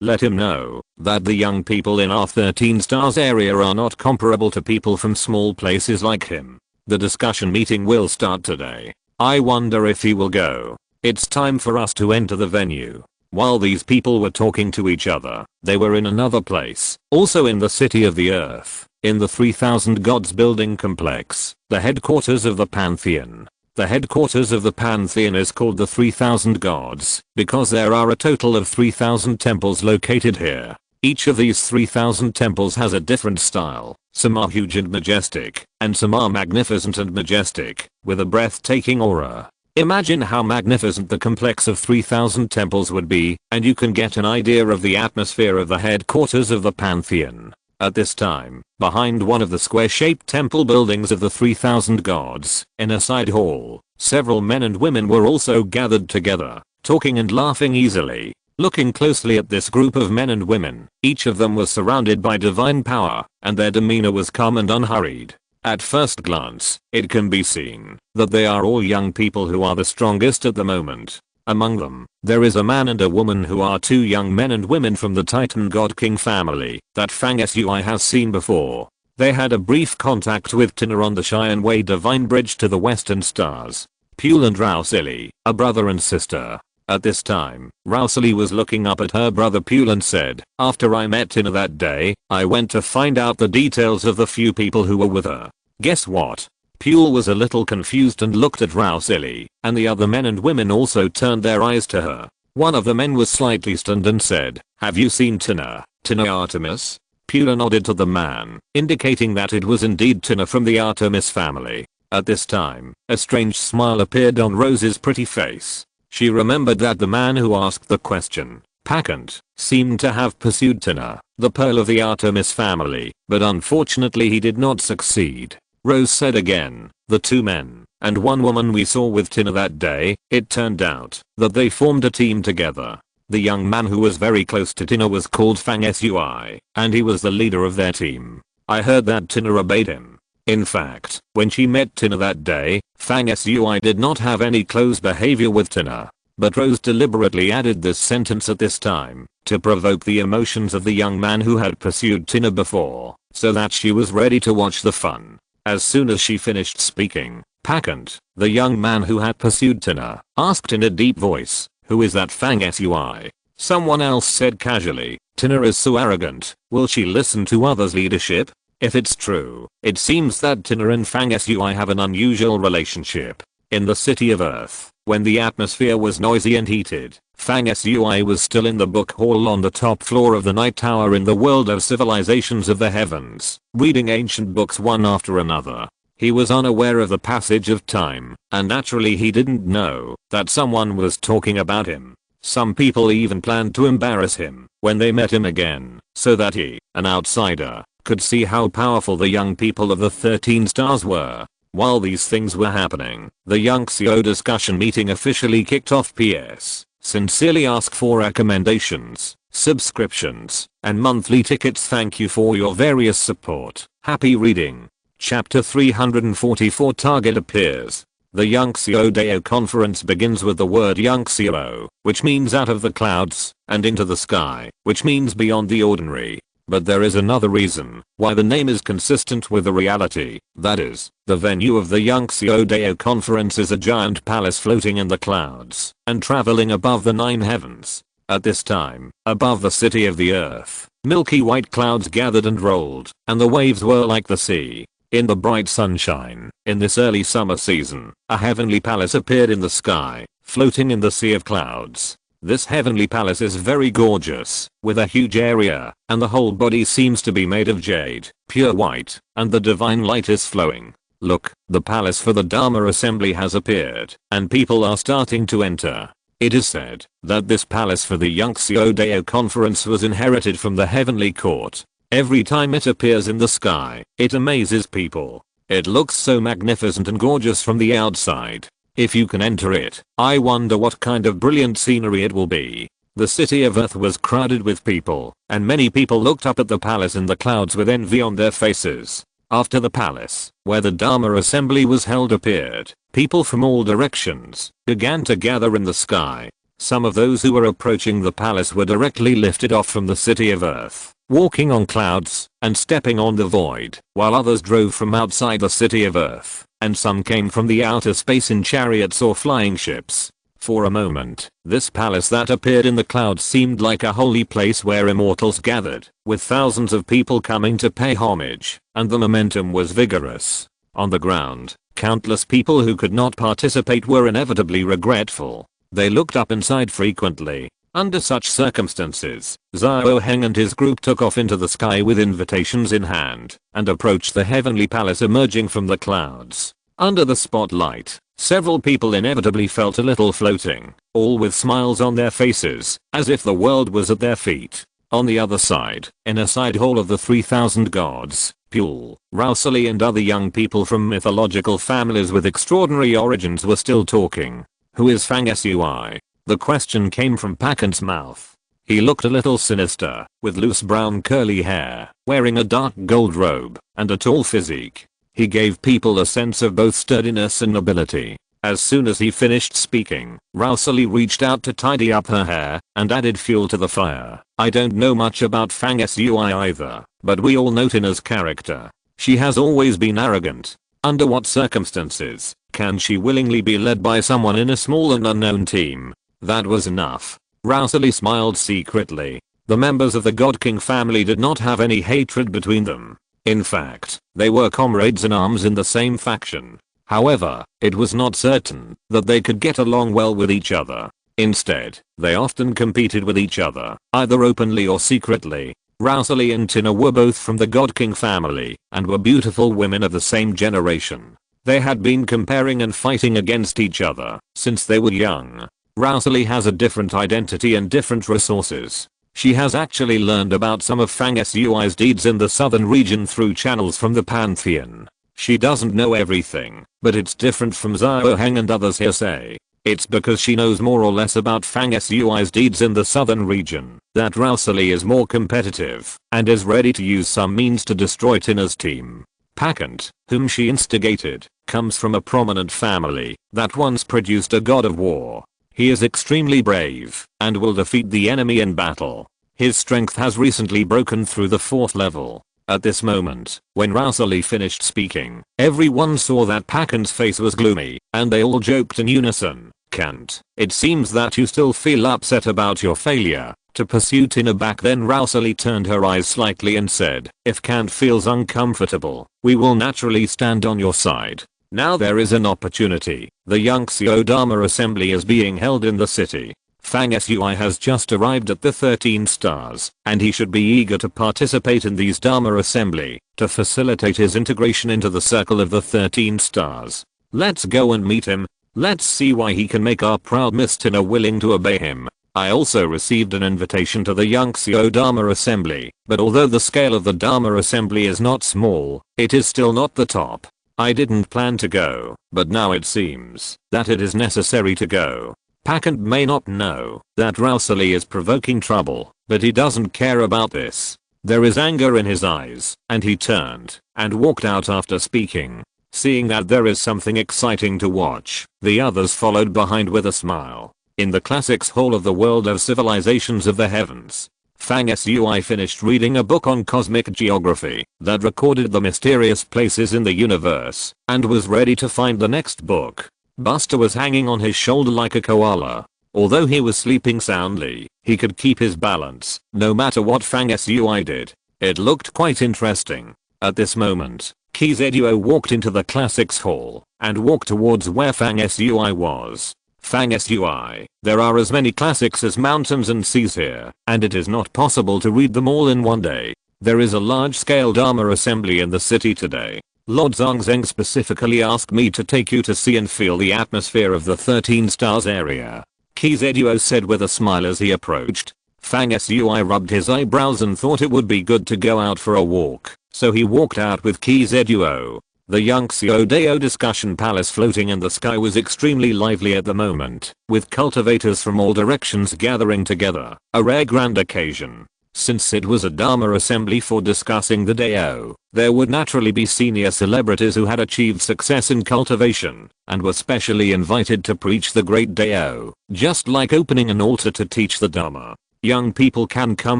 [SPEAKER 1] Let him know that the young people in our 13 stars area are not comparable to people from small places like him. The discussion meeting will start today. I wonder if he will go. It's time for us to enter the venue. While these people were talking to each other, they were in another place, also in the city of the earth. In the 3000 Gods building complex, the headquarters of the Pantheon. The headquarters of the Pantheon is called the 3000 Gods because there are a total of 3000 temples located here. Each of these 3000 temples has a different style. Some are huge and majestic, and some are magnificent and majestic, with a breathtaking aura. Imagine how magnificent the complex of 3000 temples would be, and you can get an idea of the atmosphere of the headquarters of the Pantheon. At this time, behind one of the square-shaped temple buildings of the 3000 Gods, in a side hall, several men and women were also gathered together, talking and laughing easily. Looking closely at this group of men and women, each of them was surrounded by divine power, and their demeanor was calm and unhurried. At first glance, it can be seen that they are all young people who are the strongest at the moment. Among them, there is a man and a woman who are 2 young men and women from the Titan God King family that Fang Sui has seen before. They had a brief contact with Tina on the Cheyenne Way Divine Bridge to the Western Stars. Pule and Rousili, a brother and sister. At this time, Rousili was looking up at her brother Pule and said, after I met Tina that day, I went to find out the details of the few people who were with her. Guess what? Pule was a little confused and looked at Rousili, and the other men and women also turned their eyes to her. One of the men was slightly stunned and said, have you seen Tina? Tina Artemis? Pule nodded to the man, indicating that it was indeed Tina from the Artemis family. At this time, a strange smile appeared on Rose's pretty face. She remembered that the man who asked the question, Pakant, seemed to have pursued Tina, the pearl of the Artemis family, but unfortunately he did not succeed. Rose said again, the 2 men and 1 woman we saw with Tina that day, it turned out that they formed a team together. The young man who was very close to Tina was called Fang Sui, and he was the leader of their team. I heard that Tina obeyed him. In fact, when she met Tina that day, Fang Sui did not have any close behavior with Tina. But Rose deliberately added this sentence at this time to provoke the emotions of the young man who had pursued Tina before, so that she was ready to watch the fun. As soon as she finished speaking, Pakant, the young man who had pursued Tina, asked in a deep voice, who is that Fang Sui? Someone else said casually, Tina is so arrogant, will she listen to others' leadership? If it's true, it seems that Tina and Fang Sui have an unusual relationship. In the city of Earth, when the atmosphere was noisy and heated, Fang Sui was still in the book hall on the top floor of the night tower in the world of civilizations of the heavens, reading ancient books one after another. He was unaware of the passage of time, and naturally he didn't know that someone was talking about him. Some people even planned to embarrass him when they met him again, so that he, an outsider, could see how powerful the young people of the 13 stars were. While these things were happening, the YongSeo discussion meeting officially kicked off. PS. Sincerely ask for recommendations, subscriptions, and monthly tickets. Thank you for your various support. Happy reading. Chapter 344 Target appears. The YongSeo Dao conference begins with the word YongSeo, which means out of the clouds, and into the sky, which means beyond the ordinary. But there is another reason why the name is consistent with the reality. That is, the venue of the YongSeo Dao conference is a giant palace floating in the clouds and traveling above the 9 heavens. At this time, above the city of the earth, milky white clouds gathered and rolled, and the waves were like the sea. In the bright sunshine, in this early summer season, a heavenly palace appeared in the sky, floating in the sea of clouds. This heavenly palace is very gorgeous, with a huge area, and the whole body seems to be made of jade, pure white, and the divine light is flowing. Look, the palace for the Dharma assembly has appeared, and people are starting to enter. It is said that this palace for the YongSeo Dao conference was inherited from the heavenly court. Every time it appears in the sky, it amazes people. It looks so magnificent and gorgeous from the outside. If you can enter it, I wonder what kind of brilliant scenery it will be. The city of Earth was crowded with people, and many people looked up at the palace in the clouds with envy on their faces. After the palace, where the Dharma assembly was held appeared, people from all directions began to gather in the sky. Some of those who were approaching the palace were directly lifted off from the city of Earth, walking on clouds and stepping on the void, while others drove from outside the city of Earth, and some came from the outer space in chariots or flying ships. For a moment, this palace that appeared in the clouds seemed like a holy place where immortals gathered, with thousands of people coming to pay homage, and the momentum was vigorous. On the ground, countless people who could not participate were inevitably regretful. They looked up and sighed frequently. Under such circumstances, Zhao Heng and his group took off into the sky with invitations in hand, and approached the heavenly palace emerging from the clouds. Under the spotlight, several people inevitably felt a little floating, all with smiles on their faces, as if the world was at their feet. On the other side, in a side hall of the 3000 gods, Pule, Rousali and other young people from mythological families with extraordinary origins were still talking. Who is Fang Sui? The question came from Pakant's mouth. He looked a little sinister, with loose brown curly hair, wearing a dark gold robe, and a tall physique. He gave people a sense of both sturdiness and nobility. As soon as he finished speaking, Rousali reached out to tidy up her hair, and added fuel to the fire. I don't know much about Fang Sui either, but we all know Tina's character. She has always been arrogant. Under what circumstances can she willingly be led by someone in a small and unknown team? That was enough. Rousali smiled secretly. The members of the God King family did not have any hatred between them. In fact, they were comrades in arms in the same faction. However, it was not certain that they could get along well with each other. Instead, they often competed with each other, either openly or secretly. Rousali and Tina were both from the God King family and were beautiful women of the same generation. They had been comparing and fighting against each other since they were young. Rousali has a different identity and different resources. She has actually learned about some of Fang Sui's deeds in the southern region through channels from the Pantheon. She doesn't know everything, but it's different from Zhao Heng and others here say. It's because she knows more or less about Fang Sui's deeds in the southern region that Rousali is more competitive and is ready to use some means to destroy Tina's team. Pakant, whom she instigated, comes from a prominent family that once produced a god of war. He is extremely brave and will defeat the enemy in battle. His strength has recently broken through the 4th level. At this moment, when Rousali finished speaking, everyone saw that Pakant's face was gloomy, and they all joked in unison. Kant, it seems that you still feel upset about your failure to pursue Tina back then. Rousali turned her eyes slightly and said, if Kant feels uncomfortable, we will naturally stand on your side. Now there is an opportunity. The YongSeo Dharma assembly is being held in the city. Fang Sui has just arrived at the 13 stars, and he should be eager to participate in these Dharma assembly to facilitate his integration into the circle of the 13 stars. Let's go and meet him. Let's see why he can make our proud Miss Tina willing to obey him. I also received an invitation to the Yangtze Dharma Assembly, but although the scale of the Dharma Assembly is not small, it is still not the top. I didn't plan to go, but now it seems that it is necessary to go. Pakant may not know that Rousali is provoking trouble, but he doesn't care about this. There is anger in his eyes, and he turned and walked out after speaking. Seeing that there is something exciting to watch, the others followed behind with a smile. In the Classics Hall of the World of Civilizations of the Heavens, Fang Sui finished reading a book on cosmic geography that recorded the mysterious places in the universe, and was ready to find the next book. Buster was hanging on his shoulder like a koala. Although he was sleeping soundly, he could keep his balance, no matter what Fang Sui did. It looked quite interesting. At this moment, Kizuo walked into the Classics Hall, and walked towards where Fang Sui was. Fang Sui, there are as many classics as mountains and seas here, and it is not possible to read them all in one day. There is a large-scale Dharma assembly in the city today. Lord Zhongzheng specifically asked me to take you to see and feel the atmosphere of the 13 stars area. Kizuo said with a smile as he approached. Fang Sui rubbed his eyebrows and thought it would be good to go out for a walk, so he walked out with Kizuo. The Yangtze Dao discussion palace floating in the sky was extremely lively at the moment, with cultivators from all directions gathering together, a rare grand occasion. Since it was a Dharma assembly for discussing the Dao, there would naturally be senior celebrities who had achieved success in cultivation, and were specially invited to preach the great Dao, just like opening an altar to teach the Dharma. Young people can come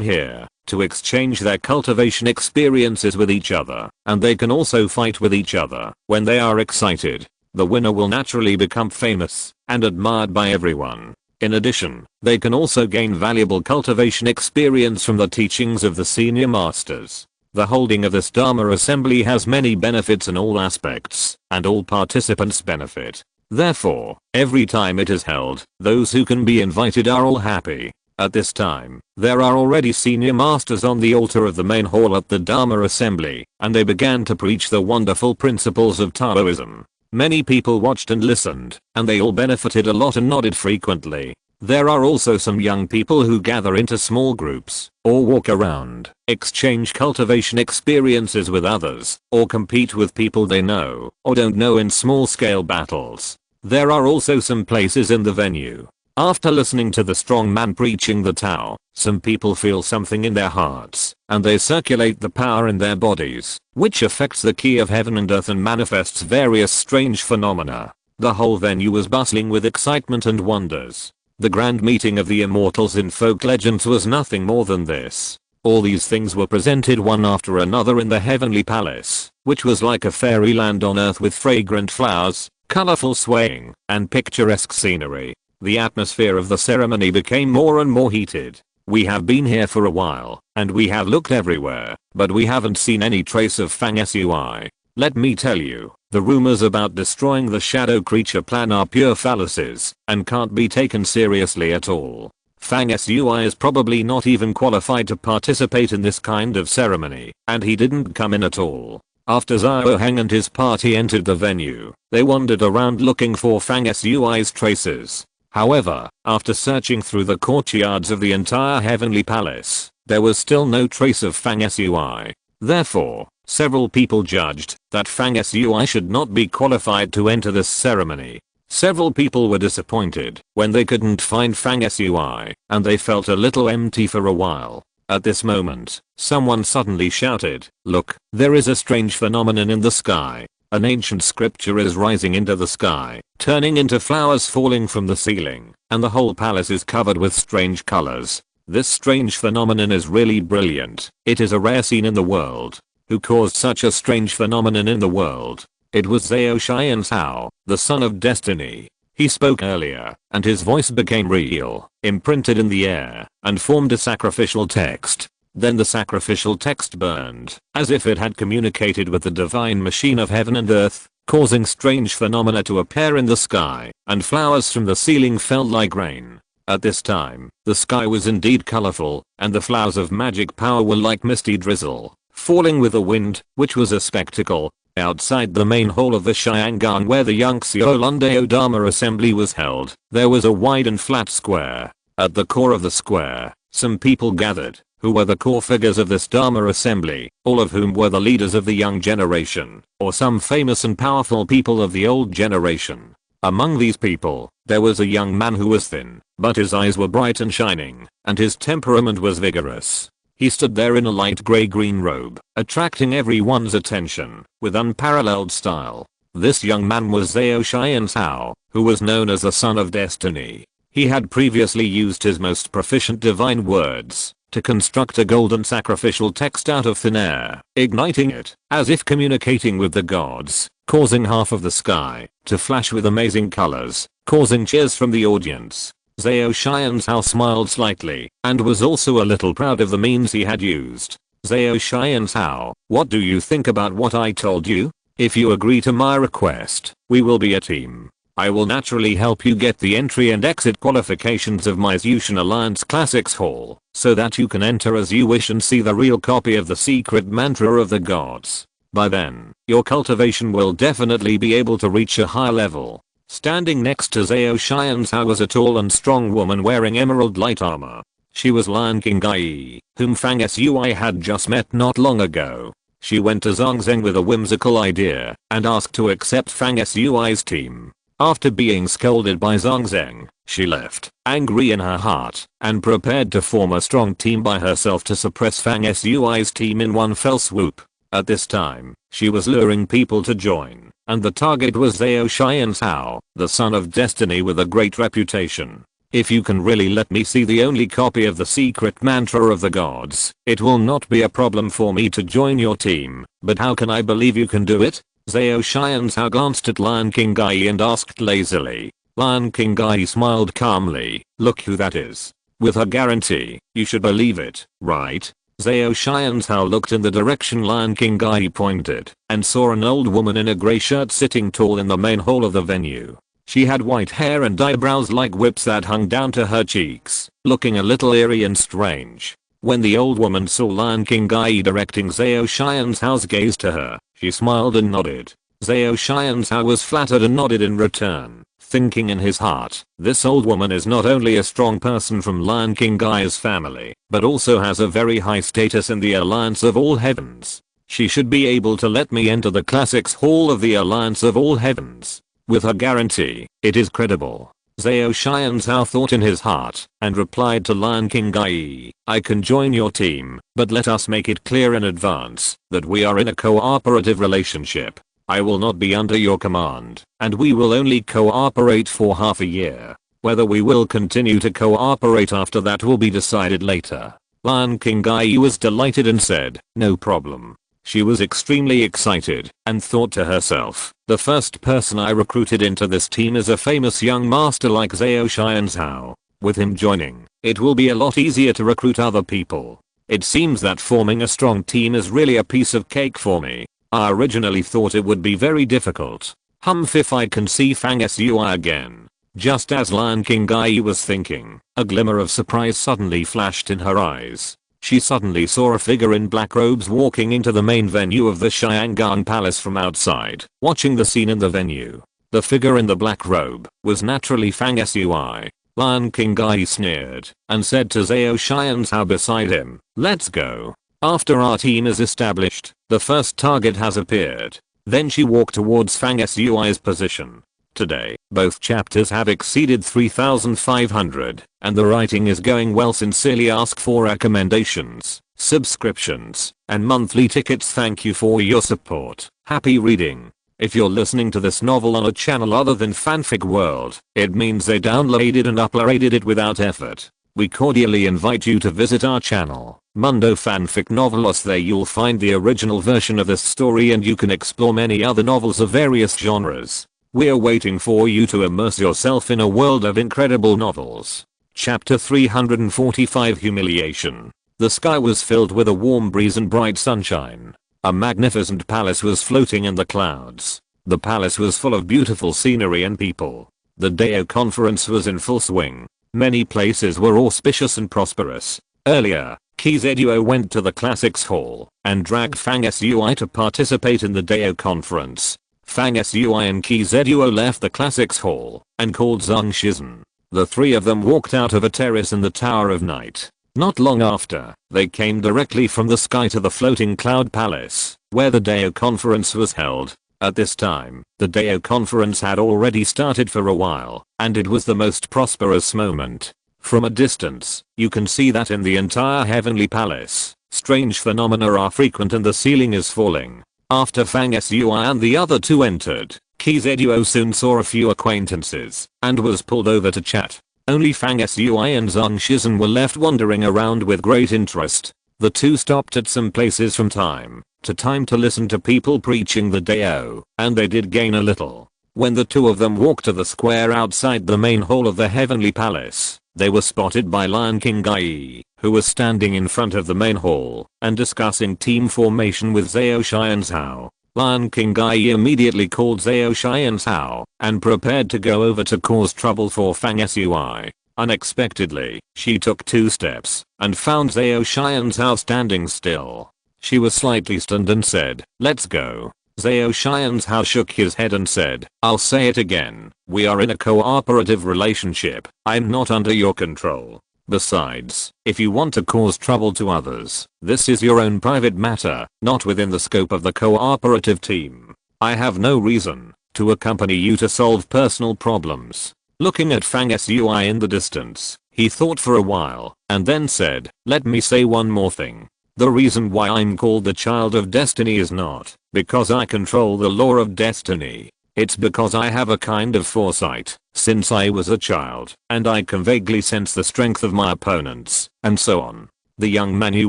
[SPEAKER 1] here to exchange their cultivation experiences with each other, and they can also fight with each other when they are excited. The winner will naturally become famous and admired by everyone. In addition, they can also gain valuable cultivation experience from the teachings of the senior masters. The holding of this Dharma assembly has many benefits in all aspects, and all participants benefit. Therefore, every time it is held, those who can be invited are all happy. At this time, there are already senior masters on the altar of the main hall at the Dharma assembly, and they began to preach the wonderful principles of Taoism. Many people watched and listened, and they all benefited a lot and nodded frequently. There are also some young people who gather into small groups, or walk around, exchange cultivation experiences with others, or compete with people they know or don't know in small-scale battles. There are also some places in the venue. After listening to the strong man preaching the Tao, some people feel something in their hearts, and they circulate the power in their bodies, which affects the key of heaven and earth and manifests various strange phenomena. The whole venue was bustling with excitement and wonders. The grand meeting of the immortals in folk legends was nothing more than this. All these things were presented one after another in the heavenly palace, which was like a fairyland on earth with fragrant flowers, colorful swaying, and picturesque scenery. The atmosphere of the ceremony became more and more heated. We have been here for a while, and we have looked everywhere, but we haven't seen any trace of Fang Sui. Let me tell you, the rumors about destroying the shadow creature plan are pure fallacies, and can't be taken seriously at all. Fang Sui is probably not even qualified to participate in this kind of ceremony, and he didn't come in at all. After Zhao Heng and his party entered the venue, they wandered around looking for Fang Sui's traces. However, after searching through the courtyards of the entire heavenly palace, there was still no trace of Fang Sui. Therefore, several people judged that Fang Sui should not be qualified to enter this ceremony. Several people were disappointed when they couldn't find Fang Sui, and they felt a little empty for a while. At this moment, someone suddenly shouted, "Look, there is a strange phenomenon in the sky." An ancient scripture is rising into the sky, turning into flowers falling from the ceiling, and the whole palace is covered with strange colors. This strange phenomenon is really brilliant. It is a rare scene in the world. Who caused such a strange phenomenon in the world? It was Zhao Xianzhao, the son of destiny. He spoke earlier, and his voice became real, imprinted in the air, and formed a sacrificial text. Then the sacrificial text burned, as if it had communicated with the divine machine of heaven and earth, causing strange phenomena to appear in the sky, and flowers from the ceiling fell like rain. At this time, the sky was indeed colorful, and the flowers of magic power were like misty drizzle, falling with the wind, which was a spectacle. Outside the main hall of the Xiangang where the Yangtze Dao Dharma assembly was held, there was a wide and flat square. At the core of the square, some people gathered, who were the core figures of this Dharma assembly, all of whom were the leaders of the young generation, or some famous and powerful people of the old generation. Among these people, there was a young man who was thin, but his eyes were bright and shining, and his temperament was vigorous. He stood there in a light grey-green robe, attracting everyone's attention, with unparalleled style. This young man was Zhao Xianzhao, who was known as the Son of Destiny. He had previously used his most proficient divine words to construct a golden sacrificial text out of thin air, igniting it, as if communicating with the gods, causing half of the sky to flash with amazing colors, causing cheers from the audience. Zhao Xianzhao smiled slightly, and was also a little proud of the means he had used. Zhao Xianzhao, what do you think about what I told you? If you agree to my request, we will be a team. I will naturally help you get the entry and exit qualifications of my Zhuxian Alliance Classics Hall, so that you can enter as you wish and see the real copy of the secret mantra of the gods. By then, your cultivation will definitely be able to reach a higher level. Standing next to Zhao Xianzhao was a tall and strong woman wearing emerald light armor. She was Lion King Gai, whom Fang Sui had just met not long ago. She went to Zhang Zheng with a whimsical idea and asked to accept Fang Sui's team. After being scolded by Zhang Zheng, she left, angry in her heart, and prepared to form a strong team by herself to suppress Fang Sui's team in one fell swoop. At this time, she was luring people to join, and the target was Zhao Xianzhao, the Son of Destiny with a great reputation. If you can really let me see the only copy of the secret mantra of the gods, it will not be a problem for me to join your team, but how can I believe you can do it? Zhao Xianzhao glanced at Lion King Gai and asked lazily. Lion King Gai smiled calmly, look who that is. With her guarantee, you should believe it, right? Zhao Xianzhao looked in the direction Lion King Gai pointed, and saw an old woman in a grey shirt sitting tall in the main hall of the venue. She had white hair and eyebrows like whips that hung down to her cheeks, looking a little eerie and strange. When the old woman saw Lion King Gai directing Zhao Xianzhao's gaze to her, she smiled and nodded. Zhao Xianzhao was flattered and nodded in return, thinking in his heart, this old woman is not only a strong person from Lion King Gai's family, but also has a very high status in the Alliance of All Heavens. She should be able to let me enter the Classics Hall of the Alliance of All Heavens. With her guarantee, it is credible. Zhao Xianzhao thought in his heart, and replied to Lion King Gai, I can join your team, but let us make it clear in advance, that we are in a cooperative relationship. I will not be under your command, and we will only cooperate for half a year. Whether we will continue to cooperate after that will be decided later. Lion King Gai was delighted and said, no problem. She was extremely excited, and thought to herself, the first person I recruited into this team is a famous young master like Zhao Xianzhao. With him joining, it will be a lot easier to recruit other people. It seems that forming a strong team is really a piece of cake for me. I originally thought it would be very difficult. If I can see Fang Sui again. Just as Lion King Gai was thinking, a glimmer of surprise suddenly flashed in her eyes. She suddenly saw a figure in black robes walking into the main venue of the Xiangang Palace from outside, watching the scene in the venue. The figure in the black robe was naturally Fang Sui. Lion King Gai sneered and said to Zhao Xianzhao beside him, let's go. After our team is established, the first target has appeared. Then she walked towards Fang Sui's position. Today, both chapters have exceeded 3,500, and the writing is going well. Sincerely ask for recommendations, subscriptions, and monthly tickets. Thank you for your support. Happy reading. If you're listening to this novel on a channel other than Fanfic World, it means they downloaded and uploaded it without effort. We cordially invite you to visit our channel, Mundo Fanfic Novelos. There you'll find the original version of this story, and you can explore many other novels of various genres. We're waiting for you to immerse yourself in a world of incredible novels. Chapter 345 Humiliation. The sky was filled with a warm breeze and bright sunshine. A magnificent palace was floating in the clouds. The palace was full of beautiful scenery and people. The Dao conference was in full swing. Many places were auspicious and prosperous. Earlier, Kizeduo went to the Classics Hall and dragged Fang Sui to participate in the Dao conference. Fang Sui and Kizeduo left the Classics Hall and called Zhang Shizhen. The three of them walked out of a terrace in the Tower of Night. Not long after, they came directly from the sky to the floating cloud palace, where the Dao conference was held. At this time, the Dao conference had already started for a while, and it was the most prosperous moment. From a distance, you can see that in the entire heavenly palace, strange phenomena are frequent and the ceiling is falling. After Fang Sui and the other two entered, Qi Zeduo soon saw a few acquaintances, and was pulled over to chat. Only Fang Sui and Zhang Shizen were left wandering around with great interest. The two stopped at some places from time to time to listen to people preaching the Dao, and they did gain a little. When the two of them walked to the square outside the main hall of the heavenly palace, they were spotted by Lion King Gai, who was standing in front of the main hall and discussing team formation with Zhao Shai and Cao. Lion King Gai immediately called Zhao Shai and Cao and prepared to go over to cause trouble for Fang Sui. Unexpectedly, she took 2 steps and found Zhao Shai and Cao standing still. She was slightly stunned and said, "Let's go." Zhao Shai and Cao shook his head and said, "I'll say it again, we are in a cooperative relationship. I'm not under your control. Besides, if you want to cause trouble to others, this is your own private matter, not within the scope of the cooperative team. I have no reason to accompany you to solve personal problems." Looking at Fang Sui in the distance, he thought for a while, and then said, "Let me say one more thing. The reason why I'm called the Child of Destiny is not because I control the law of destiny. It's because I have a kind of foresight since I was a child, and I can vaguely sense the strength of my opponents, and so on. The young man you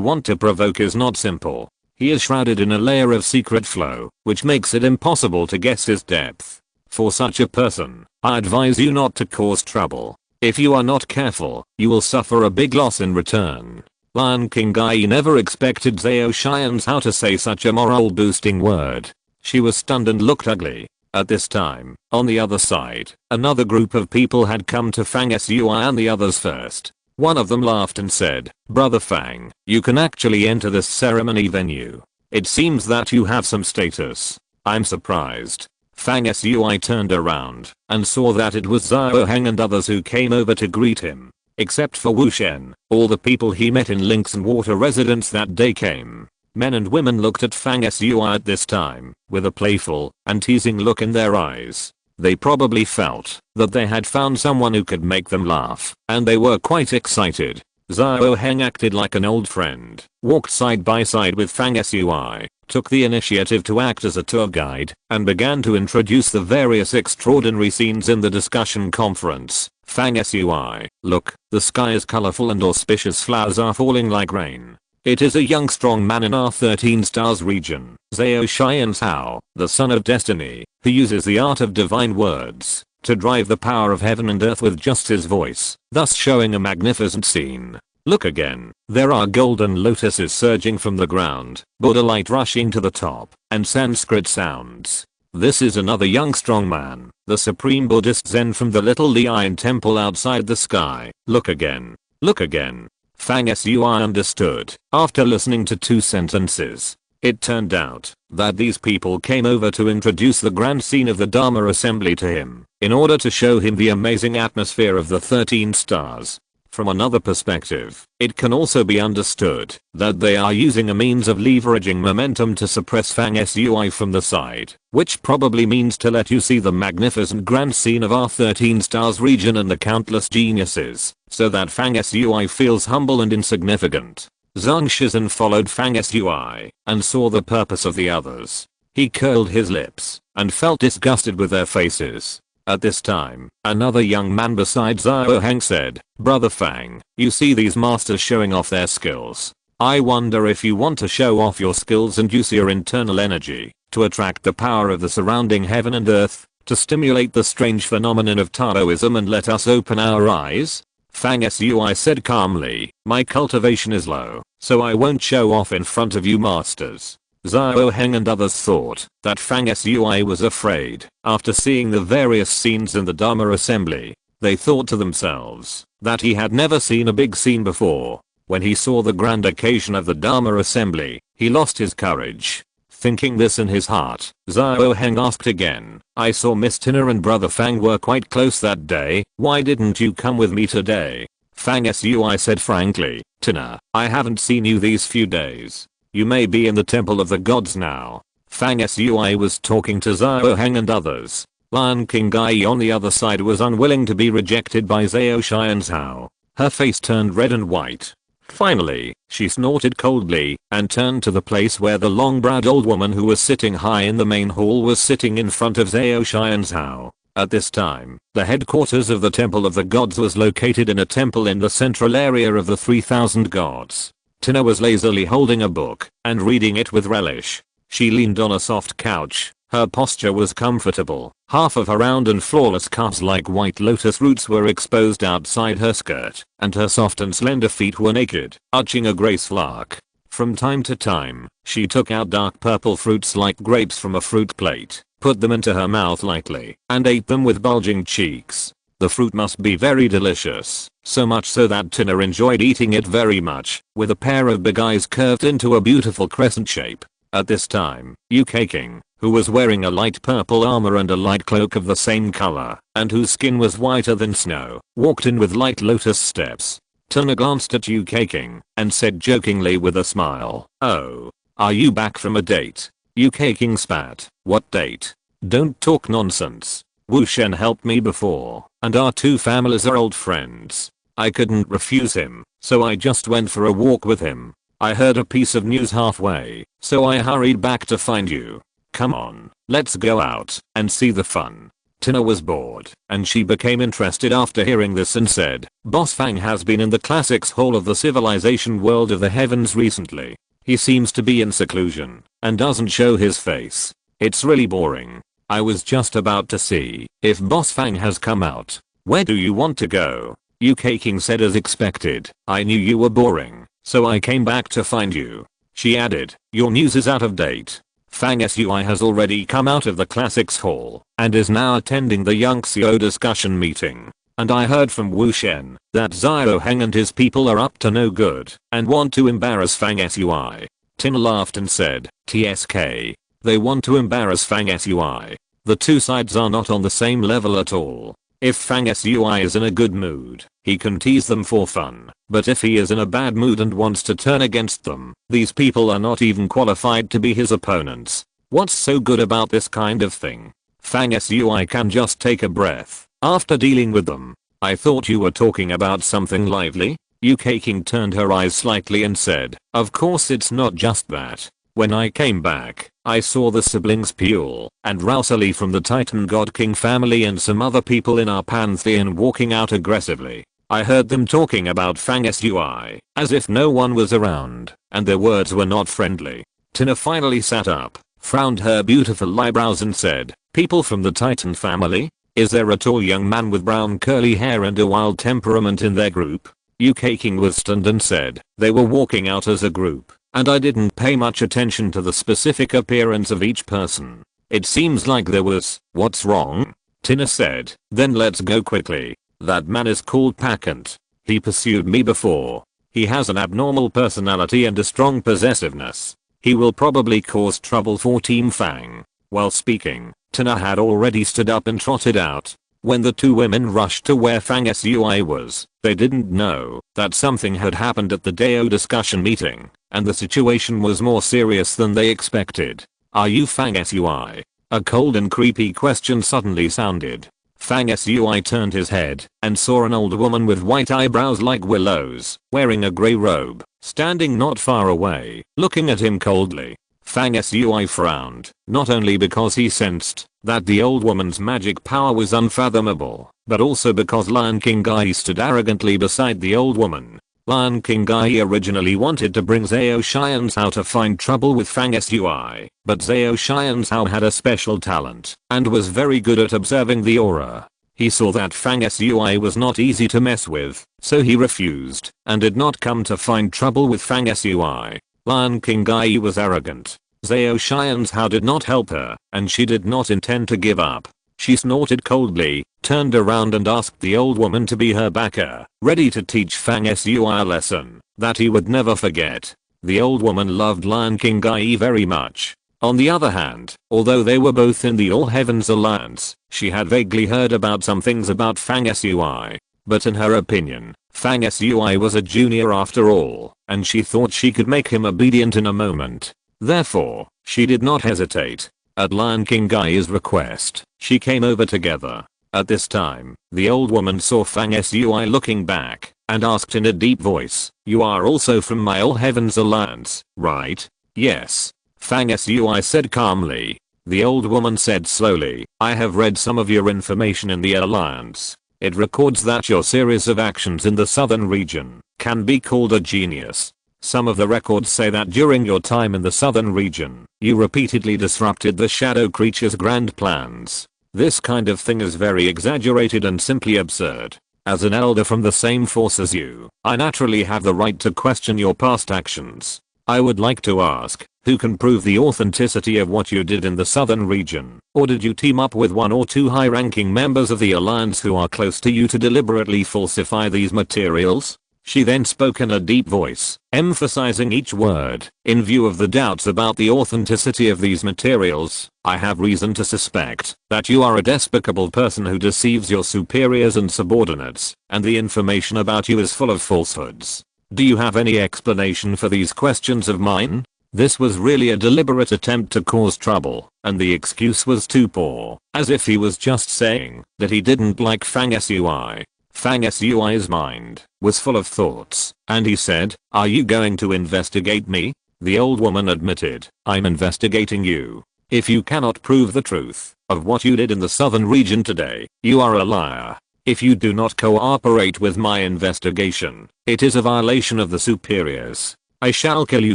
[SPEAKER 1] want to provoke is not simple. He is shrouded in a layer of secret flow, which makes it impossible to guess his depth. For such a person, I advise you not to cause trouble. If you are not careful, you will suffer a big loss in return." Lion King Gai never expected Zhao Shai and Cao to say such a morale boosting word. She was stunned and looked ugly. At this time, on the other side, another group of people had come to Fang Sui and the others first. One of them laughed and said, "Brother Fang, you can actually enter this ceremony venue. It seems that you have some status. I'm surprised." Fang Sui turned around and saw that it was Zhao Heng and others who came over to greet him. Except for Wu Shen, all the people he met in Lynx and Water Residence that day came. Men and women looked at Fang Sui at this time with a playful and teasing look in their eyes. They probably felt that they had found someone who could make them laugh, and they were quite excited. Zhao Heng acted like an old friend, walked side by side with Fang Sui, took the initiative to act as a tour guide, and began to introduce the various extraordinary scenes in the discussion conference. Fang Sui, look, the sky is colorful and auspicious flowers are falling like rain. It is a young strong man in our 13 stars region, Zhao Shai and Cao, the son of destiny, who uses the art of divine words to drive the power of heaven and earth with just his voice, thus showing a magnificent scene. Look again, there are golden lotuses surging from the ground, Buddha light rushing to the top, and Sanskrit sounds. This is another young strong man, the supreme Buddhist Zen from the little Lian temple outside the sky. Look again. Look again. Fang Sui understood after listening to 2 sentences. It turned out that these people came over to introduce the grand scene of the Dharma assembly to him, in order to show him the amazing atmosphere of the 13 stars. From another perspective, it can also be understood that they are using a means of leveraging momentum to suppress Fang Sui from the side, which probably means to let you see the magnificent grand scene of our 13 stars region and the countless geniuses, so that Fang Sui feels humble and insignificant. Zhang Shizen followed Fang Sui and saw the purpose of the others. He curled his lips and felt disgusted with their faces. At this time, another young man besides Zhao Heng said, "Brother Fang, you see these masters showing off their skills. I wonder if you want to show off your skills and use your internal energy to attract the power of the surrounding heaven and earth, to stimulate the strange phenomenon of Taoism and let us open our eyes?" Fang Sui said calmly, "My cultivation is low, so I won't show off in front of you masters." Zhao Heng and others thought that Fang Sui was afraid. After seeing the various scenes in the Dharma assembly, they thought to themselves that he had never seen a big scene before. When he saw the grand occasion of the Dharma assembly, he lost his courage. Thinking this in his heart, Xiao Heng asked again, I saw Miss Tina and Brother Fang were quite close that day, why didn't you come with me today? Fang Sui said frankly, Tina, I haven't seen you these few days. You may be in the temple of the gods now. Fang Sui was talking to Xiao Heng and others. Lion King Gai on the other side was unwilling to be rejected by Zhao Xianzhao. Her face turned red and white. Finally, she snorted coldly and turned to the place where the long-browed old woman who was sitting high in the main hall was sitting in front of Zhao Xianzhao. At this time, the headquarters of the Temple of the Gods was located in a temple in the central area of the 3000 gods. Tina was lazily holding a book and reading it with relish. She leaned on a soft couch. Her posture was comfortable. Half of her round and flawless calves like white lotus roots were exposed outside her skirt, and her soft and slender feet were naked, arching a graceful arc. From time to time, she took out dark purple fruits like grapes from a fruit plate, put them into her mouth lightly, and ate them with bulging cheeks. The fruit must be very delicious, so much so that Tina enjoyed eating it very much, with a pair of big eyes curved into a beautiful crescent shape. At this time, UK King, who was wearing a light purple armor and a light cloak of the same color, and whose skin was whiter than snow, walked in with light lotus steps. Tina glanced at UK King and said jokingly with a smile, oh, are you back from a date? UK King spat, what date? Don't talk nonsense. Wu Shen helped me before, and our two families are old friends. I couldn't refuse him, so I just went for a walk with him. I heard a piece of news halfway, so I hurried back to find you. Come on, let's go out and see the fun. Tina was bored, and she became interested after hearing this and said, Boss Fang has been in the classics hall of the civilization world of the heavens recently. He seems to be in seclusion and doesn't show his face. It's really boring. I was just about to see if Boss Fang has come out. Where do you want to go? UK King said as expected, I knew you were boring, so I came back to find you. She added, your news is out of date. Fang Sui has already come out of the classics hall and is now attending the Yangxiu discussion meeting. And I heard from Wu Shen that Xiao Heng and his people are up to no good and want to embarrass Fang Sui. Tina laughed and said, TSK. They want to embarrass Fang Sui. The two sides are not on the same level at all. If Fang Sui is in a good mood, he can tease them for fun, but if he is in a bad mood and wants to turn against them, these people are not even qualified to be his opponents. What's so good about this kind of thing? Fang Sui can just take a breath after dealing with them. I thought you were talking about something lively? UK King turned her eyes slightly and said, of course it's not just that. When I came back, I saw the siblings Puel and Rousali from the Titan God King family and some other people in our pantheon walking out aggressively. I heard them talking about Fang Sui, as if no one was around, and their words were not friendly. Tina finally sat up, frowned her beautiful eyebrows and said, people from the Titan family? Is there a tall young man with brown curly hair and a wild temperament in their group? UK King was stunned and said, they were walking out as a group, and I didn't pay much attention to the specific appearance of each person. It seems like there was, what's wrong? Tina said, then let's go quickly. That man is called Pakant. He pursued me before. He has an abnormal personality and a strong possessiveness. He will probably cause trouble for Team Fang. While speaking, Tina had already stood up and trotted out. When the two women rushed to where Fang Sui was, they didn't know that something had happened at the Dao discussion meeting, and the situation was more serious than they expected. Are you Fang Sui? A cold and creepy question suddenly sounded. Fang Sui turned his head and saw an old woman with white eyebrows like willows, wearing a grey robe, standing not far away, looking at him coldly. Fang Sui frowned, not only because he sensed that the old woman's magic power was unfathomable, but also because Lion King Gai stood arrogantly beside the old woman. Lion King Gai originally wanted to bring Zhao Xianzhao to find trouble with Fang Sui, but Zhao Xianzhao had a special talent and was very good at observing the aura. He saw that Fang Sui was not easy to mess with, so he refused and did not come to find trouble with Fang Sui. Lion King Gai was arrogant. Zhao Xianzhao did not help her, and she did not intend to give up. She snorted coldly, turned around and asked the old woman to be her backer, ready to teach Fang Sui a lesson that he would never forget. The old woman loved Lion King Gai very much. On the other hand, although they were both in the All Heavens Alliance, she had vaguely heard about some things about Fang Sui. But in her opinion, Fang Sui was a junior after all, and she thought she could make him obedient in a moment. Therefore, she did not hesitate. At Lion King Gai's request, she came over together. At this time, the old woman saw Fang Sui looking back, and asked in a deep voice, "You are also from my All Heavens Alliance, right?" "Yes," Fang Sui said calmly. The old woman said slowly, "I have read some of your information in the Alliance. It records that your series of actions in the southern region can be called a genius. Some of the records say that during your time in the southern region, you repeatedly disrupted the shadow creature's grand plans. This kind of thing is very exaggerated and simply absurd. As an elder from the same force as you, I naturally have the right to question your past actions. I would like to ask, who can prove the authenticity of what you did in the southern region? Or did you team up with one or two high-ranking members of the Alliance who are close to you to deliberately falsify these materials?" She then spoke in a deep voice, emphasizing each word. "In view of the doubts about the authenticity of these materials, I have reason to suspect that you are a despicable person who deceives your superiors and subordinates, and the information about you is full of falsehoods. Do you have any explanation for these questions of mine?" This was really a deliberate attempt to cause trouble, and the excuse was too poor, as if he was just saying that he didn't like Fang Sui. Fang Sui's mind was full of thoughts, and he said, "Are you going to investigate me?" The old woman admitted, "I'm investigating you. If you cannot prove the truth of what you did in the southern region today, you are a liar. If you do not cooperate with my investigation, it is a violation of the superiors. I shall kill you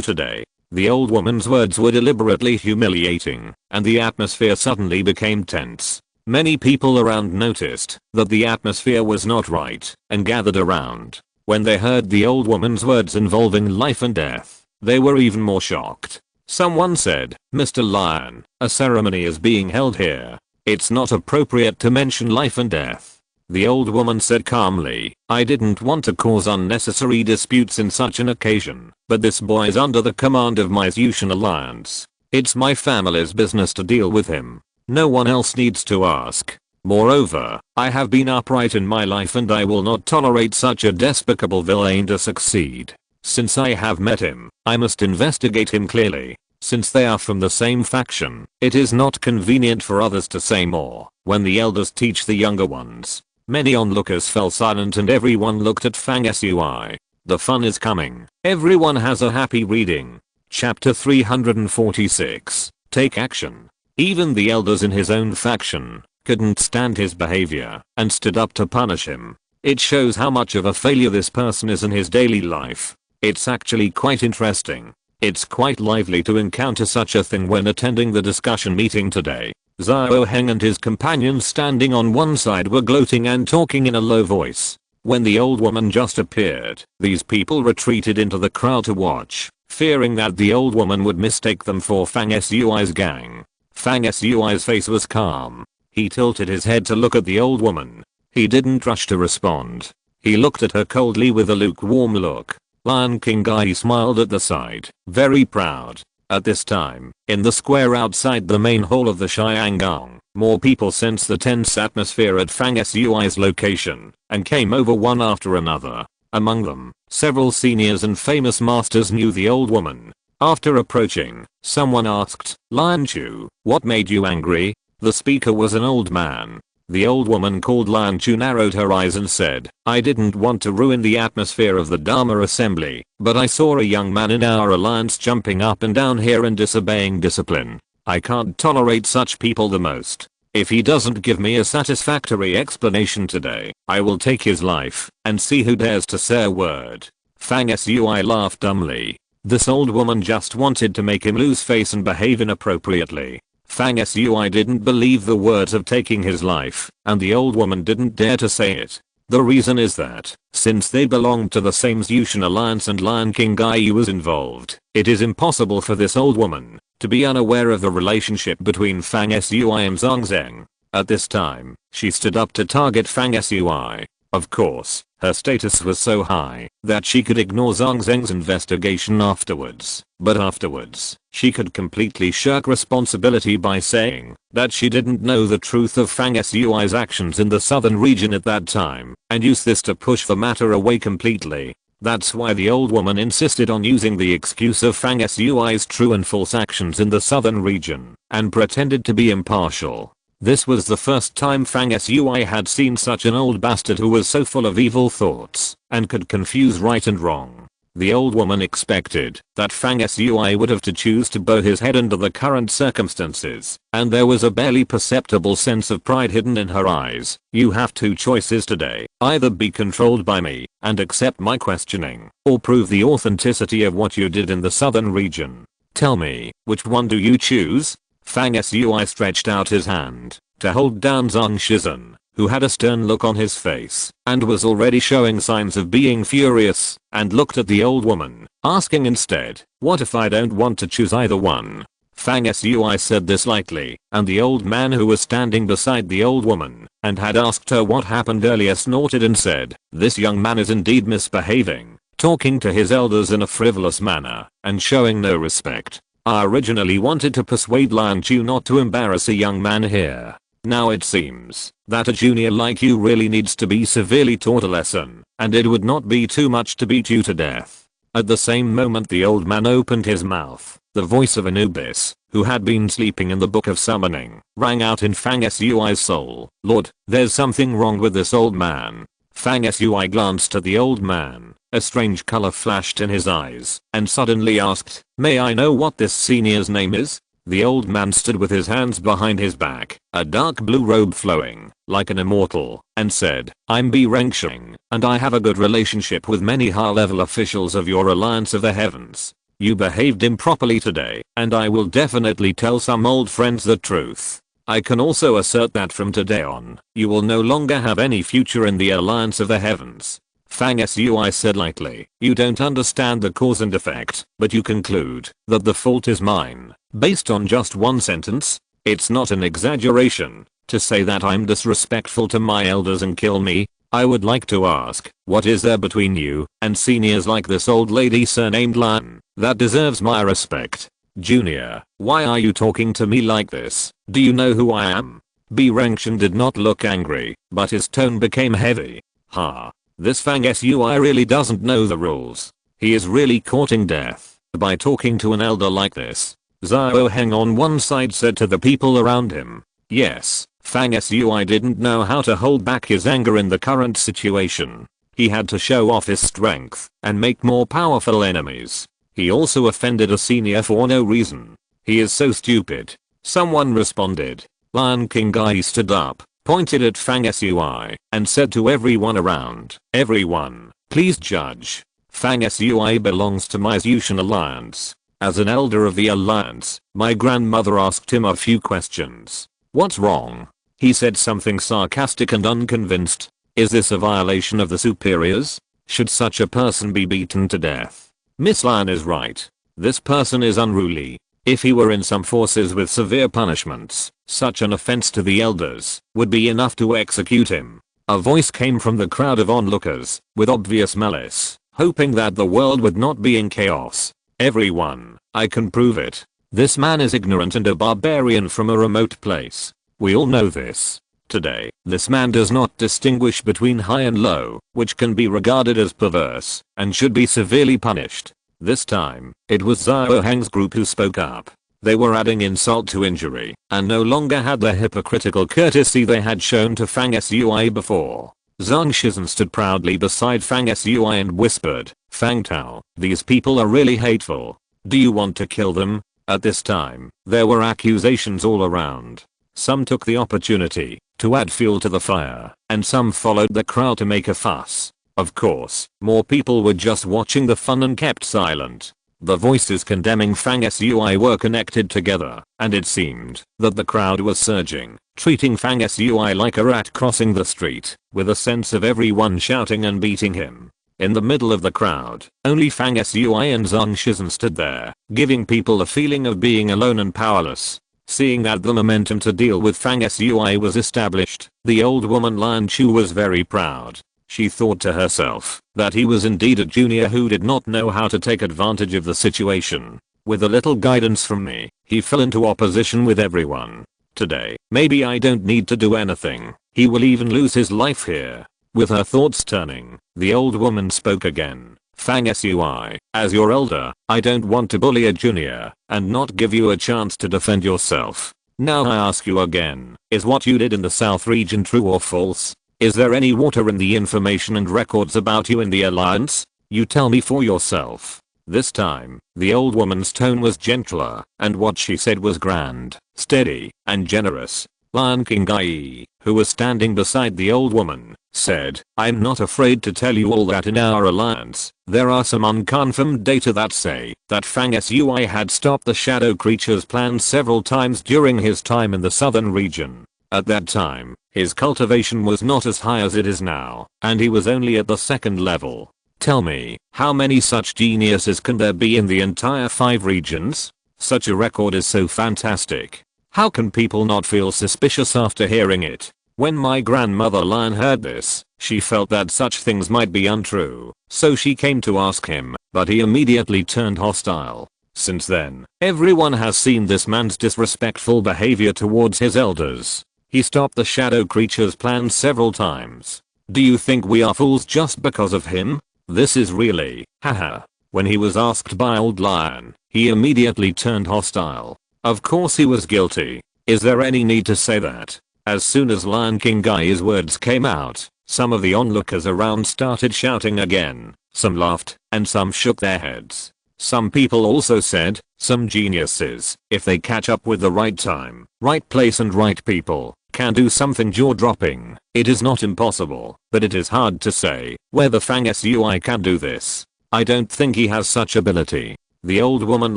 [SPEAKER 1] today." The old woman's words were deliberately humiliating, and the atmosphere suddenly became tense. Many people around noticed that the atmosphere was not right and gathered around. When they heard the old woman's words involving life and death, they were even more shocked. Someone said, "Mr. Lion, a ceremony is being held here. It's not appropriate to mention life and death." The old woman said calmly, "I didn't want to cause unnecessary disputes in such an occasion, but this boy is under the command of my Zushan Alliance. It's my family's business to deal with him. No one else needs to ask. Moreover, I have been upright in my life and I will not tolerate such a despicable villain to succeed. Since I have met him, I must investigate him clearly. Since they are from the same faction, it is not convenient for others to say more when the elders teach the younger ones." Many onlookers fell silent and everyone looked at Fang Sui. The fun is coming. Everyone has a happy reading. Chapter 346. Take action. Even the elders in his own faction couldn't stand his behavior and stood up to punish him. It shows how much of a failure this person is in his daily life. It's actually quite interesting. It's quite lively to encounter such a thing when attending the discussion meeting today. Xiao Heng and his companions standing on one side were gloating and talking in a low voice. When the old woman just appeared, these people retreated into the crowd to watch, fearing that the old woman would mistake them for Fang Sui's gang. Fang Sui's face was calm. He tilted his head to look at the old woman. He didn't rush to respond. He looked at her coldly with a lukewarm look. Lion King Gai smiled at the sight, very proud. At this time, in the square outside the main hall of the Xianggong, more people sensed the tense atmosphere at Fang Sui's location, and came over one after another. Among them, several seniors and famous masters knew the old woman. After approaching, someone asked, "Lion Chu, what made you angry?" The speaker was an old man. The old woman called Lion Chu narrowed her eyes and said, "I didn't want to ruin the atmosphere of the Dharma assembly, but I saw a young man in our alliance jumping up and down here and disobeying discipline. I can't tolerate such people the most. If he doesn't give me a satisfactory explanation today, I will take his life and see who dares to say a word." Fang Sui laughed dumbly. This old woman just wanted to make him lose face and behave inappropriately. Fang Sui didn't believe the words of taking his life, and the old woman didn't dare to say it. The reason is that, since they belonged to the same Zushan Alliance and Lion King Gai was involved, it is impossible for this old woman to be unaware of the relationship between Fang Sui and Zhang Zheng. At this time, she stood up to target Fang Sui. Of course, Her status was so high that she could ignore Zhang Zheng's investigation afterwards. But afterwards, she could completely shirk responsibility by saying that she didn't know the truth of Fang Sui's actions in the southern region at that time, and use this to push the matter away completely. That's why the old woman insisted on using the excuse of Fang Sui's true and false actions in the southern region, and pretended to be impartial. This was the first time Fang Sui had seen such an old bastard who was so full of evil thoughts, and could confuse right and wrong. The old woman expected that Fang Sui would have to choose to bow his head under the current circumstances, and there was a barely perceptible sense of pride hidden in her eyes. You have two choices today, either be controlled by me, and accept my questioning, or prove the authenticity of what you did in the southern region. Tell me, which one do you choose? Fang Sui stretched out his hand to hold down Zhang Shizhen, who had a stern look on his face and was already showing signs of being furious, and looked at the old woman, asking instead, what if I don't want to choose either one? Fang Sui said this lightly, and the old man who was standing beside the old woman and had asked her what happened earlier snorted and said, this young man is indeed misbehaving, talking to his elders in a frivolous manner and showing no respect. I originally wanted to persuade Lian Chu not to embarrass a young man here. Now it seems that a junior like you really needs to be severely taught a lesson, and it would not be too much to beat you to death. At the same moment the old man opened his mouth. The voice of Anubis, who had been sleeping in the Book of Summoning, rang out in Fang Sui's soul. Lord, there's something wrong with this old man. Fang Sui glanced at the old man. A strange color flashed in his eyes, and suddenly asked, may I know what this senior's name is? The old man stood with his hands behind his back, a dark blue robe flowing, like an immortal, and said, I'm Bi Rengsheng, and I have a good relationship with many high-level officials of your Alliance of the Heavens. You behaved improperly today, and I will definitely tell some old friends the truth. I can also assert that from today on, you will no longer have any future in the Alliance of the Heavens. Fang Sui said lightly, you don't understand the cause and effect, but you conclude that the fault is mine, based on just one sentence? It's not an exaggeration to say that I'm disrespectful to my elders and kill me. I would like to ask, what is there between you and seniors like this old lady surnamed Lan that deserves my respect? Junior, why are you talking to me like this? Do you know who I am? Bi Rengsheng did not look angry, but his tone became heavy. Ha. This Fang Sui really doesn't know the rules. He is really courting death by talking to an elder like this. Xiao Heng on one side said to the people around him. Yes, Fang Sui didn't know how to hold back his anger in the current situation. He had to show off his strength and make more powerful enemies. He also offended a senior for no reason. He is so stupid. Someone responded. Lion King Gai stood up, pointed at Fang Sui, and said to everyone around, everyone, please judge. Fang Sui belongs to my Zhutian Alliance. As an elder of the Alliance, my grandmother asked him a few questions. What's wrong? He said something sarcastic and unconvinced. Is this a violation of the superiors? Should such a person be beaten to death? Miss Lion is right. This person is unruly. If he were in some forces with severe punishments, such an offense to the elders would be enough to execute him. A voice came from the crowd of onlookers, with obvious malice, hoping that the world would not be in chaos. Everyone, I can prove it. This man is ignorant and a barbarian from a remote place. We all know this. Today, this man does not distinguish between high and low, which can be regarded as perverse, and should be severely punished. This time, it was Xiao Heng's group who spoke up. They were adding insult to injury, and no longer had the hypocritical courtesy they had shown to Fang Sui before. Zhang Shizhen stood proudly beside Fang Sui and whispered, Fang Tao, these people are really hateful. Do you want to kill them? At this time, there were accusations all around. Some took the opportunity to add fuel to the fire, and some followed the crowd to make a fuss. Of course, more people were just watching the fun and kept silent. The voices condemning Fang Sui were connected together, and it seemed that the crowd was surging, treating Fang Sui like a rat crossing the street, with a sense of everyone shouting and beating him. In the middle of the crowd, only Fang Sui and Zhang Shizhen stood there, giving people a feeling of being alone and powerless. Seeing that the momentum to deal with Fang Sui was established, the old woman Lian Chu was very proud. She thought to herself that he was indeed a junior who did not know how to take advantage of the situation. With a little guidance from me, he fell into opposition with everyone. Today, maybe I don't need to do anything. He will even lose his life here. With her thoughts turning, the old woman spoke again. Fang Sui, as your elder, I don't want to bully a junior and not give you a chance to defend yourself. Now I ask you again, is what you did in the South region true or false? Is there any water in the information and records about you in the Alliance? You tell me for yourself. This time, the old woman's tone was gentler, and what she said was grand, steady, and generous. Lion King Gai, who was standing beside the old woman, said, I'm not afraid to tell you all that in our alliance, there are some unconfirmed data that say that Fang Sui had stopped the shadow creature's plan several times during his time in the southern region. At that time, his cultivation was not as high as it is now, and he was only at the second level. Tell me, how many such geniuses can there be in the entire 5 regions? Such a record is so fantastic. How can people not feel suspicious after hearing it? When my grandmother Lion heard this, she felt that such things might be untrue, so she came to ask him, but he immediately turned hostile. Since then, everyone has seen this man's disrespectful behavior towards his elders. He stopped the shadow creature's plan several times. Do you think we are fools just because of him? This is really, haha. When he was asked by Old Lion, he immediately turned hostile. Of course he was guilty. Is there any need to say that? As soon as Lion King Gai's words came out, some of the onlookers around started shouting again. Some laughed, and some shook their heads. Some people also said, some geniuses, if they catch up with the right time, right place and right people, can do something jaw-dropping. It is not impossible, but it is hard to say whether Fang Sui can do this. I don't think he has such ability. The old woman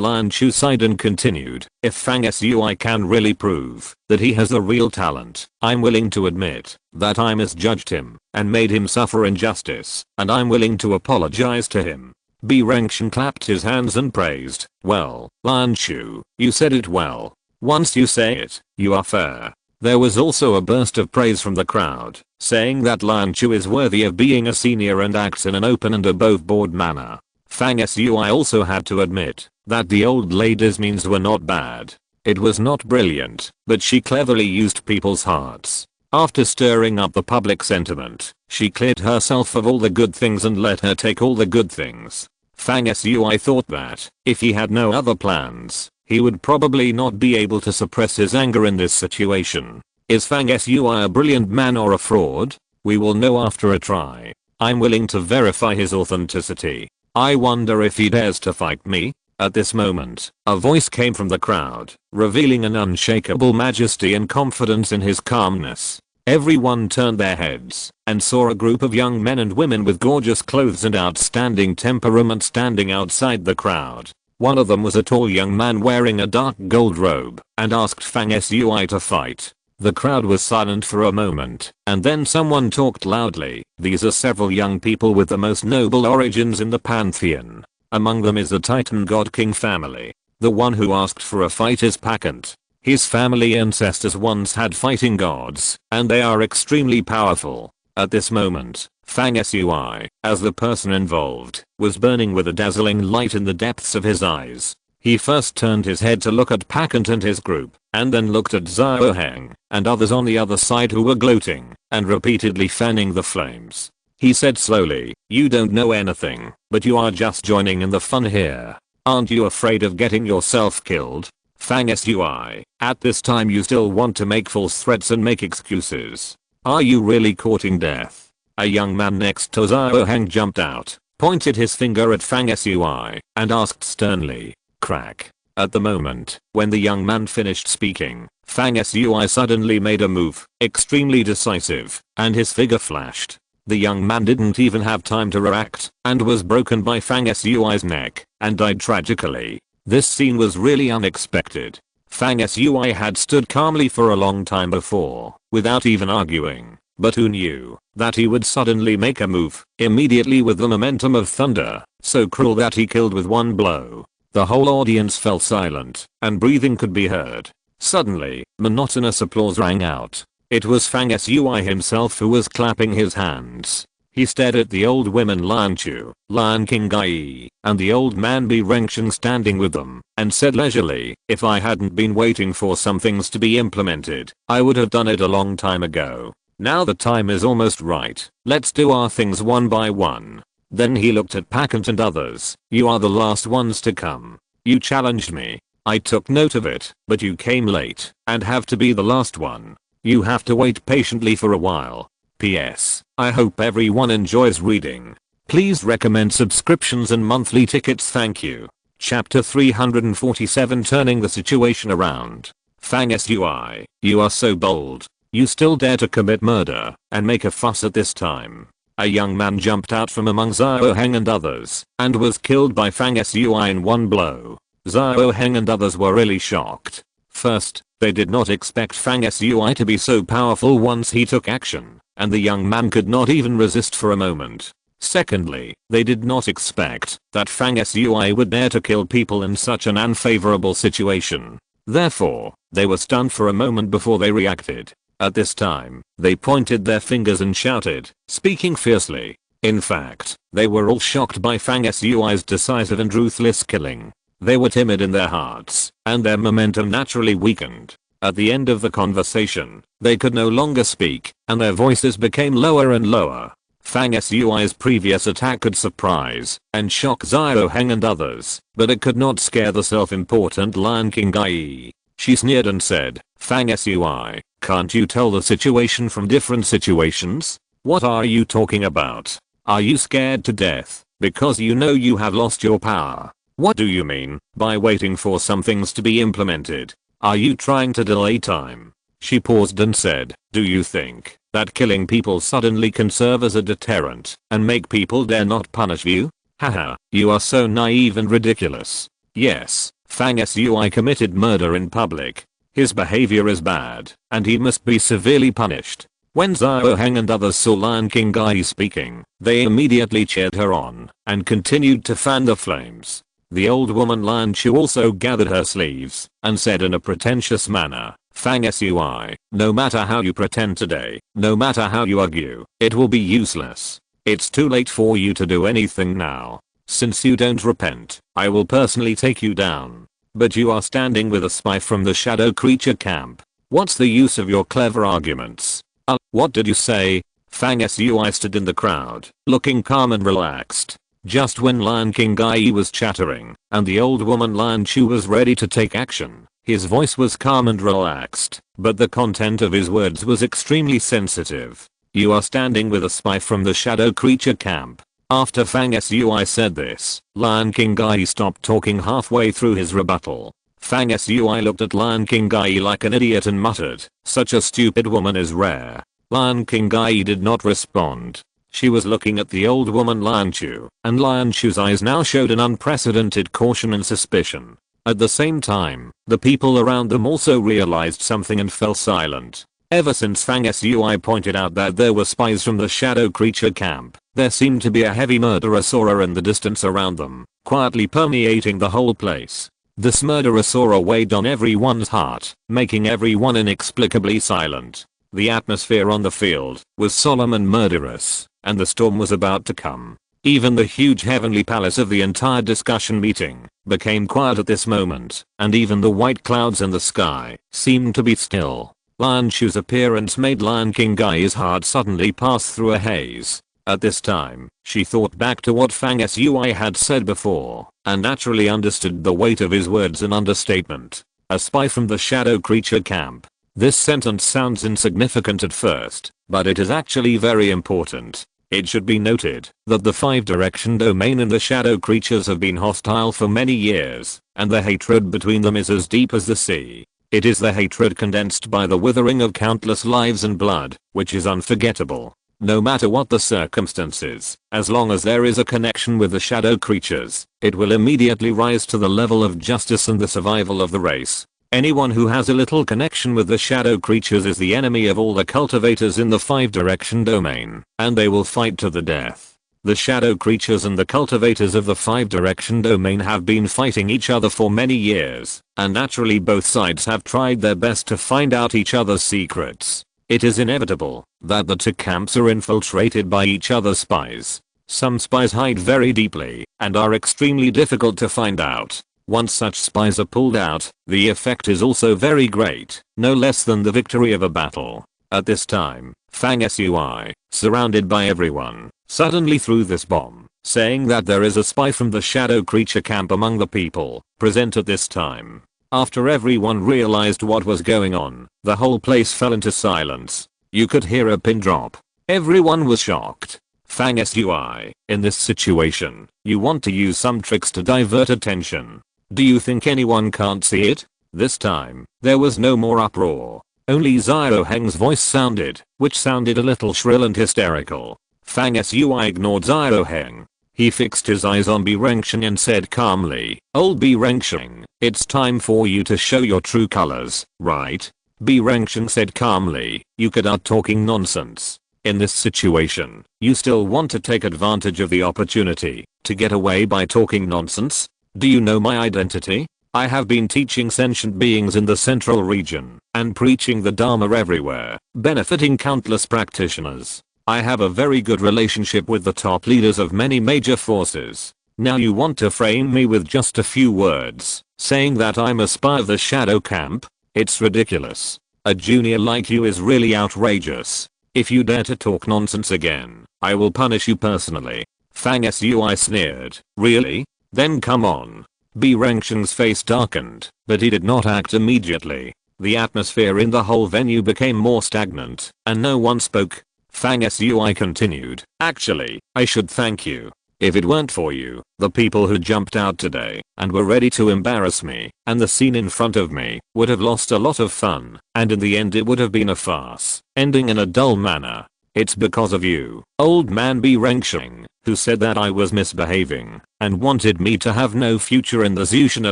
[SPEAKER 1] Lion Chu sighed and continued, if Fang Sui can really prove that he has the real talent, I'm willing to admit that I misjudged him and made him suffer injustice, and I'm willing to apologize to him. B. Rengshan clapped his hands and praised, well, Lion Chu, you said it well. Once you say it, you are fair. There was also a burst of praise from the crowd, saying that Lion Chu is worthy of being a senior and acts in an open and above board manner. Fang Sui also had to admit that the old lady's means were not bad. It was not brilliant, but she cleverly used people's hearts. After stirring up the public sentiment, she cleared herself of all the good things and let her take all the good things. Fang Sui thought that, if he had no other plans, he would probably not be able to suppress his anger in this situation. Is Fang Sui a brilliant man or a fraud? We will know after a try. I'm willing to verify his authenticity. I wonder if he dares to fight me? At this moment, a voice came from the crowd, revealing an unshakable majesty and confidence in his calmness. Everyone turned their heads and saw a group of young men and women with gorgeous clothes and outstanding temperament standing outside the crowd. One of them was a tall young man wearing a dark gold robe and asked Fang Sui to fight. The crowd was silent for a moment, and then someone talked loudly. These are several young people with the most noble origins in the pantheon. Among them is the Titan God King family. The one who asked for a fight is Pakant. His family ancestors once had fighting gods, and they are extremely powerful. At this moment, Fang Sui, as the person involved, was burning with a dazzling light in the depths of his eyes. He first turned his head to look at Pakant and his group, and then looked at Xiao Heng and others on the other side who were gloating and repeatedly fanning the flames. He said slowly, you don't know anything, but you are just joining in the fun here. Aren't you afraid of getting yourself killed? Fang Sui, at this time you still want to make false threats and make excuses. Are you really courting death? A young man next to Xiao Heng jumped out, pointed his finger at Fang Sui, and asked sternly, crack. At the moment, when the young man finished speaking, Fang Sui suddenly made a move, extremely decisive, and his figure flashed. The young man didn't even have time to react, and was broken by Fang Sui's neck, and died tragically. This scene was really unexpected. Fang Sui had stood calmly for a long time before, without even arguing, but who knew that he would suddenly make a move, immediately with the momentum of thunder, so cruel that he killed with one blow. The whole audience fell silent, and breathing could be heard. Suddenly, monotonous applause rang out. It was Fang Sui himself who was clapping his hands. He stared at the old women Lan Chu, Lan Qinggai, and the old man Bi Rengsheng standing with them, and said leisurely, if I hadn't been waiting for some things to be implemented, I would have done it a long time ago. Now the time is almost right, let's do our things one by one. Then he looked at Pakant and others, you are the last ones to come. You challenged me. I took note of it, but you came late, and have to be the last one. You have to wait patiently for a while. PS. I hope everyone enjoys reading. Please recommend subscriptions and monthly tickets, thank you. Chapter 347, Turning the Situation Around. Fang Sui, you are so bold. You still dare to commit murder, and make a fuss at this time. A young man jumped out from among Xiao Heng and others, and was killed by Fang Sui in one blow. Xiao Heng and others were really shocked. First, they did not expect Fang Sui to be so powerful once he took action, and the young man could not even resist for a moment. Secondly, they did not expect that Fang Sui would dare to kill people in such an unfavorable situation. Therefore, they were stunned for a moment before they reacted. At this time, they pointed their fingers and shouted, speaking fiercely. In fact, they were all shocked by Fang Sui's decisive and ruthless killing. They were timid in their hearts, and their momentum naturally weakened. At the end of the conversation, they could no longer speak, and their voices became lower and lower. Fang Sui's previous attack could surprise and shock Xiao Heng and others, but it could not scare the self-important Lan Qinggai. She sneered and said, Fang Sui, can't you tell the situation from different situations? What are you talking about? Are you scared to death because you know you have lost your power? What do you mean by waiting for some things to be implemented? Are you trying to delay time? She paused and said, do you think that killing people suddenly can serve as a deterrent and make people dare not punish you? Haha, you are so naive and ridiculous. Yes, Fang Sui committed murder in public. His behavior is bad, and he must be severely punished. When Xiao Heng and others saw Lan Qinggai speaking, they immediately cheered her on and continued to fan the flames. The old woman Lan Chu also gathered her sleeves and said in a pretentious manner, Fang Sui, no matter how you pretend today, no matter how you argue, it will be useless. It's too late for you to do anything now. Since you don't repent, I will personally take you down. But you are standing with a spy from the shadow creature camp. What's the use of your clever arguments? What did you say? Fang Sui stood in the crowd, looking calm and relaxed. Just when Lan Qinggai was chattering, and the old woman Lan Chu was ready to take action, his voice was calm and relaxed, but the content of his words was extremely sensitive. You are standing with a spy from the shadow creature camp. After Fang Sui said this, Lan Qinggai stopped talking halfway through his rebuttal. Fang Sui looked at Lan Qinggai like an idiot and muttered, such a stupid woman is rare. Lan Qinggai did not respond. She was looking at the old woman Lan Chu, and Lan Chu's eyes now showed an unprecedented caution and suspicion. At the same time, the people around them also realized something and fell silent. Ever since Fang Sui pointed out that there were spies from the shadow creature camp, there seemed to be a heavy murderous aura in the distance around them, quietly permeating the whole place. This murderous aura weighed on everyone's heart, making everyone inexplicably silent. The atmosphere on the field was solemn and murderous, and the storm was about to come. Even the huge heavenly palace of the entire discussion meeting became quiet at this moment, and even the white clouds in the sky seemed to be still. Lan Chu's appearance made Lan Qinggai's heart suddenly pass through a haze. At this time, she thought back to what Fang Sui had said before, and naturally understood the weight of his words and understatement. A spy from the shadow creature camp. This sentence sounds insignificant at first, but it is actually very important. It should be noted that the 5-direction domain and the shadow creatures have been hostile for many years, and the hatred between them is as deep as the sea. It is the hatred condensed by the withering of countless lives and blood, which is unforgettable. No matter what the circumstances, as long as there is a connection with the shadow creatures, it will immediately rise to the level of justice and the survival of the race. Anyone who has a little connection with the shadow creatures is the enemy of all the cultivators in the 5-direction domain, and they will fight to the death. The shadow creatures and the cultivators of the 5-direction domain have been fighting each other for many years, and naturally both sides have tried their best to find out each other's secrets. It is inevitable that the two camps are infiltrated by each other's spies. Some spies hide very deeply and are extremely difficult to find out. Once such spies are pulled out, the effect is also very great, no less than the victory of a battle. At this time, Fang Sui, surrounded by everyone, suddenly threw this bomb, saying that there is a spy from the shadow creature camp among the people present at this time. After everyone realized what was going on, the whole place fell into silence. You could hear a pin drop. Everyone was shocked. Fang Sui, in this situation, you want to use some tricks to divert attention. Do you think anyone can't see it? This time, there was no more uproar. Only Xiao Heng's voice sounded, which sounded a little shrill and hysterical. Fang Sui ignored Xiao Heng. He fixed his eyes on Bi Rengsheng and said calmly, "Old Bi Rengsheng, it's time for you to show your true colors, right?" Bi Rengsheng said calmly, "You could out talking nonsense. In this situation, you still want to take advantage of the opportunity to get away by talking nonsense? Do you know my identity? I have been teaching sentient beings in the central region and preaching the Dharma everywhere, benefiting countless practitioners. I have a very good relationship with the top leaders of many major forces. Now you want to frame me with just a few words, saying that I'm a spy of the shadow camp? It's ridiculous. A junior like you is really outrageous. If you dare to talk nonsense again, I will punish you personally." Fang Sui sneered. "Really? Then come on." Bi Rengsheng's face darkened, but he did not act immediately. The atmosphere in the whole venue became more stagnant, and no one spoke. Fang Sui continued, "Actually, I should thank you. If it weren't for you, the people who jumped out today and were ready to embarrass me and the scene in front of me would have lost a lot of fun, and in the end it would have been a farce, ending in a dull manner. It's because of you, old man Bi Rengsheng, who said that I was misbehaving and wanted me to have no future in the Zushan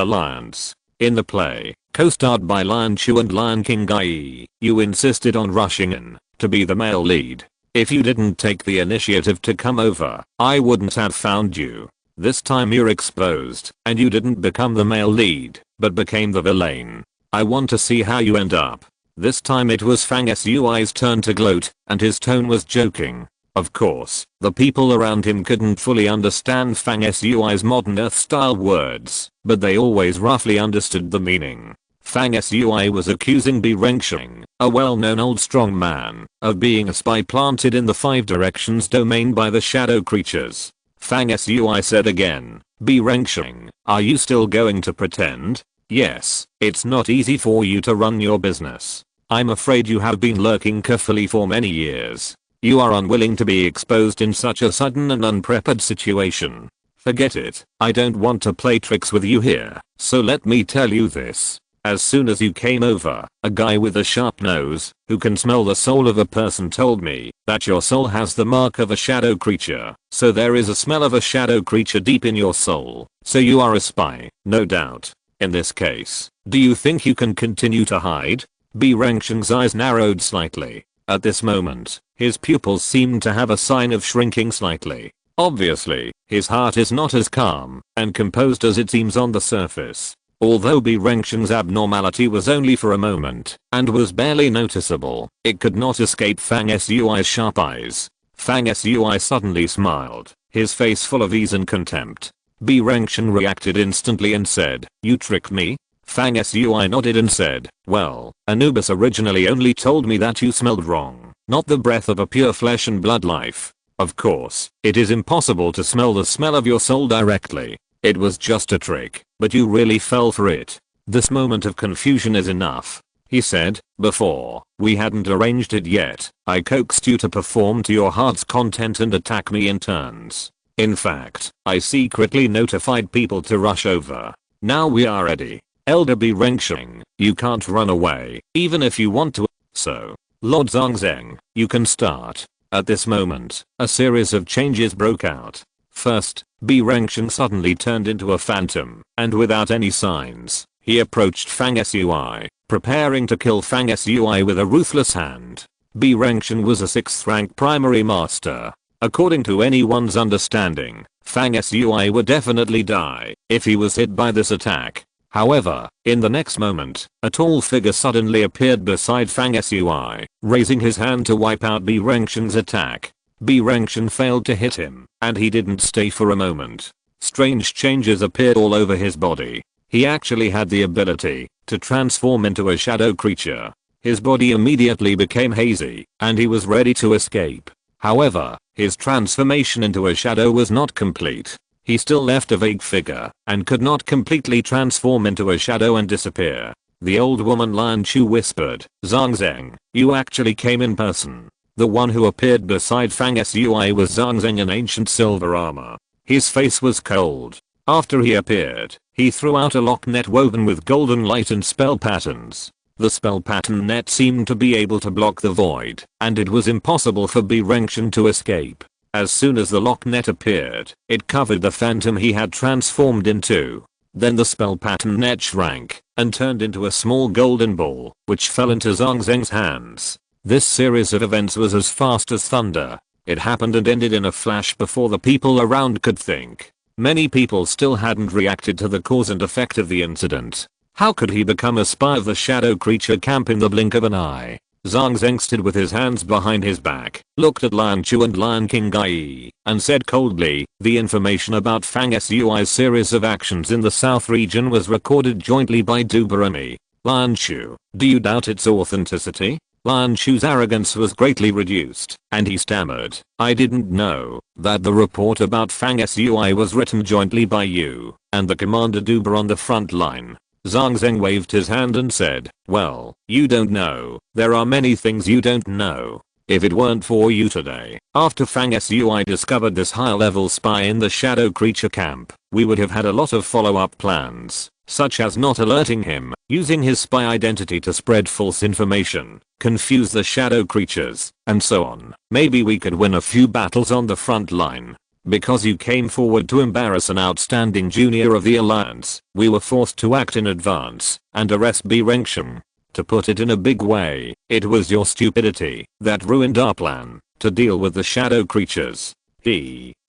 [SPEAKER 1] Alliance. In the play, co-starred by Lion Chu and Lion King Gai, you insisted on rushing in to be the male lead. If you didn't take the initiative to come over, I wouldn't have found you. This time you're exposed, and you didn't become the male lead, but became the villain. I want to see how you end up." This time it was Fang Sui's turn to gloat, and his tone was joking. Of course, the people around him couldn't fully understand Fang Sui's modern Earth-style words, but they always roughly understood the meaning. Fang Sui was accusing Bi Rengsheng, a well-known old strong man, of being a spy planted in the Five Directions domain by the shadow creatures. Fang Sui said again, "Bi Rengsheng, are you still going to pretend? Yes, it's not easy for you to run your business. I'm afraid you have been lurking carefully for many years. You are unwilling to be exposed in such a sudden and unprepared situation. Forget it, I don't want to play tricks with you here, so let me tell you this. As soon as you came over, a guy with a sharp nose, who can smell the soul of a person told me that your soul has the mark of a shadow creature, so there is a smell of a shadow creature deep in your soul, so you are a spy, no doubt. In this case, do you think you can continue to hide?" Bi Rengsheng's eyes narrowed slightly. At this moment, his pupils seemed to have a sign of shrinking slightly. Obviously, his heart is not as calm and composed as it seems on the surface. Although Bi Rengsheng's abnormality was only for a moment and was barely noticeable, it could not escape Fang Sui's sharp eyes. Fang Sui suddenly smiled, his face full of ease and contempt. Bi Rengsheng reacted instantly and said, "You tricked me?" Fang Sui nodded and said, "Well, Anubis originally only told me that you smelled wrong, not the breath of a pure flesh and blood life. Of course, it is impossible to smell the smell of your soul directly. It was just a trick, but you really fell for it. This moment of confusion is enough," he said. "Before, we hadn't arranged it yet. I coaxed you to perform to your heart's content and attack me in turns. In fact, I secretly notified people to rush over. Now we are ready. Elder Bi Rengsheng, you can't run away, even if you want to. So, Lord Zhongzheng, you can start." At this moment, a series of changes broke out. First, Bi Rengsheng suddenly turned into a phantom, and without any signs, he approached Fang Sui, preparing to kill Fang Sui with a ruthless hand. Bi Rengsheng was a 6th rank primary master. According to anyone's understanding, Fang Sui would definitely die if he was hit by this attack. However, in the next moment, a tall figure suddenly appeared beside Fang Sui, raising his hand to wipe out B Rengshen's attack. B Rengshen failed to hit him, and he didn't stay for a moment. Strange changes appeared all over his body. He actually had the ability to transform into a shadow creature. His body immediately became hazy, and he was ready to escape. However, his transformation into a shadow was not complete. He still left a vague figure, and could not completely transform into a shadow and disappear. The old woman Lan Chu whispered, "Zhang Zheng, you actually came in person." The one who appeared beside Fang Sui was Zhang Zheng in ancient silver armor. His face was cold. After he appeared, he threw out a lock net woven with golden light and spell patterns. The spell pattern net seemed to be able to block the void, and it was impossible for B Rengshen to escape. As soon as the lock net appeared, it covered the phantom he had transformed into. Then the spell pattern net shrank and turned into a small golden ball, which fell into Zhang Zheng's hands. This series of events was as fast as thunder. It happened and ended in a flash before the people around could think. Many people still hadn't reacted to the cause and effect of the incident. How could he become a spy of the shadow creature camp in the blink of an eye? Zhang Zheng stood with his hands behind his back, looked at Lan Chu and Lan Qinggai, and said coldly, "The information about Fang Sui's series of actions in the south region was recorded jointly by Duber and me. Lan Chu, do you doubt its authenticity?" Lan Chu's arrogance was greatly reduced, and he stammered, "I didn't know that the report about Fang Sui was written jointly by you and the Commander Duber on the front line." Zhang Zheng waved his hand and said, "Well, you don't know. There are many things you don't know. If it weren't for you today, after Fang Sui discovered this high-level spy in the shadow creature camp, we would have had a lot of follow-up plans, such as not alerting him, using his spy identity to spread false information, confuse the shadow creatures, and so on. Maybe we could win a few battles on the front line. Because you came forward to embarrass an outstanding junior of the Alliance, we were forced to act in advance and arrest B Rengshen. To put it in a big way, it was your stupidity that ruined our plan to deal with the shadow creatures.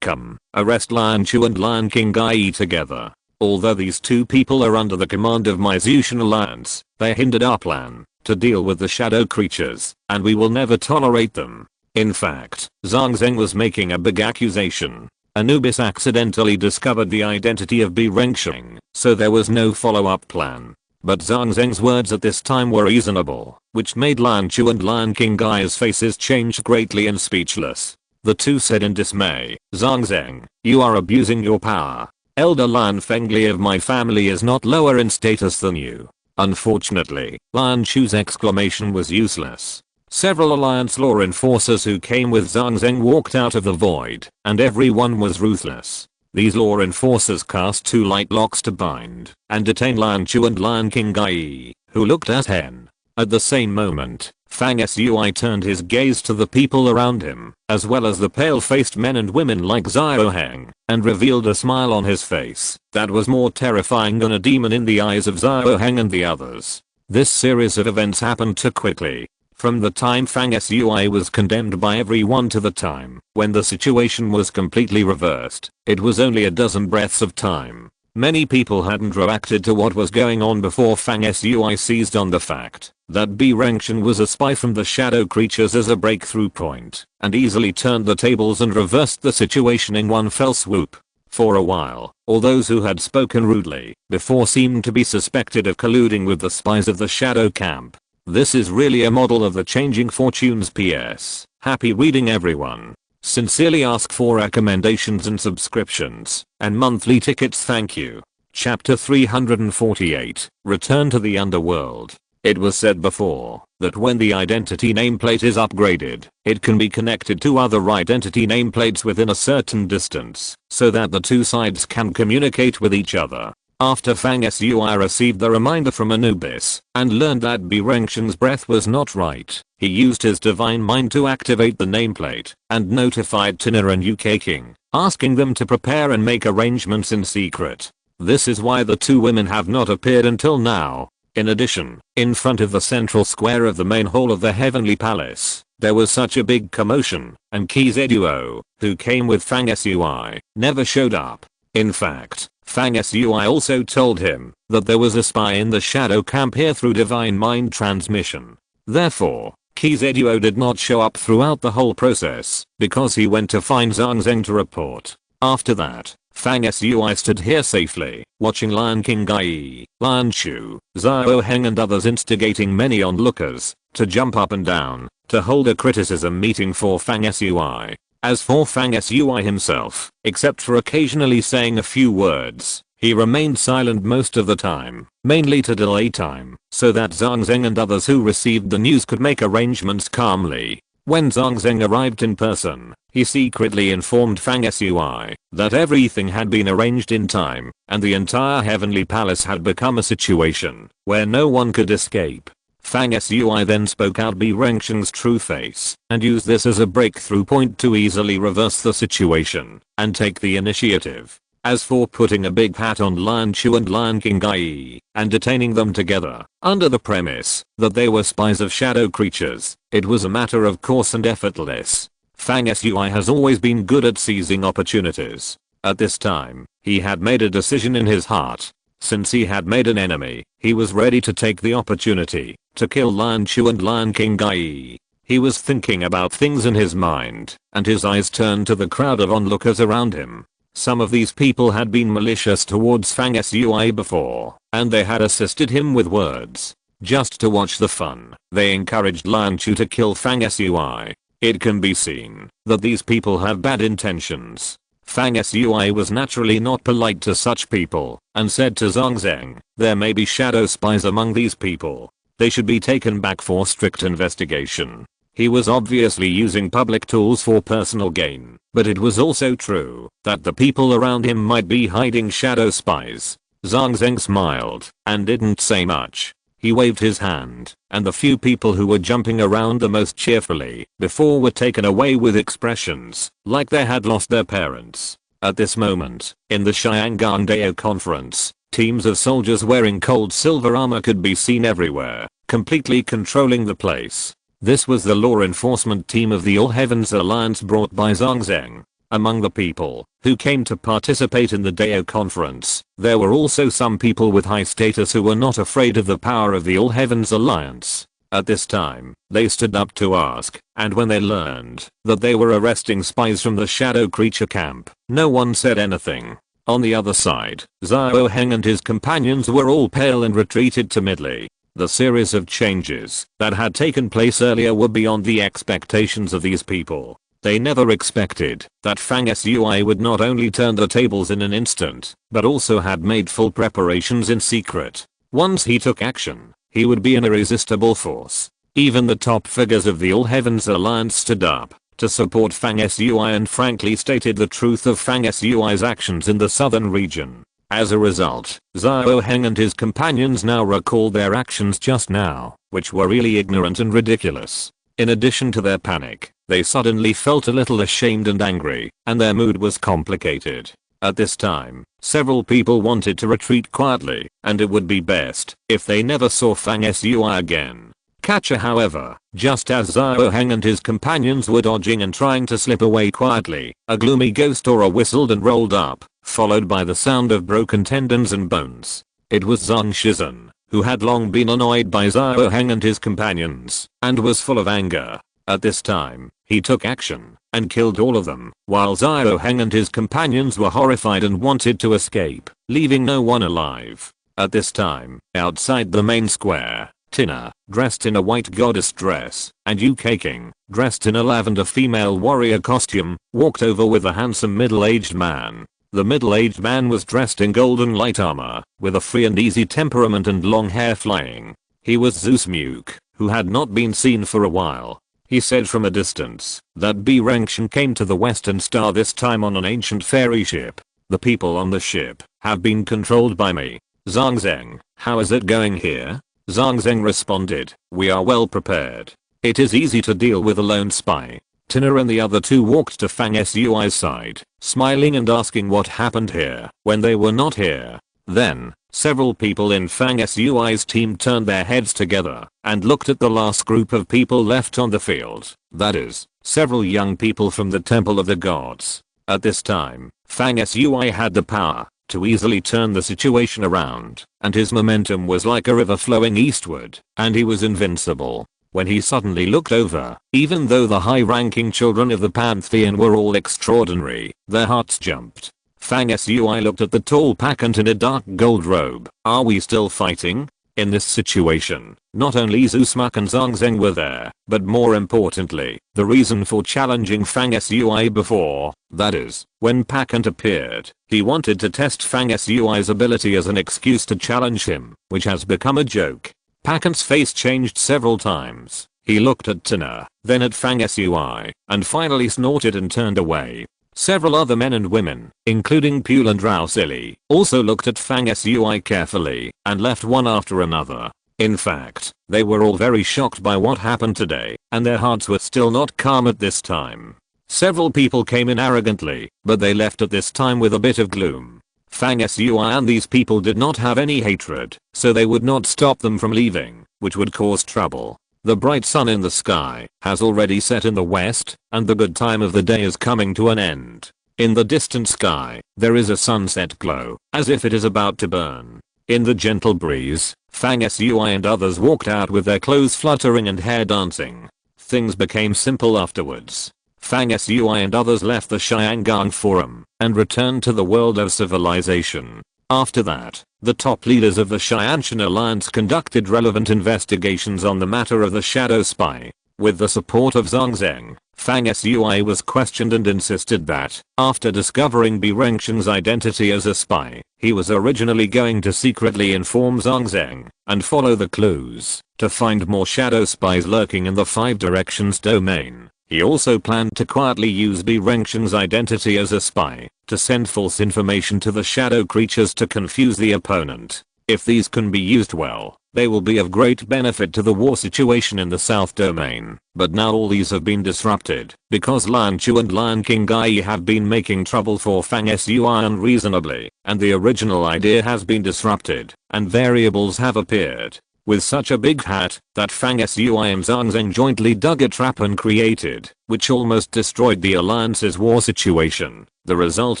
[SPEAKER 1] Come, arrest Lan Chu and Lan Qinggai together. Although these two people are under the command of my Zushan Alliance, they hindered our plan to deal with the shadow creatures, and we will never tolerate them." In fact, Zhang Zheng was making a big accusation. Anubis accidentally discovered the identity of B Rengshen, so there was no follow-up plan. But Zhang Zheng's words at this time were reasonable, which made Lan Chu and Lan Qinggai's faces change greatly and speechless. The two said in dismay, "Zhang Zheng, you are abusing your power. Elder Lan Fengli of my family is not lower in status than you." Unfortunately, Lan Chu's exclamation was useless. Several Alliance law enforcers who came with Zhang Zheng walked out of the void, and everyone was ruthless. These law enforcers cast 2 light locks to bind and detain Lan Chu and Lan Qinggai, who looked at Hen. At the same moment, Fang Sui turned his gaze to the people around him, as well as the pale-faced men and women like Xiao Heng, and revealed a smile on his face that was more terrifying than a demon in the eyes of Xiao Heng and the others. This series of events happened too quickly. From the time Fang Sui was condemned by everyone to the time when the situation was completely reversed, it was only a dozen breaths of time. Many people hadn't reacted to what was going on before Fang Sui seized on the fact that B Rengshen was a spy from the shadow creatures as a breakthrough point, and easily turned the tables and reversed the situation in one fell swoop. For a while, all those who had spoken rudely before seemed to be suspected of colluding with the spies of the shadow camp. This is really a model of the changing fortunes. PS. Happy reading everyone. Sincerely ask for recommendations and subscriptions, and monthly tickets, thank you. Chapter 348, Return to the Underworld. It was said before that when the identity nameplate is upgraded, it can be connected to other identity nameplates within a certain distance, so that the two sides can communicate with each other. After Fang Sui received the reminder from Anubis and learned that B Rengshen's breath was not right, he used his divine mind to activate the nameplate and notified Tina and UK King, asking them to prepare and make arrangements in secret. This is why the two women have not appeared until now. In addition, in front of the central square of the main hall of the Heavenly Palace, there was such a big commotion, and Kize Duo, who came with Fang Sui, never showed up. In fact, Fang Sui also told him that there was a spy in the shadow camp here through divine mind transmission. Therefore, Kizuo did not show up throughout the whole process because he went to find Zhang Zheng to report. After that, Fang Sui stood here safely, watching Lion King Gai, Lion Chu, Xiao Heng and others instigating many onlookers to jump up and down to hold a criticism meeting for Fang Sui. As for Fang Sui himself, except for occasionally saying a few words, he remained silent most of the time, mainly to delay time, so that Zhang Zheng and others who received the news could make arrangements calmly. When Zhang Zheng arrived in person, he secretly informed Fang Sui that everything had been arranged in time, and the entire Heavenly Palace had become a situation where no one could escape. Fang Sui then spoke out Bi Rengsheng's true face, and used this as a breakthrough point to easily reverse the situation and take the initiative. As for putting a big hat on Lion Chu and Lion King Gai and detaining them together under the premise that they were spies of shadow creatures, it was a matter of course and effortless. Fang Sui has always been good at seizing opportunities. At this time, he had made a decision in his heart. Since he had made an enemy, he was ready to take the opportunity to kill Lion Chu and Lion King Gai. He was thinking about things in his mind, and his eyes turned to the crowd of onlookers around him. Some of these people had been malicious towards Fang Sui before, and they had assisted him with words. Just to watch the fun, they encouraged Lion Chu to kill Fang Sui. It can be seen that these people have bad intentions. Fang Sui was naturally not polite to such people, and said to Zhang Zheng, there may be shadow spies among these people. They should be taken back for strict investigation. He was obviously using public tools for personal gain, but it was also true that the people around him might be hiding shadow spies. Zhang Zheng smiled and didn't say much. He waved his hand, and the few people who were jumping around the most cheerfully before were taken away with expressions like they had lost their parents. At this moment, in the Xiangang Dao conference, teams of soldiers wearing cold silver armor could be seen everywhere, completely controlling the place. This was the law enforcement team of the All Heavens Alliance brought by Zhang Zheng. Among the people who came to participate in the Dao conference, there were also some people with high status who were not afraid of the power of the All Heavens Alliance. At this time, they stood up to ask, and when they learned that they were arresting spies from the shadow creature camp, no one said anything. On the other side, Xiao Heng and his companions were all pale and retreated timidly. The series of changes that had taken place earlier were beyond the expectations of these people. They never expected that Fang Sui would not only turn the tables in an instant, but also had made full preparations in secret. Once he took action, he would be an irresistible force. Even the top figures of the All Heavens Alliance stood up to support Fang Sui and frankly stated the truth of Fang Sui's actions in the southern region. As a result, Xiao Heng and his companions now recalled their actions just now, which were really ignorant and ridiculous. In addition to their panic, they suddenly felt a little ashamed and angry, and their mood was complicated. At this time, several people wanted to retreat quietly, and it would be best if they never saw Fang Sui again. Catcher, however, just as Xiao Heng and his companions were dodging and trying to slip away quietly, a gloomy ghost aura whistled and rolled up, followed by the sound of broken tendons and bones. It was Zhang Shizhen, who had long been annoyed by Xiao Heng and his companions, and was full of anger. At this time, he took action and killed all of them, while Xiao Heng and his companions were horrified and wanted to escape, leaving no one alive. At this time, outside the main square, Tina, dressed in a white goddess dress, and UK King, dressed in a lavender female warrior costume, walked over with a handsome middle-aged man. The middle-aged man was dressed in golden light armor, with a free and easy temperament and long hair flying. He was Zeus Muke, who had not been seen for a while. He said from a distance that Bi Rengsheng came to the Western Star this time on an ancient fairy ship. The people on the ship have been controlled by me. Zhang Zheng, how is it going here? Zhang Zheng responded, we are well prepared. It is easy to deal with a lone spy. Tina and the other two walked to Fang Sui's side, smiling and asking what happened here when they were not here. Then, several people in Fang Sui's team turned their heads together and looked at the last group of people left on the field. That is, several young people from the Temple of the Gods. At this time, Fang Sui had the power to easily turn the situation around, and his momentum was like a river flowing eastward, and he was invincible. When he suddenly looked over, even though the high-ranking children of the Pantheon were all extraordinary, their hearts jumped. Fang Sui looked at the tall Pakant in a dark gold robe. Are we still fighting? In this situation, not only Zhu Smuk and Zhang Zheng were there, but more importantly, the reason for challenging Fang Sui before, that is, when Pakant appeared, he wanted to test Fang Sui's ability as an excuse to challenge him, which has become a joke. Pakant's face changed several times. He looked at Tina, then at Fang Sui, and finally snorted and turned away. Several other men and women, including Pule and Rao Silly, also looked at Fang Sui carefully, and left one after another. In fact, they were all very shocked by what happened today, and their hearts were still not calm at this time. Several people came in arrogantly, but they left at this time with a bit of gloom. Fang Sui and these people did not have any hatred, so they would not stop them from leaving, which would cause trouble. The bright sun in the sky has already set in the west, and the good time of the day is coming to an end. In the distant sky, there is a sunset glow, as if it is about to burn. In the gentle breeze, Fang Sui and others walked out with their clothes fluttering and hair dancing. Things became simple afterwards. Fang Sui and others left the Xiangang Forum and returned to the world of civilization. After that, the top leaders of the Xianshan Alliance conducted relevant investigations on the matter of the Shadow Spy. With the support of Zhang Zheng, Fang Sui was questioned and insisted that, after discovering Bi Rengshen's identity as a spy, he was originally going to secretly inform Zhang Zheng and follow the clues to find more shadow spies lurking in the Five Directions domain. He also planned to quietly use Bi Rengshen's identity as a spy to send false information to the shadow creatures to confuse the opponent. If these can be used well, they will be of great benefit to the war situation in the South Domain. But now all these have been disrupted because Lan Chu and Lan Qinggai have been making trouble for Fang Sui unreasonably, and the original idea has been disrupted, and variables have appeared. With such a big hat that Fang Sui and Zhang Zheng jointly dug a trap and created, which almost destroyed the alliance's war situation. The result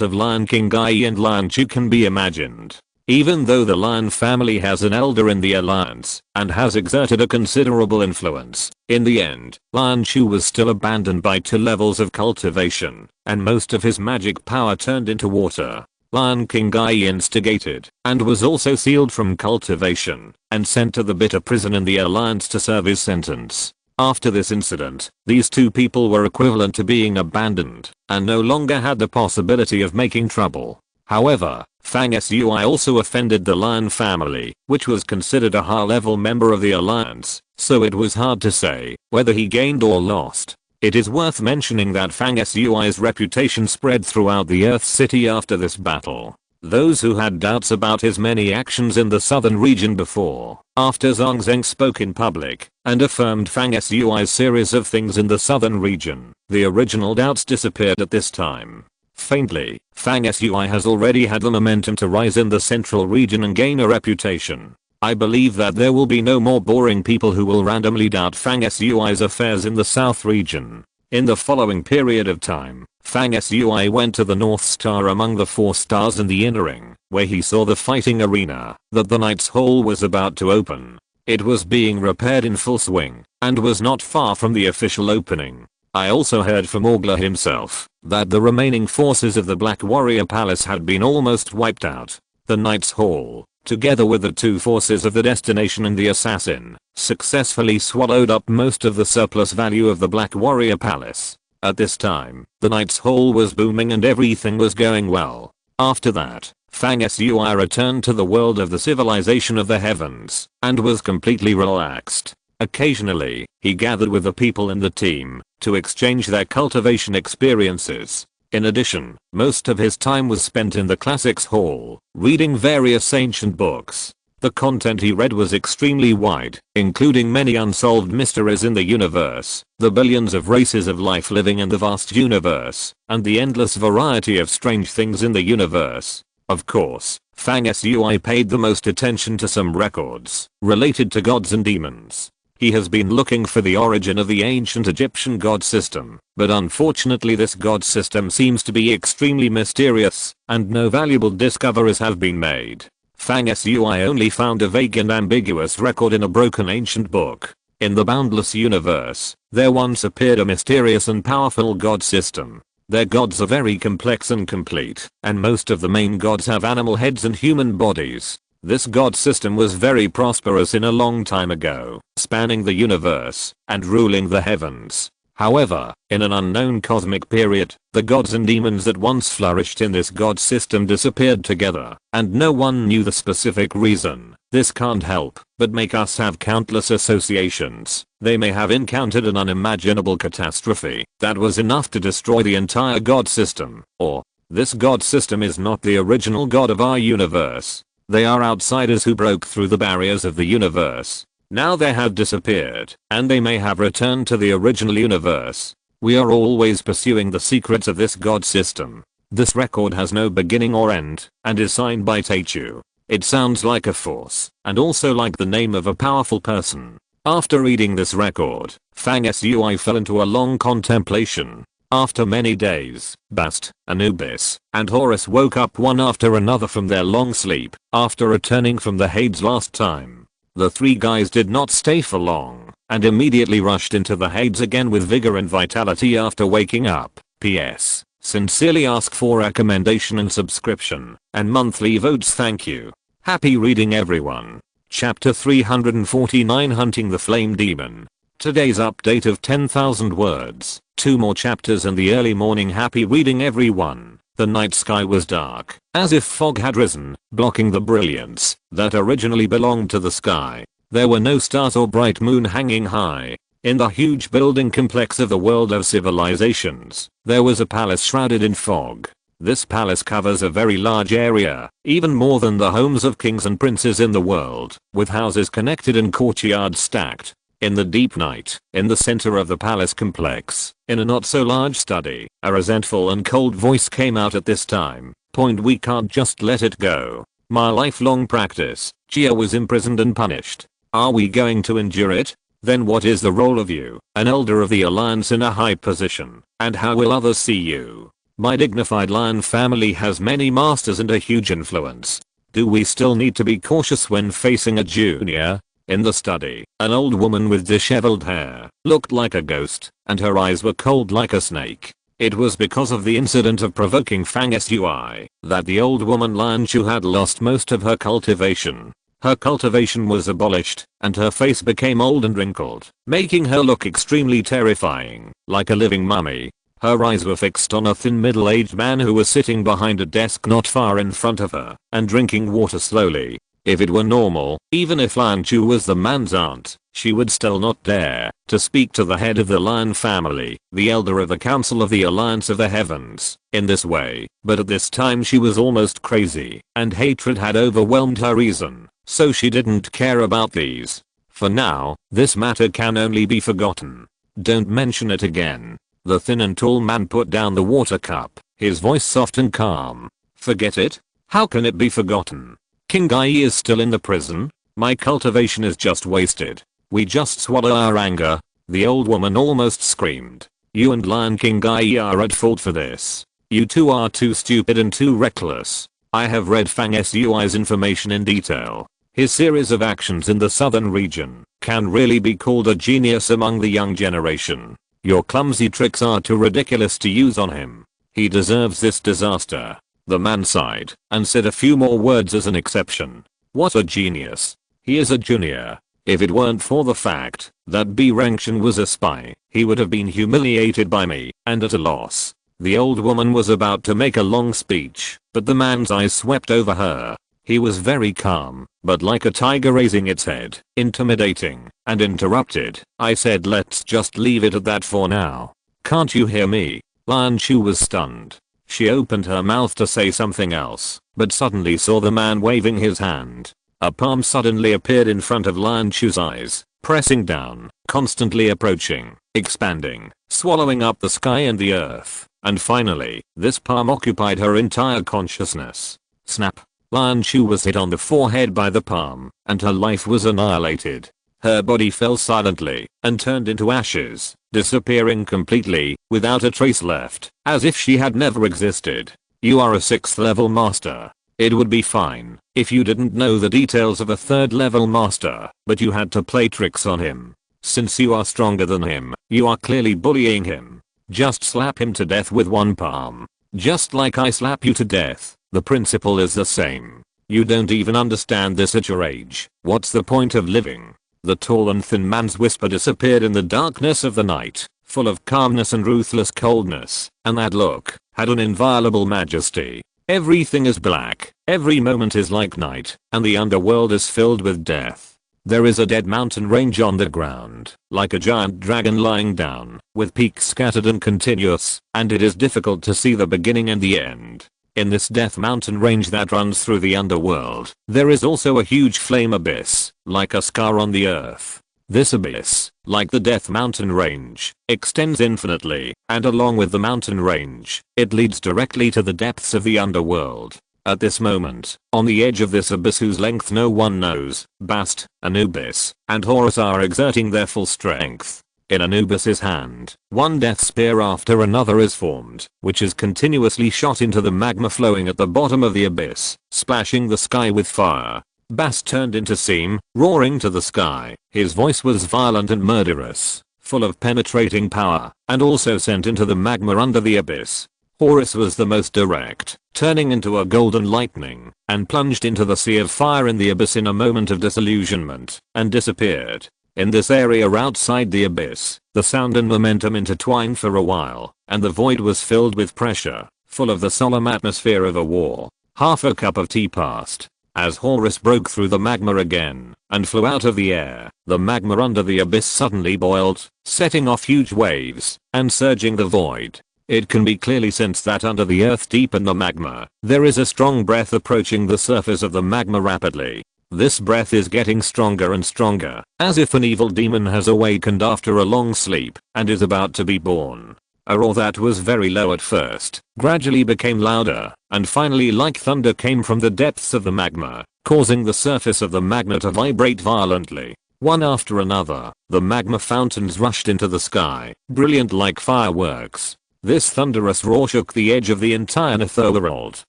[SPEAKER 1] of Lan Qinggai and Lan Chu can be imagined. Even though the Lan family has an elder in the alliance and has exerted a considerable influence, in the end, Lan Chu was still abandoned by 2 levels of cultivation, and most of his magic power turned into water. Lan Qinggai instigated and was also sealed from cultivation and sent to the bitter prison in the alliance to serve his sentence. After this incident, these 2 people were equivalent to being abandoned and no longer had the possibility of making trouble. However, Fang Sui also offended the Lan family, which was considered a high-level member of the alliance, so it was hard to say whether he gained or lost. It is worth mentioning that Fang Sui's reputation spread throughout the Earth City after this battle. Those who had doubts about his many actions in the southern region before, after Zhang Zheng spoke in public and affirmed Fang Sui's series of things in the southern region, the original doubts disappeared at this time. Faintly, Fang Sui has already had the momentum to rise in the central region and gain a reputation. I believe that there will be no more boring people who will randomly doubt Fang Sui's affairs in the south region. In the following period of time, Fang Sui went to the North Star among the 4 stars in the inner ring, where he saw the fighting arena that the Knight's Hall was about to open. It was being repaired in full swing, and was not far from the official opening. I also heard from Orgla himself that the remaining forces of the Black Warrior Palace had been almost wiped out. The Knight's Hall, together with the 2 forces of the Destination and the Assassin, successfully swallowed up most of the surplus value of the Black Warrior Palace. At this time, the Knight's Hall was booming and everything was going well. After that, Fang Sui returned to the world of the civilization of the heavens and was completely relaxed. Occasionally, he gathered with the people in the team to exchange their cultivation experiences. In addition, most of his time was spent in the Classics Hall, reading various ancient books. The content he read was extremely wide, including many unsolved mysteries in the universe, the billions of races of life living in the vast universe, and the endless variety of strange things in the universe. Of course, Fang Sui paid the most attention to some records related to gods and demons. He has been looking for the origin of the ancient Egyptian god system, but unfortunately this god system seems to be extremely mysterious, and no valuable discoveries have been made. Fang Sui only found a vague and ambiguous record in a broken ancient book. In the boundless universe, there once appeared a mysterious and powerful god system. Their gods are very complex and complete, and most of the main gods have animal heads and human bodies. This god system was very prosperous in a long time ago, spanning the universe and ruling the heavens. However, in an unknown cosmic period, the gods and demons that once flourished in this god system disappeared together, and no one knew the specific reason. This can't help but make us have countless associations. They may have encountered an unimaginable catastrophe that was enough to destroy the entire god system, or this god system is not the original god of our universe. They are outsiders who broke through the barriers of the universe. Now they have disappeared, and they may have returned to the original universe. We are always pursuing the secrets of this god system. This record has no beginning or end, and is signed by Teichu. It sounds like a force, and also like the name of a powerful person. After reading this record, Fang Sui fell into a long contemplation. After many days, Bast, Anubis, and Horus woke up one after another from their long sleep, after returning from the Hades last time. The three guys did not stay for long, and immediately rushed into the Hades again with vigor and vitality after waking up. PS. Sincerely ask for recommendation and subscription, and monthly votes, thank you. Happy reading everyone. Chapter 349, Hunting the Flame Demon. Today's update of 10,000 words. 2 more chapters in the early morning. Happy reading everyone. The night sky was dark, as if fog had risen, blocking the brilliance that originally belonged to the sky. There were no stars or bright moon hanging high. In the huge building complex of the world of civilizations, there was a palace shrouded in fog. This palace covers a very large area, even more than the homes of kings and princes in the world, with houses connected and courtyards stacked. In the deep night, in the center of the palace complex, in a not so large study, a resentful and cold voice came out at this time. We can't just let it go. My lifelong practice, Chia was imprisoned and punished. Are we going to endure it? Then what is the role of you, an elder of the Alliance in a high position, and how will others see you? My dignified lion family has many masters and a huge influence. Do we still need to be cautious when facing a junior? In the study, an old woman with disheveled hair looked like a ghost, and her eyes were cold like a snake. It was because of the incident of provoking Fang Sui that the old woman Lan Chu had lost most of her cultivation. Her cultivation was abolished, and her face became old and wrinkled, making her look extremely terrifying, like a living mummy. Her eyes were fixed on a thin middle-aged man who was sitting behind a desk not far in front of her, and drinking water slowly. If it were normal, even if Lan Chu was the man's aunt, she would still not dare to speak to the head of the lion family, the elder of the Council of the Alliance of the Heavens, in this way. But at this time she was almost crazy, and hatred had overwhelmed her reason, so she didn't care about these. For now, this matter can only be forgotten. Don't mention it again. The thin and tall man put down the water cup, his voice soft and calm. Forget it? How can it be forgotten? King Gai is still in the prison? My cultivation is just wasted. We just swallow our anger. The old woman almost screamed. You and Lion King Gai are at fault for this. You two are too stupid and too reckless. I have read Fang Sui's information in detail. His series of actions in the southern region can really be called a genius among the young generation. Your clumsy tricks are too ridiculous to use on him. He deserves this disaster. The man sighed and said a few more words as an exception. What a genius. He is a junior. If it weren't for the fact that B. Rengshan was a spy, he would have been humiliated by me and at a loss. The old woman was about to make a long speech, but the man's eyes swept over her. He was very calm, but like a tiger raising its head, intimidating, and interrupted. I said let's just leave it at that for now. Can't you hear me? Lan Chu was stunned. She opened her mouth to say something else, but suddenly saw the man waving his hand. A palm suddenly appeared in front of Lan Chu's eyes, pressing down, constantly approaching, expanding, swallowing up the sky and the earth, and finally, this palm occupied her entire consciousness. Snap! Lan Chu was hit on the forehead by the palm, and her life was annihilated. Her body fell silently and turned into ashes, disappearing completely, without a trace left, as if she had never existed. You are a 6th level master. It would be fine if you didn't know the details of a 3rd level master, but you had to play tricks on him. Since you are stronger than him, you are clearly bullying him. Just slap him to death with one palm. Just like I slap you to death, the principle is the same. You don't even understand this at your age. What's the point of living? The tall and thin man's whisper disappeared in the darkness of the night, full of calmness and ruthless coldness, and that look had an inviolable majesty. Everything is black, every moment is like night, and the underworld is filled with death. There is a dead mountain range on the ground, like a giant dragon lying down, with peaks scattered and continuous, and it is difficult to see the beginning and the end. In this death mountain range that runs through the underworld, there is also a huge flame abyss, like a scar on the earth. This abyss, like the Death Mountain range, extends infinitely, and along with the mountain range, it leads directly to the depths of the underworld. At this moment, on the edge of this abyss whose length no one knows, Bast, Anubis, and Horus are exerting their full strength. In Anubis's hand, one death spear after another is formed, which is continuously shot into the magma flowing at the bottom of the abyss, splashing the sky with fire. Bast turned into steam, roaring to the sky. His voice was violent and murderous, full of penetrating power, and also sent into the magma under the abyss. Horus was the most direct, turning into a golden lightning, and plunged into the sea of fire in the abyss in a moment of disillusionment, and disappeared. In this area outside the abyss, the sound and momentum intertwined for a while, and the void was filled with pressure, full of the solemn atmosphere of a war. Half a cup of tea passed. As Horus broke through the magma again, and flew out of the air, the magma under the abyss suddenly boiled, setting off huge waves, and surging the void. It can be clearly sensed that under the earth deep in the magma, there is a strong breath approaching the surface of the magma rapidly. This breath is getting stronger and stronger, as if an evil demon has awakened after a long sleep, and is about to be born. A roar that was very low at first, gradually became louder, and finally like thunder came from the depths of the magma, causing the surface of the magma to vibrate violently. One after another, the magma fountains rushed into the sky, brilliant like fireworks. This thunderous roar shook the edge of the entire netherworld,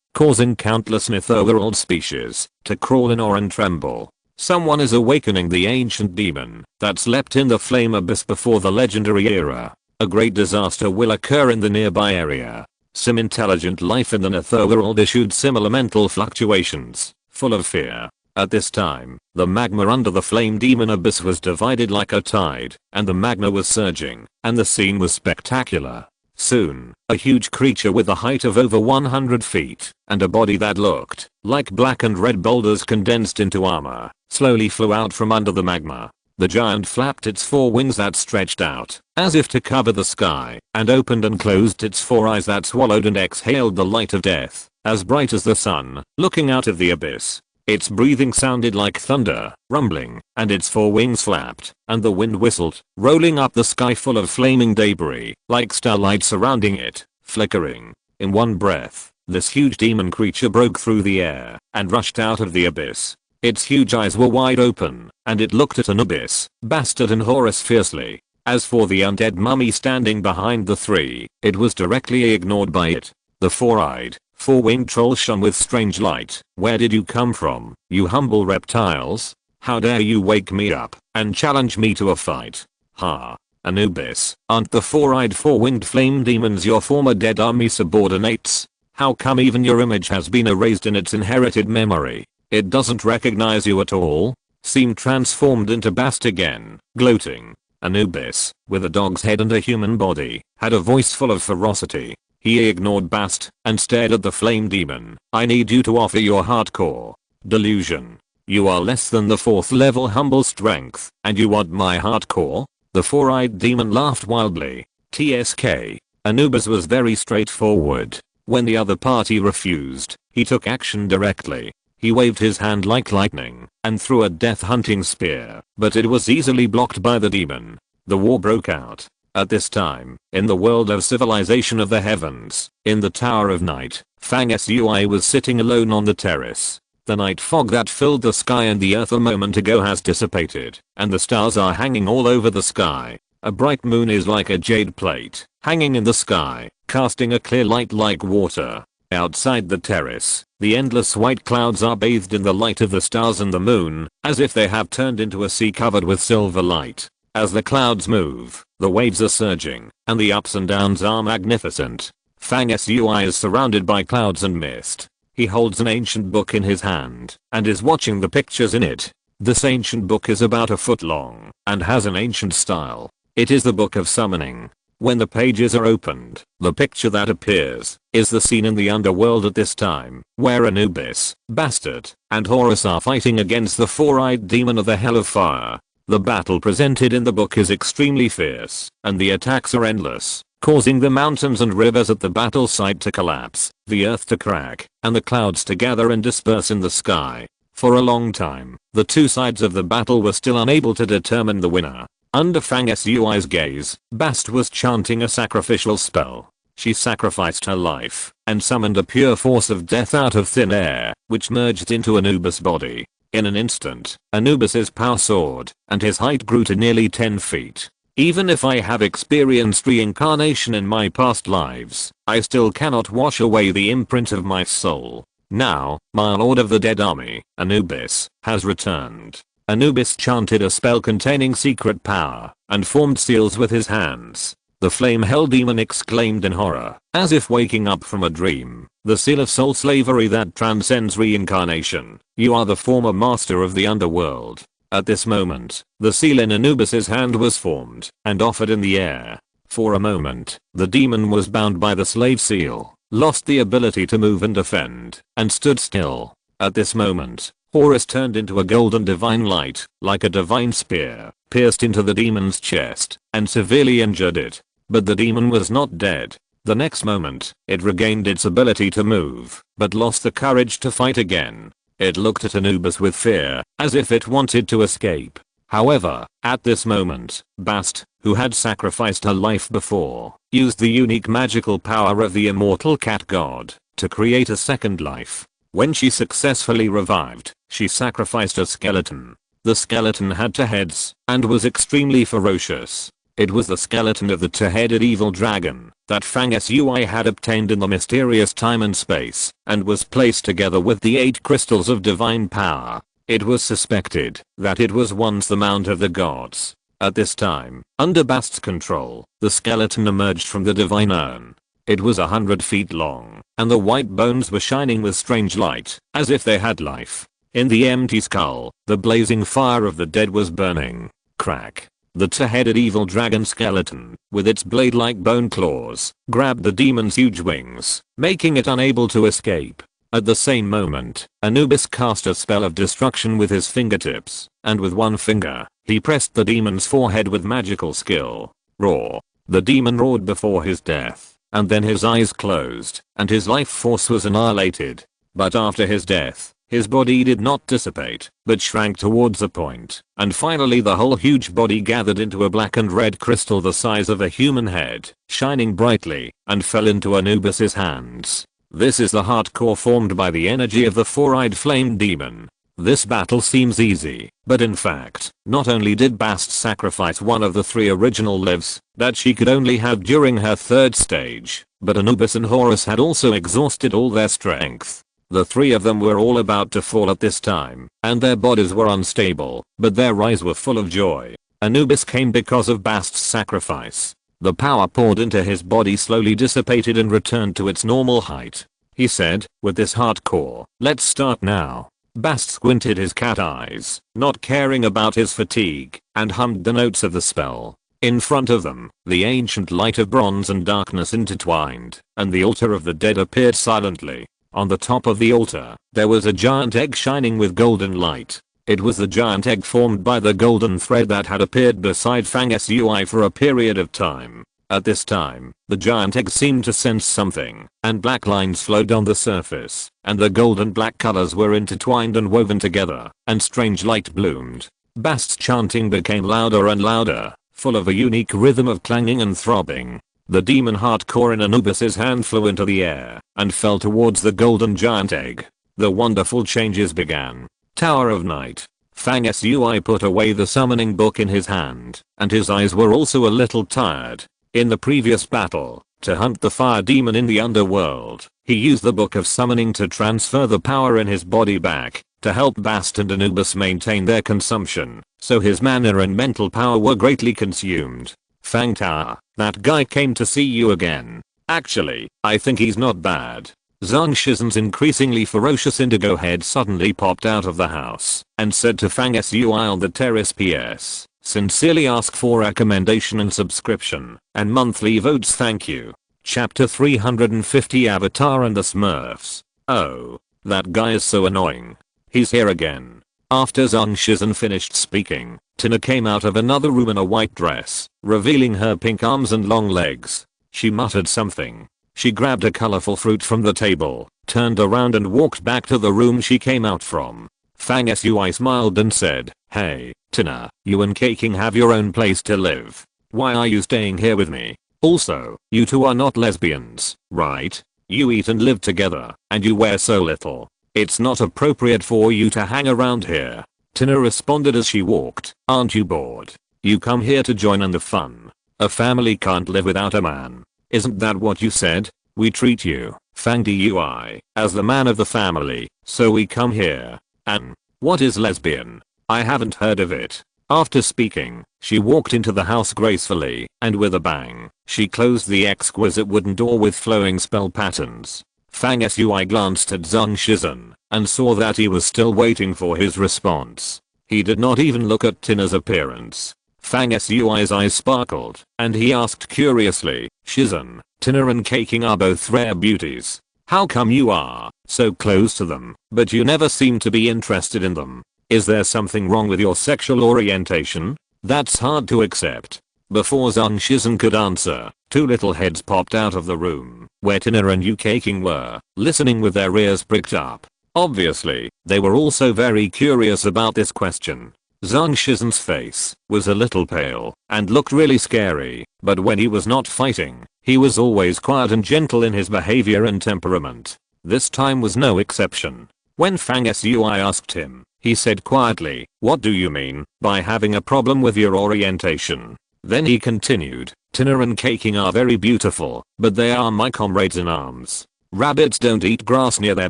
[SPEAKER 1] causing countless netherworld species to crawl in awe and tremble. Someone is awakening the ancient demon that slept in the flame abyss before the legendary era. A great disaster will occur in the nearby area. Some intelligent life in the netherworld issued similar mental fluctuations, full of fear. At this time, the magma under the flame demon abyss was divided like a tide, and the magma was surging, and the scene was spectacular. Soon, a huge creature with a height of over 100 feet, and a body that looked like black and red boulders condensed into armor, slowly flew out from under the magma. The giant flapped its 4 wings that stretched out, as if to cover the sky, and opened and closed its 4 eyes that swallowed and exhaled the light of death, as bright as the sun, looking out of the abyss. Its breathing sounded like thunder, rumbling, and its 4 wings flapped, and the wind whistled, rolling up the sky full of flaming debris, like starlight surrounding it, flickering. In one breath, this huge demon creature broke through the air, and rushed out of the abyss. Its huge eyes were wide open, and it looked at Anubis, Bastard and Horus fiercely. As for the undead mummy standing behind the 3, it was directly ignored by it. The 4-eyed, 4-winged troll shone with strange light. Where did you come from, you humble reptiles? How dare you wake me up and challenge me to a fight? Ha! Anubis, aren't the 4-eyed 4-winged flame demons your former dead army subordinates? How come even your image has been erased in its inherited memory? It doesn't recognize you at all? Seemed transformed into Bast again, gloating. Anubis, with a dog's head and a human body, had a voice full of ferocity. He ignored Bast and stared at the flame demon. I need you to offer your hardcore delusion. You are less than the 4th level humble strength, and you want my hardcore? The 4-eyed demon laughed wildly. TSK. Anubis was very straightforward. When the other party refused, he took action directly. He waved his hand like lightning and threw a death hunting spear, but it was easily blocked by the demon. The war broke out. At this time, in the world of civilization of the heavens, in the Tower of Night, Fang Sui was sitting alone on the terrace. The night fog that filled the sky and the earth a moment ago has dissipated, and the stars are hanging all over the sky. A bright moon is like a jade plate, hanging in the sky, casting a clear light like water. Outside the terrace, the endless white clouds are bathed in the light of the stars and the moon, as if they have turned into a sea covered with silver light. As the clouds move, the waves are surging, and the ups and downs are magnificent. Fang Sui is surrounded by clouds and mist. He holds an ancient book in his hand, and is watching the pictures in it. This ancient book is about a foot long, and has an ancient style. It is the Book of Summoning. When the pages are opened, the picture that appears is the scene in the underworld at this time, where Anubis, Bast, and Horus are fighting against the four-eyed demon of the Hell of Fire. The battle presented in the book is extremely fierce, and the attacks are endless, causing the mountains and rivers at the battle site to collapse, the earth to crack, and the clouds to gather and disperse in the sky. For a long time, the two sides of the battle were still unable to determine the winner. Under Fang Sui's gaze, Bast was chanting a sacrificial spell. She sacrificed her life, and summoned a pure force of death out of thin air, which merged into Anubis' body. In an instant, Anubis' power soared, and his height grew to nearly 10 feet. Even if I have experienced reincarnation in my past lives, I still cannot wash away the imprint of my soul. Now, my Lord of the Dead Army, Anubis, has returned. Anubis chanted a spell containing secret power, and formed seals with his hands. The flame hell demon exclaimed in horror, as if waking up from a dream. The seal of soul slavery that transcends reincarnation. You are the former master of the underworld. At this moment, the seal in Anubis' hand was formed, and offered in the air. For a moment, the demon was bound by the slave seal, lost the ability to move and defend, and stood still. At this moment, Horus turned into a golden divine light, like a divine spear, pierced into the demon's chest, and severely injured it. But the demon was not dead. The next moment, it regained its ability to move, but lost the courage to fight again. It looked at Anubis with fear, as if it wanted to escape. However, at this moment, Bast, who had sacrificed her life before, used the unique magical power of the immortal cat god, to create a second life. When she successfully revived, she sacrificed a skeleton. The skeleton had two heads, and was extremely ferocious. It was the skeleton of the two-headed evil dragon that Fang Sui had obtained in the mysterious time and space, and was placed together with the 8 crystals of divine power. It was suspected that it was once the mount of the gods. At this time, under Bast's control, the skeleton emerged from the divine urn. It was 100 feet long, and the white bones were shining with strange light, as if they had life. In the empty skull, the blazing fire of the dead was burning. Crack. The two-headed evil dragon skeleton, with its blade-like bone claws, grabbed the demon's huge wings, making it unable to escape. At the same moment, Anubis cast a spell of destruction with his fingertips, and with one finger, he pressed the demon's forehead with magical skill. Roar. The demon roared before his death. And then his eyes closed, and his life force was annihilated. But after his death, his body did not dissipate, but shrank towards a point, and finally the whole huge body gathered into a black and red crystal the size of a human head, shining brightly, and fell into Anubis' hands. This is the heart core formed by the energy of the four-eyed flame demon. This battle seems easy, but in fact, not only did Bast sacrifice one of the 3 original lives that she could only have during her 3rd stage, but Anubis and Horus had also exhausted all their strength. The 3 of them were all about to fall at this time, and their bodies were unstable, but their eyes were full of joy. Anubis came because of Bast's sacrifice. The power poured into his body slowly dissipated and returned to its normal height. He said, with this heart core, let's start now. Bast squinted his cat eyes, not caring about his fatigue, and hummed the notes of the spell. In front of them, the ancient light of bronze and darkness intertwined, and the altar of the dead appeared silently. On the top of the altar, there was a giant egg shining with golden light. It was the giant egg formed by the golden thread that had appeared beside Fang Sui for a period of time. At this time, the giant egg seemed to sense something, and black lines flowed on the surface, and the golden black colors were intertwined and woven together, and strange light bloomed. Bast's chanting became louder and louder, full of a unique rhythm of clanging and throbbing. The demon heart core in Anubis' hand flew into the air, and fell towards the golden giant egg. the wonderful changes began. Tower of Night. Fang Sui put away the summoning book in his hand, and his eyes were also a little tired. In the previous battle, to hunt the fire demon in the underworld, he used the book of summoning to transfer the power in his body back, to help Bast and Anubis maintain their consumption, so his mana and mental power were greatly consumed. Fang Tao, that guy came to see you again. Actually, I think he's not bad. Zhang Shizen's increasingly ferocious indigo head suddenly popped out of the house and said to Fang Sui on the terrace, PS. Sincerely ask for recommendation and subscription and monthly votes, thank you. Chapter 350 Avatar and the Smurfs. Oh, that guy is so annoying. He's here again. After Zhang Shizen finished speaking, Tina came out of another room in a white dress, revealing her pink arms and long legs. She muttered something. She grabbed a colorful fruit from the table, turned around and walked back to the room she came out from. Fang Sui smiled and said, "Hey, Tina, you and Kaking have your own place to live. Why are you staying here with me? Also, you two are not lesbians, right? You eat and live together, and you wear so little. It's not appropriate for you to hang around here." Tina responded as she walked, "Aren't you bored? You come here to join in the fun. A family can't live without a man. Isn't that what you said? We treat you, Fang Dui, as the man of the family, so we come here. And what is lesbian? I haven't heard of it." After speaking, she walked into the house gracefully, and with a bang, she closed the exquisite wooden door with flowing spell patterns. Fang Sui glanced at Zhang Shizen and saw that he was still waiting for his response. He did not even look at Tina's appearance. Fang Sui's eyes sparkled, and he asked curiously, "Shizen, Tina and Kaking are both rare beauties. How come you are so close to them, but you never seem to be interested in them? Is there something wrong with your sexual orientation? That's hard to accept." Before Zhang Shizen could answer, two little heads popped out of the room where Tina and Yu Kaking were, listening with their ears pricked up. Obviously, they were also very curious about this question. Zhang Shizen's face was a little pale and looked really scary, but when he was not fighting, he was always quiet and gentle in his behavior and temperament. This time was no exception. When Fang Sui asked him, he said quietly, "What do you mean by having a problem with your orientation?" Then he continued, "Tina and Kaking are very beautiful, but they are my comrades in arms. Rabbits don't eat grass near their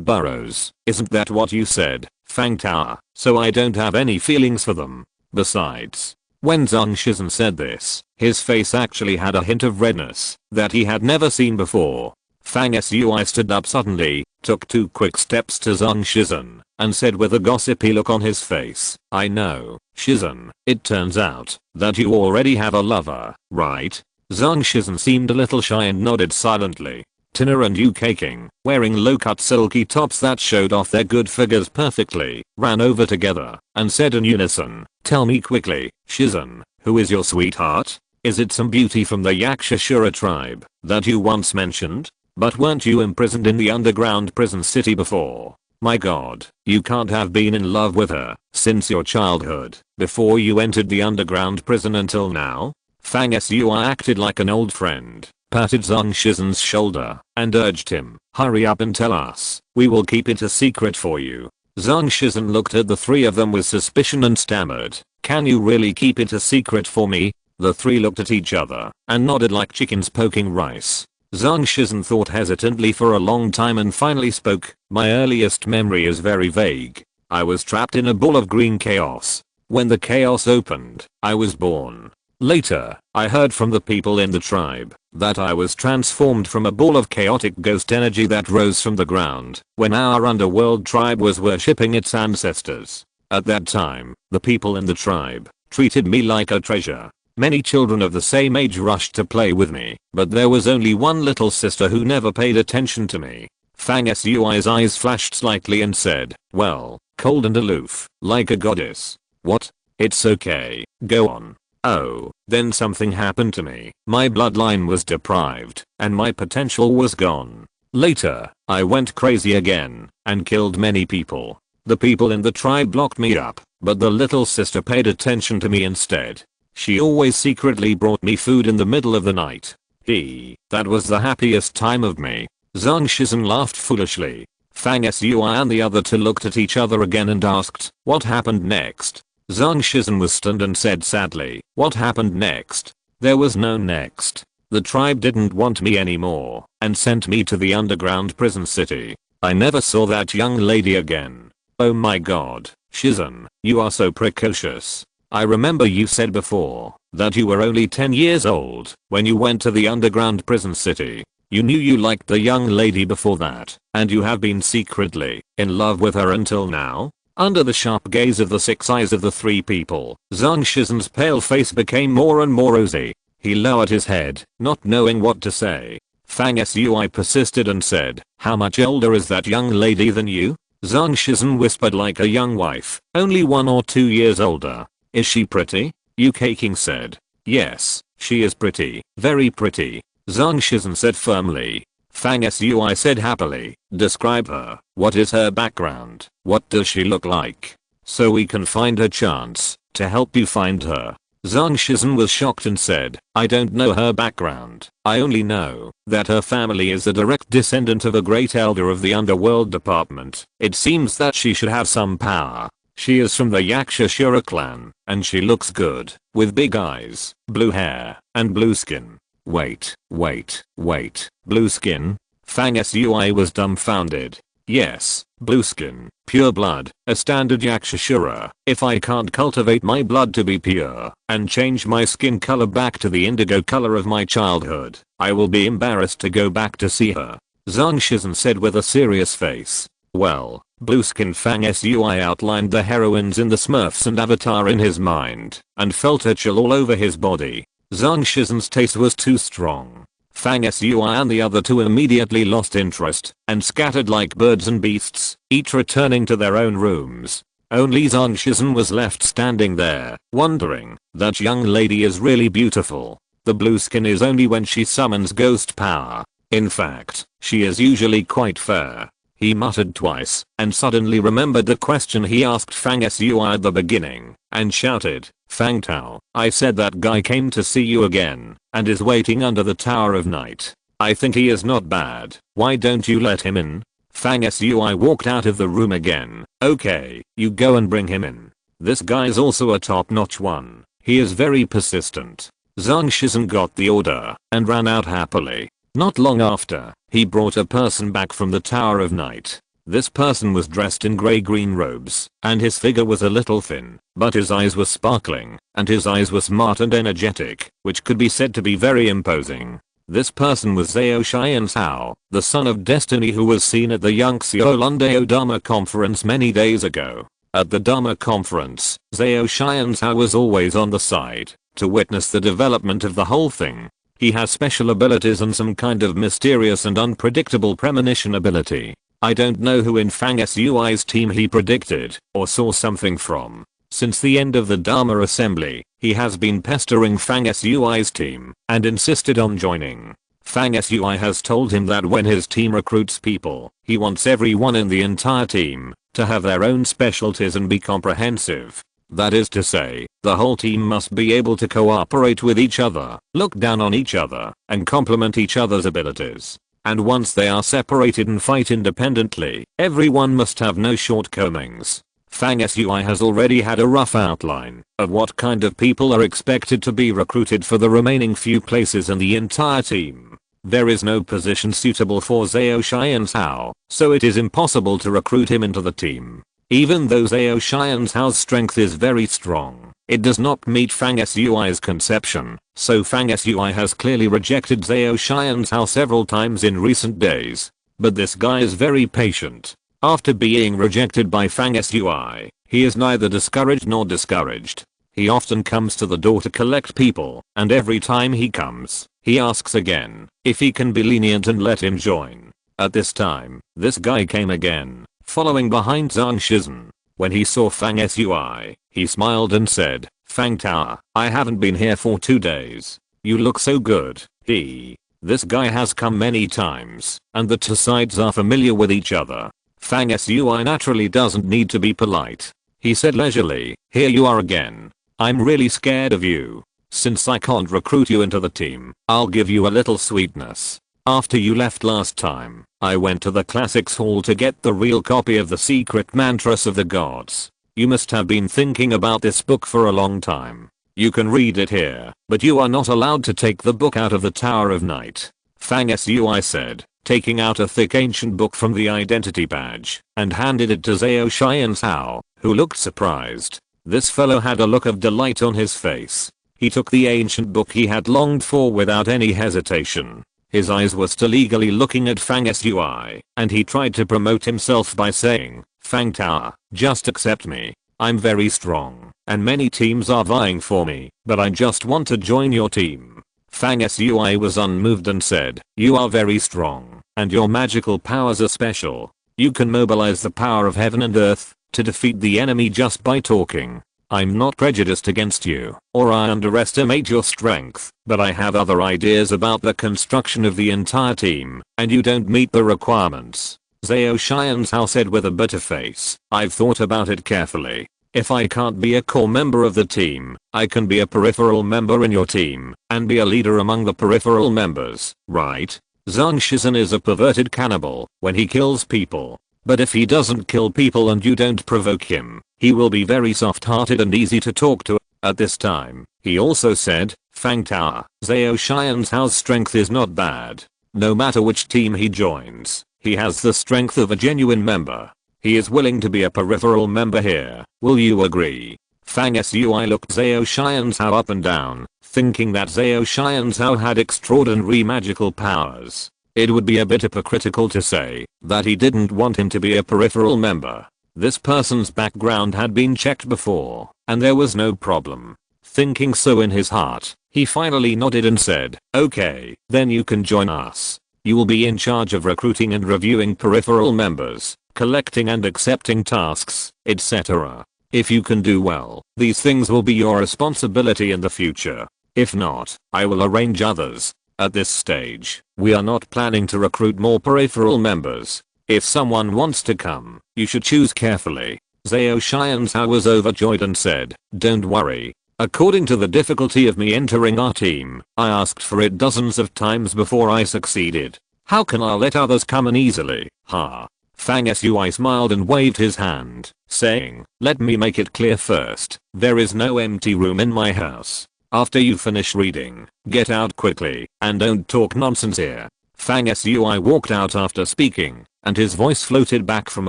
[SPEAKER 1] burrows, isn't that what you said, Fang Tao? So I don't have any feelings for them. Besides." When Zhang Shizen said this, his face actually had a hint of redness that he had never seen before. Fang Sui stood up suddenly, took 2 quick steps to Zhang Shizen, and said with a gossipy look on his face, "I know, Shizen, it turns out that you already have a lover, right?" Zhang Shizen seemed a little shy and nodded silently. Tina and Yu Kaking, wearing low-cut silky tops that showed off their good figures perfectly, ran over together and said in unison, "Tell me quickly, Shizen, who is your sweetheart? Is it some beauty from the Yakshashura tribe that you once mentioned? But weren't you imprisoned in the underground prison city before? My god, you can't have been in love with her since your childhood, before you entered the underground prison until now?" Fang Sui acted like an old friend, patted Zhang Shizen's shoulder, and urged him, "Hurry up and tell us. We will keep it a secret for you." Zhang Shizen looked at the three of them with suspicion and stammered, "Can you really keep it a secret for me?" The three looked at each other and nodded like chickens poking rice. Zhang Shizen thought hesitantly for a long time and finally spoke, "My earliest memory is very vague. I was trapped in a ball of green chaos. When the chaos opened, I was born. Later, I heard from the people in the tribe that I was transformed from a ball of chaotic ghost energy that rose from the ground when our underworld tribe was worshipping its ancestors. At that time, the people in the tribe treated me like a treasure. Many children of the same age rushed to play with me, but there was only one little sister who never paid attention to me." Fang Sui's eyes flashed slightly and said, "Well, cold and aloof, like a goddess. What? It's okay, go on." "Oh, then something happened to me. My bloodline was deprived, and my potential was gone. Later, I went crazy again, and killed many people. The people in the tribe locked me up, but the little sister paid attention to me instead. She always secretly brought me food in the middle of the night. That was the happiest time of me." Zhang Shizen laughed foolishly. Fang Sui and the other two looked at each other again and asked, what happened next? Zhang Shizhen was stunned and said sadly, what happened next? There was no next. The tribe didn't want me anymore and sent me to the underground prison city. I never saw that young lady again. Oh my god, Shizhen, you are so precocious. I remember you said before that you were only 10 years old when you went to the underground prison city. You knew you liked the young lady before that, and you have been secretly in love with her until now? Under the sharp gaze of the 6 eyes of the 3 people, Zhang Shizhen's pale face became more and more rosy. He lowered his head, not knowing what to say. Fang Sui persisted and said, how much older is that young lady than you? Zhang Shizhen whispered like a young wife, only 1 or 2 years older. Is she pretty? Yu Keiking said. Yes, she is pretty, very pretty. Zhang Shizhen said firmly. Fang Sui said happily, describe her. What is her background? What does she look like? So we can find her chance to help you find her. Zhang Shizhen was shocked and said, I don't know her background. I only know that her family is a direct descendant of a great elder of the underworld department. It seems that she should have some power. She is from the Yakshashura clan, and she looks good, with big eyes, blue hair, and blue skin. Wait, blue skin? Fang Sui was dumbfounded. Yes, blue skin, pure blood, a standard Yakshashura. If I can't cultivate my blood to be pure and change my skin color back to the indigo color of my childhood, I will be embarrassed to go back to see her. Zhang Shizhen said with a serious face. Well, blue skin. Fang Sui outlined the heroines in the Smurfs and Avatar in his mind and felt a chill all over his body. Zhang Shizhen's taste was too strong. Fang Sui and the other two immediately lost interest and scattered like birds and beasts, each returning to their own rooms. Only Zhang Shizhen was left standing there, wondering, that young lady is really beautiful. The blue skin is only when she summons ghost power. In fact, she is usually quite fair. He muttered twice and suddenly remembered the question he asked Fang Sui at the beginning and shouted, Fang Tao, I said that guy came to see you again and is waiting under the Tower of Night. I think he is not bad. Why don't you let him in? Fang Sui walked out of the room again. Okay, you go and bring him in. This guy is also a top-notch one. He is very persistent. Zhang Shizhen got the order and ran out happily. Not long after, he brought a person back from the Tower of Night. This person was dressed in grey-green robes, and his figure was a little thin, but his eyes were sparkling, and his eyes were smart and energetic, which could be said to be very imposing. This person was Zhao Xianzhao, the son of Destiny, who was seen at the Yangtze Lundao Dharma conference many days ago. At the Dharma conference, Zhao Xianzhao was always on the side to witness the development of the whole thing. He has special abilities and some kind of mysterious and unpredictable premonition ability. I don't know who in Fang Sui's team he predicted or saw something from. Since the end of the Dharma assembly, he has been pestering Fang Sui's team and insisted on joining. Fang Sui has told him that when his team recruits people, he wants everyone in the entire team to have their own specialties and be comprehensive. That is to say, the whole team must be able to cooperate with each other, look down on each other, and complement each other's abilities. And once they are separated and fight independently, everyone must have no shortcomings. Fang Sui has already had a rough outline of what kind of people are expected to be recruited for the remaining few places in the entire team. There is no position suitable for Zhao Xianzhao, so it is impossible to recruit him into the team. Even though Zhao Xianzhao's strength is very strong, it does not meet Fang Sui's conception, so Fang Sui has clearly rejected Zhao Xianzhao several times in recent days. But this guy is very patient. After being rejected by Fang Sui, he is neither discouraged nor discouraged. He often comes to the door to collect people, and every time he comes, he asks again if he can be lenient and let him join. At this time, this guy came again, following behind Zhang Shizhen. When he saw Fang Sui, he smiled and said, Fang Tao, I haven't been here for 2 days. You look so good. This guy has come many times, and the two sides are familiar with each other. Fang Sui naturally doesn't need to be polite. He said leisurely, here you are again. I'm really scared of you. Since I can't recruit you into the team, I'll give you a little sweetness. After you left last time, I went to the classics hall to get the real copy of the secret mantras of the gods. You must have been thinking about this book for a long time. You can read it here, but you are not allowed to take the book out of the Tower of Night. Fang Sui said, taking out a thick ancient book from the identity badge, and handed it to Zhao Xianzhao, who looked surprised. This fellow had a look of delight on his face. He took the ancient book he had longed for without any hesitation. His eyes were still eagerly looking at Fang Sui, and he tried to promote himself by saying, Fang Tower, just accept me. I'm very strong, and many teams are vying for me, but I just want to join your team. Fang Sui was unmoved and said, you are very strong, and your magical powers are special. You can mobilize the power of heaven and earth to defeat the enemy just by talking. I'm not prejudiced against you, or I underestimate your strength, but I have other ideas about the construction of the entire team, and you don't meet the requirements. Zhao Xianzhao said with a bitter face, I've thought about it carefully. If I can't be a core member of the team, I can be a peripheral member in your team, and be a leader among the peripheral members, right? Zhang Shizhen is a perverted cannibal when he kills people. But if he doesn't kill people and you don't provoke him, he will be very soft-hearted and easy to talk to. At this time, he also said, Fang Tower, Zhao Xianzhao's strength is not bad. No matter which team he joins, he has the strength of a genuine member. He is willing to be a peripheral member here. Will you agree? Fang Sui looked Zhao Xianzhao up and down, thinking that Zhao Xianzhao had extraordinary magical powers. It would be a bit hypocritical to say that he didn't want him to be a peripheral member. This person's background had been checked before, and there was no problem. Thinking so in his heart, he finally nodded and said, okay, then you can join us. You will be in charge of recruiting and reviewing peripheral members, collecting and accepting tasks, etc. If you can do well, these things will be your responsibility in the future. If not, I will arrange others. At this stage, we are not planning to recruit more peripheral members. If someone wants to come, you should choose carefully. Zhao Xianzhao was overjoyed and said, don't worry. According to the difficulty of me entering our team, I asked for it dozens of times before I succeeded. How can I let others come in easily? Ha. Fang Sui smiled and waved his hand, saying, let me make it clear first, there is no empty room in my house. After you finish reading, get out quickly, and don't talk nonsense here. Fang Sui walked out after speaking, and his voice floated back from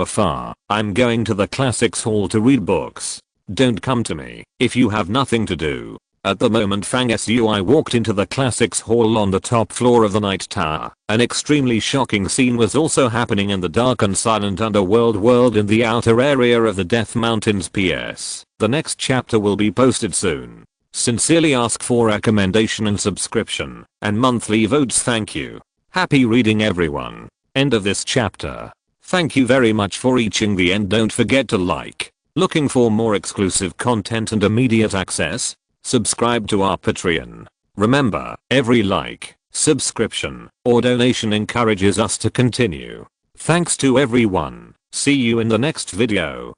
[SPEAKER 1] afar. I'm going to the classics hall to read books. Don't come to me if you have nothing to do. At the moment Fang Sui walked into the classics hall on the top floor of the Night Tower. An extremely shocking scene was also happening in the dark and silent underworld world in the outer area of the Death Mountains. PS. The next chapter will be posted soon. Sincerely ask for recommendation and subscription, and monthly votes. Thank you. Happy reading everyone. End of this chapter. Thank you very much for reaching the end. Don't forget to like. Looking for more exclusive content and immediate access? Subscribe to our Patreon. Remember, every like, subscription, or donation encourages us to continue. Thanks to everyone. See you in the next video.